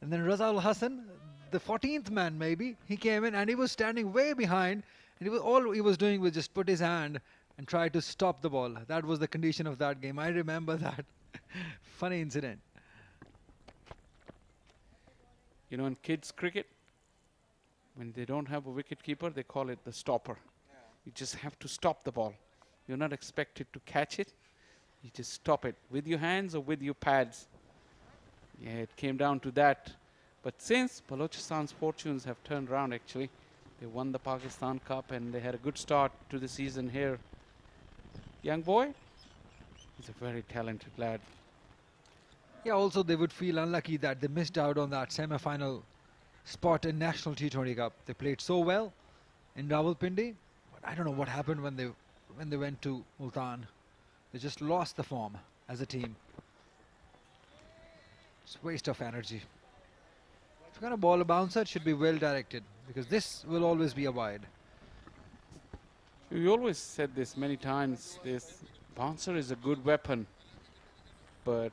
And then Razaul Hassan, the 14th man maybe, he came in and he was standing way behind. And all he was doing was just put his hand and try to stop the ball. That was the condition of that game. I remember that. Funny incident.
You know, in kids cricket, when they don't have a wicket keeper, they call it the stopper. You just have to stop the ball. You're not expected to catch it. You just stop it with your hands or with your pads. Yeah, it came down to that. But since Balochistan's fortunes have turned around, actually, they won the Pakistan Cup and they had a good start to the season here. Young boy, he's a very talented lad.
Yeah, also they would feel unlucky that they missed out on that semi-final spot in National T20 Cup. They played so well in Rawalpindi, but I don't know what happened when they went to Multan. They just lost the form as a team. It's a waste of energy. If you're going to ball a bouncer, it should be well directed, because this will always be a wide.
We always said this many times, this bouncer is a good weapon, but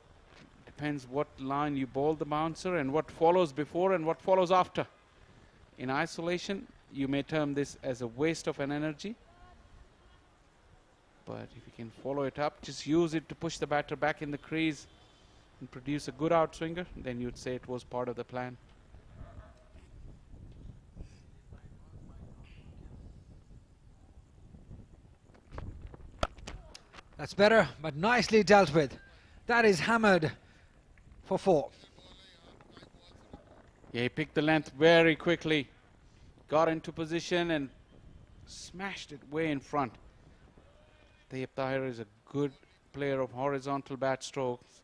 depends what line you bowl the bouncer and what follows before and what follows after. In isolation, you may term this as a waste of an energy, but if you can follow it up, just use it to push the batter back in the crease and produce a good outswinger, then you'd say it was part of the plan.
That's better, but nicely dealt with. That is hammered for 4.
Yeah, he picked the length very quickly, got into position and smashed it way in front. Tayyip Tahir is a good player of horizontal bat strokes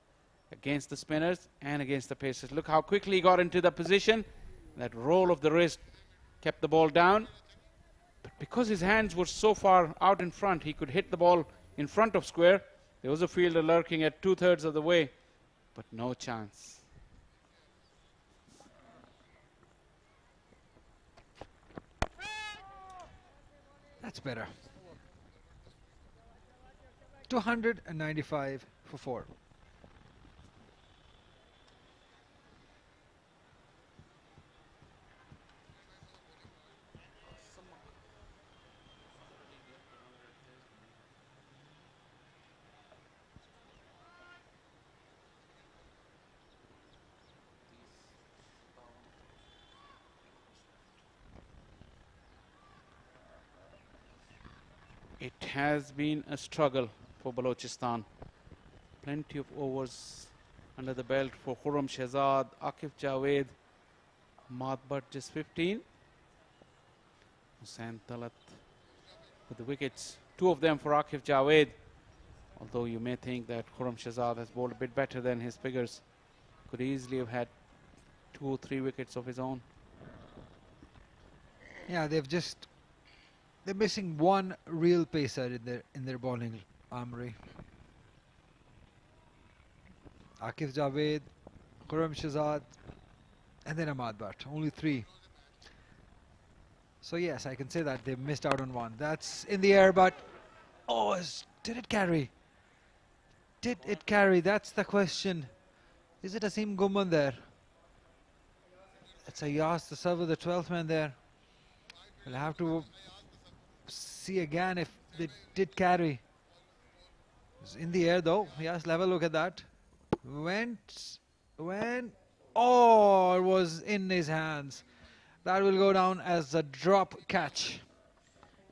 against the spinners and against the pacers. Look how quickly he got into the position. That roll of the wrist kept the ball down. But because his hands were so far out in front, he could hit the ball in front of square. There was a fielder lurking at 2/3 of the way, but no chance.
That's better. 295 for 4.
It has been a struggle for Balochistan. Plenty of overs under the belt for Khurram Shehzad, Akif Javed, Ahmad Bhatt just 15. Hussain Talat with the wickets, 2 of them for Akif Javed. Although you may think that Khurram Shehzad has bowled a bit better than his figures. Could easily have had 2 or 3 wickets of his own.
Yeah, they're missing one real pacer in their bowling armory. Akif Javed, Khurram Shehzad, and then Ahmad Bhatt. Only 3. So yes, I can say that they missed out on one. That's in the air, but oh, did it carry? Did it carry? That's the question. Is it Asim Gumman there? It's a Yas, the server, the 12th man there. We'll have to see again if they did carry. It's in the air though. Yes, have a look at that. Oh, it was in his hands. That will go down as a drop catch.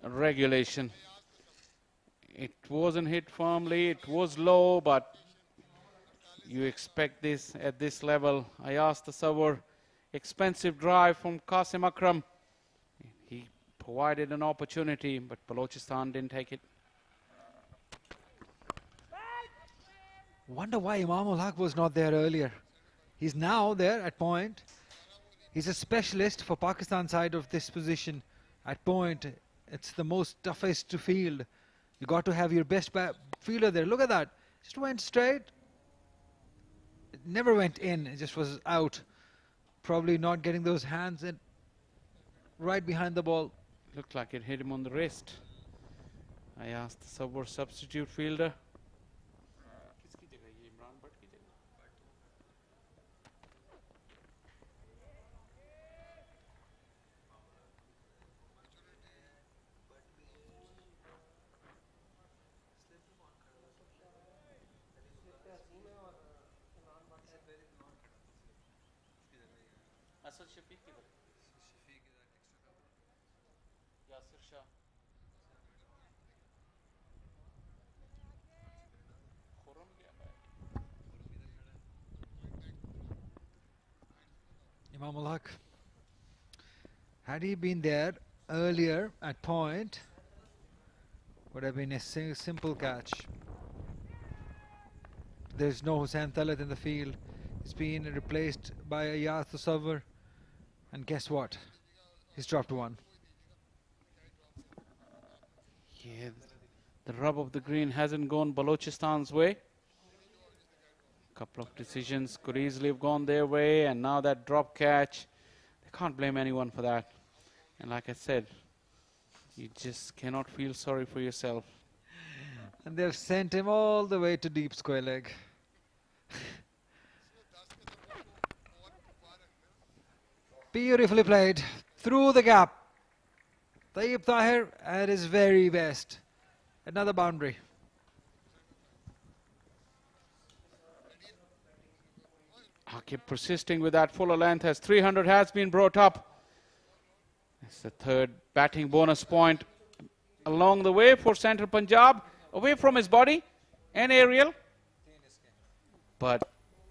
Regulation. It wasn't hit firmly, it was low, but you expect this at this level. I asked the server, expensive drive from Qasim Akram. He provided an opportunity, but Balochistan didn't take it.
Wonder why Imam ul Haq was not there earlier. He's now there at point. He's a specialist for Pakistan side of this position. At point, it's the most toughest to field. You got to have your best fielder there. Look at that. Just went straight. It never went in. It just was out. Probably not getting those hands in right behind the ball.
Looked like it hit him on the wrist. I asked the substitute fielder.
Imam ul Haq, had he been there earlier at point, would have been a simple catch. There's no Hussain Talat in the field. He's been replaced by Ayaz the server, and guess what? He's dropped one.
Yeah, the rub of the green hasn't gone Balochistan's way. Couple of decisions could easily have gone their way, and now that drop catch, they can't blame anyone for that. And like I said, you just cannot feel sorry for yourself.
And they've sent him all the way to deep square leg. Beautifully played through the gap. Tayyip Tahir at his very best. Another boundary.
Akif persisting with that fuller length as 300 has been brought up. It's the 3rd batting bonus point along the way for Central Punjab, away from his body and aerial. But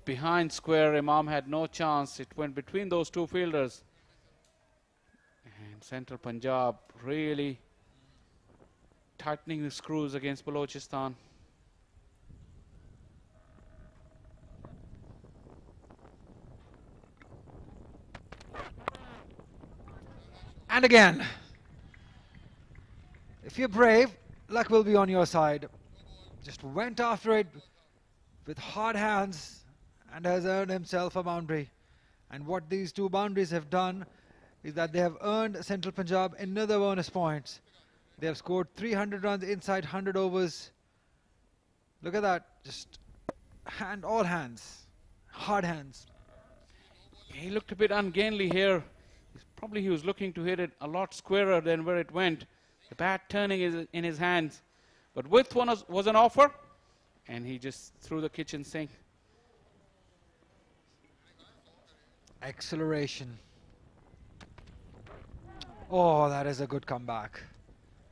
behind square. Imam had no chance. It went between those two fielders. And Central Punjab really tightening the screws against Balochistan.
And again, if you're brave, luck will be on your side. Just went after it with hard hands and has earned himself a boundary. And what these two boundaries have done is that they have earned Central Punjab another bonus points. They have scored 300 runs inside 100 overs. Look at that, just all hands, hard hands.
He looked a bit ungainly here. Probably he was looking to hit it a lot squarer than where it went. The bat turning is in his hands. But width was an offer, and he just threw the kitchen sink.
Acceleration. Oh, that is a good comeback.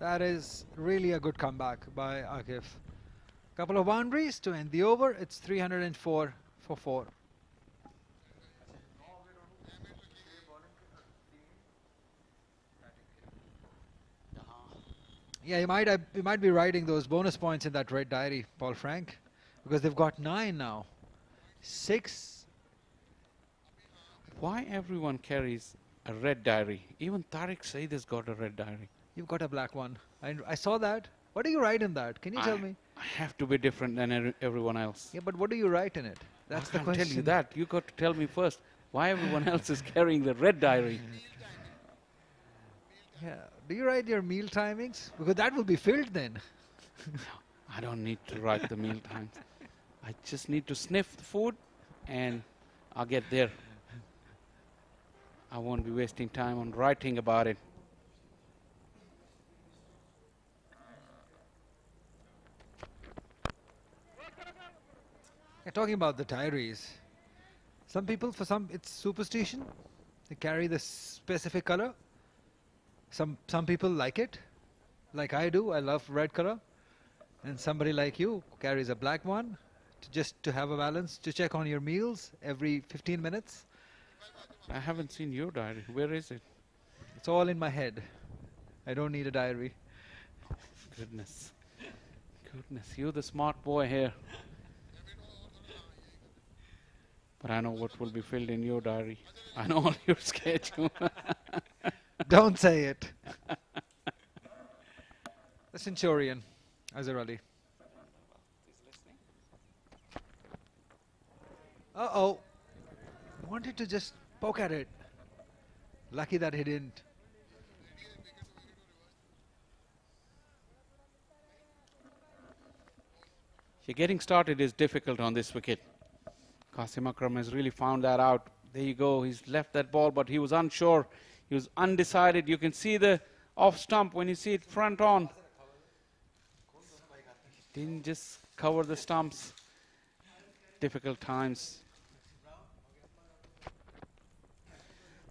That is really a good comeback by Akif. Couple of boundaries to end the over. It's 304 for 4. Yeah, you might be writing those bonus points in that red diary, Paul Frank, because they've got 9 now. 6.
Why everyone carries a red diary? Even Tariq Saeed has got a red diary.
You've got a black one. I saw that. What do you write in that? Can you tell me?
I have to be different than everyone else.
Yeah, but what do you write in it? That's the question.
I can't tell you that. You got to tell me first why everyone else is carrying the red diary.
Yeah. Do you write your meal timings? Because that will be filled then.
I don't need to write the meal times. I just need to sniff the food and I'll get there. I won't be wasting time on writing about it.
Yeah, talking about the diaries. Some people, for some, it's superstition. They carry this specific color. Some people like it, like I do. I love red color. And somebody like you carries a black one, just to have a balance, to check on your meals every 15 minutes.
I haven't seen your diary. Where is it?
It's all in my head. I don't need a diary.
Goodness. Goodness, you're the smart boy here. But I know what will be filled in your diary. I know all your schedule.
Don't say it. The Centurion, Azhar Ali. Uh-oh. Wanted to just poke at it. Lucky that he didn't.
Yeah, getting started is difficult on this wicket. Qasim Akram has really found that out. There you go. He's left that ball, but he was unsure. He was undecided. You can see the off stump when you see it front on. Didn't just cover the stumps. Difficult times.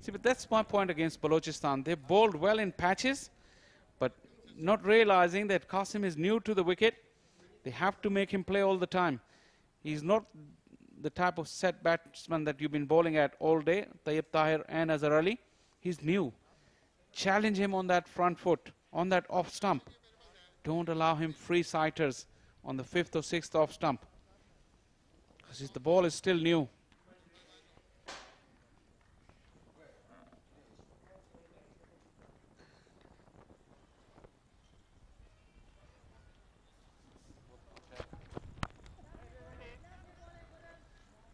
See, but that's my point against Balochistan. They bowled well in patches, but not realizing that Qasim is new to the wicket. They have to make him play all the time. He's not the type of set batsman that you've been bowling at all day, Tayyib Tahir and Azhar Ali. He's new. Challenge him on that front foot, on that off stump. Don't allow him free sighters on the 5th or 6th off stump. Because the ball is still new.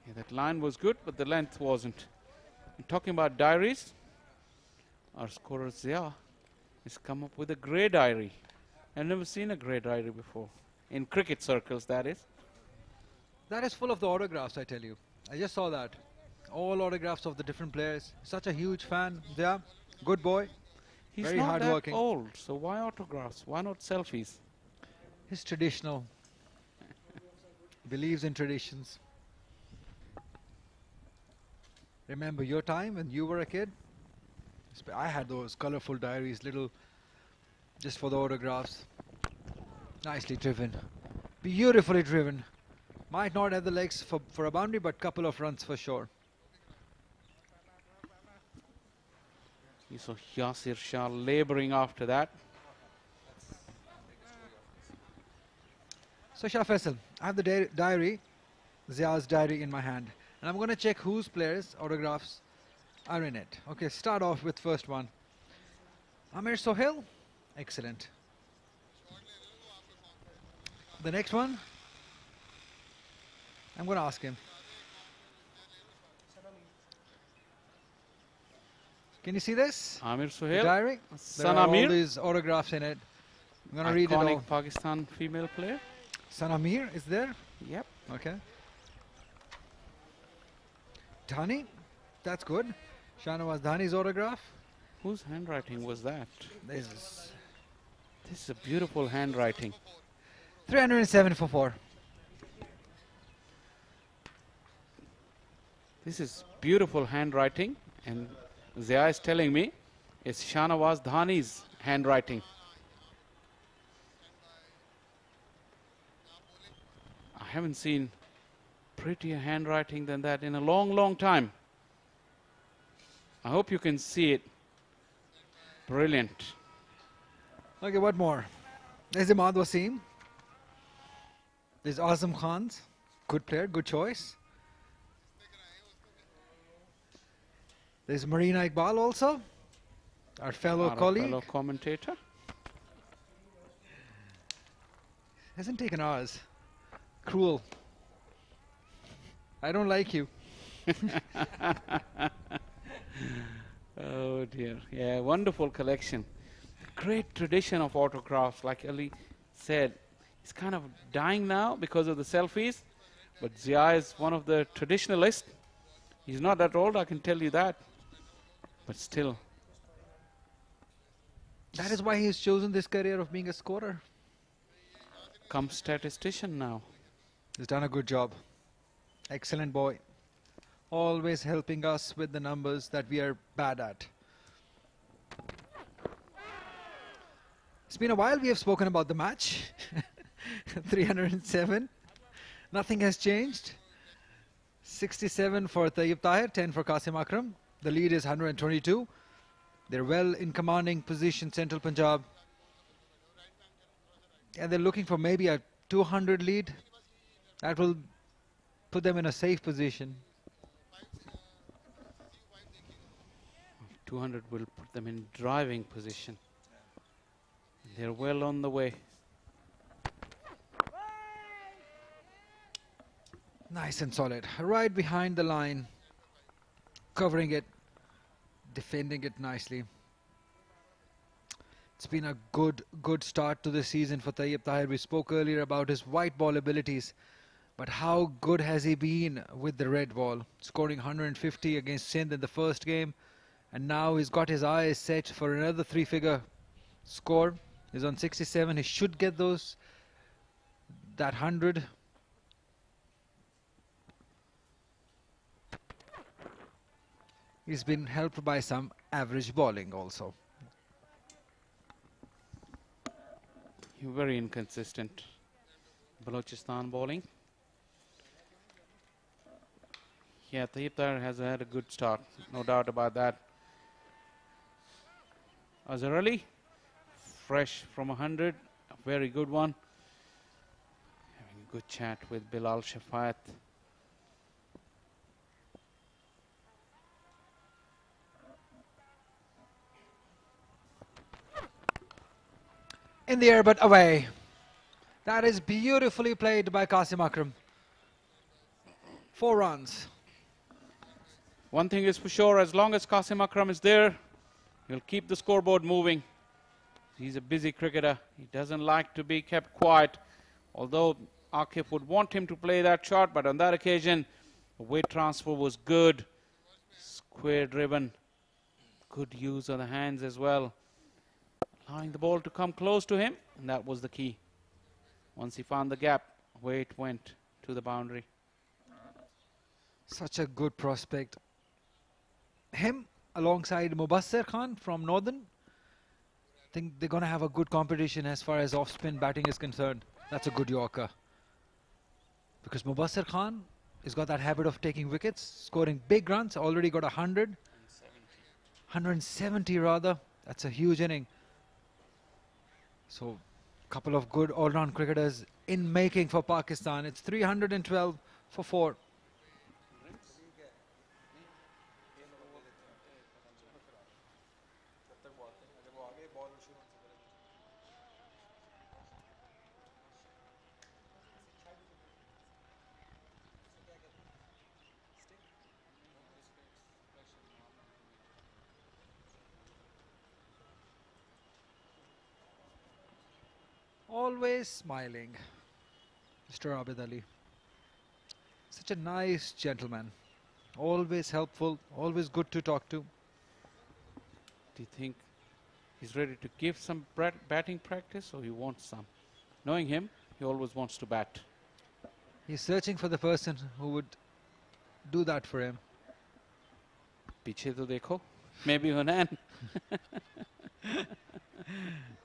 Yeah, that line was good, but the length wasn't. And talking about diaries, our scorer Zia has come up with a grey diary. I've never seen a grey diary before. In cricket circles, that is.
That is full of the autographs, I tell you. I just saw that. All autographs of the different players. Such a huge fan. Yeah, good boy.
He's
very
not
hardworking.
that old, so why autographs? Why not selfies?
He's traditional. Believes in traditions. Remember your time when you were a kid? I had those colorful diaries, little, just for the autographs. Nicely driven. Beautifully driven Might not have the legs for a boundary, but couple of runs for sure.
You saw Yasir Shah labouring after that.
So Shah Faisal, I have the diary, Zia's diary in my hand, and I'm going to check whose players' autographs are in it. Okay, start off with first one. Amir Sohail, excellent. The next one, I'm going to ask him. Can you see this?
Amir
The
Sohail,
diary. There
San
are all
Amir,
these autographs in it. I'm going to read it all.
iconic Pakistan female player.
San Amir is there.
Yep.
Okay. Dhani, that's good. Shahnawaz Dhani's autograph.
Whose handwriting was that?
This is
This is a beautiful handwriting.
307 for 4.
This is beautiful handwriting, and Zia is telling me it's Shahnawaz Dhani's handwriting. I haven't seen prettier handwriting than that in a long, long time. I hope you can see it. Brilliant.
Okay, what more? There's Imad Wasim. There's Azam Khan's. Good player, good choice. There's Marina Iqbal also, our fellow
Our
colleague.
fellow commentator.
Hasn't taken ours. Cruel. I don't like you.
Oh dear. Yeah, wonderful collection. Great tradition of autographs, like Ali said. It's kind of dying now because of the selfies, but Zia is one of the traditionalists. He's not that old, I can tell you that. But still.
That is why he's chosen this career of being a scorer.
Come statistician now.
He's done a good job. Excellent boy. Always helping us with the numbers that we are bad at. It's been a while we have spoken about the match. 307. Nothing has changed. 67 for Tayyib Tahir, 10 for Qasim Akram. The lead is 122. They're well in commanding position, Central Punjab. And they're looking for maybe a 200 lead. That will put them in a safe position.
200 will put them in driving position. They're well on the way.
Nice and solid. Right behind the line. Covering it. Defending it nicely. It's been a good start to the season for Tayyib Tahir. We spoke earlier about his white ball abilities. But how good has he been with the red ball? Scoring 150 against Sindh in the first game. And now he's got his eyes set for another three-figure score. He's on 67. He should get that 100. He's been helped by some average bowling also.
You're very inconsistent. Balochistan bowling. Yeah, Tayyib Tahir has had a good start, no doubt about that. Azhar Ali, fresh from 100, a very good one. Having a good chat with Bilal Shafat.
In the air but away. That is beautifully played by Qasim Akram. 4 runs.
One thing is for sure, as long as Qasim Akram is there, he'll keep the scoreboard moving. He's a busy cricketer. He doesn't like to be kept quiet. Although Akif would want him to play that shot, but on that occasion, the weight transfer was good. Square driven. Good use of the hands as well. Allowing the ball to come close to him, and that was the key. Once he found the gap, away it went to the boundary.
Such a good prospect. Him alongside Mubassir Khan from Northern. I think they're going to have a good competition as far as off-spin batting is concerned. That's a good Yorker. because Mubassir Khan has got that habit of taking wickets, scoring big runs, already got 100. 170 rather. That's a huge inning. So, couple of good all-round cricketers in making for Pakistan. It's 312 for 4. Always smiling, Mr. Abid Ali. Such a nice gentleman. Always helpful, always good to talk to.
Do you think he's ready to give some batting practice, or he wants some? Knowing him, he always wants to bat.
He's searching for the person who would do that for him.
Piche to dekho. Maybe Hunan.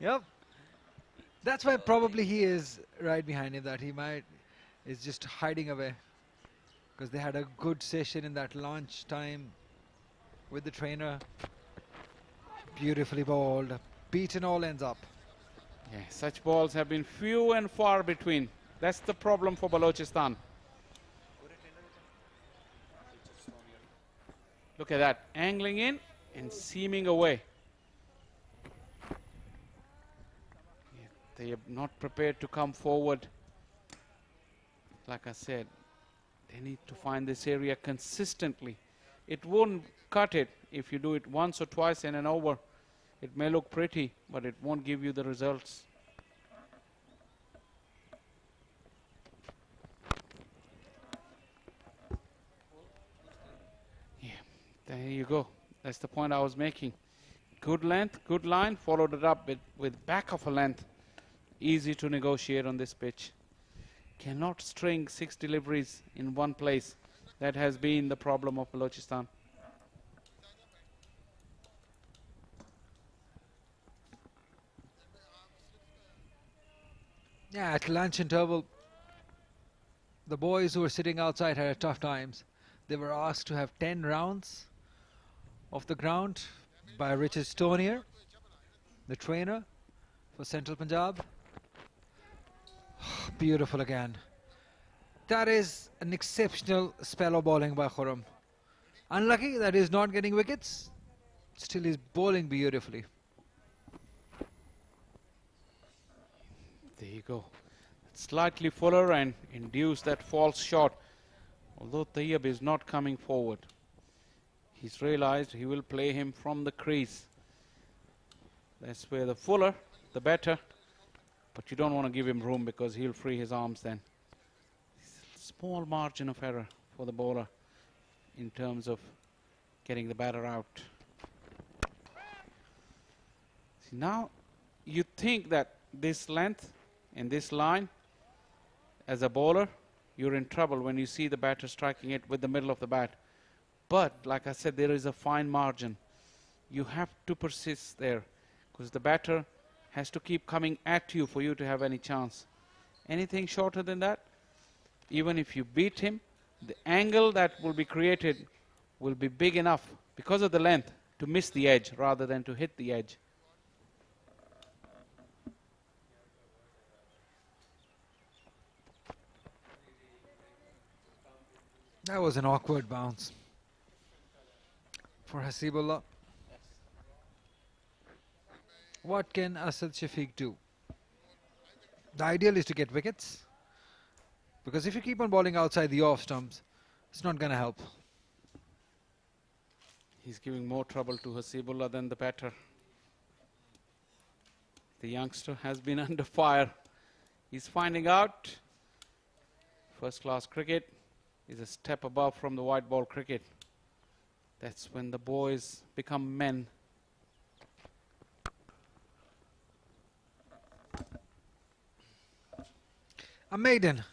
Yep. That's why probably he is right behind him, that he is just hiding away. Because they had a good session in that launch time with the trainer. Beautifully bowled. Beaten all ends up.
Yeah, such balls have been few and far between. That's the problem for Balochistan. Look at that, angling in and seaming away. Yeah, they are not prepared to come forward. Like I said, they need to find this area consistently. It won't cut it if you do it once or twice in an over. It may look pretty, but it won't give you the results. Yeah, there you go. That's the point I was making. Good length, good line, followed it up with back of a length. Easy to negotiate on this pitch. Cannot string 6 deliveries in one place. That has been the problem of Balochistan.
Yeah, at lunch interval, the boys who were sitting outside had tough times. They were asked to have 10 rounds of the ground by Richard Stonier, the trainer for Central Punjab. Beautiful again. That is an exceptional spell of bowling by Khurram. Unlucky that he's not getting wickets. Still he's bowling beautifully.
There you go. Slightly fuller and induce that false shot. Although Tayyab is not coming forward. He's realized he will play him from the crease. That's where the fuller, the better. But you don't want to give him room because he'll free his arms then. Small margin of error for the bowler in terms of getting the batter out. See, now you think that this length and this line, as a bowler, you're in trouble when you see the batter striking it with the middle of the bat. But like I said, there is a fine margin. You have to persist there because the batter has to keep coming at you for you to have any chance. Anything shorter than that, even if you beat him, the angle that will be created will be big enough because of the length to miss the edge rather than to hit the edge.
That was an awkward bounce for Hasibullah. What can Asad Shafiq do? The ideal is to get wickets, because if you keep on bowling outside the off stumps, it's not going to help.
He's giving more trouble to Hasibullah than the batter. The youngster has been under fire. He's finding out first class cricket is a step above from the white ball cricket. That's when the boys become men.
A maiden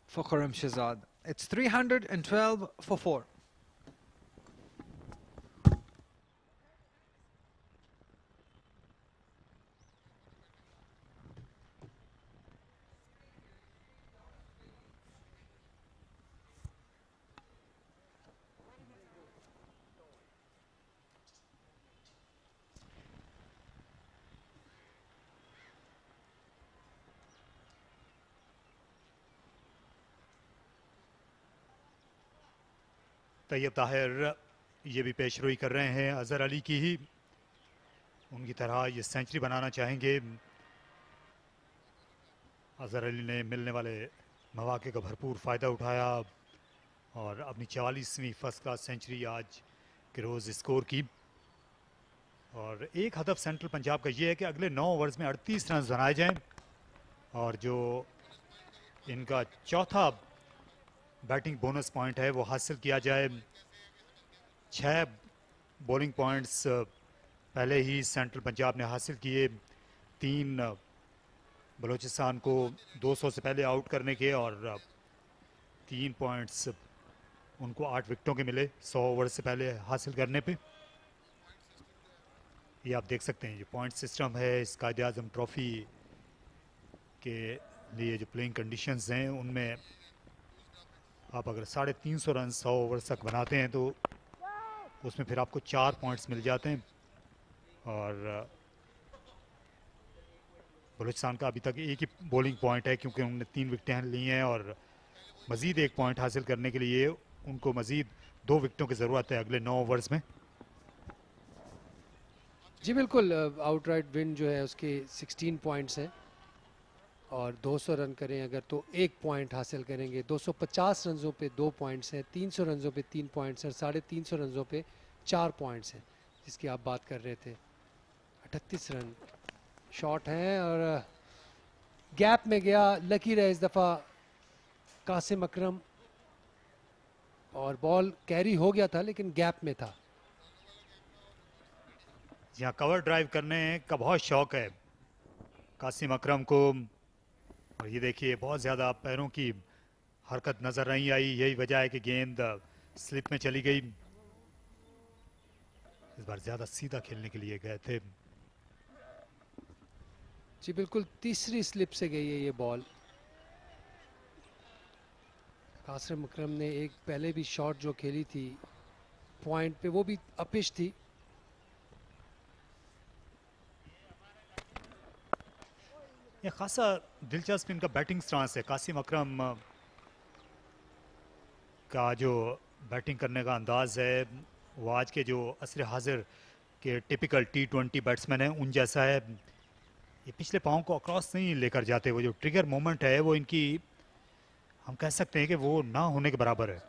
for Khurram Shahzad. It's 312 for 4.
Tayyab Tahir ये भी पेशरोई कर रहे हैं अजहर अली की ही, उनकी तरह ये century बनाना चाहेंगे। अजहर अली ने मिलने वाले मौके का भरपूर फ़ायदा उठाया और अपनी 44वीं फर्स्ट क्लास सेंचुरी आज के रोज़ स्कोर की। और एक हदफ सेंट्रल पंजाब का ये है कि अगले 9 ओवर्स में 38 रन बनाए जाएं और जो इनका चौथा बैटिंग बोनस पॉइंट है वो हासिल किया जाए। 6 बॉलिंग पॉइंट्स पहले ही सेंट्रल पंजाब ने हासिल किए, 3 बलूचिस्तान को 200 से पहले आउट करने के और 3 पॉइंट्स उनको 8 विकेटों के मिले 100 ओवर से पहले हासिल करने पे। ये आप देख सकते हैं जो पॉइंट सिस्टम है इस कायद-ए-आज़म ट्रॉफी के लिए, जो प्लेइंग कंडीशंस हैं उनमें आप अगर 350 रन 100 ओवर तक बनाते हैं तो उसमें फिर आपको 4 पॉइंट्स मिल जाते हैं। और बलूचिस्तान का अभी तक एक ही बॉलिंग पॉइंट है क्योंकि उन्होंने 3 विकेटें ली हैं और मज़ीद 1 पॉइंट हासिल करने के लिए उनको मज़ीद 2 विकेटों की ज़रूरत है अगले 9 ओवर्स में।
जी बिल्कुल, आउटराइट विन जो है उसके 16 पॉइंट्स हैं और 200 रन करें अगर तो 1 पॉइंट हासिल करेंगे। 250 रनों पे 2 पॉइंट्स हैं, 300 रनों पे 3 पॉइंट्स हैं, 350 रनों पे 4 पॉइंट्स हैं जिसकी आप बात कर रहे थे। 38 रन शॉट हैं और गैप में गया, लकी रहे इस दफ़ा कासिम अकरम और बॉल कैरी हो गया था लेकिन गैप में था।
यहाँ कवर ड्राइव करने का बहुत शौक है कासिम अकरम को और ये देखिए बहुत ज़्यादा पैरों की हरकत नज़र नहीं आई, यही वजह है कि गेंद स्लिप में चली गई। इस बार ज़्यादा सीधा खेलने के लिए गए थे।
जी बिल्कुल, तीसरी स्लिप से गई है ये बॉल। कासिम अकरम ने एक पहले भी शॉट जो खेली थी पॉइंट पे वो भी अपिश थी।
ये खासा दिलचस्प इनका बैटिंग स्टांस है। कासिम अकरम का जो बैटिंग करने का अंदाज है वो आज के जो असर हाजिर के टिपिकल T20 बैट्समैन हैं उन जैसा है। ये पिछले पाँव को अक्रॉस नहीं लेकर जाते, वो जो ट्रिगर मोमेंट है वो इनकी हम कह सकते हैं कि वो ना होने के बराबर है।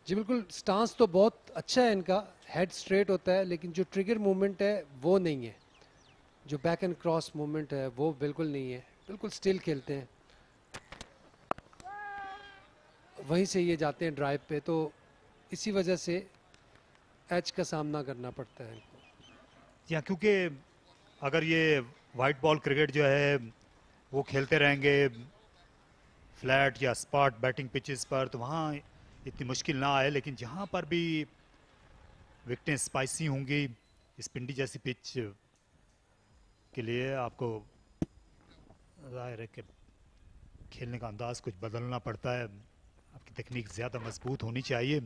जी बिल्कुल, स्टांस तो बहुत अच्छा है इनका, हेड स्ट्रेट होता है लेकिन जो ट्रिगर मूवमेंट है वो नहीं है, जो बैक एंड क्रॉस मूवमेंट है वो बिल्कुल नहीं है, बिल्कुल स्टिल खेलते हैं। वहीं से ये जाते हैं ड्राइव पे, तो इसी वजह से एच का सामना करना पड़ता है इनको।
या क्योंकि अगर ये वाइट बॉल क्रिकेट जो है वो खेलते रहेंगे फ्लैट या स्पॉट बैटिंग पिचेस पर तो वहाँ इतनी मुश्किल ना आए, लेकिन जहाँ पर भी विकेटें स्पाइसी होंगी इस पिंडी जैसी पिच के लिए आपको जाहिर है कि खेलने का अंदाज कुछ बदलना पड़ता है, आपकी तकनीक ज़्यादा मजबूत होनी चाहिए।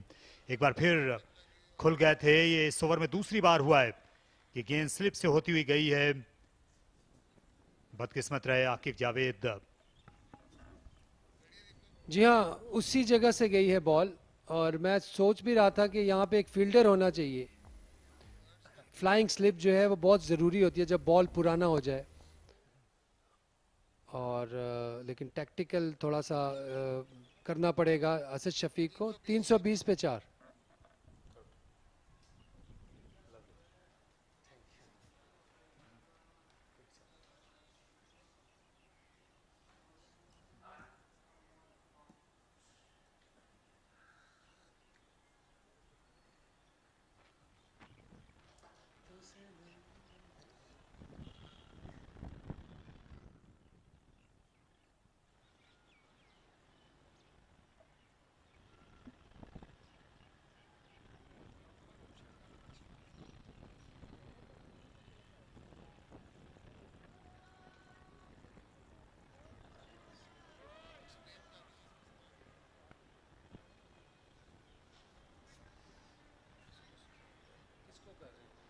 एक बार फिर खुल गए थे, ये इस ओवर में दूसरी बार हुआ है कि गेंद स्लिप से होती हुई गई है। बदकिस्मत रहे आकिब जावेद।
जी हाँ, उसी जगह से गई है बॉल और मैं सोच भी रहा था कि यहाँ पे एक फील्डर होना चाहिए। फ्लाइंग स्लिप जो है वो बहुत ज़रूरी होती है जब बॉल पुराना हो जाए, और लेकिन टैक्टिकल थोड़ा सा करना पड़ेगा असद शफीक को। 320 पे 4।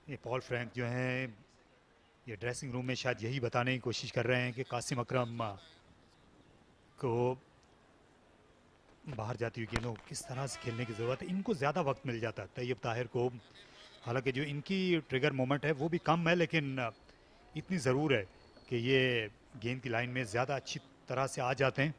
ये पॉल फ्रैंक जो हैं ये ड्रेसिंग रूम में शायद यही बताने की कोशिश कर रहे हैं कि कासिम अकरम को बाहर जाती हुई गेंदों किस तरह से खेलने की ज़रूरत है, इनको ज़्यादा वक्त मिल जाता है तैयब ताहिर को। हालांकि जो इनकी ट्रिगर मोमेंट है वो भी कम है, लेकिन इतनी ज़रूर है कि ये गेंद की लाइन में ज़्यादा अच्छी तरह से आ जाते हैं।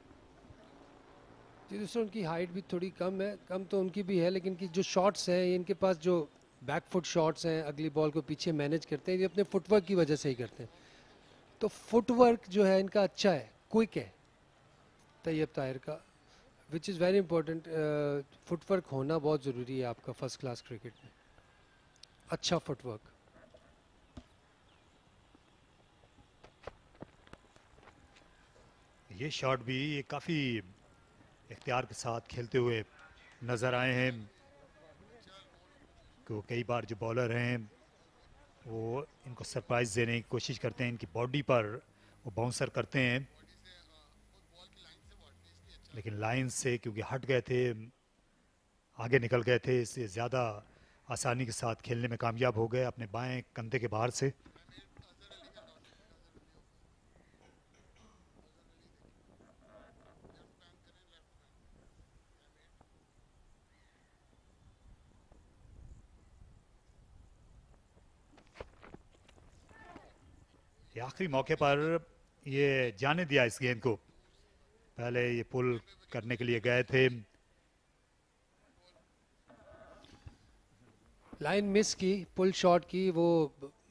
जी दोस्तों, उनकी हाइट भी थोड़ी कम है, कम तो उनकी भी है, लेकिन कि जो शॉट्स हैं, इनके पास जो बैक फुट शॉट्स हैं, अगली बॉल को पीछे मैनेज करते हैं, ये अपने फुटवर्क की वजह से ही करते हैं। तो फुटवर्क जो है इनका अच्छा है, क्विक है तैयब ताहिर का, which is very important. Footwork होना बहुत ज़रूरी है आपका फर्स्ट क्लास क्रिकेट में, अच्छा फुटवर्क।
ये शॉट भी काफ़ी इख्तियार के साथ खेलते हुए नज़र आए हैं, कि कई बार जो बॉलर हैं वो इनको सरप्राइज़ देने की कोशिश करते हैं, इनकी बॉडी पर वो बाउंसर करते हैं, लेकिन लाइन से क्योंकि हट गए थे, आगे निकल गए थे, इससे ज़्यादा आसानी के साथ खेलने में कामयाब हो गए अपने बाएं कंधे के बाहर से। आखिरी मौके पर ये जाने दिया इस गेंद को, पहले ये पुल करने के लिए गए थे,
लाइन मिस की, पुल शॉट की, वो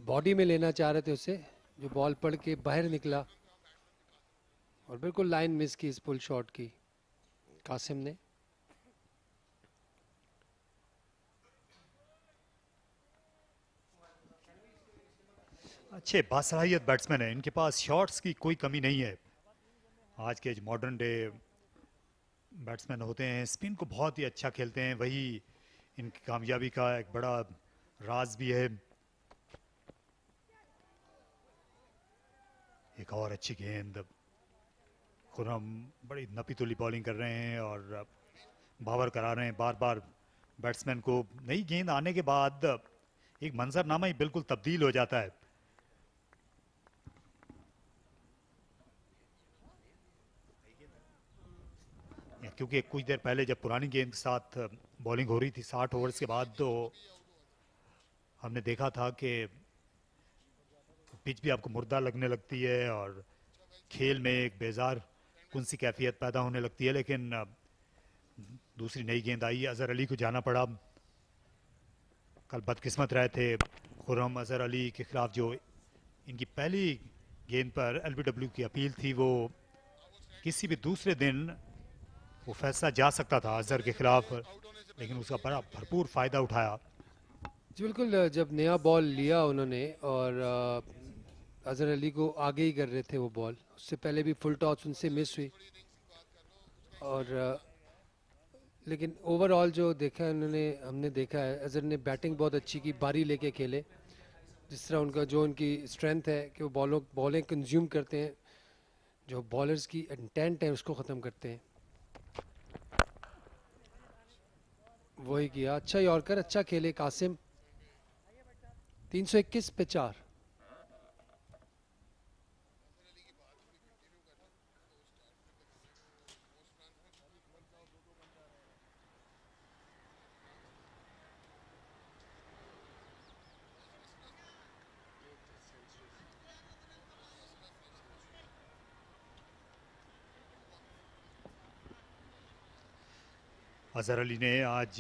बॉडी में लेना चाह रहे थे उसे, जो बॉल पड़ के बाहर निकला, और बिल्कुल लाइन मिस की इस पुल शॉट की कासिम ने।
अच्छे बासलाहियत बैट्समैन है, इनके पास शॉट्स की कोई कमी नहीं है। आज के जो मॉडर्न डे बैट्समैन होते हैं स्पिन को बहुत ही अच्छा खेलते हैं, वही इनकी कामयाबी का एक बड़ा राज भी है। एक और अच्छी गेंद, खुरम बड़ी नपीतुली बॉलिंग कर रहे हैं और बावर करा रहे हैं बार बार बैट्समैन को। नई गेंद आने के बाद एक मंजरनामा ही बिल्कुल तब्दील हो जाता है। क्योंकि कुछ देर पहले जब पुरानी गेंद के साथ बॉलिंग हो रही थी 60 ओवर्स के बाद, तो हमने देखा था कि पिच भी आपको मुर्दा लगने लगती है और खेल में एक बेजार कुन सी कैफियत पैदा होने लगती है। लेकिन दूसरी नई गेंद आई, अजहर अली को जाना पड़ा। कल बदकिस्मत रहे थे खुर्रम अजहर अली के खिलाफ, जो इनकी पहली गेंद पर एलबीडब्ल्यू की अपील थी, वो किसी भी दूसरे दिन वो फैसला जा सकता था अजहर के खिलाफ, लेकिन उसका बड़ा भरपूर फ़ायदा उठाया।
जी बिल्कुल, जब नया बॉल लिया उन्होंने और अजहर अली को आगे ही कर रहे थे वो बॉल, उससे पहले भी फुल टॉस उनसे मिस हुई, और लेकिन ओवरऑल जो देखा है हमने देखा है अजहर ने बैटिंग बहुत अच्छी की, बारी लेके खेले, जिस तरह उनका जो उनकी स्ट्रेंथ है कि वो बॉलें कंज्यूम करते हैं, जो बॉलर्स की इंटेंट है उसको ख़त्म करते हैं, वही किया। अच्छा यॉर्कर, अच्छा खेले कासिम। 321 पे 4।
अजहर अली ने आज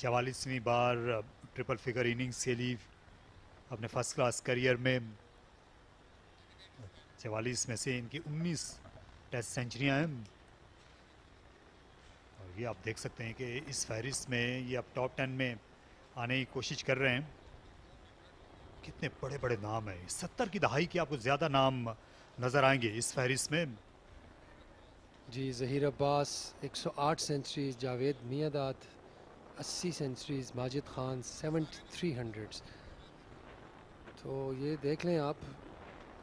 44वीं बार ट्रिपल फिगर इनिंग्स खेली अपने फर्स्ट क्लास करियर में। 44 में से इनकी 19 टेस्ट सेंचुरियां हैं, और ये आप देख सकते हैं कि इस फहरिस्त में ये अब टॉप 10 में आने की कोशिश कर रहे हैं। कितने बड़े बड़े नाम हैं, 70 की दहाई के आपको ज़्यादा नाम नज़र आएंगे इस फहरिस्त में।
जी, ज़हीर अब्बास 108 सेंचुरीज, जावेद मियादाद 80 सेंचुरीज, माजिद खान 7300। तो ये देख लें आप,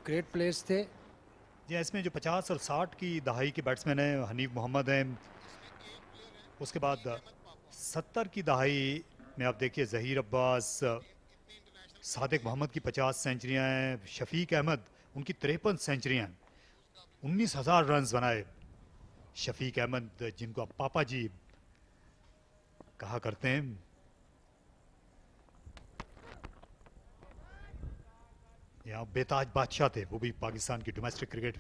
ग्रेट प्लेयर्स थे।
जी, इसमें जो 50 और 60 की दहाई के बैट्समैन हैं हनीफ मोहम्मद हैं, उसके बाद 70 की दहाई में आप देखिए ज़हीर अब्बास, सादिक मोहम्मद की 50 सेंचुरियाँ हैं, शफीक अहमद उनकी 53 सेंचुरियाँ हैं, 19,000 रन्स बनाए। शफीक अहमद, जिनको आप पापा जी कहा करते हैं। यहाँ बेताज बादशाह थे, वो भी पाकिस्तान की डोमेस्टिक क्रिकेट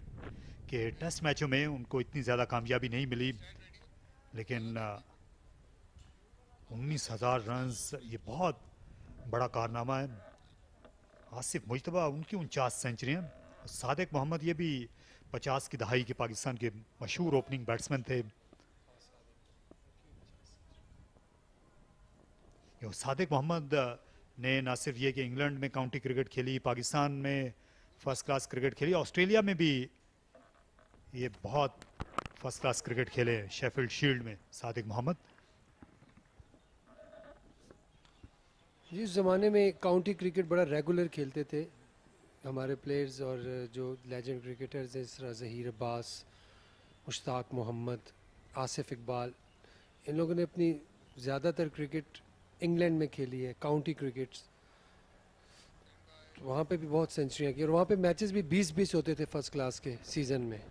के टेस्ट मैचों में उनको इतनी ज़्यादा कामयाबी नहीं मिली, लेकिन 19,000 रन्स ये बहुत बड़ा कारनामा है। आसिफ मुश्तबा, उनकी 49 सेंचुरियाँ। सादिक मोहम्मद, ये भी 50 की दहाई के पाकिस्तान के मशहूर ओपनिंग बैट्समैन थे। सादिक मोहम्मद ने न सिर्फ ये कि इंग्लैंड में काउंटी क्रिकेट खेली, पाकिस्तान में फर्स्ट क्लास क्रिकेट खेली, ऑस्ट्रेलिया में भी ये बहुत फर्स्ट क्लास क्रिकेट खेले। शेफील्ड शील्ड में सादिक मोहम्मद।
जिस ज़माने में काउंटी क्रिकेट बड़ा रेगुलर खेलते थे हमारे प्लेयर्स, और जो लेजेंड क्रिकेटर्स हैं, इस तरह ज़हीर अब्बास, मुश्ताक मोहम्मद, आसिफ इकबाल, इन लोगों ने अपनी ज़्यादातर क्रिकेट इंग्लैंड में खेली है, काउंटी क्रिकेट्स। तो वहाँ पे भी बहुत सेंचुरियाँ की, और वहाँ पे मैचेस भी 20-20 होते थे फर्स्ट क्लास के सीज़न में।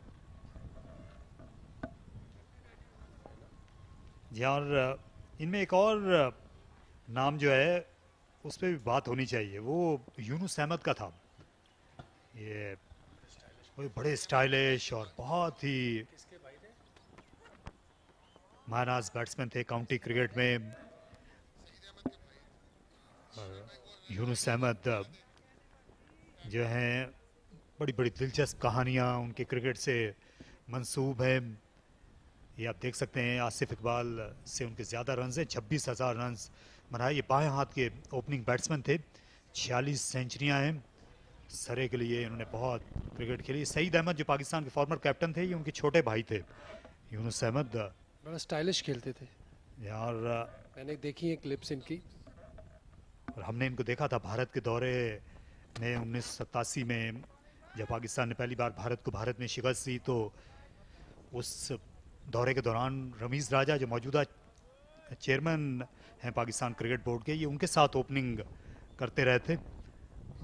जी, और इनमें एक और नाम जो है उस पर भी बात होनी चाहिए, वो यूनुस अहमद का था। ये वो बड़े स्टाइलिश और बहुत ही मानाज बैट्समैन थे काउंटी क्रिकेट में। यूनुस अहमद जो हैं, बड़ी बड़ी दिलचस्प कहानियाँ उनके क्रिकेट से मंसूब हैं। ये आप देख सकते हैं, आसिफ इकबाल से उनके ज़्यादा रन हैं, 26,000 रन बनाए। ये बाएं हाथ के ओपनिंग बैट्समैन थे। 46 सेंचुरियाँ हैं। सरे के लिए इन्होंने बहुत क्रिकेट खेली। सईद अहमद, जो पाकिस्तान के फॉर्मर कैप्टन थे, ये उनके छोटे भाई थे। यूनुस अहमद
बड़ा स्टाइलिश खेलते थे
यार।
मैंने देखी है क्लिप्स इनकी,
और हमने इनको देखा था भारत के दौरे में 1987 में, जब पाकिस्तान ने पहली बार भारत में शिकस्त दी। तो उस दौरे के दौरान रमीज़ राजा, जो मौजूदा चेयरमैन हैं पाकिस्तान क्रिकेट बोर्ड के, ये उनके साथ ओपनिंग करते रहे थे।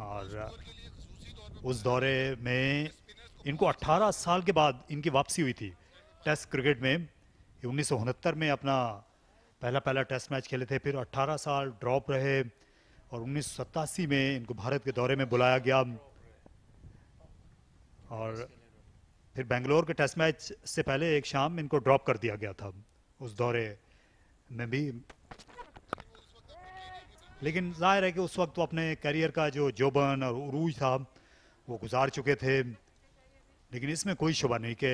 और उस दौरे में इनको 18 साल के बाद इनकी वापसी हुई थी टेस्ट क्रिकेट में। ये 1969 में अपना पहला टेस्ट मैच खेले थे, फिर 18 साल ड्रॉप रहे, और 1987 में इनको भारत के दौरे में बुलाया गया। और फिर बेंगलोर के टेस्ट मैच से पहले एक शाम इनको ड्रॉप कर दिया गया था उस दौरे में भी। लेकिन जाहिर है कि उस वक्त वो अपने करियर का जो जोबन और उरूज था वो गुजार चुके थे। लेकिन इसमें कोई शुबा नहीं कि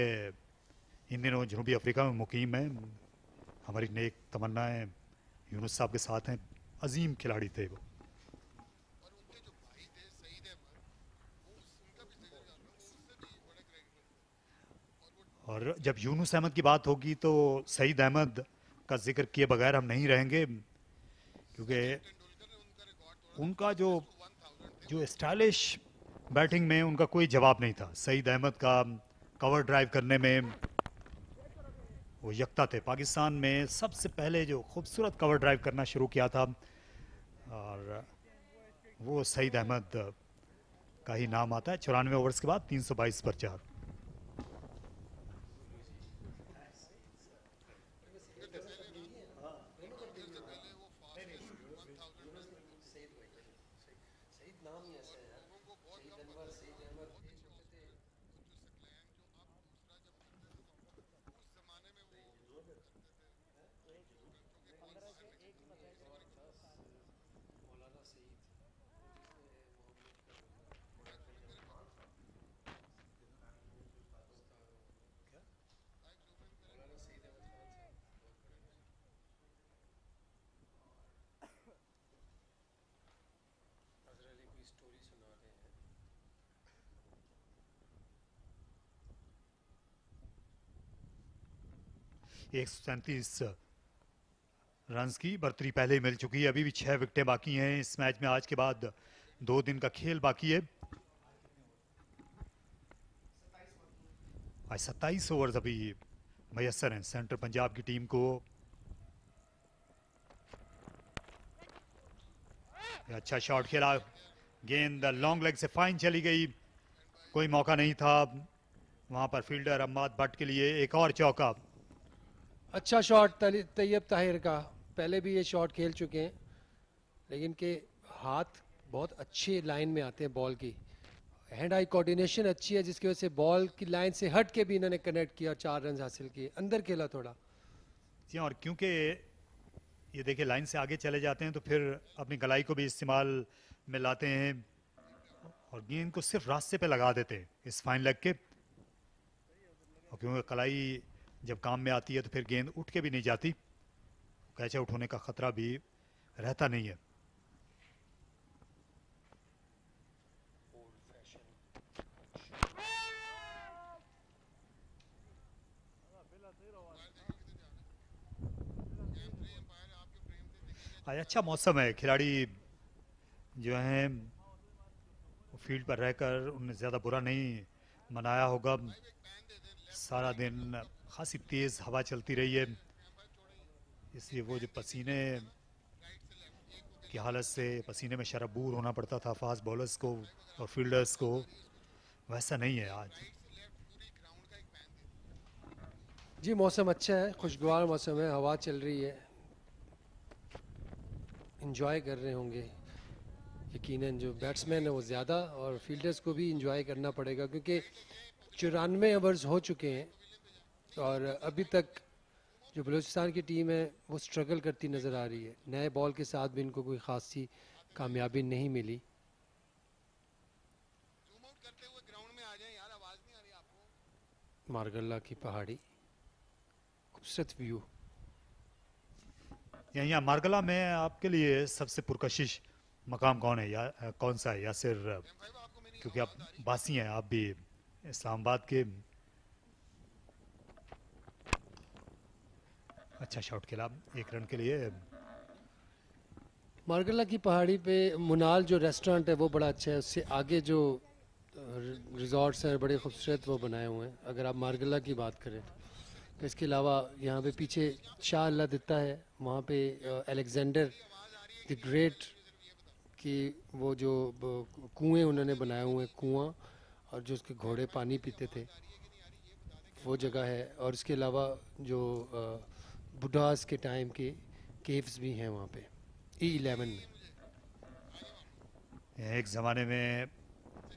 इन दिनों जनूबी अफ्रीका में मुकीम है। हमारी नेक तमन्नाएं यूनुस साहब के साथ हैं। अजीम खिलाड़ी थे वो। और जब यूनुस अहमद की बात होगी तो सईद अहमद का जिक्र किए बगैर हम नहीं रहेंगे, क्योंकि उनका जो स्टाइलिश बैटिंग में उनका कोई जवाब नहीं था। सईद अहमद का कवर ड्राइव करने में वो यकता थे। पाकिस्तान में सबसे पहले जो खूबसूरत कवर ड्राइव करना शुरू किया था, और वो सईद अहमद का ही नाम आता है। 94 ओवर्स के बाद 322 पर 4। एक 137 रन की बर्तरी पहले ही मिल चुकी है। अभी भी 6 विकेटें बाकी हैं इस मैच में। आज के बाद 2 दिन का खेल बाकी है। आज 27 ओवर्स अभी मैसर हैं सेंट्रल पंजाब की टीम को। अच्छा शॉट खेला, गेंद लॉन्ग लेग से फाइन चली गई, कोई मौका नहीं था वहां पर फील्डर अम्माद भट्ट के लिए एक और चौका।
अच्छा शॉट तैयब ताहिर का, पहले भी ये शॉट खेल चुके हैं, लेकिन के हाथ बहुत अच्छे लाइन में आते हैं बॉल की, हैंड आई कोऑर्डिनेशन अच्छी है, जिसकी वजह से बॉल की लाइन से हट के भी इन्होंने कनेक्ट किया, 4 रन हासिल किए, अंदर खेला थोड़ा
जी। और क्योंकि ये देखिए लाइन से आगे चले जाते हैं तो फिर अपनी गलाई को भी इस्तेमाल में लाते हैं और गेंद को सिर्फ रास्ते पे लगा देते हैं इस फाइन लेग के। और क्योंकि कलाई जब काम में आती है तो फिर गेंद उठ के भी नहीं जाती, कैच आउट होने का खतरा भी रहता नहीं है। आज अच्छा मौसम है, खिलाड़ी जो हैं फील्ड पर रहकर उन्हें ज़्यादा बुरा नहीं मनाया होगा। सारा दिन खासी तेज़ हवा चलती रही है, इसलिए वो जो पसीने की हालत से पसीने में शराबूर होना पड़ता था फास्ट बॉलर्स को और फील्डर्स को, वैसा नहीं है आज।
जी मौसम अच्छा है, खुशगवार मौसम है, हवा चल रही है, इंजॉय कर रहे होंगे यकीनन जो बैट्समैन है वो ज़्यादा, और फील्डर्स को भी इंजॉय करना पड़ेगा क्योंकि 94 ओवर्स हो चुके हैं और अभी तक जो बलूचिस्तान की टीम है वो स्ट्रगल करती नज़र आ रही है। नए बॉल के साथ भी इनको कोई ख़ासी कामयाबी नहीं मिली। मारगल्ला की पहाड़ी, खूबसूरत व्यू।
यहाँ मारगला में आपके लिए सबसे पुरकशिश मकाम कौन है या कौन सा है यासिर, क्योंकि आप बासी हैं, आप भी इस्लामाबाद के। अच्छा शॉट खेला, 1 रन के लिए।
मारगला की पहाड़ी पे मुनाल जो रेस्टोरेंट है वो बड़ा अच्छा है, उससे आगे जो रिजॉर्ट्स हैं बड़े खूबसूरत वो बनाए हुए हैं अगर आप मारगला की बात करें तो। इसके अलावा यहाँ पे पीछे शाह अल्लाह दिता है, वहाँ पे अलेक्जेंडर द ग्रेट की वो जो कुएं उन्होंने बनाए हुए हैं, कुआं, और जो उसके घोड़े पानी पीते थे वो जगह है। और इसके अलावा जो बुढ़ास के टाइम के केव्स भी हैं वहाँ पे E11 में।
एक ज़माने में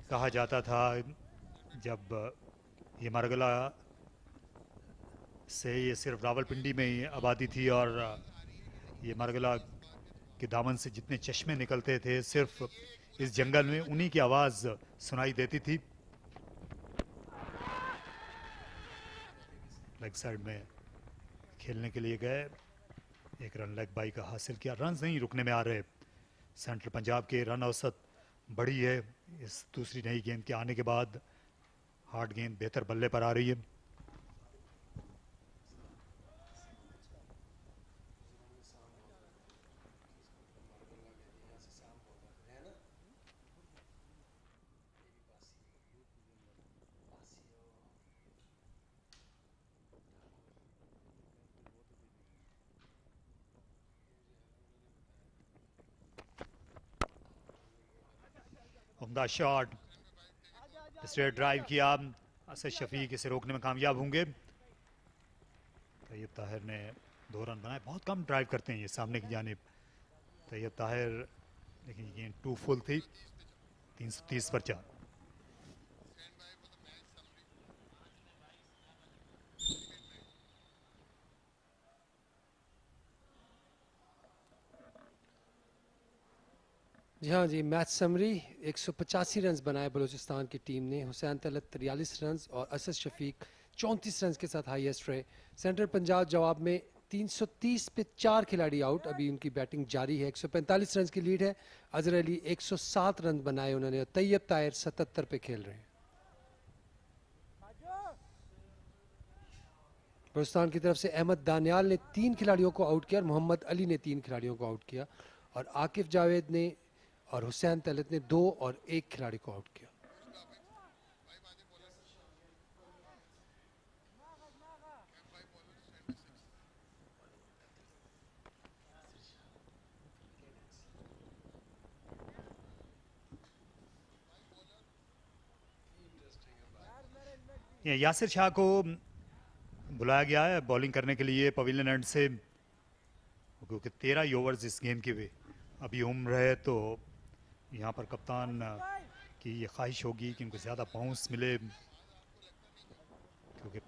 कहा जाता था जब ये मारगला से ये सिर्फ रावलपिंडी में ही आबादी थी और ये मारगला के दामन से जितने चश्मे निकलते थे सिर्फ इस जंगल में उन्हीं की आवाज़ सुनाई देती थी। लेग साइड में खेलने के लिए गए, 1 रन लेग बाई का हासिल किया। रन नहीं रुकने में आ रहे, सेंट्रल पंजाब के रन औसत बड़ी है इस दूसरी नई गेंद के आने के बाद। हार्ड गेंद बेहतर बल्ले पर आ रही है। उम्दा शॉट, स्ट्रेट ड्राइव किया, असद शफीक इसे रोकने में कामयाब होंगे। तैयब ताहिर ने 2 रन बनाए, बहुत कम ड्राइव करते हैं ये सामने की जानिब तैयब ताहिर, लेकिन गेंद 2 फुल थी, 330 पर 4।
जी हाँ जी, मैच समरी 185 रन बनाए बलूचिस्तान की टीम ने, हुसैन तलत 43 रन और असद शफीक 34 रन के साथ हाईएस्ट रहे। सेंट्रल पंजाब जवाब में 330 पे 4 खिलाड़ी आउट, अभी उनकी बैटिंग जारी है, 145 रन की लीड है। अजहर अली 107 रन बनाए उन्होंने और तैयब ताहिर 77 पे खेल रहे हैं। बलूचिस्तान की तरफ से अहमद दानियाल ने 3 खिलाड़ियों को आउट किया और मोहम्मद अली ने 3 खिलाड़ियों को आउट किया, और आकिफ जावेद ने और हुसैन तलत ने 2 और 1 खिलाड़ी को आउट किया।
यासिर शाह को बुलाया गया है बॉलिंग करने के लिए पवेलियन एंड से, क्योंकि 13 ही ओवर्स इस गेम के भी अभी उम्र है, तो यहाँ पर कप्तान की ये ख्वाहिश होगी कि इनको ज़्यादा बाउंस मिले, क्योंकि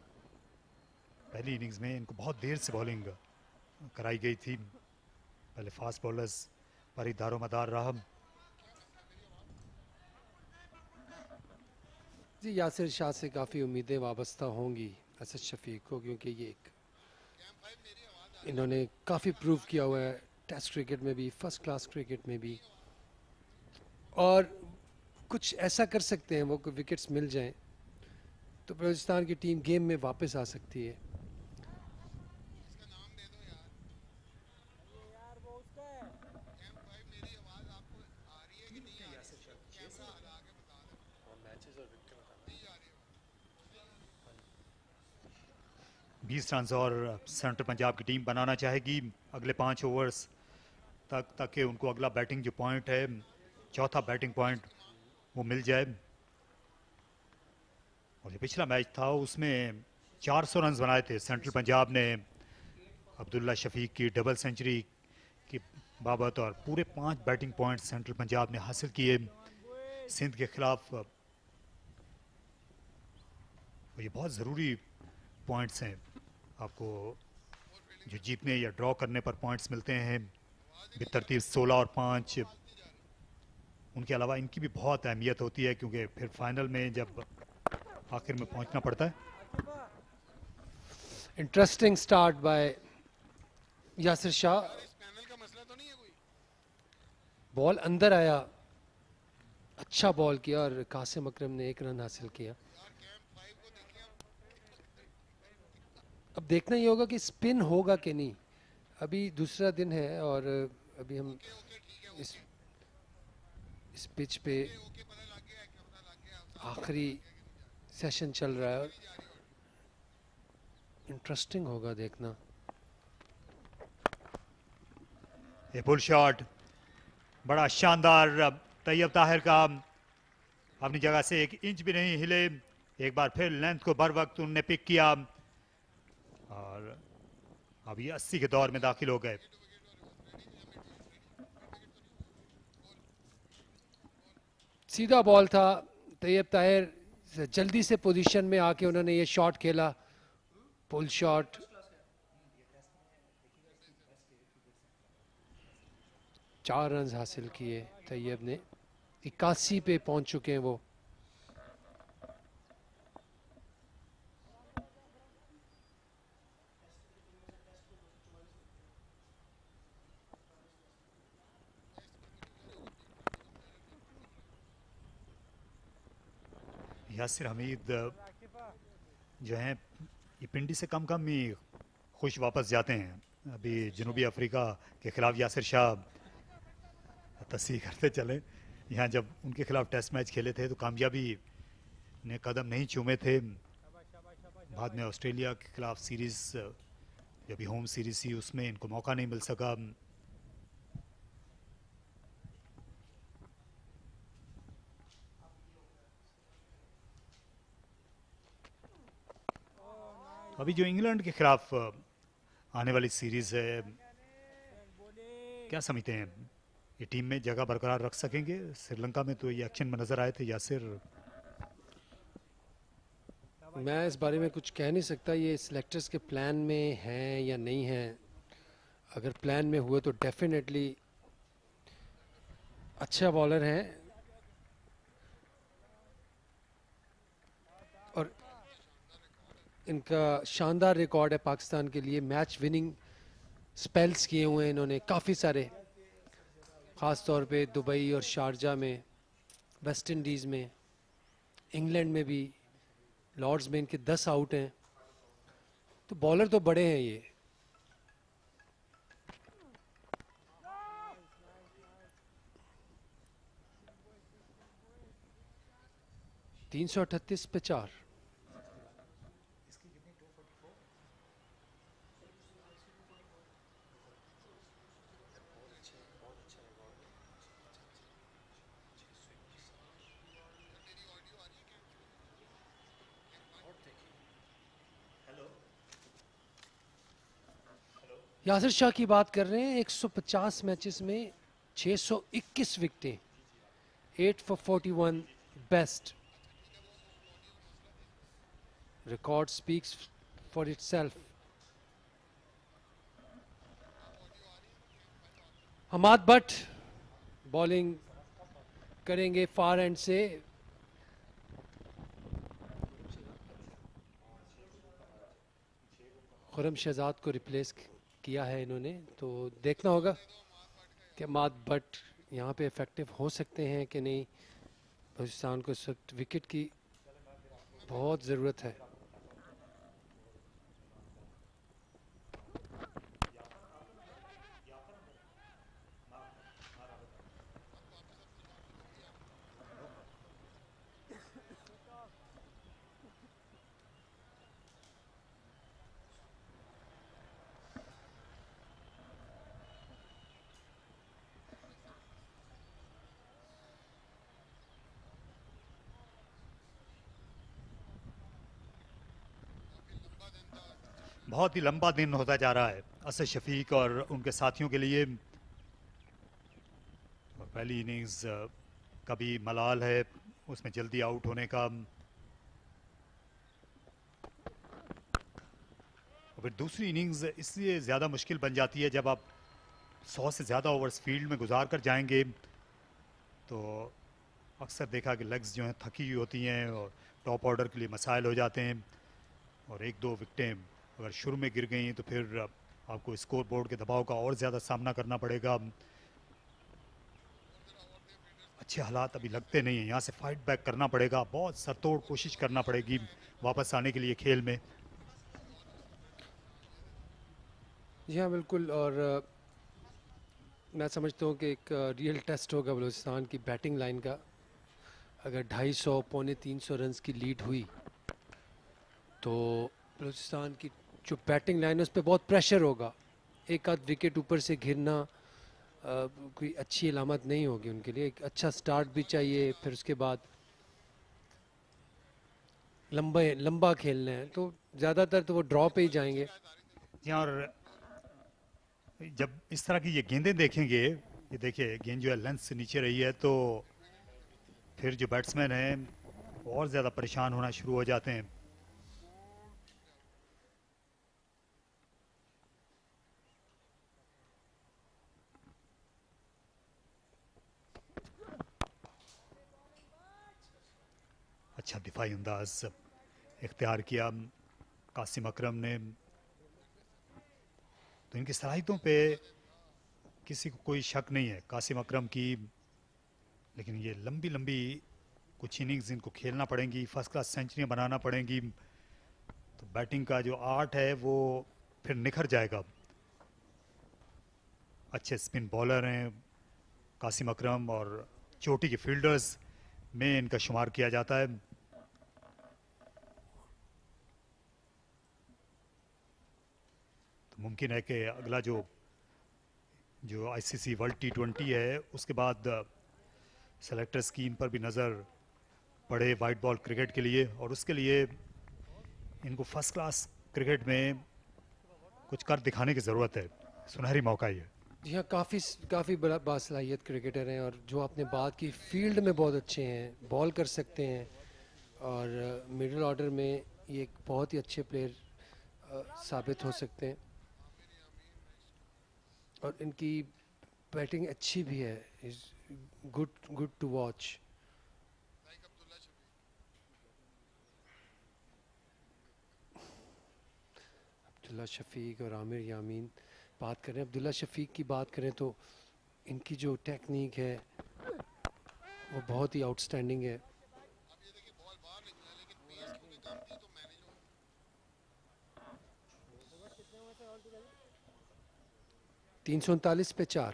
पहली इनिंग्स में इनको बहुत देर से बॉलिंग कराई गई थी। पहले फास्ट बॉलर्स पर ही दारोमदार रहा।
जी यासिर शाह से काफ़ी उम्मीदें वाबस्ता होंगी असद शफीक को, क्योंकि ये एक इन्होंने काफ़ी प्रूव किया हुआ है टेस्ट क्रिकेट में भी, फर्स्ट क्लास क्रिकेट में भी, और कुछ ऐसा कर सकते हैं वो, विकेट्स मिल जाएं तो बलूचिस्तान की टीम गेम में वापस आ सकती है।
बीस रन और सेंट्रल पंजाब की टीम बनाना चाहेगी अगले 5 ओवर्स तक, ताकि उनको अगला बैटिंग जो पॉइंट है, चौथा बैटिंग पॉइंट, वो मिल जाए। और जो पिछला मैच था उसमें 400 रन बनाए थे सेंट्रल पंजाब ने अब्दुल्ला शफीक की डबल सेंचुरी की बाबत, और पूरे 5 बैटिंग पॉइंट सेंट्रल पंजाब ने हासिल किए सिंध के खिलाफ। ये बहुत ज़रूरी पॉइंट्स हैं, आपको जो जीतने या ड्रॉ करने पर पॉइंट्स मिलते हैं बेतरतीब 16 और 5। उनके अलावा इनकी भी बहुत अहमियत होती है, क्योंकि फिर फाइनल में जब आखिर में पहुंचना पड़ता है।
Interesting start by Yasir Shah, ball अंदर आया, अच्छा बॉल किया और कासिम अकरम ने 1 रन हासिल किया। अब देखना ये होगा कि स्पिन होगा कि नहीं। अभी दूसरा दिन है और अभी हम इस पिच पे आखिरी सेशन चल रहा है और इंटरेस्टिंग होगा देखना।
ये पुल शॉट बड़ा शानदार तैयब ताहिर का, अपनी जगह से 1 इंच भी नहीं हिले, एक बार फिर लेंथ को बर वक्त उन्होंने पिक किया और अभी 80 के दौर में दाखिल हो गए।
सीधा बॉल था, तैयब ताहिर जल्दी से पोजीशन में आके उन्होंने ये शॉट खेला, पुल शॉट। चार रन हासिल किए तैयब ने, 81 पे पहुंच चुके हैं वो।
यासिर हमीद जो हैं ये पिंडी से कम ही खुश वापस जाते हैं। अभी जनूबी अफ्रीका के खिलाफ यासिर शाह तस्वीर करते चले, यहाँ जब उनके खिलाफ टेस्ट मैच खेले थे तो कामयाबी ने कदम नहीं चूमे थे। बाद में ऑस्ट्रेलिया के खिलाफ सीरीज़, जब होम सीरीज़ थी, उसमें इनको मौका नहीं मिल सका। अभी जो इंग्लैंड के खिलाफ आने वाली सीरीज़ है, क्या समझते हैं ये टीम में जगह बरकरार रख सकेंगे? श्रीलंका में तो ये एक्शन में नजर आए थे यासिर।
मैं इस बारे में कुछ कह नहीं सकता, ये सिलेक्टर्स के प्लान में हैं या नहीं हैं। अगर प्लान में हुए तो डेफिनेटली अच्छा बॉलर हैं और इनका शानदार रिकॉर्ड है पाकिस्तान के लिए। मैच विनिंग स्पेल्स किए हुए हैं इन्होंने काफ़ी सारे, ख़ास तौर पे दुबई और शारजा में, वेस्ट इंडीज़ में, इंग्लैंड में भी, लॉर्ड्स में इनके 10 आउट हैं। तो बॉलर तो बड़े हैं ये। तीन 338 पे 4। यासिर शाह की बात कर रहे हैं, 150 मैचेस में 621 विकेटें, 8 for 41, best. Record speaks for itself. Hammad Bhatt bowling करेंगे फार एंड से. खुरम शहजाद को रिप्लेस किया है इन्होंने, तो देखना होगा कि हमाद भट्ट यहाँ पे इफेक्टिव हो सकते हैं कि नहीं. बलूचिस्तान को इस वक्त विकेट की बहुत ज़रूरत है.
बहुत ही लंबा दिन होता जा रहा है असद शफीक और उनके साथियों के लिए. पहली इनिंग्स का भी मलाल है उसमें जल्दी आउट होने का. और फिर दूसरी इनिंग्स इसलिए ज़्यादा मुश्किल बन जाती है जब आप 100 से ज़्यादा ओवर्स फील्ड में गुजार कर जाएंगे, तो अक्सर देखा कि लेग्स जो हैं थकी हुई होती हैं और टॉप ऑर्डर के लिए मसाइल हो जाते हैं. और एक दो विकटें अगर शुरू में गिर गई तो फिर आपको स्कोर बोर्ड के दबाव का और ज़्यादा सामना करना पड़ेगा. अच्छे हालात अभी लगते नहीं हैं, यहाँ से फाइट बैक करना पड़ेगा, बहुत सरतोड़ कोशिश करना पड़ेगी वापस आने के लिए खेल में.
जी हाँ बिल्कुल. और मैं समझता हूँ कि एक रियल टेस्ट होगा बलूचिस्तान की बैटिंग लाइन का. अगर 250 पौने 300 रन्स की लीड हुई तो बलूचिस्तान की जो बैटिंग लाइन है उस पर बहुत प्रेशर होगा. एक आध विकेट ऊपर से गिरना कोई अच्छी अलामत नहीं होगी उनके लिए. एक अच्छा स्टार्ट भी चाहिए, फिर उसके बाद लंबा खेलना है, तो ज़्यादातर तो वो ड्रॉ पे ही जाएंगे.
जी हाँ, और जब इस तरह की ये गेंदें देखेंगे, ये देखिए गेंद जो है लेंथ से नीचे रही है, तो फिर जो बैट्समैन हैं और ज़्यादा परेशान होना शुरू हो जाते हैं. अच्छा दिफाई अंदाज इख्तियार किया कासिम अकरम ने, तो इनकी सलाहियतों पे किसी को कोई शक नहीं है कासिम अकरम की. लेकिन ये लंबी लंबी कुछ इनिंग्स इनको खेलना पड़ेंगी, फर्स्ट क्लास सेंचुरियाँ बनाना पड़ेंगी, तो बैटिंग का जो आर्ट है वो फिर निखर जाएगा. अच्छे स्पिन बॉलर हैं कासिम अकरम और चोटी के फील्डर्स में इनका शुमार किया जाता है. तो मुमकिन है कि अगला जो आईसीसी वर्ल्ड T20 है उसके बाद सेलेक्टर स्कीम पर भी नज़र पड़े वाइट बॉल क्रिकेट के लिए, और उसके लिए इनको फर्स्ट क्लास क्रिकेट में कुछ कर दिखाने की ज़रूरत है. सुनहरी मौका ही है.
जी हाँ, काफ़ी बड़ा बासलाहियत क्रिकेटर हैं, और जो आपने बात की फील्ड में बहुत अच्छे हैं, बॉल कर सकते हैं, और मिडिल ऑर्डर में ये एक बहुत ही अच्छे प्लेयर साबित हो सकते हैं. और इनकी बैटिंग अच्छी भी है, is good to watch. Abdullah Shafique और आमिर यामीन बात करें. अब्दुल्ला शफीक की बात करें तो इनकी जो टेक्निक है वो बहुत ही आउटस्टैंडिंग है. तीन 339 पे 4.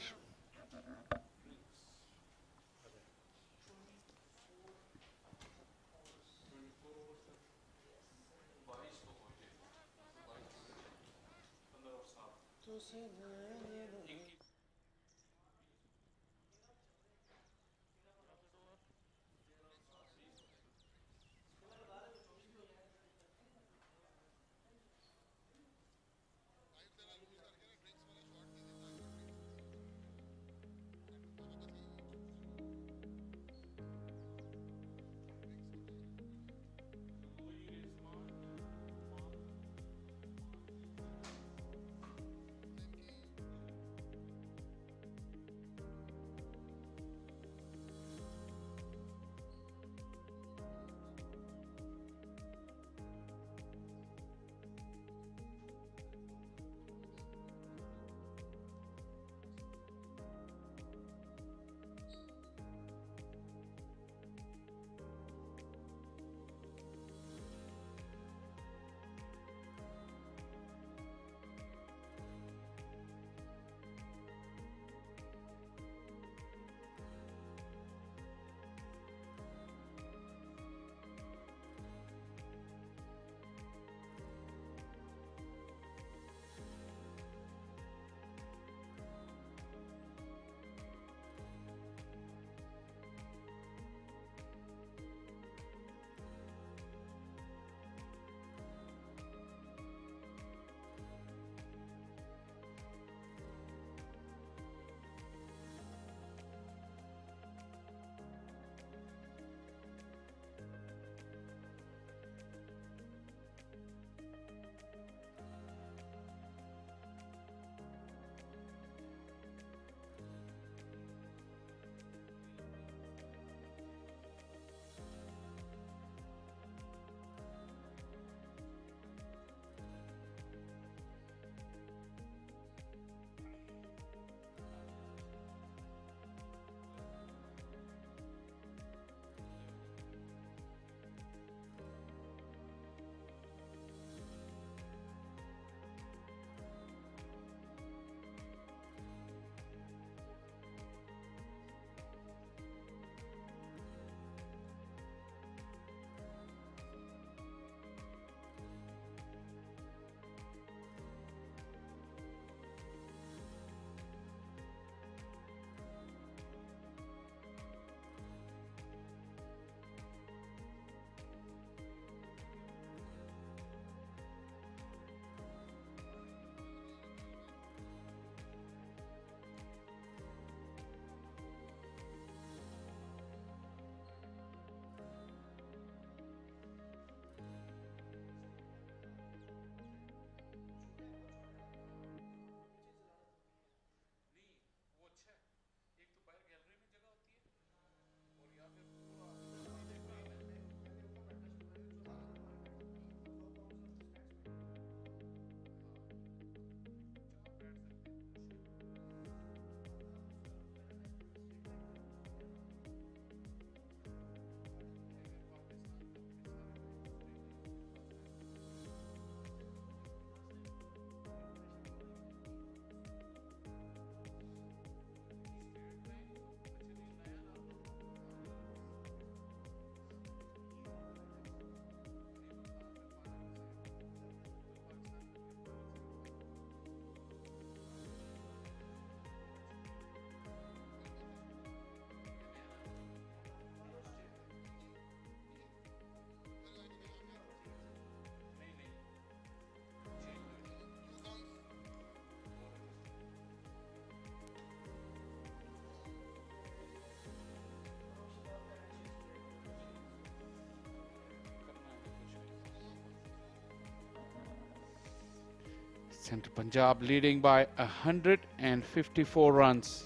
Central Punjab leading by 154 runs.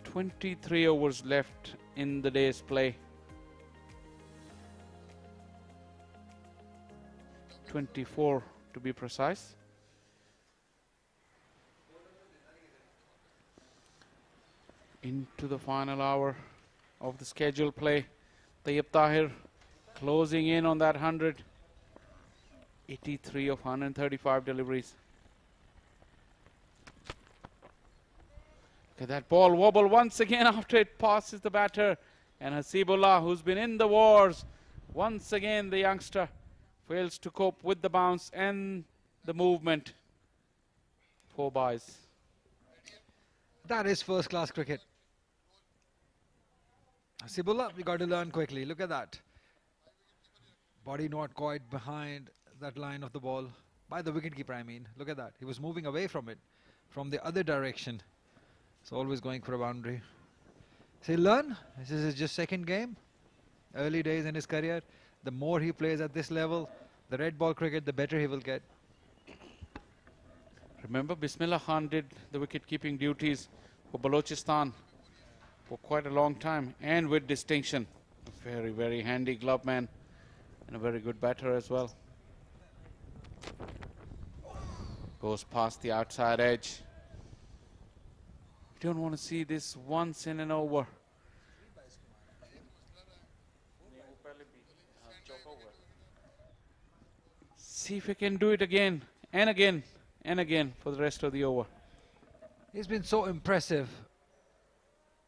23 overs left in the day's play. 24 to be precise. Into the final hour of the scheduled play. Tayyip Tahir closing in on that 100. 83 of 135 deliveries. Look at that ball wobble once again after it passes the batter. And Hasibullah, who's been in the wars, once again the youngster fails to cope with the bounce and the movement. 4 byes.
That is first class cricket. Hasibullah, we got to learn quickly. Look at that. Body not quite behind that line of the ball. By the wicketkeeper, I mean. Look at that. He was moving away from it, from the other direction. So always going for a boundary. So he'll learn. This is his just second game. Early days in his career. The more he plays at this level, the red ball cricket, the better he will get.
Remember, Bismillah Khan did the wicket-keeping duties for Balochistan for quite a long time and with distinction. A very, very handy glove man and a very good batter as well. Goes past the outside edge. You don't want to see this once in an over. See if he can do it again and again and again for the rest of the over.
He's been so impressive.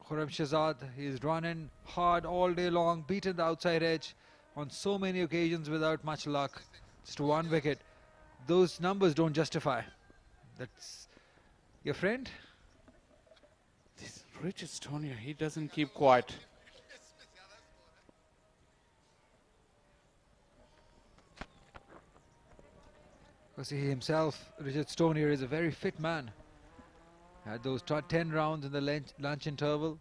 Khurram Shahzad, he's running hard all day long, beaten the outside edge on so many occasions without much luck. Just 1 wicket. Those numbers don't justify. That's your friend?
This Richard Stoneyer, he doesn't keep quiet.
Because he himself, Richard Stoneyer, is a very fit man. Had those 10 rounds in the lunch interval.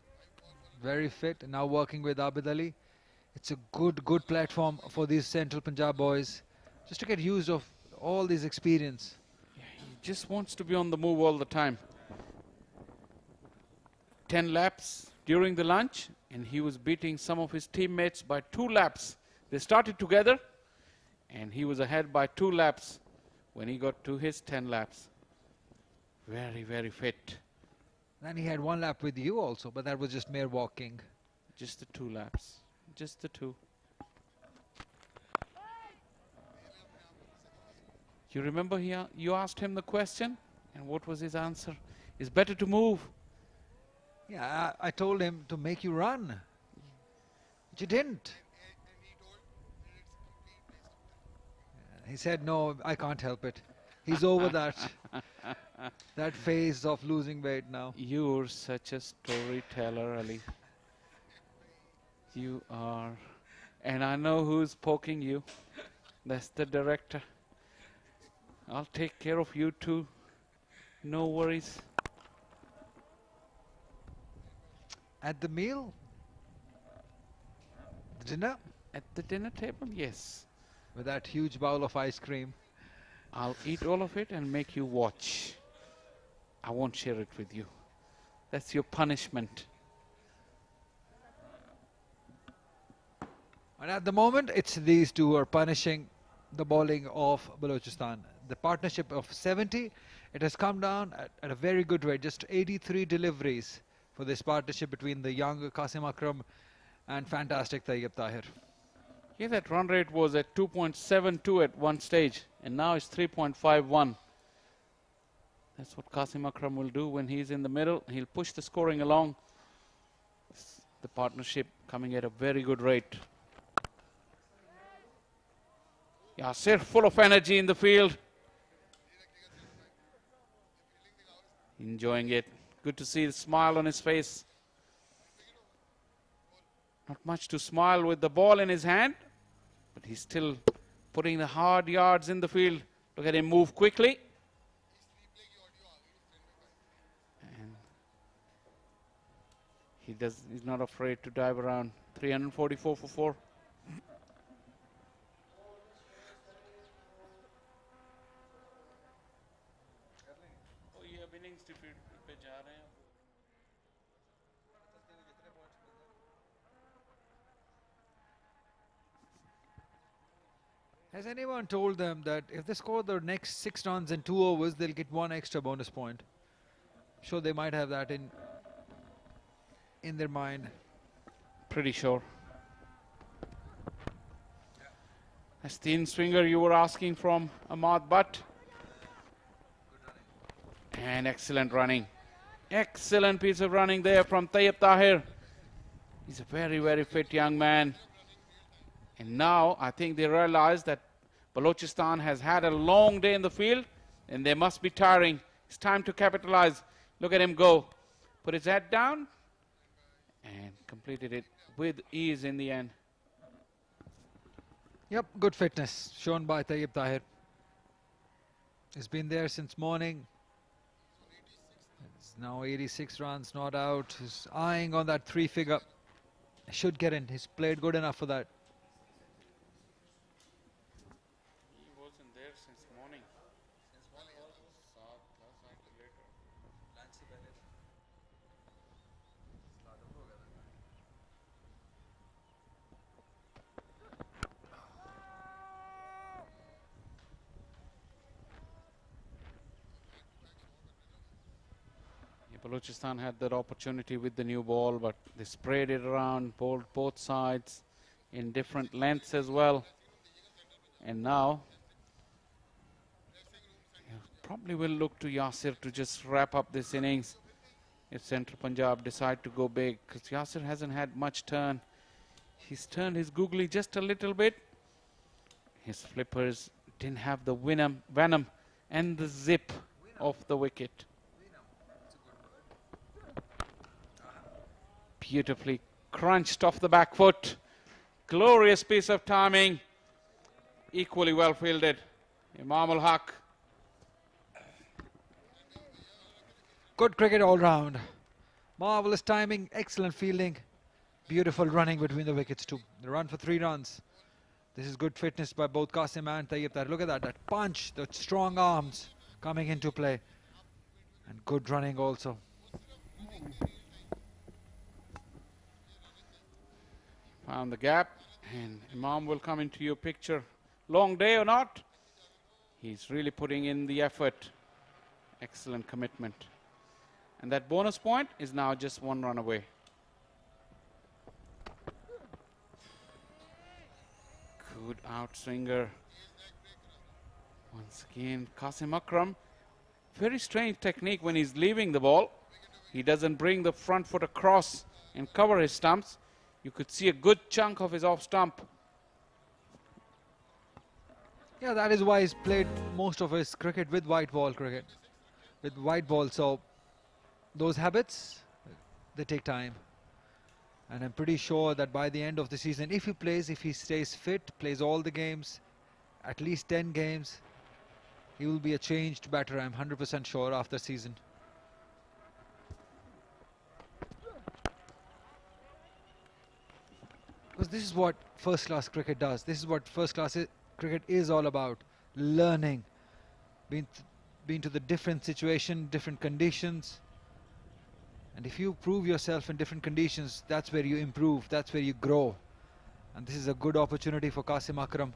Very fit. And now working with Abid Ali. It's a good platform for these Central Punjab boys. Just to get used of all this experience.
Yeah, he just wants to be on the move all the time. 10 laps during the lunch, and he was beating some of his teammates by 2 laps. They started together, and he was ahead by 2 laps when he got to his 10 laps. Very, very fit.
Then he had 1 lap with you also, but that was just mere walking.
Just the 2 laps. Just the 2. You remember you asked him the question, and what was his answer? It's better to move.
Yeah, I told him to make you run. But you didn't. He said, no, I can't help it. He's over that phase of losing weight now.
You're such a storyteller, Ali. You are. And I know who's poking you. That's the director. I'll take care of you too. No worries.
At the meal? The dinner?
At the dinner table, yes.
With that huge bowl of ice cream.
I'll eat all of it and make you watch. I won't share it with you. That's your punishment.
And at the moment, it's these two who are punishing the bowling of Balochistan. The partnership of 70, it has come down at a very good rate. Just 83 deliveries for this partnership between the young Qasim Akram and fantastic Tayyip Tahir.
Yeah, that run rate was at 2.72 at one stage, and now it's 3.51. That's what Qasim Akram will do when he's in the middle. He'll push the scoring along. The partnership coming at a very good rate. Yasir full of energy in the field. Enjoying it. Good to see the smile on his face. Not much to smile with the ball in his hand, but he's still putting the hard yards in the field. Look at him move quickly. And he's not afraid to dive around. 344 for 4.
Has anyone told them that if they score the next 6 runs in 2 overs, they'll get 1 extra bonus point? Sure, they might have that in their mind.
Pretty sure. A thin swinger you were asking from Ahmad Butt. And excellent running. Excellent piece of running there from Tayyip Tahir. He's a very, very fit young man. And now I think they realize that Balochistan has had a long day in the field and they must be tiring. It's time to capitalize. Look at him go. Put his head down and completed it with ease in the end.
Yep, good fitness shown by Tayyip Tahir. He's been there since morning. It's now 86 runs, not out. He's eyeing on that 3-figure. Should get in. He's played good enough for that.
He wasn't there since morning. Balochistan had that opportunity with the new ball, but they sprayed it around, bowled both sides in different lengths as well. And now, probably will look to Yasir to just wrap up this innings if Central Punjab decide to go big, because Yasir hasn't had much turn. He's turned his googly just a little bit. His flippers didn't have the venom and the zip of the wicket. Beautifully crunched off the back foot. Glorious piece of timing. Equally well fielded. Imam ul Haq.
Good cricket all round. Marvellous timing, excellent fielding. Beautiful running between the wickets too. The run for 3 runs. This is good fitness by both Qasim and Tayyip Tahir. Look at that punch, the strong arms coming into play. And good running also.
Found the gap, and Imam will come into your picture. Long day or not, he's really putting in the effort. Excellent commitment. And that bonus point is now just 1 run away. Good outswinger. Once again, Qasim Akram. Very strange technique when he's leaving the ball. He doesn't bring the front foot across and cover his stumps. You could see a good chunk of his off stump.
Yeah, that is why he's played most of his cricket with white ball cricket. With white ball, so those habits, they take time. And I'm pretty sure that by the end of the season, if he stays fit, plays all the games, at least 10 games, he will be a changed batter, I'm 100% sure, after season. Because this is what first-class cricket does. This is what first-class cricket is all about. Learning. Being to the different situation, different conditions. And if you prove yourself in different conditions, that's where you improve. That's where you grow. And this is a good opportunity for Qasim Akram.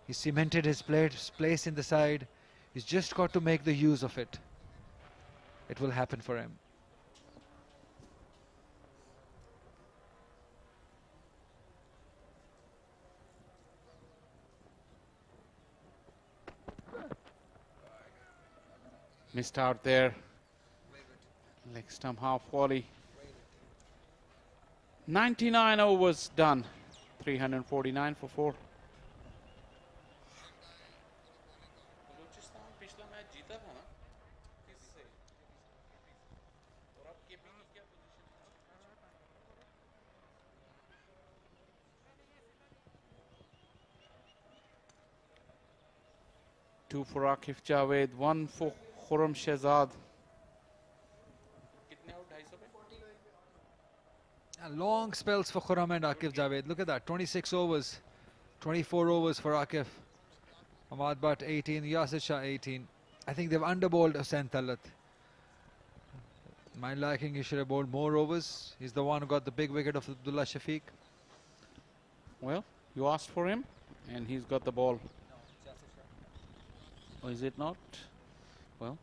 He cemented his place in the side. He's just got to make the use of it. It will happen for him.
Missed out there. Leg stump half volley. 99 overs done. 349 for 4. Two for Akif Javed, 1 for Khurram Shehzad.
Long spells for Khurram and Akif Javed. Look at that, 26 overs, 24 overs for Akif. Ahmad Butt 18, Yasir Shah 18. I think they've underbowled Hussain Talat. My liking, he should have bowled more overs. He's the one who got the big wicket of Abdullah Shafiq.
Well, you asked for him, And he's got the ball. Or is it not? Well,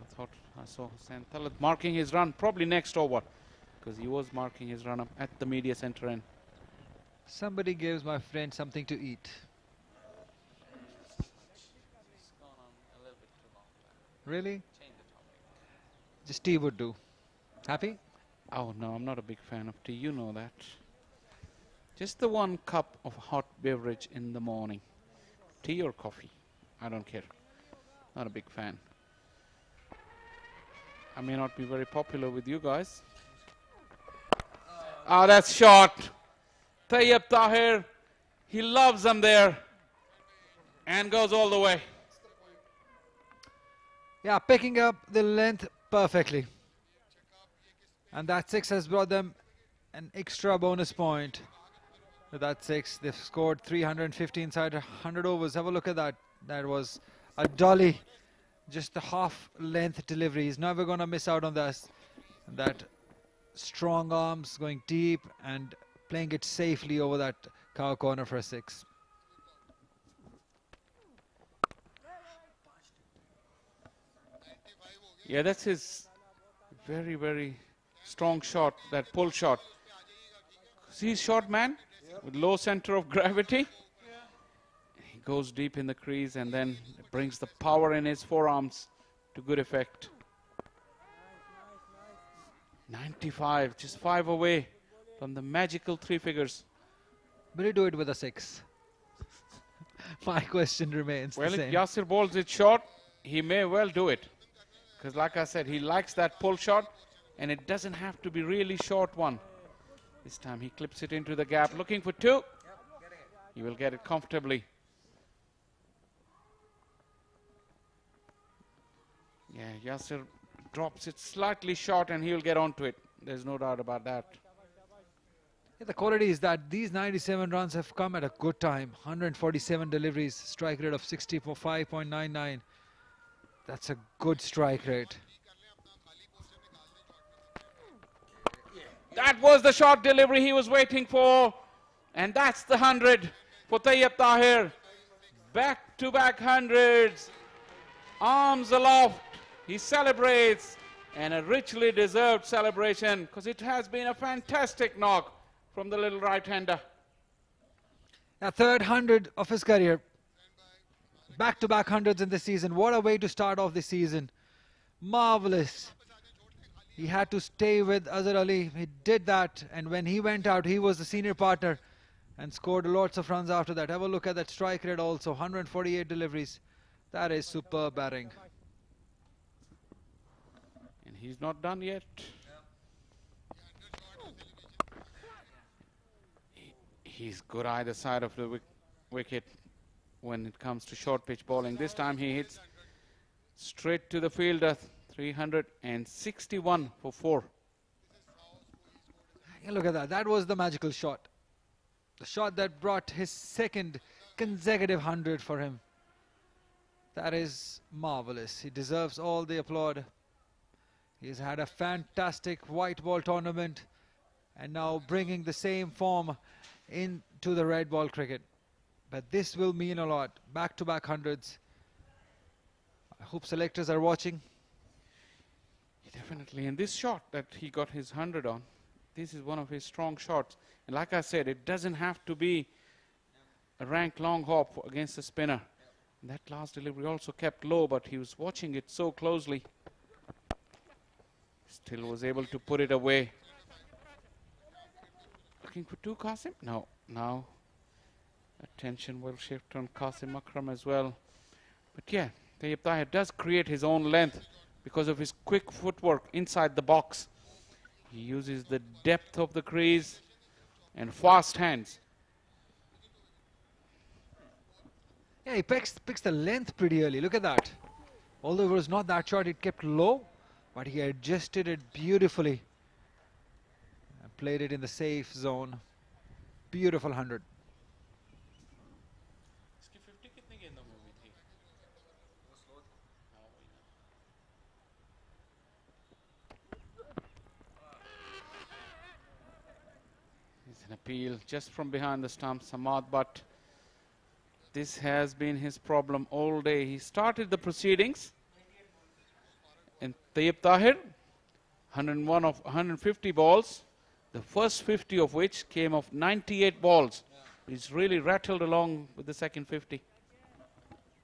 I thought I saw Hussain Talat marking his run, probably next over, because he was marking his run up at the media center end.
Somebody gives my friend something to eat. Really? Just tea would do. Happy?
Oh no, I'm not a big fan of tea, you know that. Just the 1 cup of hot beverage in the morning. Tea or coffee, I don't care. Not a big fan. I may not be very popular with you guys. Ah, that's shot. Tayyab Tahir, he loves them there. And goes all the way.
Yeah, picking up the length perfectly. And that 6 has brought them an extra bonus point. With that 6, they've scored 350 inside 100 overs. Have a look at that. That was a dolly. Just a half length delivery. He's never going to miss out on this. That strong arms going deep and playing it safely over that cow corner for a 6.
Yeah, that's his very, very strong shot, that pull shot. See his short man with low center of gravity. He goes deep in the crease and then brings the power in his forearms to good effect. 95, just 5 away from the magical 3 figures.
Will he do it with a 6? My question remains
Well,
the
if
same.
Yasir bowls it short, he may well do it. Because like I said, he likes that pull shot, and it doesn't have to be really short one. This time he clips it into the gap, looking for 2. He will get it comfortably. Yeah, Yasir drops it slightly short and he'll get onto it. There's no doubt about that.
Yeah, the quality is that these 97 runs have come at a good time. 147 deliveries, strike rate of 65.99. That's a good strike rate.
That was the short delivery he was waiting for. And that's the 100 for Tayyab Tahir. Back-to-back hundreds. Arms aloft. He celebrates. And a richly deserved celebration, because it has been a fantastic knock from the little right-hander.
A third 100 of his career. Back-to-back hundreds in this season. What a way to start off this season. Marvelous. He had to stay with Azhar Ali. He did that, and when he went out, he was the senior partner and scored lots of runs after that. Have a look at that strike rate also. 148 deliveries. That is superb batting.
And he's not done yet. He's good either side of the wicket when it comes to short pitch bowling. This time he hits straight to the fielder. 361 for 4.
Yeah, look at that. That was the magical shot. The shot that brought his second consecutive 100 for him. That is marvelous. He deserves all the applaud. He's had a fantastic white ball tournament and now bringing the same form into the red ball cricket. But this will mean a lot. Back-to-back hundreds. I hope selectors are watching.
Definitely. And this shot that he got his 100 on, this is one of his strong shots. And like I said, it doesn't have to be a rank long hop against the spinner. And that last delivery also kept low, but he was watching it so closely. Still was able to put it away. Looking for 2, Qasim? No. Now attention will shift on Qasim Akram as well. But yeah, Tayyab Tahir does create his own length because of his quick footwork inside the box. He uses the depth of the crease and fast hands.
Yeah, he picks the length pretty early. Look at that. Although it was not that short, it kept low, but he adjusted it beautifully and played it in the safe zone. Beautiful 100.
It's an appeal just from behind the stump. Samad Butt This has been his problem all day. He started the proceedings. And Tayyip Tahir, 101 of 150 balls, the first 50 of which came off 98 balls. He's really rattled along with the second 50.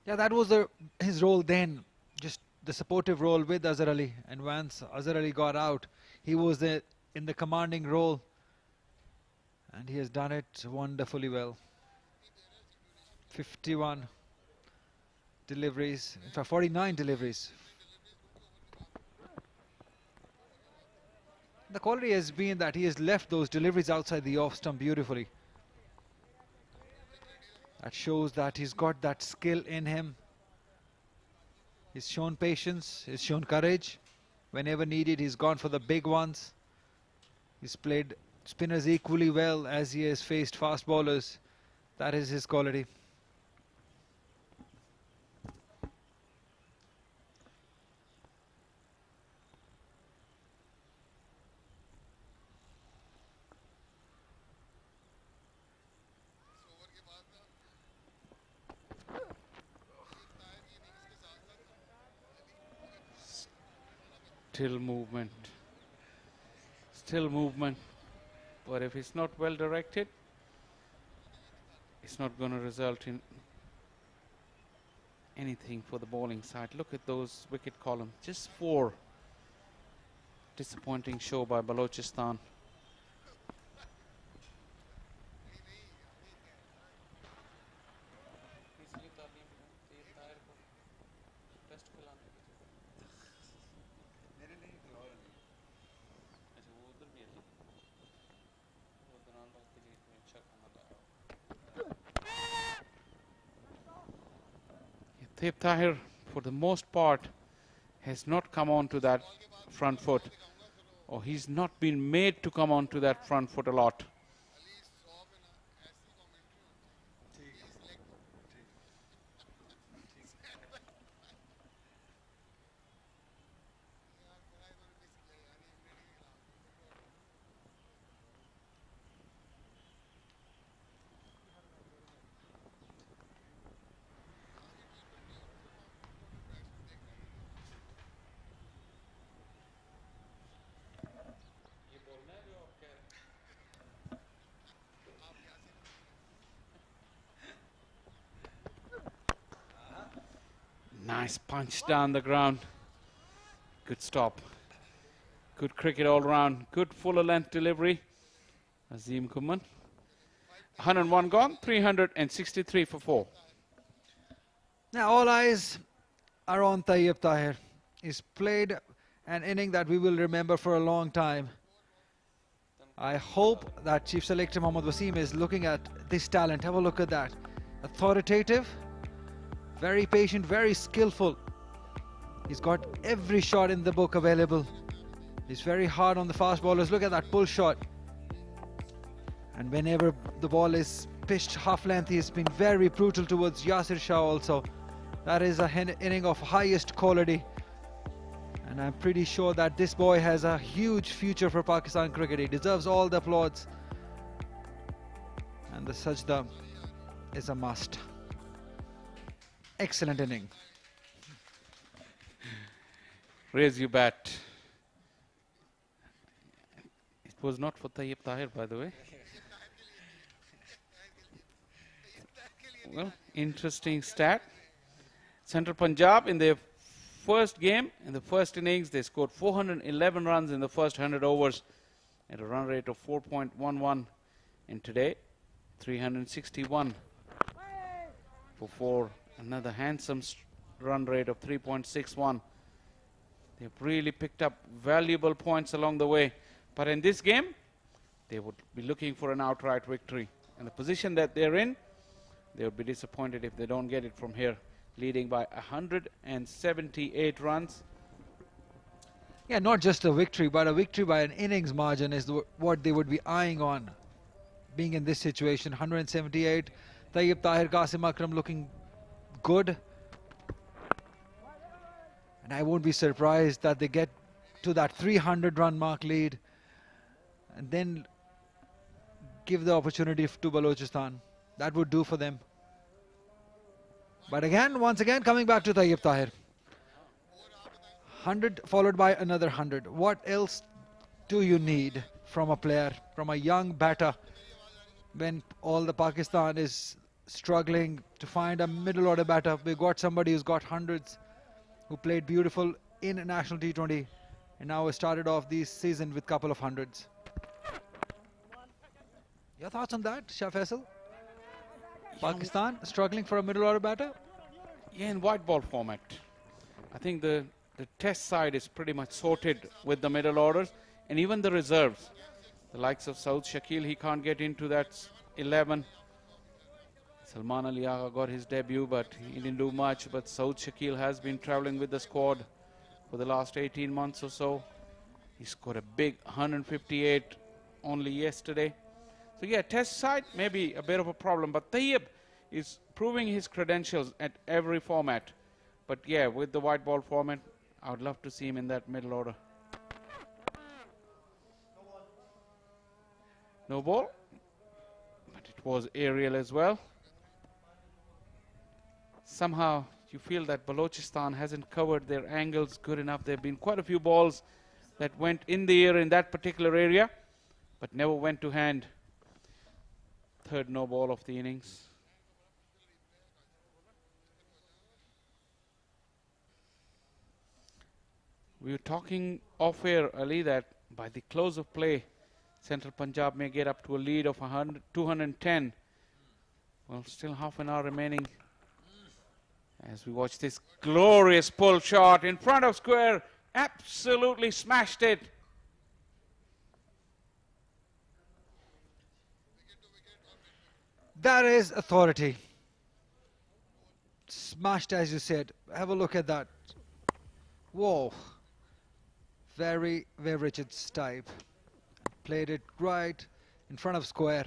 Yeah, that was his role then, just the supportive role with Azhar Ali. And once Azhar Ali got out, he was in the commanding role. And he has done it wonderfully well. 51 deliveries, in fact 49 deliveries. The quality has been that he has left those deliveries outside the off stump beautifully. That shows that he's got that skill in him. He's shown patience, he's shown courage. Whenever needed, he's gone for the big ones. He's played spinners equally well as he has faced fast bowlers. That is his quality.
Still movement, but if it's not well directed, it's not going to result in anything for the bowling side. Look at those wicket columns, just 4. Disappointing show by Balochistan. Tayyip Tahir, for the most part, has not come on to that front foot, or he's not been made to come on to that front foot a lot. Nice punch down the ground. Good stop. Good cricket all round. Good fuller length delivery. Azim Kumman. 101 gone, 363 for 4.
Now all eyes are on Tayyip Tahir. He's played an inning that we will remember for a long time. I hope that Chief Selector Mohammad Wasim is looking at this talent. Have a look at that. Authoritative, very patient, very skillful. He's got every shot in the book available. He's very hard on the fast bowlers. Look at that pull shot. And whenever the ball is pitched half length, he's been very brutal towards Yasir Shah also. That is an inning of highest quality. And I'm pretty sure that this boy has a huge future for Pakistan cricket. He deserves all the applause. And the sajda is a must. Excellent inning.
Raise your bat. It was not for Tayyip Tahir, by the way. Well, interesting stat. Central Punjab in their first game, in the first innings, they scored 411 runs in the first 100 overs at a run rate of 4.11. And today, 361 for 4. Another handsome run rate of 3.61. They've really picked up valuable points along the way. But in this game, they would be looking for an outright victory. And the position that they're in, they would be disappointed if they don't get it from here, leading by 178 runs.
Yeah, not just a victory, but a victory by an innings margin is what they would be eyeing on. Being in this situation, 178. Tayyip Tahir, Qasim Akram looking good. And I won't be surprised that they get to that 300 run mark lead and then give the opportunity to Balochistan. That would do for them. But again, once again, coming back to Tayyib Tahir. 100 followed by another 100. What else do you need from a player, from a young batter, when all the Pakistan is struggling to find a middle order batter? We got somebody who's got hundreds, who played beautiful in a national T20, and now has started off this season with a couple of hundreds. Your thoughts on that, Shah Faisal? Pakistan struggling for a middle order batter?
Yeah, in white ball format. I think the test side is pretty much sorted with the middle orders and even the reserves. The likes of Saud Shakil, he can't get into that 11. Salman Ali Agha got his debut, but he didn't do much. But Saud Shakil has been traveling with the squad for the last 18 months or so. He scored a big 158 only yesterday. So yeah, test side maybe a bit of a problem, but Tayyib is proving his credentials at every format. But yeah, with the white ball format, I would love to see him in that middle order. No ball, but it was aerial as well. Somehow you feel that Balochistan hasn't covered their angles good enough. There have been quite a few balls that went in the air in that particular area, but never went to hand. Third no ball of the innings. We were talking off air, Ali, that by the close of play, Central Punjab may get up to a lead of 210. Well, still half an hour remaining as we watch this glorious pull shot in front of square. Absolutely smashed it.
That is authority. Smashed, as you said. Have a look at that. Whoa. Very Richards type. Played it right in front of square.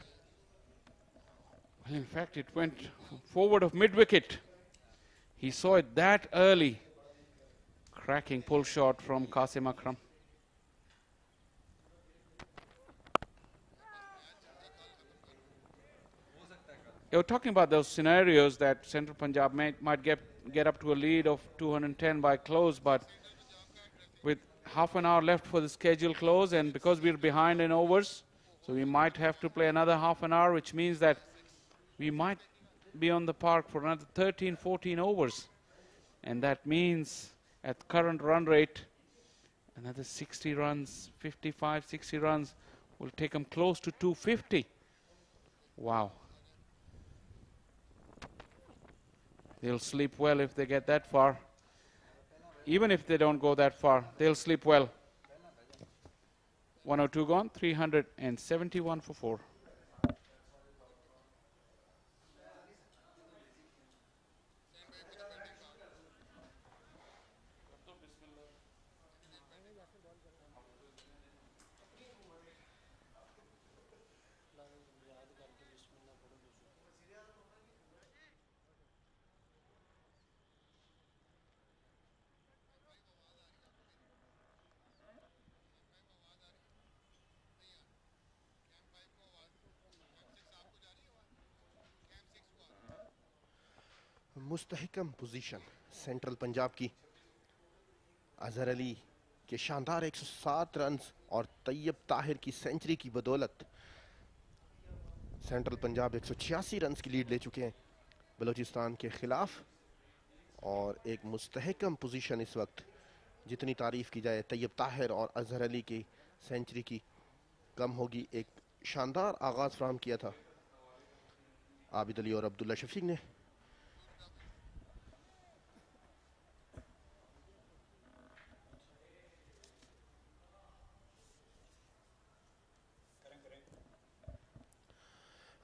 Well, in fact, it went forward of mid-wicket. He saw it that early. Cracking pull shot from Qasim Akram. You're talking about those scenarios that Central Punjab might get up to a lead of 210 by close, but with half an hour left for the schedule close, and because we're behind in overs, so we might have to play another half an hour, which means that we might be on the park for another 13, 14 overs. And that means at current run rate, another 60 runs, 55, 60 runs will take them close to 250. Wow. They'll sleep well if they get that far. Even if they don't go that far, they'll sleep well. 102 gone, 371 for 4.
मुस्तहकम position central Punjab की अजहर अली के शानदार 107 run और तैयब ताहिर की century की बदौलत central Punjab 186 run की lead ले चुके हैं बलूचिस्तान के खिलाफ और एक मुस्तहकम पोजीशन इस वक्त जितनी तारीफ की जाए तैयब ताहिर और अजहर अली की सेंचुरी की कम होगी। एक शानदार आगाज फराहम किया था आबिद अली और अब्दुल्ला शफीक ने।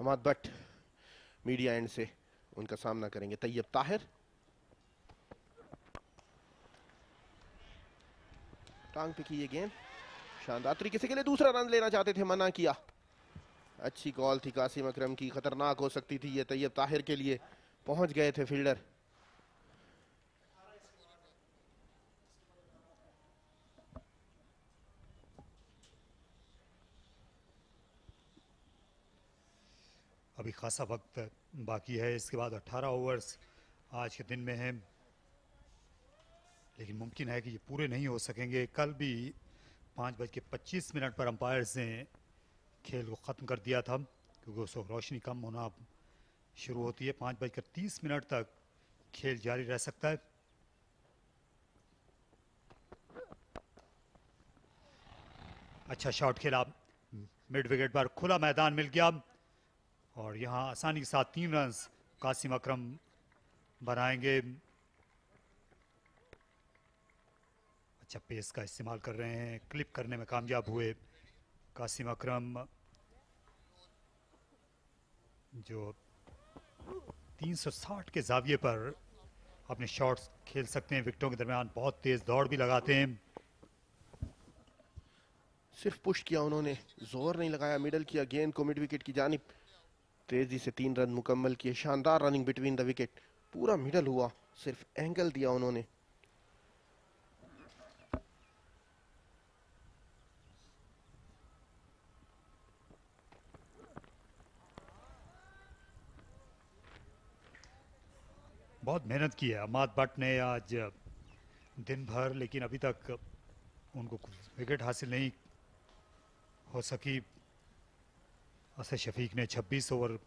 हमाद भट्ट मीडिया एंड से उनका सामना करेंगे। तैयब ताहिर टांग पे की ये गेंद शानदार तरीके से खेले, दूसरा रन लेना चाहते थे, मना किया। अच्छी कॉल थी कासिम अकरम की, खतरनाक हो सकती थी ये तैयब ताहिर के लिए। पहुंच गए थे फील्डर।
अभी खासा वक्त बाकी है, इसके बाद 18 ओवर्स आज के दिन में है, लेकिन मुमकिन है कि ये पूरे नहीं हो सकेंगे। कल भी 5:25 पर अंपायर्स ने खेल को ख़त्म कर दिया था, क्योंकि उस वक्त रोशनी कम होना शुरू होती है। 5:30 तक खेल जारी रह सकता है। अच्छा शॉट खेला, मिड विकेट पर खुला मैदान मिल गया और यहाँ आसानी के साथ 3 रन कासिम अकरम बनाएंगे। अच्छा पेस का इस्तेमाल कर रहे हैं, क्लिप करने में कामयाब हुए कासिम अकरम, जो 360 के जाविये पर अपने शॉट्स खेल सकते हैं। विकेटों के दरमियान बहुत तेज दौड़ भी लगाते हैं।
सिर्फ पुश किया उन्होंने, जोर नहीं लगाया। मिडल किया गेंद को मिड विकेट की जानिब, तेजी से 3 रन मुकम्मल किए। शानदार रनिंग बिटवीन द विकेट, पूरा मिडल हुआ, सिर्फ एंगल दिया उन्होंने।
बहुत मेहनत की है अहमद भट्ट ने आज दिन भर, लेकिन अभी तक उनको विकेट हासिल नहीं हो सकी। असद शफीक ने 26 ओवर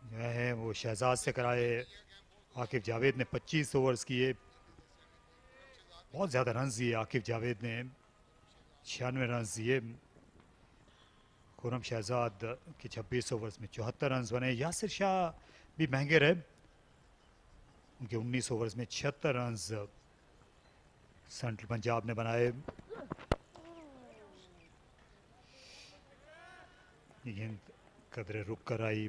जो है वो शहजाद से कराए। आकिब जावेद ने 25 ओवर्स किए, बहुत ज़्यादा रन दिए। आकिब जावेद ने 96 रन दिए। खुरम शहजाद के 26 ओवर्स में 74 रन बने। यासिर शाह भी महंगे रहे, उनके 19 ओवर्स में 76 रन सेंट्रल पंजाब ने बनाए। गेंद कदरे रुक कर आई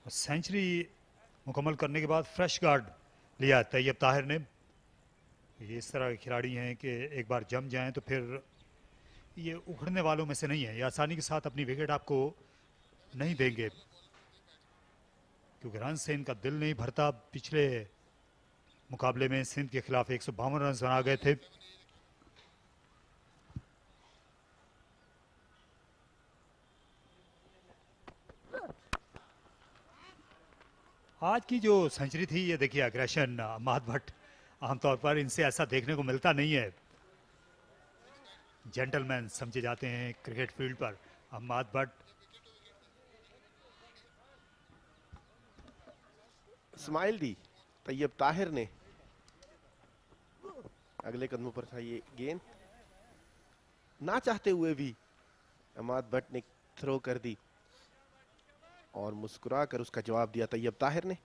और सेंचुरी मुकम्मल करने के बाद फ्रेश गार्ड लिया तैयब ताहिर ने। ये इस तरह के खिलाड़ी हैं कि एक बार जम जाएं तो फिर ये उखड़ने वालों में से नहीं है। ये आसानी के साथ अपनी विकेट आपको नहीं देंगे, क्योंकि रन से इनका दिल नहीं भरता। पिछले मुकाबले में सिंध के खिलाफ 152 रन बना गए थे। आज की जो सेंचुरी थी, ये देखिए अग्रेशन अहमद भट्ट, आमतौर पर इनसे ऐसा देखने को मिलता नहीं है। जेंटलमैन समझे जाते हैं क्रिकेट फील्ड पर अहमद भट्ट।
स्माइल दी तैयब ताहिर ने, अगले कदमों पर था ये गेंद, ना चाहते हुए भी अहमद भट्ट ने थ्रो कर दी और मुस्कुरा कर उसका जवाब दिया तैयब ताहिर ने।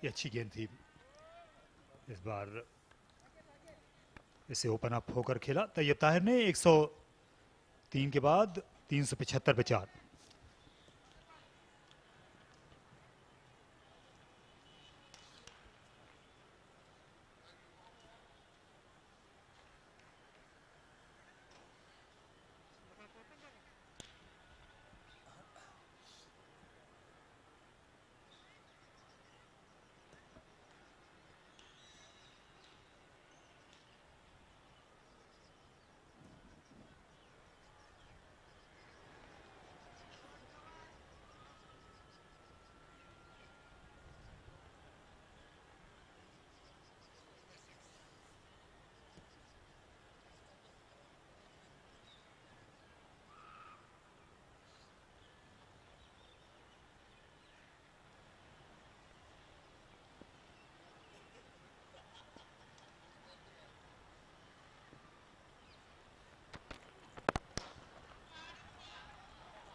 ये अच्छी गेंद थी, इस बार इसे ओपन अप होकर खेला तैयब ताहिर ने। 103 के बाद 375 पे 4।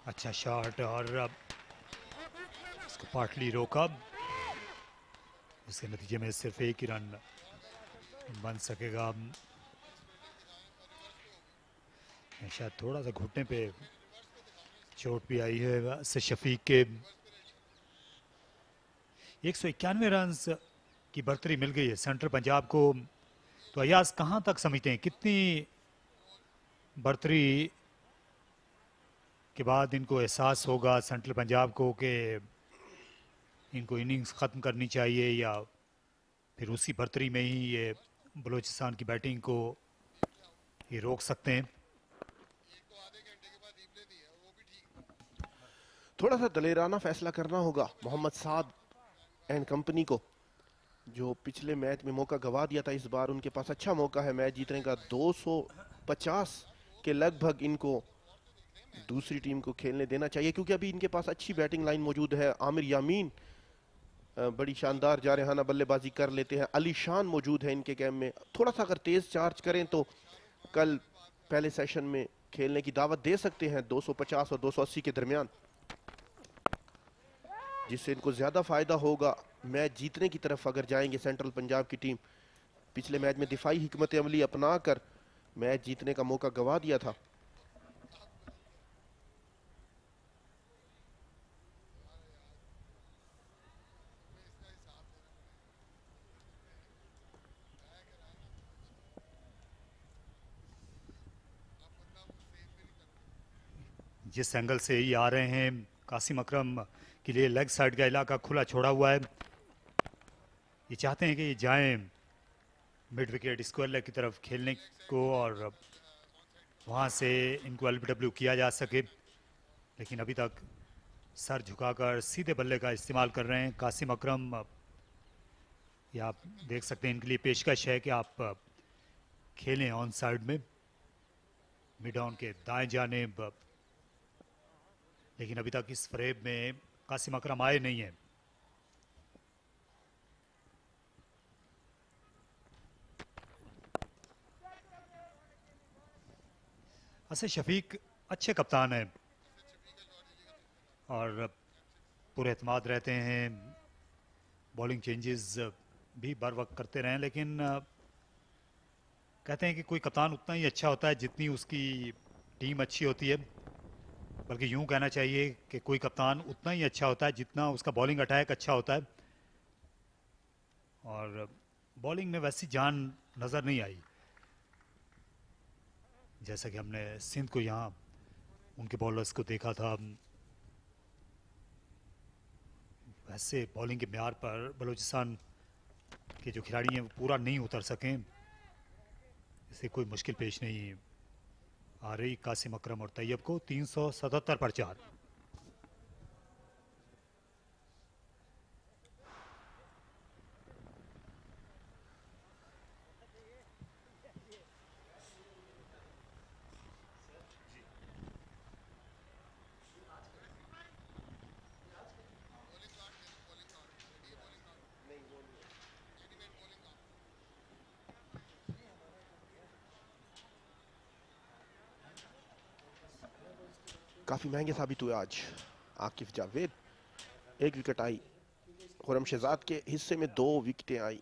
अच्छा शॉट और इसको पार्टली रोका, इसके नतीजे में सिर्फ एक ही रन बन सकेगा। शायद थोड़ा सा घुटने पे चोट भी आई है से शफीक के। 191 रन की बढ़तरी मिल गई है सेंट्रल पंजाब को। तो अयाज कहां तक समझते हैं कितनी बढ़तरी के बाद इनको एहसास होगा सेंट्रल पंजाब को कि इनको इनिंग्स ख़त्म करनी चाहिए, या फिर उसी बढ़तरी में ही ये बलूचिस्तान की बैटिंग को ये रोक सकते हैं।
थोड़ा सा दलेराना फैसला करना होगा मोहम्मद साद एंड कंपनी को, जो पिछले मैच में मौका गवा दिया था। इस बार उनके पास अच्छा मौका है मैच जीतने का। 250 के लगभग इनको दूसरी टीम को खेलने देना चाहिए, क्योंकि अभी इनके पास अच्छी बैटिंग लाइन मौजूद है। आमिर यामीन बड़ी शानदार जारहाना बल्लेबाजी कर लेते हैं। अली शान मौजूद है इनके कैम्प में। थोड़ा सा अगर तेज चार्ज करें तो कल पहले सेशन में खेलने की दावत दे सकते हैं 250 और 280 के दरमियान, जिससे इनको ज्यादा फायदा होगा मैच जीतने की तरफ अगर जाएंगे सेंट्रल पंजाब की टीम। पिछले मैच में दिफाई हिकमत अमली अपना कर मैच जीतने का मौका गवा दिया था।
जिस एंगल से ये आ रहे हैं, कासिम अकरम के लिए लेग साइड का इलाका खुला छोड़ा हुआ है। ये चाहते हैं कि ये जाएं मिड विकेट स्क्वायर लेग की तरफ खेलने को और वहाँ से इनको एलबीडब्ल्यू किया जा सके, लेकिन अभी तक सर झुकाकर सीधे बल्ले का इस्तेमाल कर रहे हैं कासिम अकरम। ये आप देख सकते हैं, इनके लिए पेशकश है कि आप खेलें ऑन साइड में मिड ऑन के दाएं जानिब, लेकिन अभी तक इस फ्रेम में कासिम अकरम आए नहीं हैं। असद शफीक अच्छे कप्तान हैं और पूरे एतमाद रहते हैं, बॉलिंग चेंजेस भी बर वक्त करते रहें, लेकिन कहते हैं कि कोई कप्तान उतना ही अच्छा होता है जितनी उसकी टीम अच्छी होती है, बल्कि यूं कहना चाहिए कि कोई कप्तान उतना ही अच्छा होता है जितना उसका बॉलिंग अटैक अच्छा होता है। और बॉलिंग में वैसी जान नज़र नहीं आई जैसा कि हमने सिंध को यहाँ उनके बॉलर्स को देखा था। वैसे बॉलिंग के म्यार पर बलूचिस्तान के जो खिलाड़ी हैं वो पूरा नहीं उतर सकें, इससे कोई मुश्किल पेश नहीं आ रही कासिम अकरम और तैयब को। 377 पर 4।
काफी महंगे साबित हुए आज आकिफ जावेद। एक विकेट आई, खुरम शहजाद के हिस्से में 2 विकेटें आई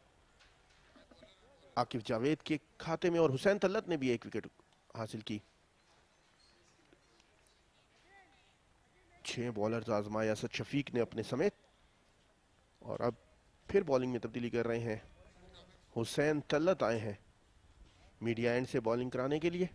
आकिफ जावेद के खाते में, और हुसैन तल्लत ने भी 1 विकेट हासिल की। 6 बॉलर्स आजमाए असद शफीक ने अपने समेत, और अब फिर बॉलिंग में तब्दीली कर रहे हैं। हुसैन तल्लत आए हैं मीडिया एंड से बॉलिंग कराने के लिए।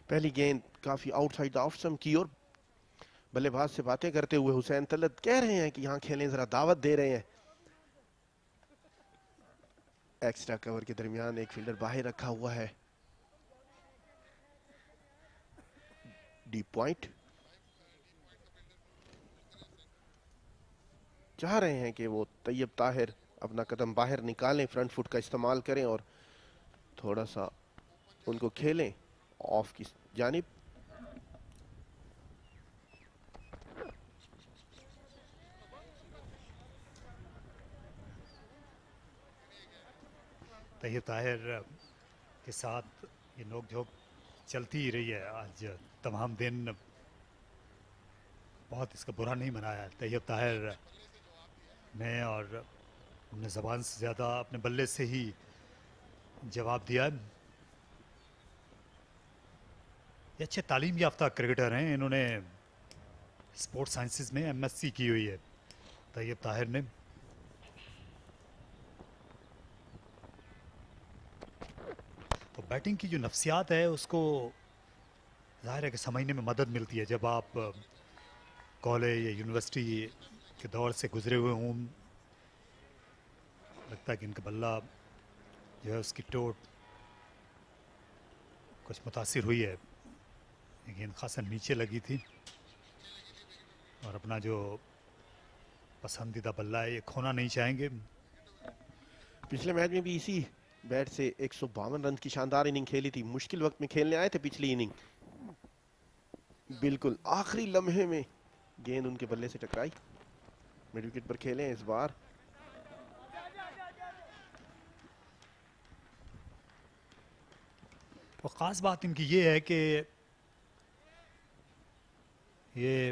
पहली गेंद काफी आउटसाइड ऑफ स्टंप की, और बल्लेबाज से बातें करते हुए हुसैन तल्लत कह रहे हैं कि यहां खेलें, जरा दावत दे रहे हैं। एक्स्ट्रा कवर के दरमियान एक फील्डर बाहर रखा हुआ है। डीप पॉइंट चाह रहे हैं कि वो तैयब ताहिर अपना कदम बाहर निकालें, फ्रंट फुट का इस्तेमाल करें और थोड़ा सा उनको खेलें ऑफ की जानिब।
तैयब ताहिर के साथ ये नोकझोंक चलती ही रही है आज तमाम दिन। बहुत इसका बुरा नहीं मनाया तैयब ताहिर ने, और उन्हें ज़बान से ज़्यादा अपने बल्ले से ही जवाब दिया। ये अच्छे तालीम याफ्ता क्रिकेटर हैं, इन्होंने स्पोर्ट्स साइंसेज में एमएससी की हुई है तैयब ताहिर ने। तो बैटिंग की जो नफ्सियात है उसको ज़ाहिर है कि समझने में मदद मिलती है जब आप कॉलेज या यूनिवर्सिटी के दौर से गुजरे हुए हों। लगता है कि इनका बल्ला जो है उसकी टोट कुछ मुतासिर हुई है, लेकिन खासा नीचे लगी थी और अपना जो पसंदीदा बल्ला है ये खोना नहीं चाहेंगे।
पिछले मैच में भी इसी बैट से 152 रन की शानदार इनिंग खेली थी। मुश्किल वक्त में खेलने आए थे पिछली इनिंग, बिल्कुल आखिरी लम्हे में गेंद उनके बल्ले से टकराई। मिड विकेट पर खेले हैं इस बार।
और ख़ास बात इनकी ये है कि ये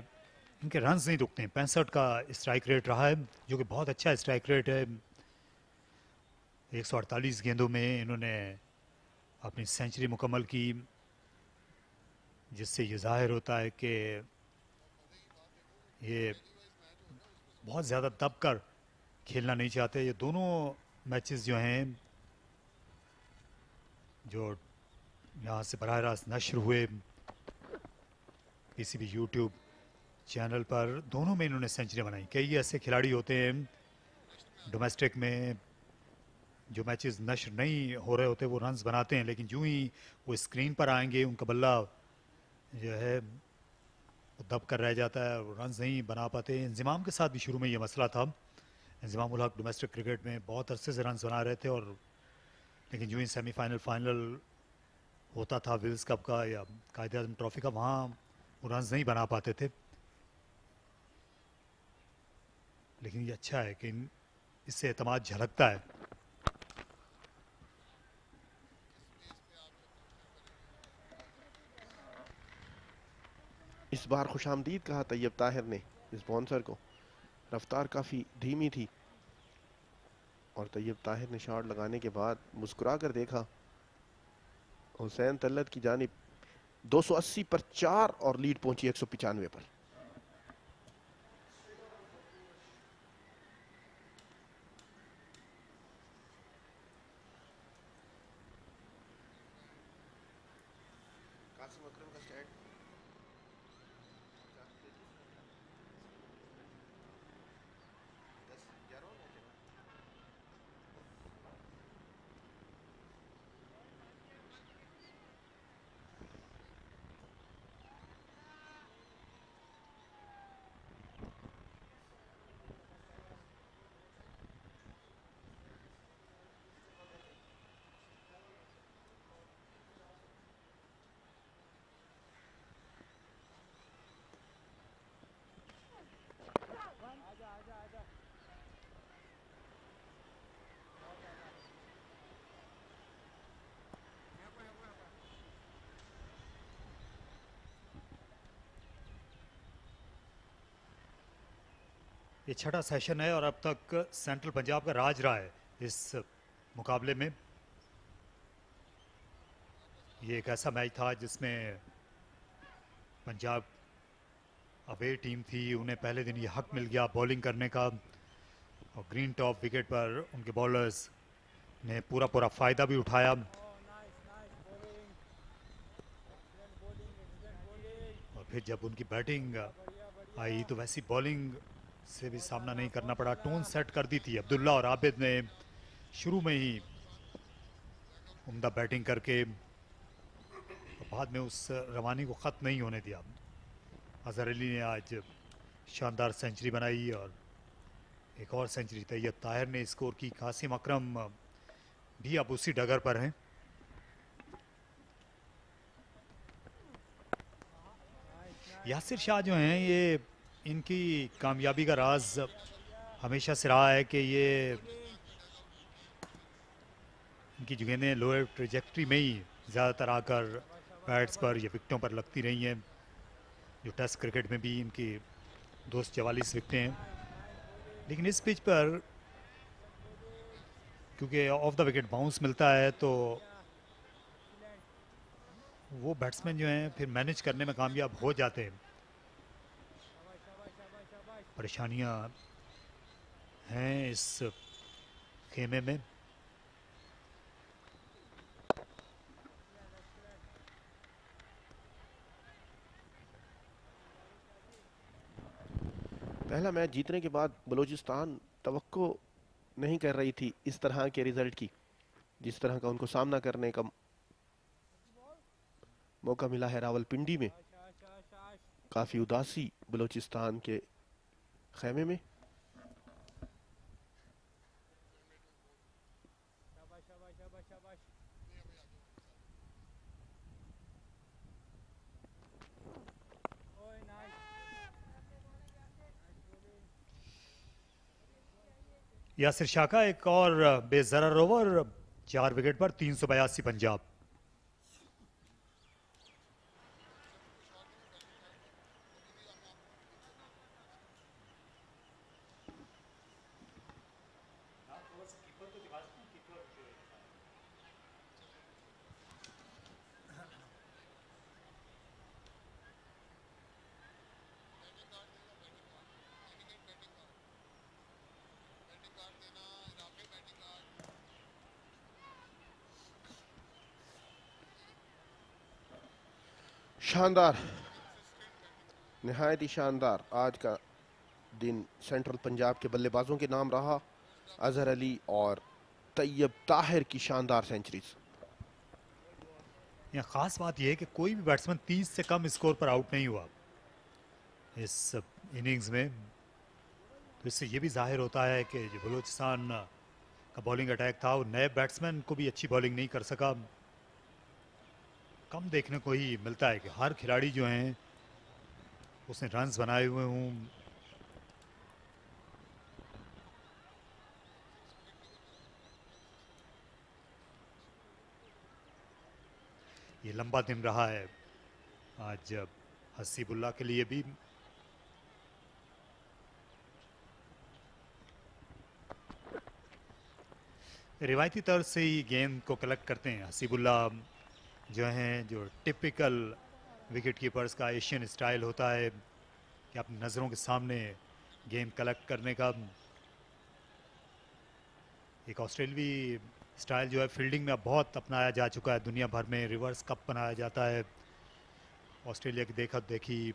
इनके रन्स नहीं रुकते हैं। 65 का स्ट्राइक रेट रहा है जो कि बहुत अच्छा स्ट्राइक रेट है। 148 गेंदों में इन्होंने अपनी सेंचुरी मुकम्मल की, जिससे ये जाहिर होता है कि ये बहुत ज़्यादा दब कर खेलना नहीं चाहते। ये दोनों मैचेस जो हैं जो यहाँ से बराह रास्त नश्र हुए पीसीबी यूट्यूब चैनल पर, दोनों में इन्होंने सेंचुरी बनाई। कई ऐसे खिलाड़ी होते हैं डोमेस्टिक में जो मैचेस नश्र नहीं हो रहे होते वो रन्स बनाते हैं, लेकिन यूं ही वो स्क्रीन पर आएंगे उनका बल्ला जो है वो दब कर रह जाता है और रन्स नहीं बना पाते। इंजमाम के साथ भी शुरू में ये मसला था। इंजमाम उल हक डोमेस्टिक क्रिकेट में बहुत अरसे से रन्स बना रहे थे, और लेकिन यूं ही सेमीफाइनल फाइनल होता था विल्स कप का या कायद-ए-आज़म ट्रॉफी का, वहाँ वो रन्स नहीं बना पाते थे। लेकिन ये अच्छा है कि इससे एतमाद झलकता है।
इस बार खुशामदीद कहा तैयब ताहिर ने स्पॉन्सर को। रफ्तार काफ़ी धीमी थी और तैयब ताहिर ने शॉट लगाने के बाद मुस्कुरा कर देखा। हुसैन तल्लत की जानिब 280 पर 4 और लीड पहुंची 195 पर।
ये छठा सेशन है और अब तक सेंट्रल पंजाब का राज रहा है इस मुकाबले में। ये एक ऐसा मैच था जिसमें पंजाब अवे टीम थी, उन्हें पहले दिन ये हक मिल गया बॉलिंग करने का, और ग्रीन टॉप विकेट पर उनके बॉलर्स ने पूरा पूरा फ़ायदा भी उठाया। और फिर जब उनकी बैटिंग आई तो वैसी बॉलिंग से भी सामना नहीं करना पड़ा। टोन सेट कर दी थी अब्दुल्ला और आबिद ने शुरू में ही उम्दा बैटिंग करके, और बाद में उस रवानी को ख़त्म नहीं होने दिया। अजहर अली ने आज शानदार सेंचुरी बनाई और एक और सेंचुरी तैयब ताहिर ने स्कोर की। कासिम अकरम भी अब उसी डगर पर हैं। यासिर शाह जो हैं ये इनकी कामयाबी का राज हमेशा से रहा है कि ये इनकी जो गेंदें लोअर ट्रेजेक्ट्री में ही ज़्यादातर आकर पैड्स पर या विकटों पर लगती रही हैं। जो टेस्ट क्रिकेट में भी इनकी 244 विकटें हैं, लेकिन इस पिच पर क्योंकि ऑफ द विकेट बाउंस मिलता है तो वो बैट्समैन जो हैं फिर मैनेज करने में कामयाब हो जाते हैं। परेशानियां हैं इस खेमे में।
पहला मैच जीतने के बाद बलूचिस्तान तवक्को नहीं कर रही थी इस तरह के रिजल्ट की, जिस तरह का उनको सामना करने का मौका मिला है रावलपिंडी में। काफी उदासी बलूचिस्तान के खेमे में।
यासिर शाह का एक और बेजरर ओवर, 4 विकेट पर 382 पंजाब।
शानदार, निहायत ही शानदार आज का दिन सेंट्रल पंजाब के बल्लेबाजों के नाम रहा। अजहर अली और तैयब ताहिर की शानदार सेंचुरीज।
यहाँ खास बात यह है कि कोई भी बैट्समैन 30 से कम स्कोर पर आउट नहीं हुआ इस इनिंग्स में। तो इससे ये भी जाहिर होता है कि जो बलूचिस्तान का बॉलिंग अटैक था वो नए बैट्समैन को भी अच्छी बॉलिंग नहीं कर सका। कम देखने को ही मिलता है कि हर खिलाड़ी जो हैं उसने रन्स बनाए हुए हों। ये लंबा दिन रहा है आज हसीबुल्ला के लिए भी। रिवायती तौर से ही गेंद को कलेक्ट करते हैं हसीबुल्ला, जो हैं जो टिपिकल विकेट कीपर्स का एशियन स्टाइल होता है कि अपनी नज़रों के सामने गेंद कलेक्ट करने का। एक ऑस्ट्रेलवी स्टाइल जो है फील्डिंग में अब बहुत अपनाया जा चुका है दुनिया भर में। रिवर्स कप बनाया जाता है। ऑस्ट्रेलिया की देखा देखी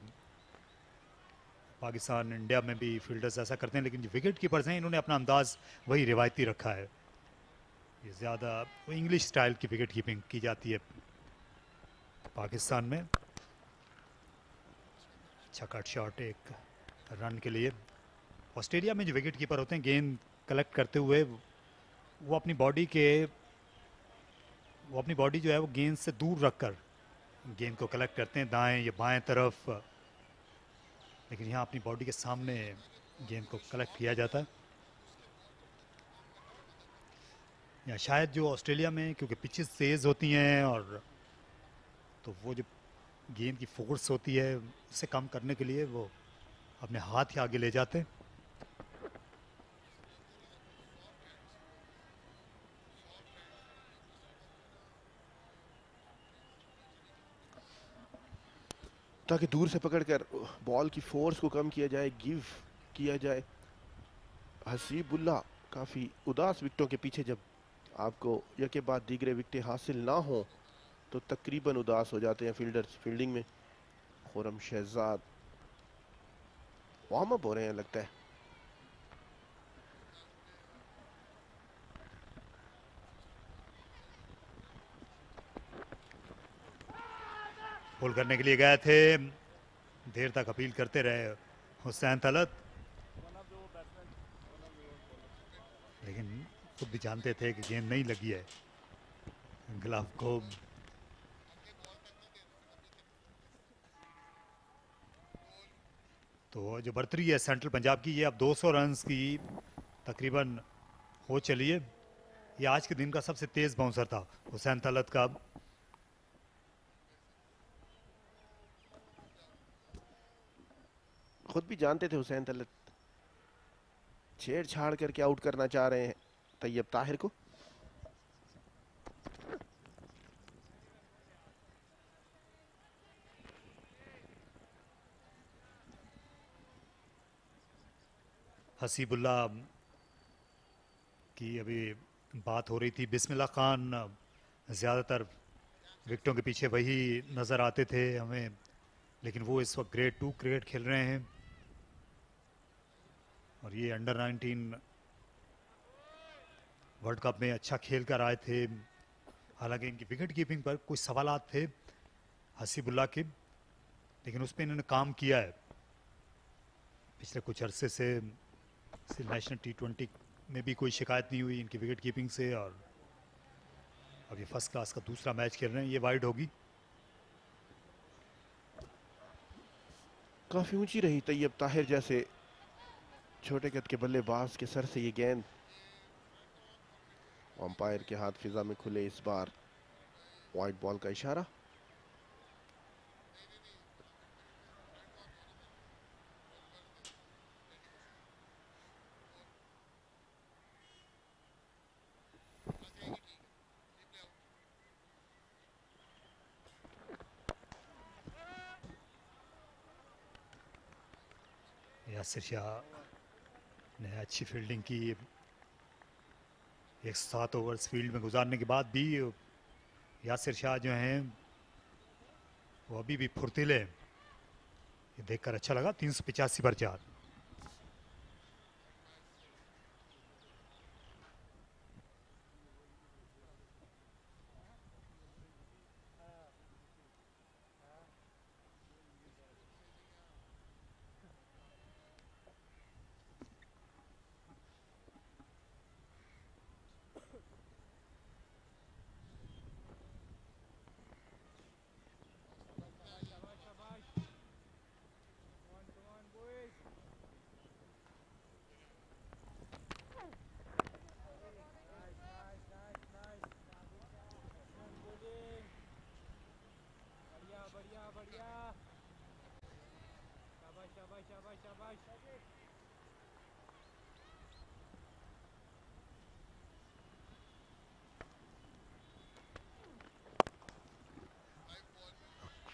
पाकिस्तान, इंडिया में भी फील्डर्स ऐसा करते हैं, लेकिन जो विकेट कीपर्स हैं इन्होंने अपना अंदाज वही रिवायती रखा है। ये ज़्यादा वो इंग्लिश स्टाइल की विकेट कीपिंग की जाती है पाकिस्तान में। अच्छा कट शॉट एक रन के लिए। ऑस्ट्रेलिया में जो विकेट कीपर होते हैं गेंद कलेक्ट करते हुए वो अपनी बॉडी जो है वो गेंद से दूर रखकर गेंद को कलेक्ट करते हैं, दाएं या बाएं तरफ। लेकिन यहाँ अपनी बॉडी के सामने गेंद को कलेक्ट किया जाता है। या शायद जो ऑस्ट्रेलिया में क्योंकि पिचेस तेज़ होती हैं और तो वो जो गेंद की फोर्स होती है उसे कम करने के लिए वो अपने हाथ ही आगे ले जाते हैं।
ताकि दूर से पकड़कर बॉल की फोर्स को कम किया जाए, गिव किया जाए। हसीबुल्ला काफ़ी उदास विकेटों के पीछे जब आपको यह के बाद दीगरे विकेटें हासिल ना हो तो तकरीबन उदास हो जाते हैं फील्डर्स फील्डिंग में। खुरम शहजाद वार्म अप हो रहे हैं लगता है।
पुल करने के लिए गए थे, देर तक अपील करते रहे हुसैन तलत, लेकिन खुद भी जानते थे कि गेंद नहीं लगी है ग्लव को। तो जो बढ़तरी है सेंट्रल पंजाब की ये अब 200 रन्स की तकरीबन हो चली है। ये आज के दिन का सबसे तेज बाउंसर था हुसैन तलत का।
खुद भी जानते थे हुसैन तलत छेड़छाड़ करके आउट करना चाह रहे हैं तैयब ताहिर को।
हसीबुल्ला की अभी बात हो रही थी। बिस्मिल्लाह खान ज़्यादातर विकेटों के पीछे वही नज़र आते थे हमें, लेकिन वो इस वक्त ग्रेड 2 क्रिकेट खेल रहे हैं और ये अंडर 19 वर्ल्ड कप में अच्छा खेल कर आए थे। हालांकि इनकी विकेट कीपिंग पर कुछ सवालात थे हसीबुल्ला के, लेकिन उस पर इन्होंने काम किया है। पिछले कुछ अरसे से नेशनल T20 में भी कोई शिकायत नहीं हुई इनकी विकेट कीपिंग से, और अब ये फर्स्ट क्लास का दूसरा मैच खेल रहे हैं। ये वाइड होगी।
काफी ऊंची रही तैयब ताहिर जैसे छोटे कद के बल्लेबाज के सर से ये गेंद। अंपायर के हाथ फिजा में खुले, इस बार वाइड बॉल का इशारा।
यासिर शाह ने अच्छी फील्डिंग की। 107 ओवर्स फील्ड में गुजारने के बाद भी यासिर शाह जो हैं वो अभी भी फुर्तीले हैं। ये देखकर अच्छा लगा। 385 पर 4।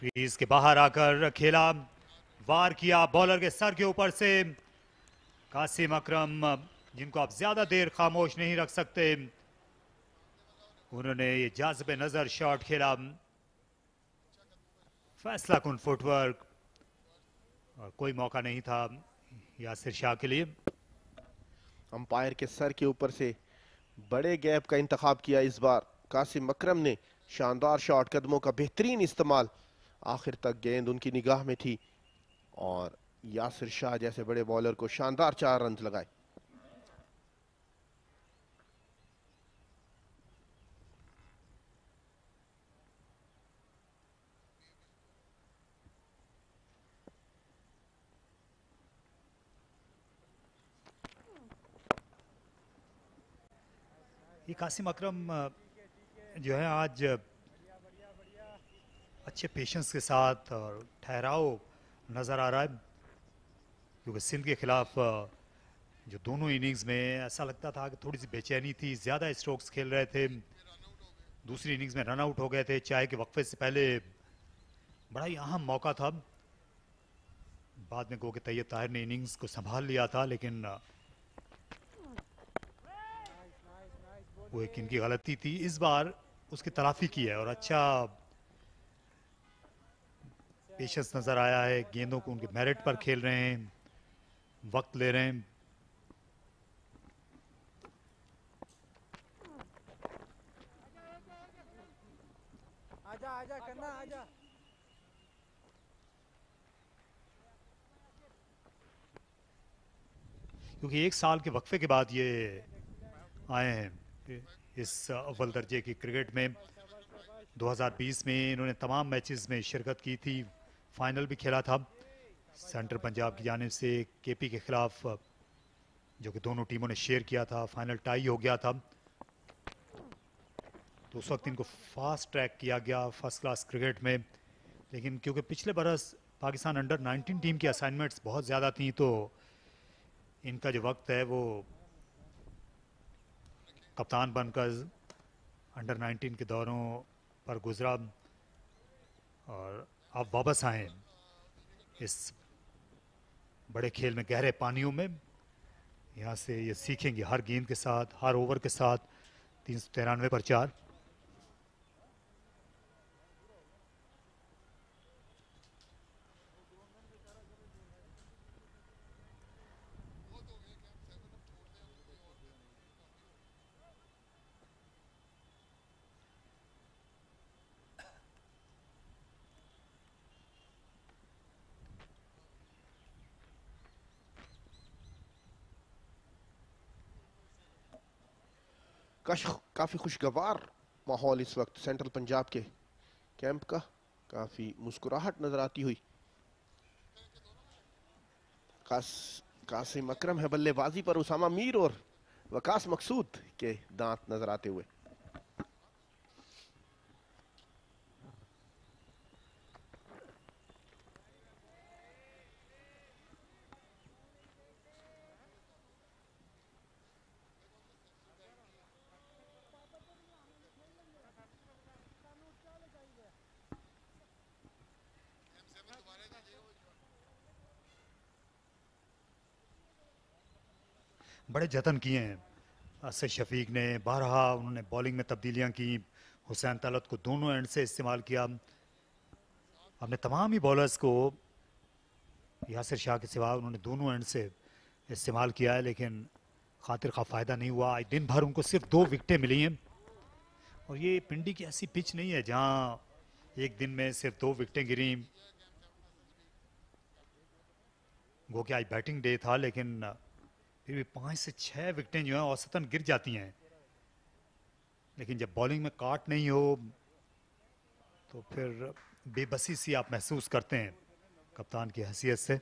क्रीज के बाहर आकर खेला, वार किया बॉलर के सर के ऊपर से। कासिम अकरम, जिनको आप ज्यादा देर खामोश नहीं रख सकते, उन्होंने ये जाज़िब नजर शॉट खेला। फैसला कुन फुटवर्क, और कोई मौका नहीं था यासिर शाह के लिए।
अंपायर के सर के ऊपर से बड़े गैप का इंतखाब किया इस बार कासिम अकरम ने। शानदार शॉट, कदमों का बेहतरीन इस्तेमाल। आखिर तक गेंद उनकी निगाह में थी और यासिर शाह जैसे बड़े बॉलर को शानदार 4 रन लगाए।
ये कासिम अकरम जो है आज अच्छे पेशेंस के साथ और ठहराव नज़र आ रहा है, क्योंकि सिंध के खिलाफ जो दोनों इनिंग्स में ऐसा लगता था कि थोड़ी सी बेचैनी थी, ज़्यादा स्ट्रोक्स खेल रहे थे। दूसरी इनिंग्स में रन आउट हो गए थे। चाय के वक्फे से पहले बड़ा ही अहम मौका था। बाद में गो के तैयब ताहिर ने इनिंग्स को संभाल लिया था, लेकिन वो एक इनकी गलती थी। इस बार उसकी तलाफी की है और अच्छा पेशेंस नजर आया है। गेंदों को उनके मेरिट पर खेल रहे हैं, वक्त ले रहे हैं।
आजा आजा करना आजा।
क्योंकि 1 साल के वक्फे के बाद ये आए हैं इस अव्वल दर्जे की क्रिकेट में। 2020 में इन्होंने तमाम मैचेस में शिरकत की थी, फाइनल भी खेला था सेंट्रल पंजाब की जानिब से केपी के खिलाफ, जो कि दोनों टीमों ने शेयर किया था। फाइनल टाई हो गया था, तो उस वक्त इनको फास्ट ट्रैक किया गया फर्स्ट क्लास क्रिकेट में। लेकिन क्योंकि पिछले बरस पाकिस्तान अंडर 19 टीम की असाइनमेंट्स बहुत ज़्यादा थी, तो इनका जो वक्त है वो कप्तान बनकर अंडर 19 के दौरों पर गुजरा और अब वापस आए इस बड़े खेल में, गहरे पानियों में। यहाँ से ये सीखेंगे हर गेंद के साथ, हर ओवर के साथ 393 पर 4।
काफी खुशगवार माहौल इस वक्त सेंट्रल पंजाब के कैंप का, काफी मुस्कुराहट नजर आती हुई। कासिम अकरम है बल्लेबाजी पर, उसामा मीर और वकास मकसूद के दांत नजर आते हुए।
बड़े जतन किए हैं असद शफीक ने, बारहा उन्होंने बॉलिंग में तब्दीलियां की, हुसैन तलत को दोनों एंड से इस्तेमाल किया। अपने तमाम ही बॉलर्स को यासिर शाह के सिवा उन्होंने दोनों एंड से इस्तेमाल किया है, लेकिन खातिर का फ़ायदा नहीं हुआ। आज दिन भर उनको सिर्फ 2 विकेटें मिली हैं, और ये पिंडी की ऐसी पिच नहीं है जहां एक दिन में सिर्फ 2 विकेटें गिरी। गो कि आज बैटिंग डे था, लेकिन फिर भी 5 से 6 विकेटें जो हैं औसतन गिर जाती हैं। लेकिन जब बॉलिंग में काट नहीं हो तो फिर बेबसी सी आप महसूस करते हैं कप्तान की हैसियत से।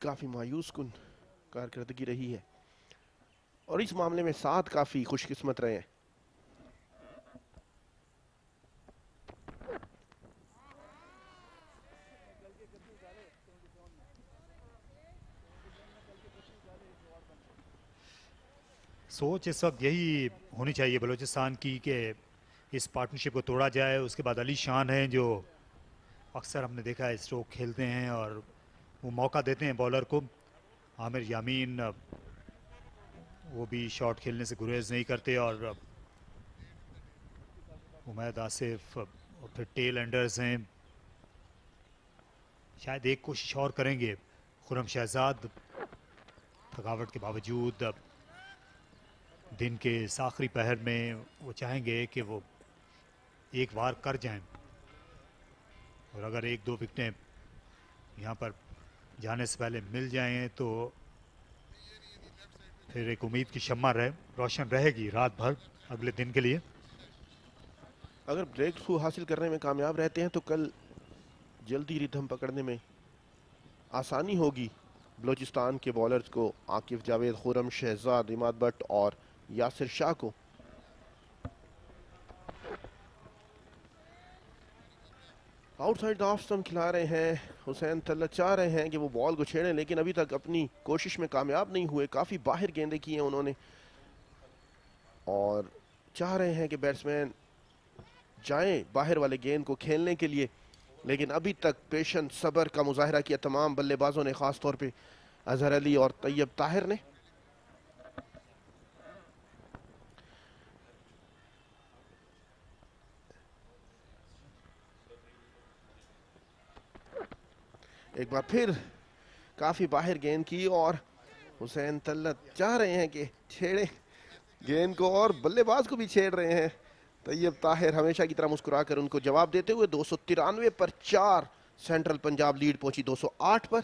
काफी मायूस कुन कारकर्दगी रही है, और इस मामले में साथ काफी खुशकिस्मत रहे हैं।
सोच इस वक्त यही होनी चाहिए बलूचिस्तान की कि इस पार्टनरशिप को तोड़ा जाए। उसके बाद अली शान हैं जो अक्सर हमने देखा है स्ट्रोक खेलते हैं और वो मौका देते हैं बॉलर को। आमिर यामीन वो भी शॉट खेलने से गुरेज नहीं करते, और उमैद आसिफ और फिर टेल एंडर्स हैं। शायद एक कोशिश और करेंगे खुरम शहजाद, थकावट के बावजूद दिन के इस आखिरी पहर में वो चाहेंगे कि वो एक बार कर जाएं, और अगर 1-2 विकेटें यहाँ पर जाने से पहले मिल जाएं तो फिर एक उम्मीद की शम्मा रोशन रहेगी रात भर अगले दिन के लिए।
अगर ब्रेक थ्रू हासिल करने में कामयाब रहते हैं तो कल जल्दी रिदम पकड़ने में आसानी होगी बलूचिस्तान के बॉलर्स को, आकिफ जावेद, खुरम शहजाद, इमाद भट्ट और यासिर शाह को। आउटसाइड ऑफ स्टंप खिला रहे हैं, हुसैन तल्लत चाह रहे हैं कि वो बॉल को छेड़ें, लेकिन अभी तक अपनी कोशिश में कामयाब नहीं हुए। काफ़ी बाहर गेंदें की हैं उन्होंने, और चाह रहे हैं कि बैट्समैन जाएं बाहर वाले गेंद को खेलने के लिए, लेकिन अभी तक पेशेंस, सब्र का मुजाहरा किया तमाम बल्लेबाजों ने, खास तौर पे अजहर अली और तैयब ताहिर ने। एक बार फिर काफी बाहर गेंद की, और हुसैन तल्लत चाह रहे हैं कि छेड़े गेंद को, और बल्लेबाज को भी छेड़ रहे हैं। तैयब ताहिर हमेशा की तरह मुस्कुराकर उनको जवाब देते हुए 293 पर 4 सेंट्रल पंजाब लीड पहुंची 208 पर।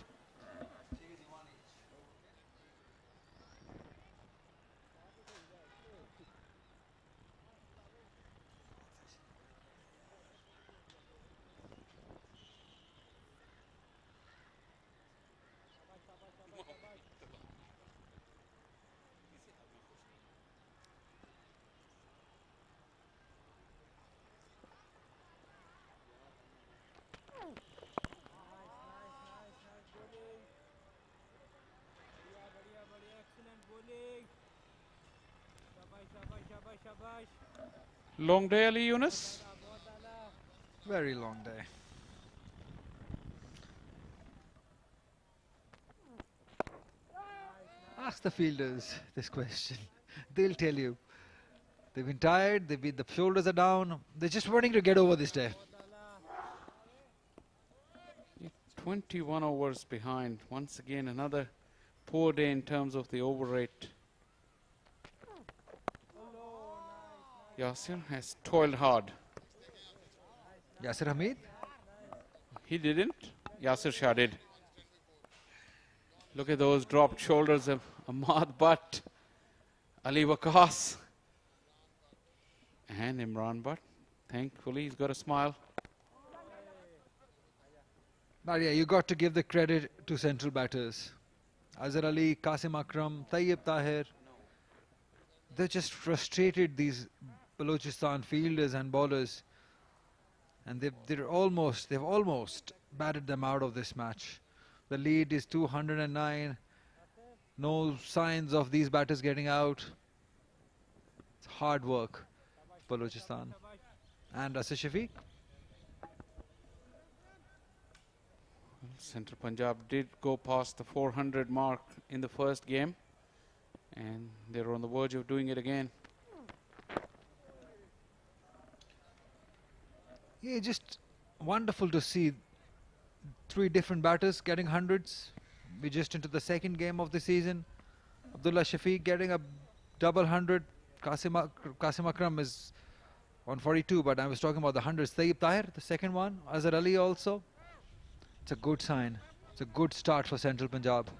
Long day, Ali Yunus?
Very long day. Ask the fielders this question. They'll tell you. They've been tired, the shoulders are down. They're just wanting to get over this day.
21 overs behind. Once again, another poor day in terms of the over rate. Yasir has toiled hard.
Yasir Hamid?
He didn't. Yasir Shah did. Look at those dropped shoulders of Ahmad Butt, Ali Waqas, and Imran Butt. Thankfully, he's got a smile.
But yeah, you got to give the credit to central batters. Azhar Ali, Qasim Akram, Tayyib Tahir. They're just frustrated, these Balochistan fielders and bowlers. And they've almost batted them out of this match. The lead is 209. No signs of these batters getting out. It's hard work, Balochistan. And Asif Shafiq.
Central Punjab did go past the 400 mark in the first game, and they're on the verge of doing it again.
Yeah, just wonderful to see 3 different batters getting hundreds. We're just into the second game of the season. Abdullah Shafiq getting a double 100. Qasim Akram is on 42, but I was talking about the hundreds. Tayyib Tahir, the second one. Azhar Ali also. It's a good sign. It's a good start for Central Punjab.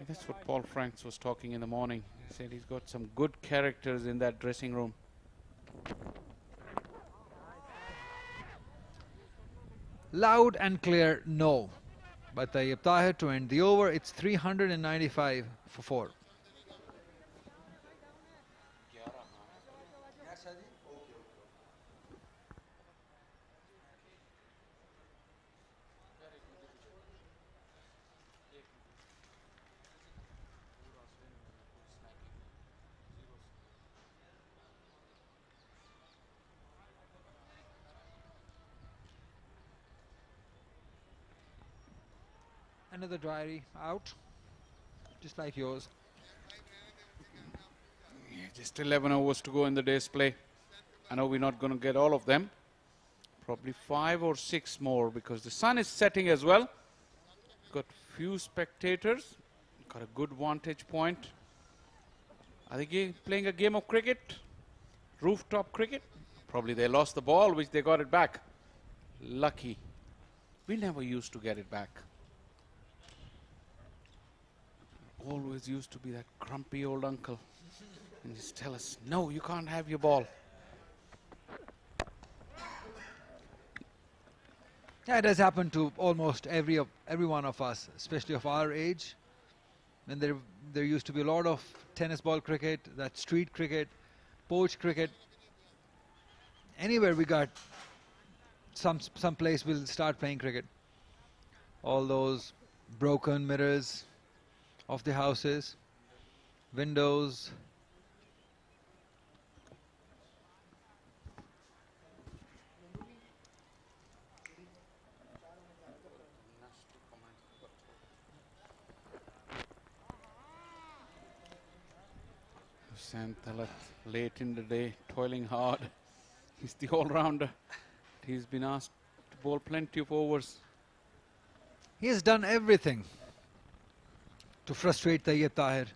That's what Paul Franks was talking in the morning. He said he's got some good characters in that dressing room.
Loud and clear, no. But Tayyib Tahir to end the over. It's 395 for 4. Another diary out, just like yours.
Yeah, just 11 overs to go in the day's play. I know we're not going to get all of them. Probably 5 or 6 more because the sun is setting as well. Got few spectators. Got a good vantage point. Are they playing a game of cricket? Rooftop cricket? Probably they lost the ball, which they got it back. Lucky. We never used to get it back. Always used to be that grumpy old uncle and just tell us, no, you can't have your ball.
Yeah, it has happened to almost every one of us, especially of our age. And there used to be a lot of tennis ball cricket, that street cricket, poach cricket. Anywhere we got some place we'll start playing cricket. All those broken mirrors of the houses, windows.
Sam Talat late in the day, toiling hard. He's the all-rounder. He's been asked to bowl plenty of overs.
He has done everything to frustrate Tayyib Tahir.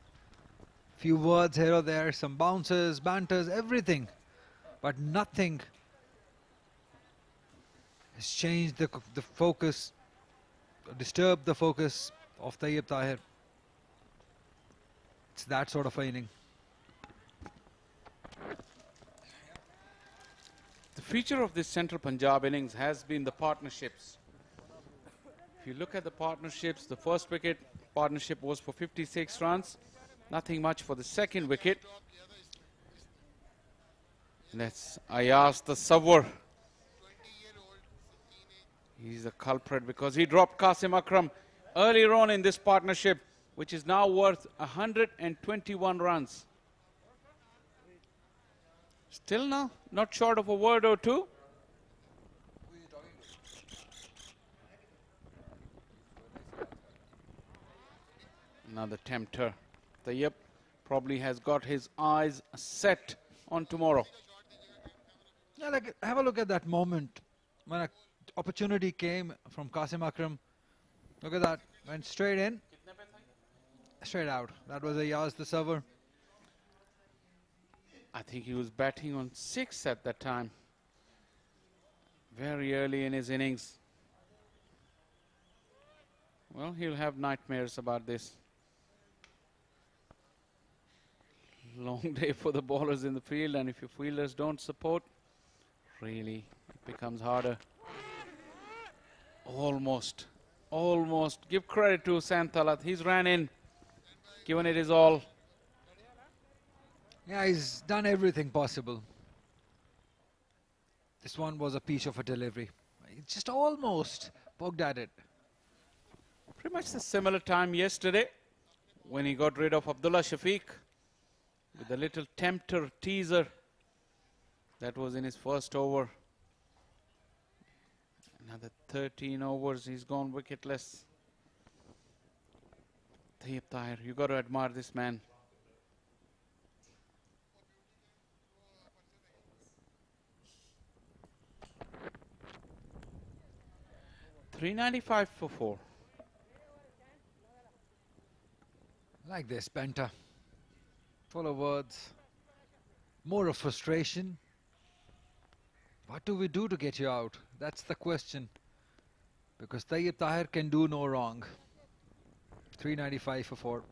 Few words here or there, some bounces, banters, everything. But nothing has changed the focus, disturbed the focus of Tayyib Tahir. It's that sort of inning.
The feature of this Central Punjab innings has been the partnerships. If you look at the partnerships, the first wicket partnership was for 56 runs. Nothing much for the second wicket. And that's Ayaz the Sawar. He's the culprit because he dropped Qasim Akram earlier on in this partnership, which is now worth 121 runs. Still now, not short of a word or two. Another tempter. Tayyip probably has got his eyes set on tomorrow.
Yeah, like, have a look at that moment when an opportunity came from Qasim Akram. Look at that. Went straight in, straight out. That was Ayaz, the server.
I think he was batting on 6 at that time. Very early in his innings. Well, he'll have nightmares about this. Long day for the bowlers in the field, and if your fielders don't support, really, it becomes harder. Almost. Give credit to Santalat. He's ran in, given it his all.
Yeah, he's done everything possible. This one was a piece of a delivery. He just almost poked at it.
Pretty much the similar time yesterday when he got rid of Abdullah Shafiq with a little tempter teaser. That was in his first over. Another 13 overs, he's gone wicketless. Tayyip Tahir, you got to admire this man. .395 for 4.
Like this, banter. Full of words. More of frustration. What do we do to get you out? That's the question. Because Tayyip Tahir can do no wrong. 395 for 4.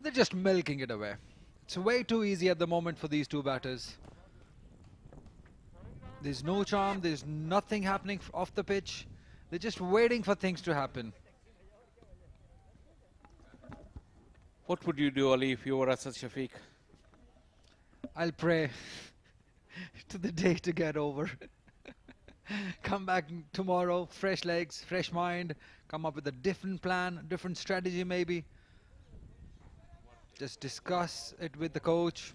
They're just milking it away. It's way too easy at the moment for these two batters. There's no charm, there's nothing happening off the pitch. They're just waiting for things to happen.
What would you do, Ali, if you were Asad Shafiq?
I'll pray to the day to get over. Come back tomorrow, fresh legs, fresh mind, come up with a different plan, different strategy maybe. Just discuss it with the coach.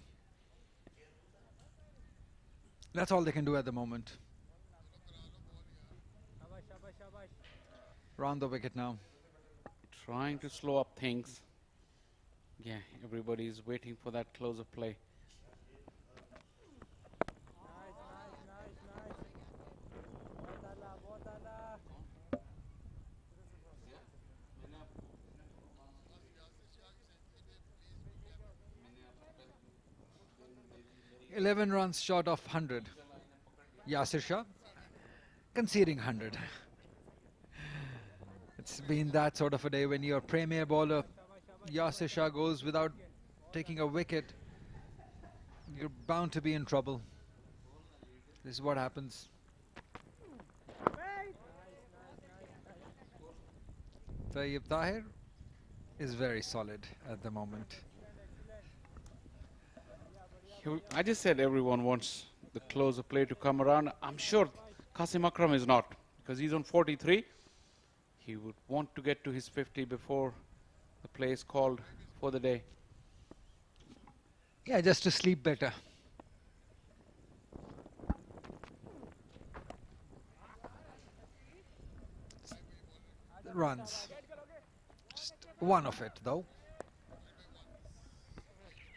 That's all they can do at the moment. Round the wicket now.
Trying to slow up things. Yeah, everybody's waiting for that close of play.
Nice.
11 runs short of 100. Yasir Shah conceding 100. It's been that sort of a day when your premier bowler Yasir Shah goes without taking a wicket. You're bound to be in trouble. This is what happens. Tayyip Tahir is very solid at the moment.
I just said everyone wants the closer play to come around. I'm sure Qasim Akram is not, because he's on 43. He would want to get to his 50 before the play is called for the day.
Yeah, just to sleep better. Runs. Just one of it, though.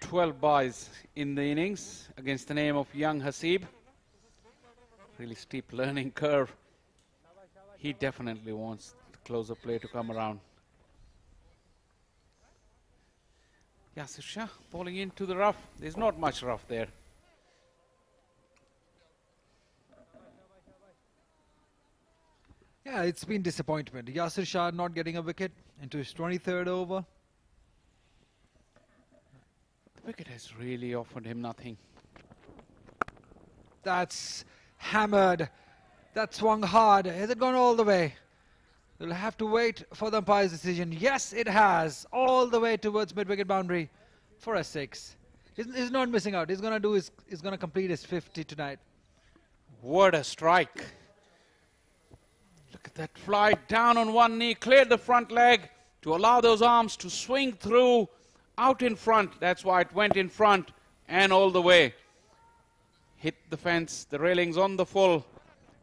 12 buys in the innings against the name of young Hasib. Really steep learning curve. He definitely wants the closer play to come around. Yasir Shah bowling into the rough. There's not much rough there.
Yeah, it's been disappointment. Yasir Shah not getting a wicket into his 23rd over.
The wicket has really offered him nothing.
That's hammered. That swung hard. Has it gone all the way? They'll have to wait for the umpire's decision. Yes, it has. All the way towards mid-wicket boundary. for a 6. He's not missing out. He's going to complete his 50 tonight.
What a strike. Look at that fly down on one knee, cleared the front leg to allow those arms to swing through out in front. That's why it went in front and all the way. Hit the fence, the railings on the full.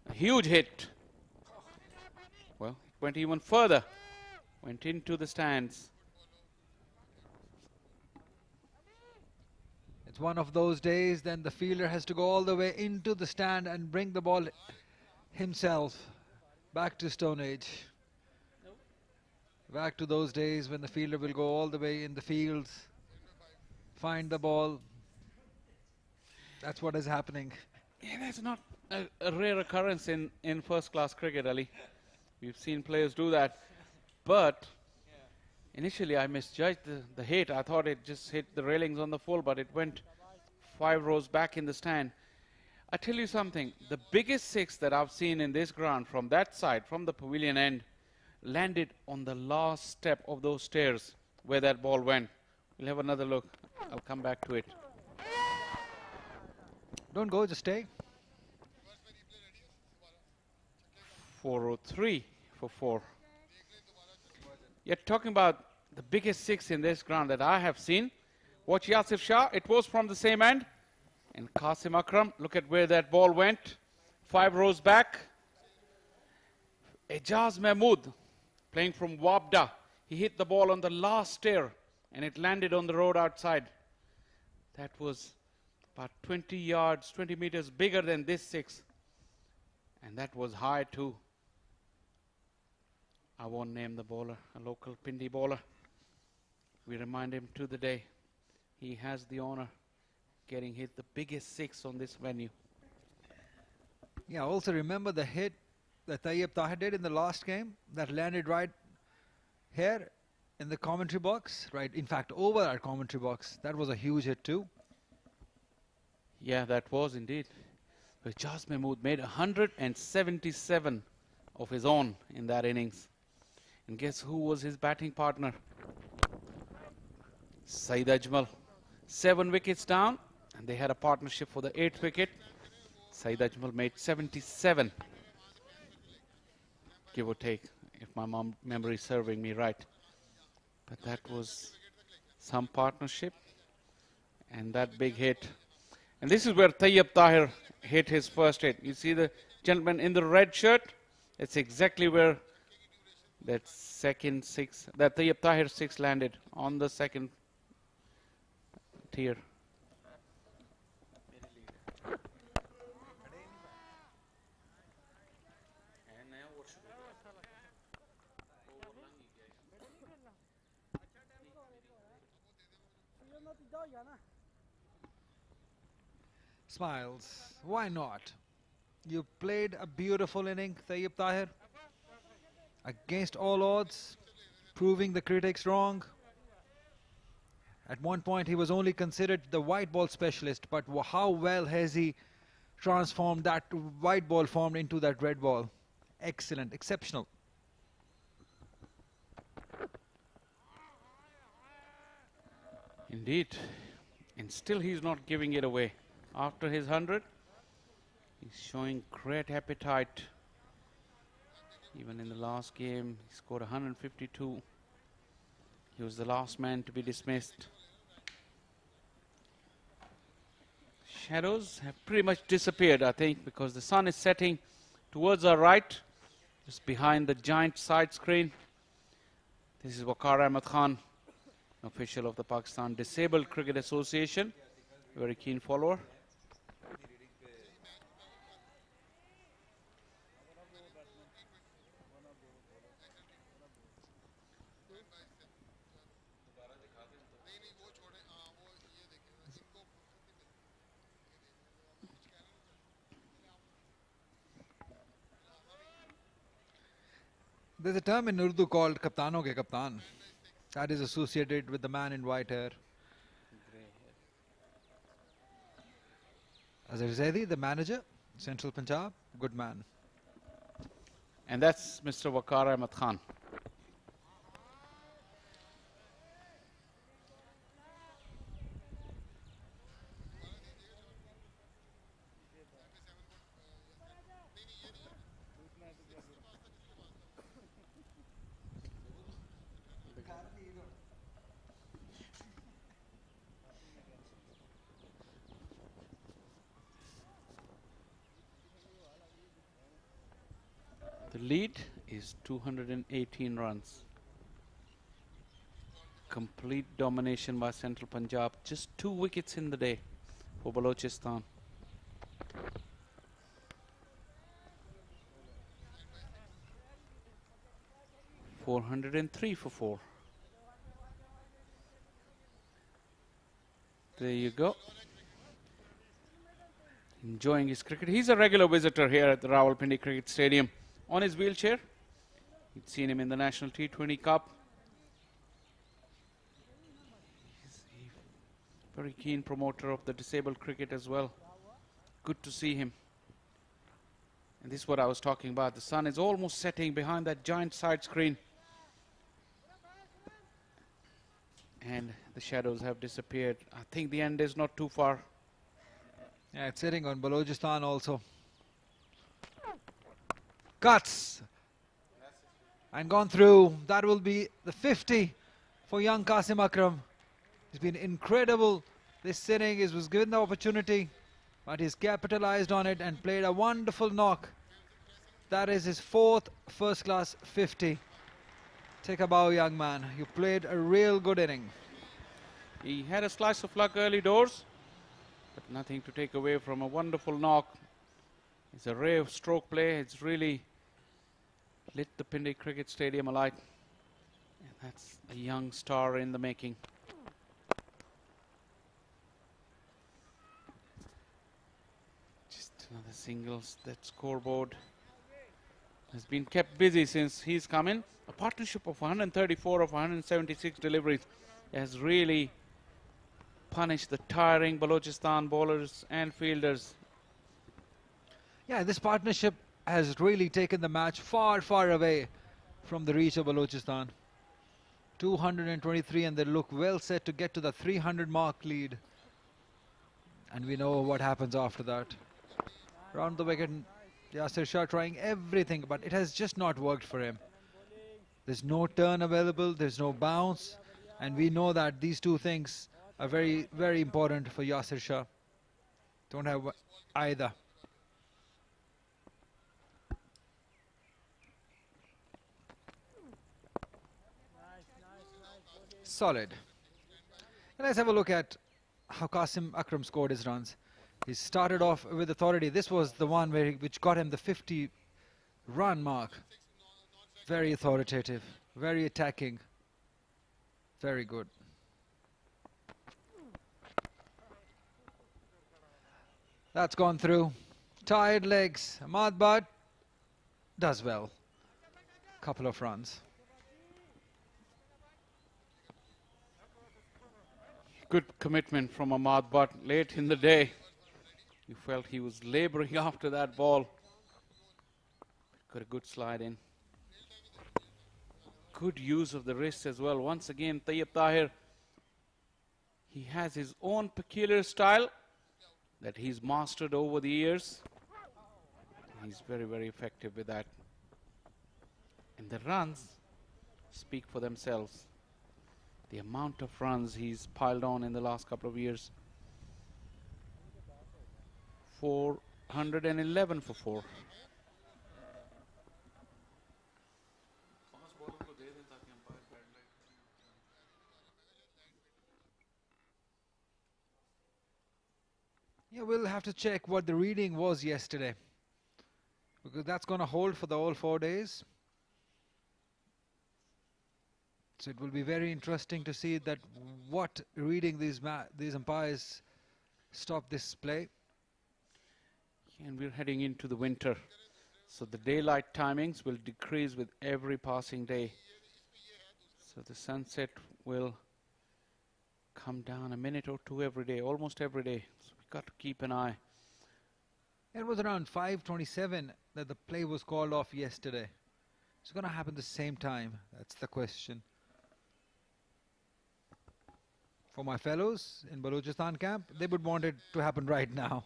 A huge hit. Well, it went even further. Went into the stands.
It's one of those days then the fielder has to go all the way into the stand and bring the ball himself back to Stone Age. Back to those days when the fielder will go all the way in the fields, find the ball. That's what is happening.
Yeah, that's not a rare occurrence in first-class cricket, Ali. We've seen players do that. But initially I misjudged the hit. I thought it just hit the railings on the full, but it went 5 rows back in the stand. I tell you something, the biggest 6 that I've seen in this ground from that side, from the pavilion end, landed on the last step of those stairs where that ball went. We'll have another look. I'll come back to it.
Don't go, just stay.
403 for 4. You're talking about the biggest 6 in this ground that I have seen. Watch Yasir Shah. It was from the same end. And Qasim Akram, look at where that ball went. 5 rows back. Ejaz Mahmood, playing from Wabda. He hit the ball on the last stair and it landed on the road outside. That was about 20 yards, 20 meters bigger than this 6. And that was high too. I won't name the bowler, a local Pindi bowler. We remind him to the day. He has the honor getting hit the biggest 6 on this venue.
Yeah, also remember the hit that Tayyip Tahir did in the last game that landed right here in the commentary box, right? In fact, over our commentary box. That was a huge hit too.
Yeah, that was indeed. But Ejaz Mahmood made 177 of his own in that innings. And guess who was his batting partner? Saeed Ajmal. 7 wickets down, and they had a partnership for the 8th wicket. Saeed Ajmal made 77, give or take, if my memory is serving me right. But that was some partnership, and that big hit. And this is where Tayyip Tahir hit his first hit. You see the gentleman in the red shirt? It's exactly where that second 6, that Tayyip Tahir 6 landed, on the second tier.
Smiles. Why not? You played a beautiful inning, Tayyip Tahir. Against all odds, proving the critics wrong. At one point, he was only considered the white ball specialist, but how well has he transformed that white ball formed into that red ball? Excellent, exceptional.
Indeed. And still he's not giving it away. After his 100, he's showing great appetite. Even in the last game, he scored 152. He was the last man to be dismissed. Shadows have pretty much disappeared, I think, because the sun is setting towards our right, just behind the giant side screen. This is Waqar Ahmed Khan, official of the Pakistan Disabled Cricket Association, very keen follower.
There's a term in Urdu called Kaptano ke Kaptan. That is associated with the man in white hair. Azhar Zaidi, the manager, Central Punjab, good man.
And that's Mr. Waqar Ahmed Khan. The lead is 218 runs. Complete domination by Central Punjab. Just 2 wickets in the day for Balochistan. .403 for 4. There you go. Enjoying his cricket. He's a regular visitor here at the Rawalpindi Cricket Stadium on his wheelchair. You'd seen him in the National T20 Cup. He's a very keen promoter of the disabled cricket as well. Good to see him. And this is what I was talking about. The sun is almost setting behind that giant side screen. And the shadows have disappeared. I think the end is not too far.
Yeah, it's sitting on Balochistan also. Cuts. And gone through. That will be the 50 for young Qasim Akram. He's been incredible. This inning was given the opportunity, but he's capitalized on it and played a wonderful knock. That is his 4th first-class 50. Take a bow, young man. You played a real good inning.
He had a slice of luck early doors, but nothing to take away from a wonderful knock. It's a ray of stroke play. It's really lit the Pindi Cricket Stadium alight. And that's a young star in the making. Just another singles. That scoreboard has been kept busy since he's come in. A partnership of 134 of 176 deliveries has really punished the tiring Balochistan bowlers and fielders.
Yeah, this partnership has really taken the match far, far away from the reach of Balochistan. 223, and they look well set to get to the 300 mark lead. And we know what happens after that. Round the wicket, Yasir Shah trying everything, but it has just not worked for him. There's no turn available, there's no bounce, and we know that these two things are very, very important for Yasir Shah. Don't have either. Solid. And let's have a look at how Qasim Akram scored his runs. He started off with authority. This was the one which got him the 50 run mark. Very authoritative, very attacking, very good. That's gone through. Tired legs. Ahmad Bhatt does well. Couple of runs.
Good commitment from Ahmad Bhatt late in the day. You felt he was labouring after that ball. Got a good slide in. Good use of the wrist as well. Once again, Tayyib Tahir, he has his own peculiar style that he's mastered over the years. He's very, very effective with that. And the runs speak for themselves. The amount of runs he's piled on in the last couple of years. 411 for 4.
Yeah, we'll have to check what the reading was yesterday, because that's going to hold for the all 4 days. So it will be very interesting to see that what reading these umpires stop this play.
And we're heading into the winter, so the daylight timings will decrease with every passing day. So the sunset will come down a minute or two every day, almost every day. So we've got to keep an eye.
It was around 5:27 that the play was called off yesterday. It's going to happen the same time. That's the question. For my fellows in Balochistan camp, they would want it to happen right now.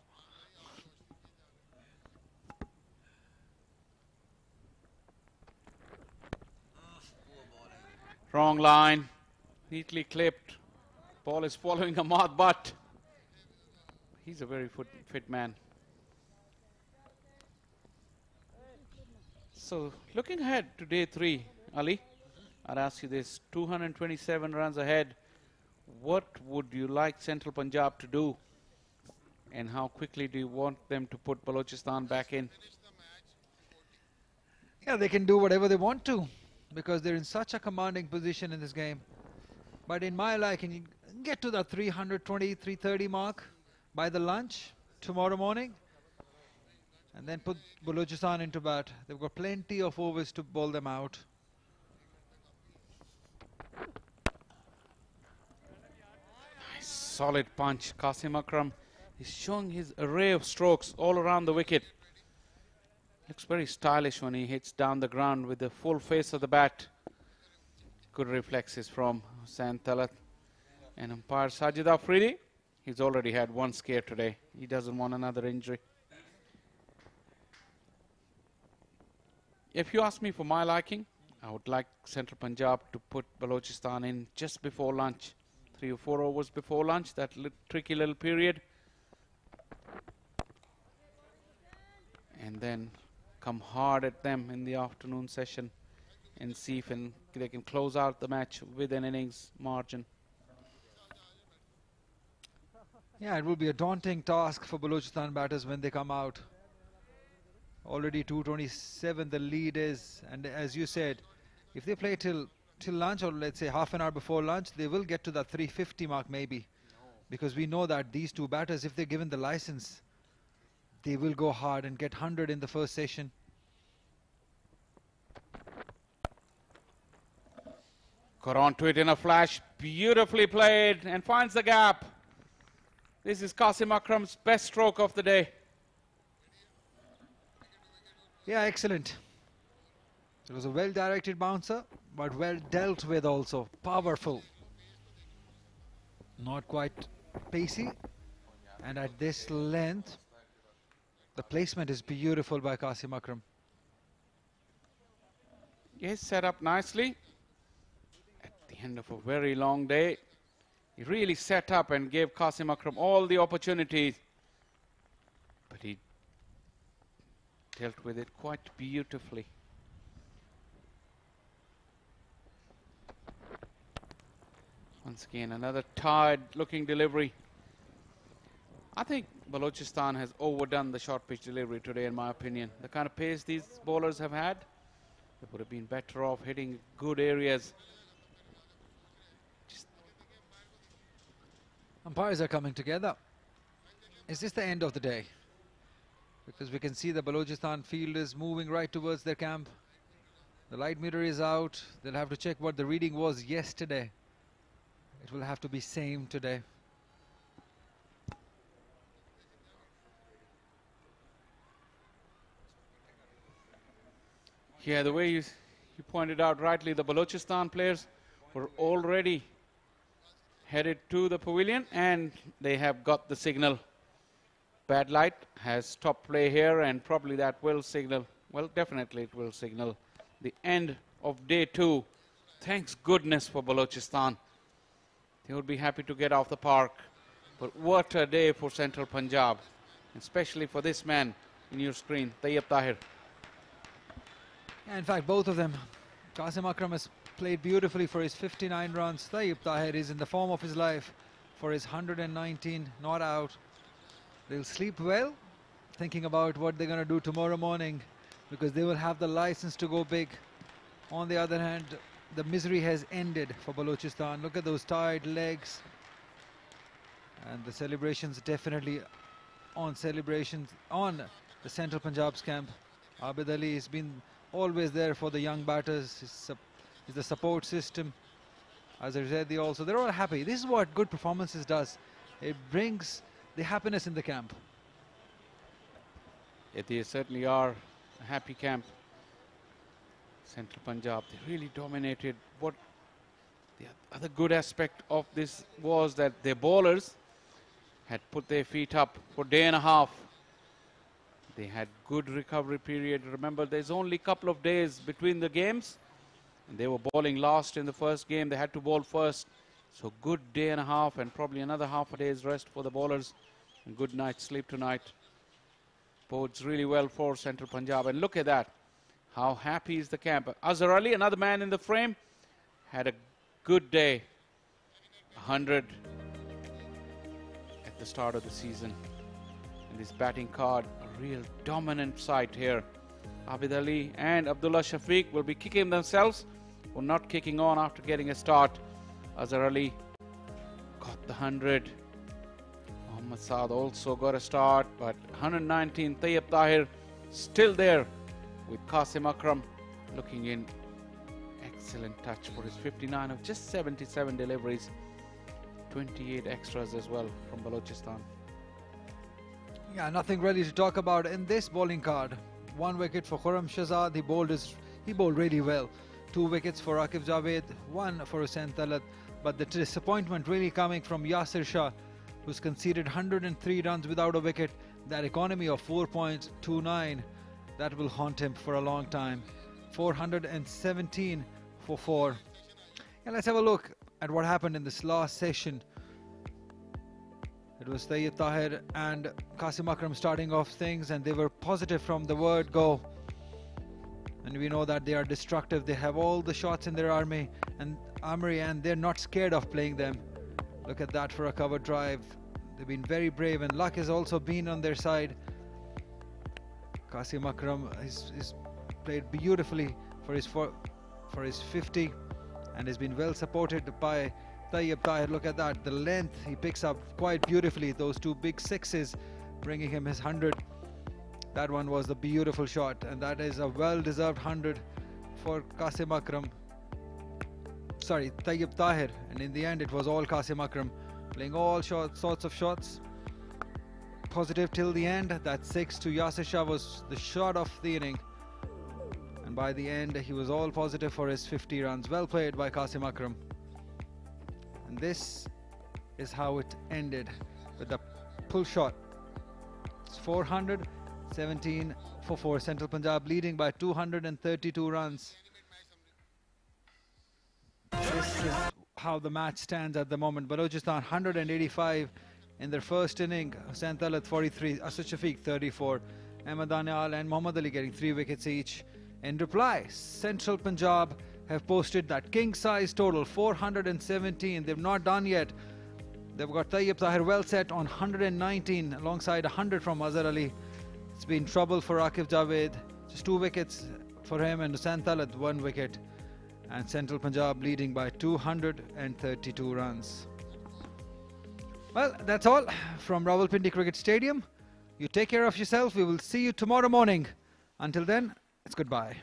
Wrong line, neatly clipped. Ball is following Ahmad Bhatt. He's a very fit man. So looking ahead to day 3, Ali, I'd ask you this: 227 runs ahead. What would you like Central Punjab to do, and how quickly do you want them to put Balochistan back in?
Yeah, they can do whatever they want to because they're in such a commanding position in this game. But in my liking, get to the 320, 330 mark by the lunch tomorrow morning and then put Balochistan into bat. They've got plenty of overs to bowl them out.
Nice solid punch. Qasim Akram is showing his array of strokes all around the wicket. Looks very stylish when he hits down the ground with the full face of the bat. Good reflexes from Hussain Talat. And umpire Sajid Afridi, he's already had one scare today. He doesn't want another injury. If you ask me for my liking, I would like Central Punjab to put Balochistan in just before lunch. 3 or 4 hours before lunch, that tricky little period. And then come hard at them in the afternoon session and see if they can close out the match with an innings margin.
Yeah, it will be a daunting task for Balochistan batters when they come out. Already 227 the lead is, and as you said, if they play till lunch, or let's say half an hour before lunch, they will get to that 350 mark maybe, because we know that these two batters, if they're given the license, they will go hard and get 100 in the first session.
Got onto it in a flash, beautifully played, and finds the gap. This is Qasim Akram's best stroke of the day.
Yeah, excellent. It was a well-directed bouncer, but well dealt with also. Powerful. Not quite pacey. And at this length, the placement is beautiful by Qasim Akram.
Yes, set up nicely. At the end of a very long day, he really set up and gave Qasim Akram all the opportunities. But he dealt with it quite beautifully. Once again, another tired looking delivery. I think Balochistan has overdone the short pitch delivery today, in my opinion. The kind of pace these bowlers have had, they would have been better off hitting good areas.
Umpires are coming together. Is this the end of the day? Because we can see the Balochistan field is moving right towards their camp. The light meter is out. They'll have to check what the reading was yesterday. It will have to be same today.
Yeah, the way you pointed out rightly, the Balochistan players were already headed to the pavilion and they have got the signal. Bad light has stopped play here, and probably that will signal, well, definitely it will signal the end of day 2. Thanks goodness for Balochistan. They would be happy to get off the park. But what a day for Central Punjab, especially for this man in your screen, Tayyib Tahir.
Yeah, in fact, both of them. Qasim Akram has played beautifully for his 59 runs. Tayyib Tahir is in the form of his life for his 119, not out. They'll sleep well, thinking about what they're going to do tomorrow morning, because they will have the license to go big. On the other hand, the misery has ended for Balochistan. Look at those tired legs. And the celebrations definitely on the Central Punjab's camp. Abid Ali has been always there for the young batters. He's the support system. As I said, they're all happy. This is what good performances does. It brings the happiness in the camp.
Yeah, they certainly are a happy camp. Central Punjab, they really dominated. What the other good aspect of this was that their bowlers had put their feet up for a day and a half. They had good recovery period. Remember, there's only a couple of days between the games, and they were bowling last in the first game. They had to bowl first. So good day and a half, and probably another half a day's rest for the bowlers. And good night's sleep tonight. Bodes really well for Central Punjab. And look at that. How happy is the camp? Azhar Ali, another man in the frame, had a good day. 100 at the start of the season. In this batting card, a real dominant side here. Abid Ali and Abdullah Shafiq will be kicking themselves for not kicking on after getting a start. Azhar Ali got the 100. Mohammad Saad also got a start, but 119, Tayyib Tahir still there with Qasim Akram looking in. Excellent touch for his 59 of just 77 deliveries. 28 extras as well from Balochistan.
Yeah, nothing really to talk about in this bowling card. 1 wicket for Khurram Shahzad. He bowled really well. 2 wickets for Aqib Javed, 1 for Hussain Talat. But the disappointment really coming from Yasir Shah, who's conceded 103 runs without a wicket. That economy of 4.29, that will haunt him for a long time. 417 for 4. And let's have a look at what happened in this last session. It was Tayyib Tahir and Qasim Akram starting off things, and they were positive from the word go. And we know that they are destructive. They have all the shots in their armory, and they're not scared of playing them. Look at that for a cover drive. They've been very brave, and luck has also been on their side. Qasim Akram is played beautifully for his 50, and has been well supported by Tayyib Tahir. Look at that, the length he picks up quite beautifully. Those 2 big sixes bringing him his 100. That one was the beautiful shot, and that is a well-deserved 100 for Qasim Akram. Sorry, Tayyib Tahir, and in the end it was all Qasim Akram playing all sorts of shots. Positive till the end. That 6 to Yasir Shah was the shot of the inning, and by the end he was all positive for his 50 runs. Well played by Qasim Akram. And this is how it ended with the pull shot. It's 417 for 4. Central Punjab leading by 232 runs. This is how the match stands at the moment. Balochistan 185 in their first inning. Hussain Talat 43, Asad Shafiq 34, Ahmed Danial and Muhammad Ali getting 3 wickets each. In reply, Central Punjab have posted that king size total 417. They've not done yet. They've got Tayyib Tahir well set on 119 alongside 100 from Azhar Ali. It's been trouble for Aqib Javed. Just 2 wickets for him, and Hussain Talat 1 wicket. And Central Punjab leading by 232 runs. Well, that's all from Rawalpindi Cricket Stadium. You take care of yourself. We will see you tomorrow morning. Until then, it's goodbye.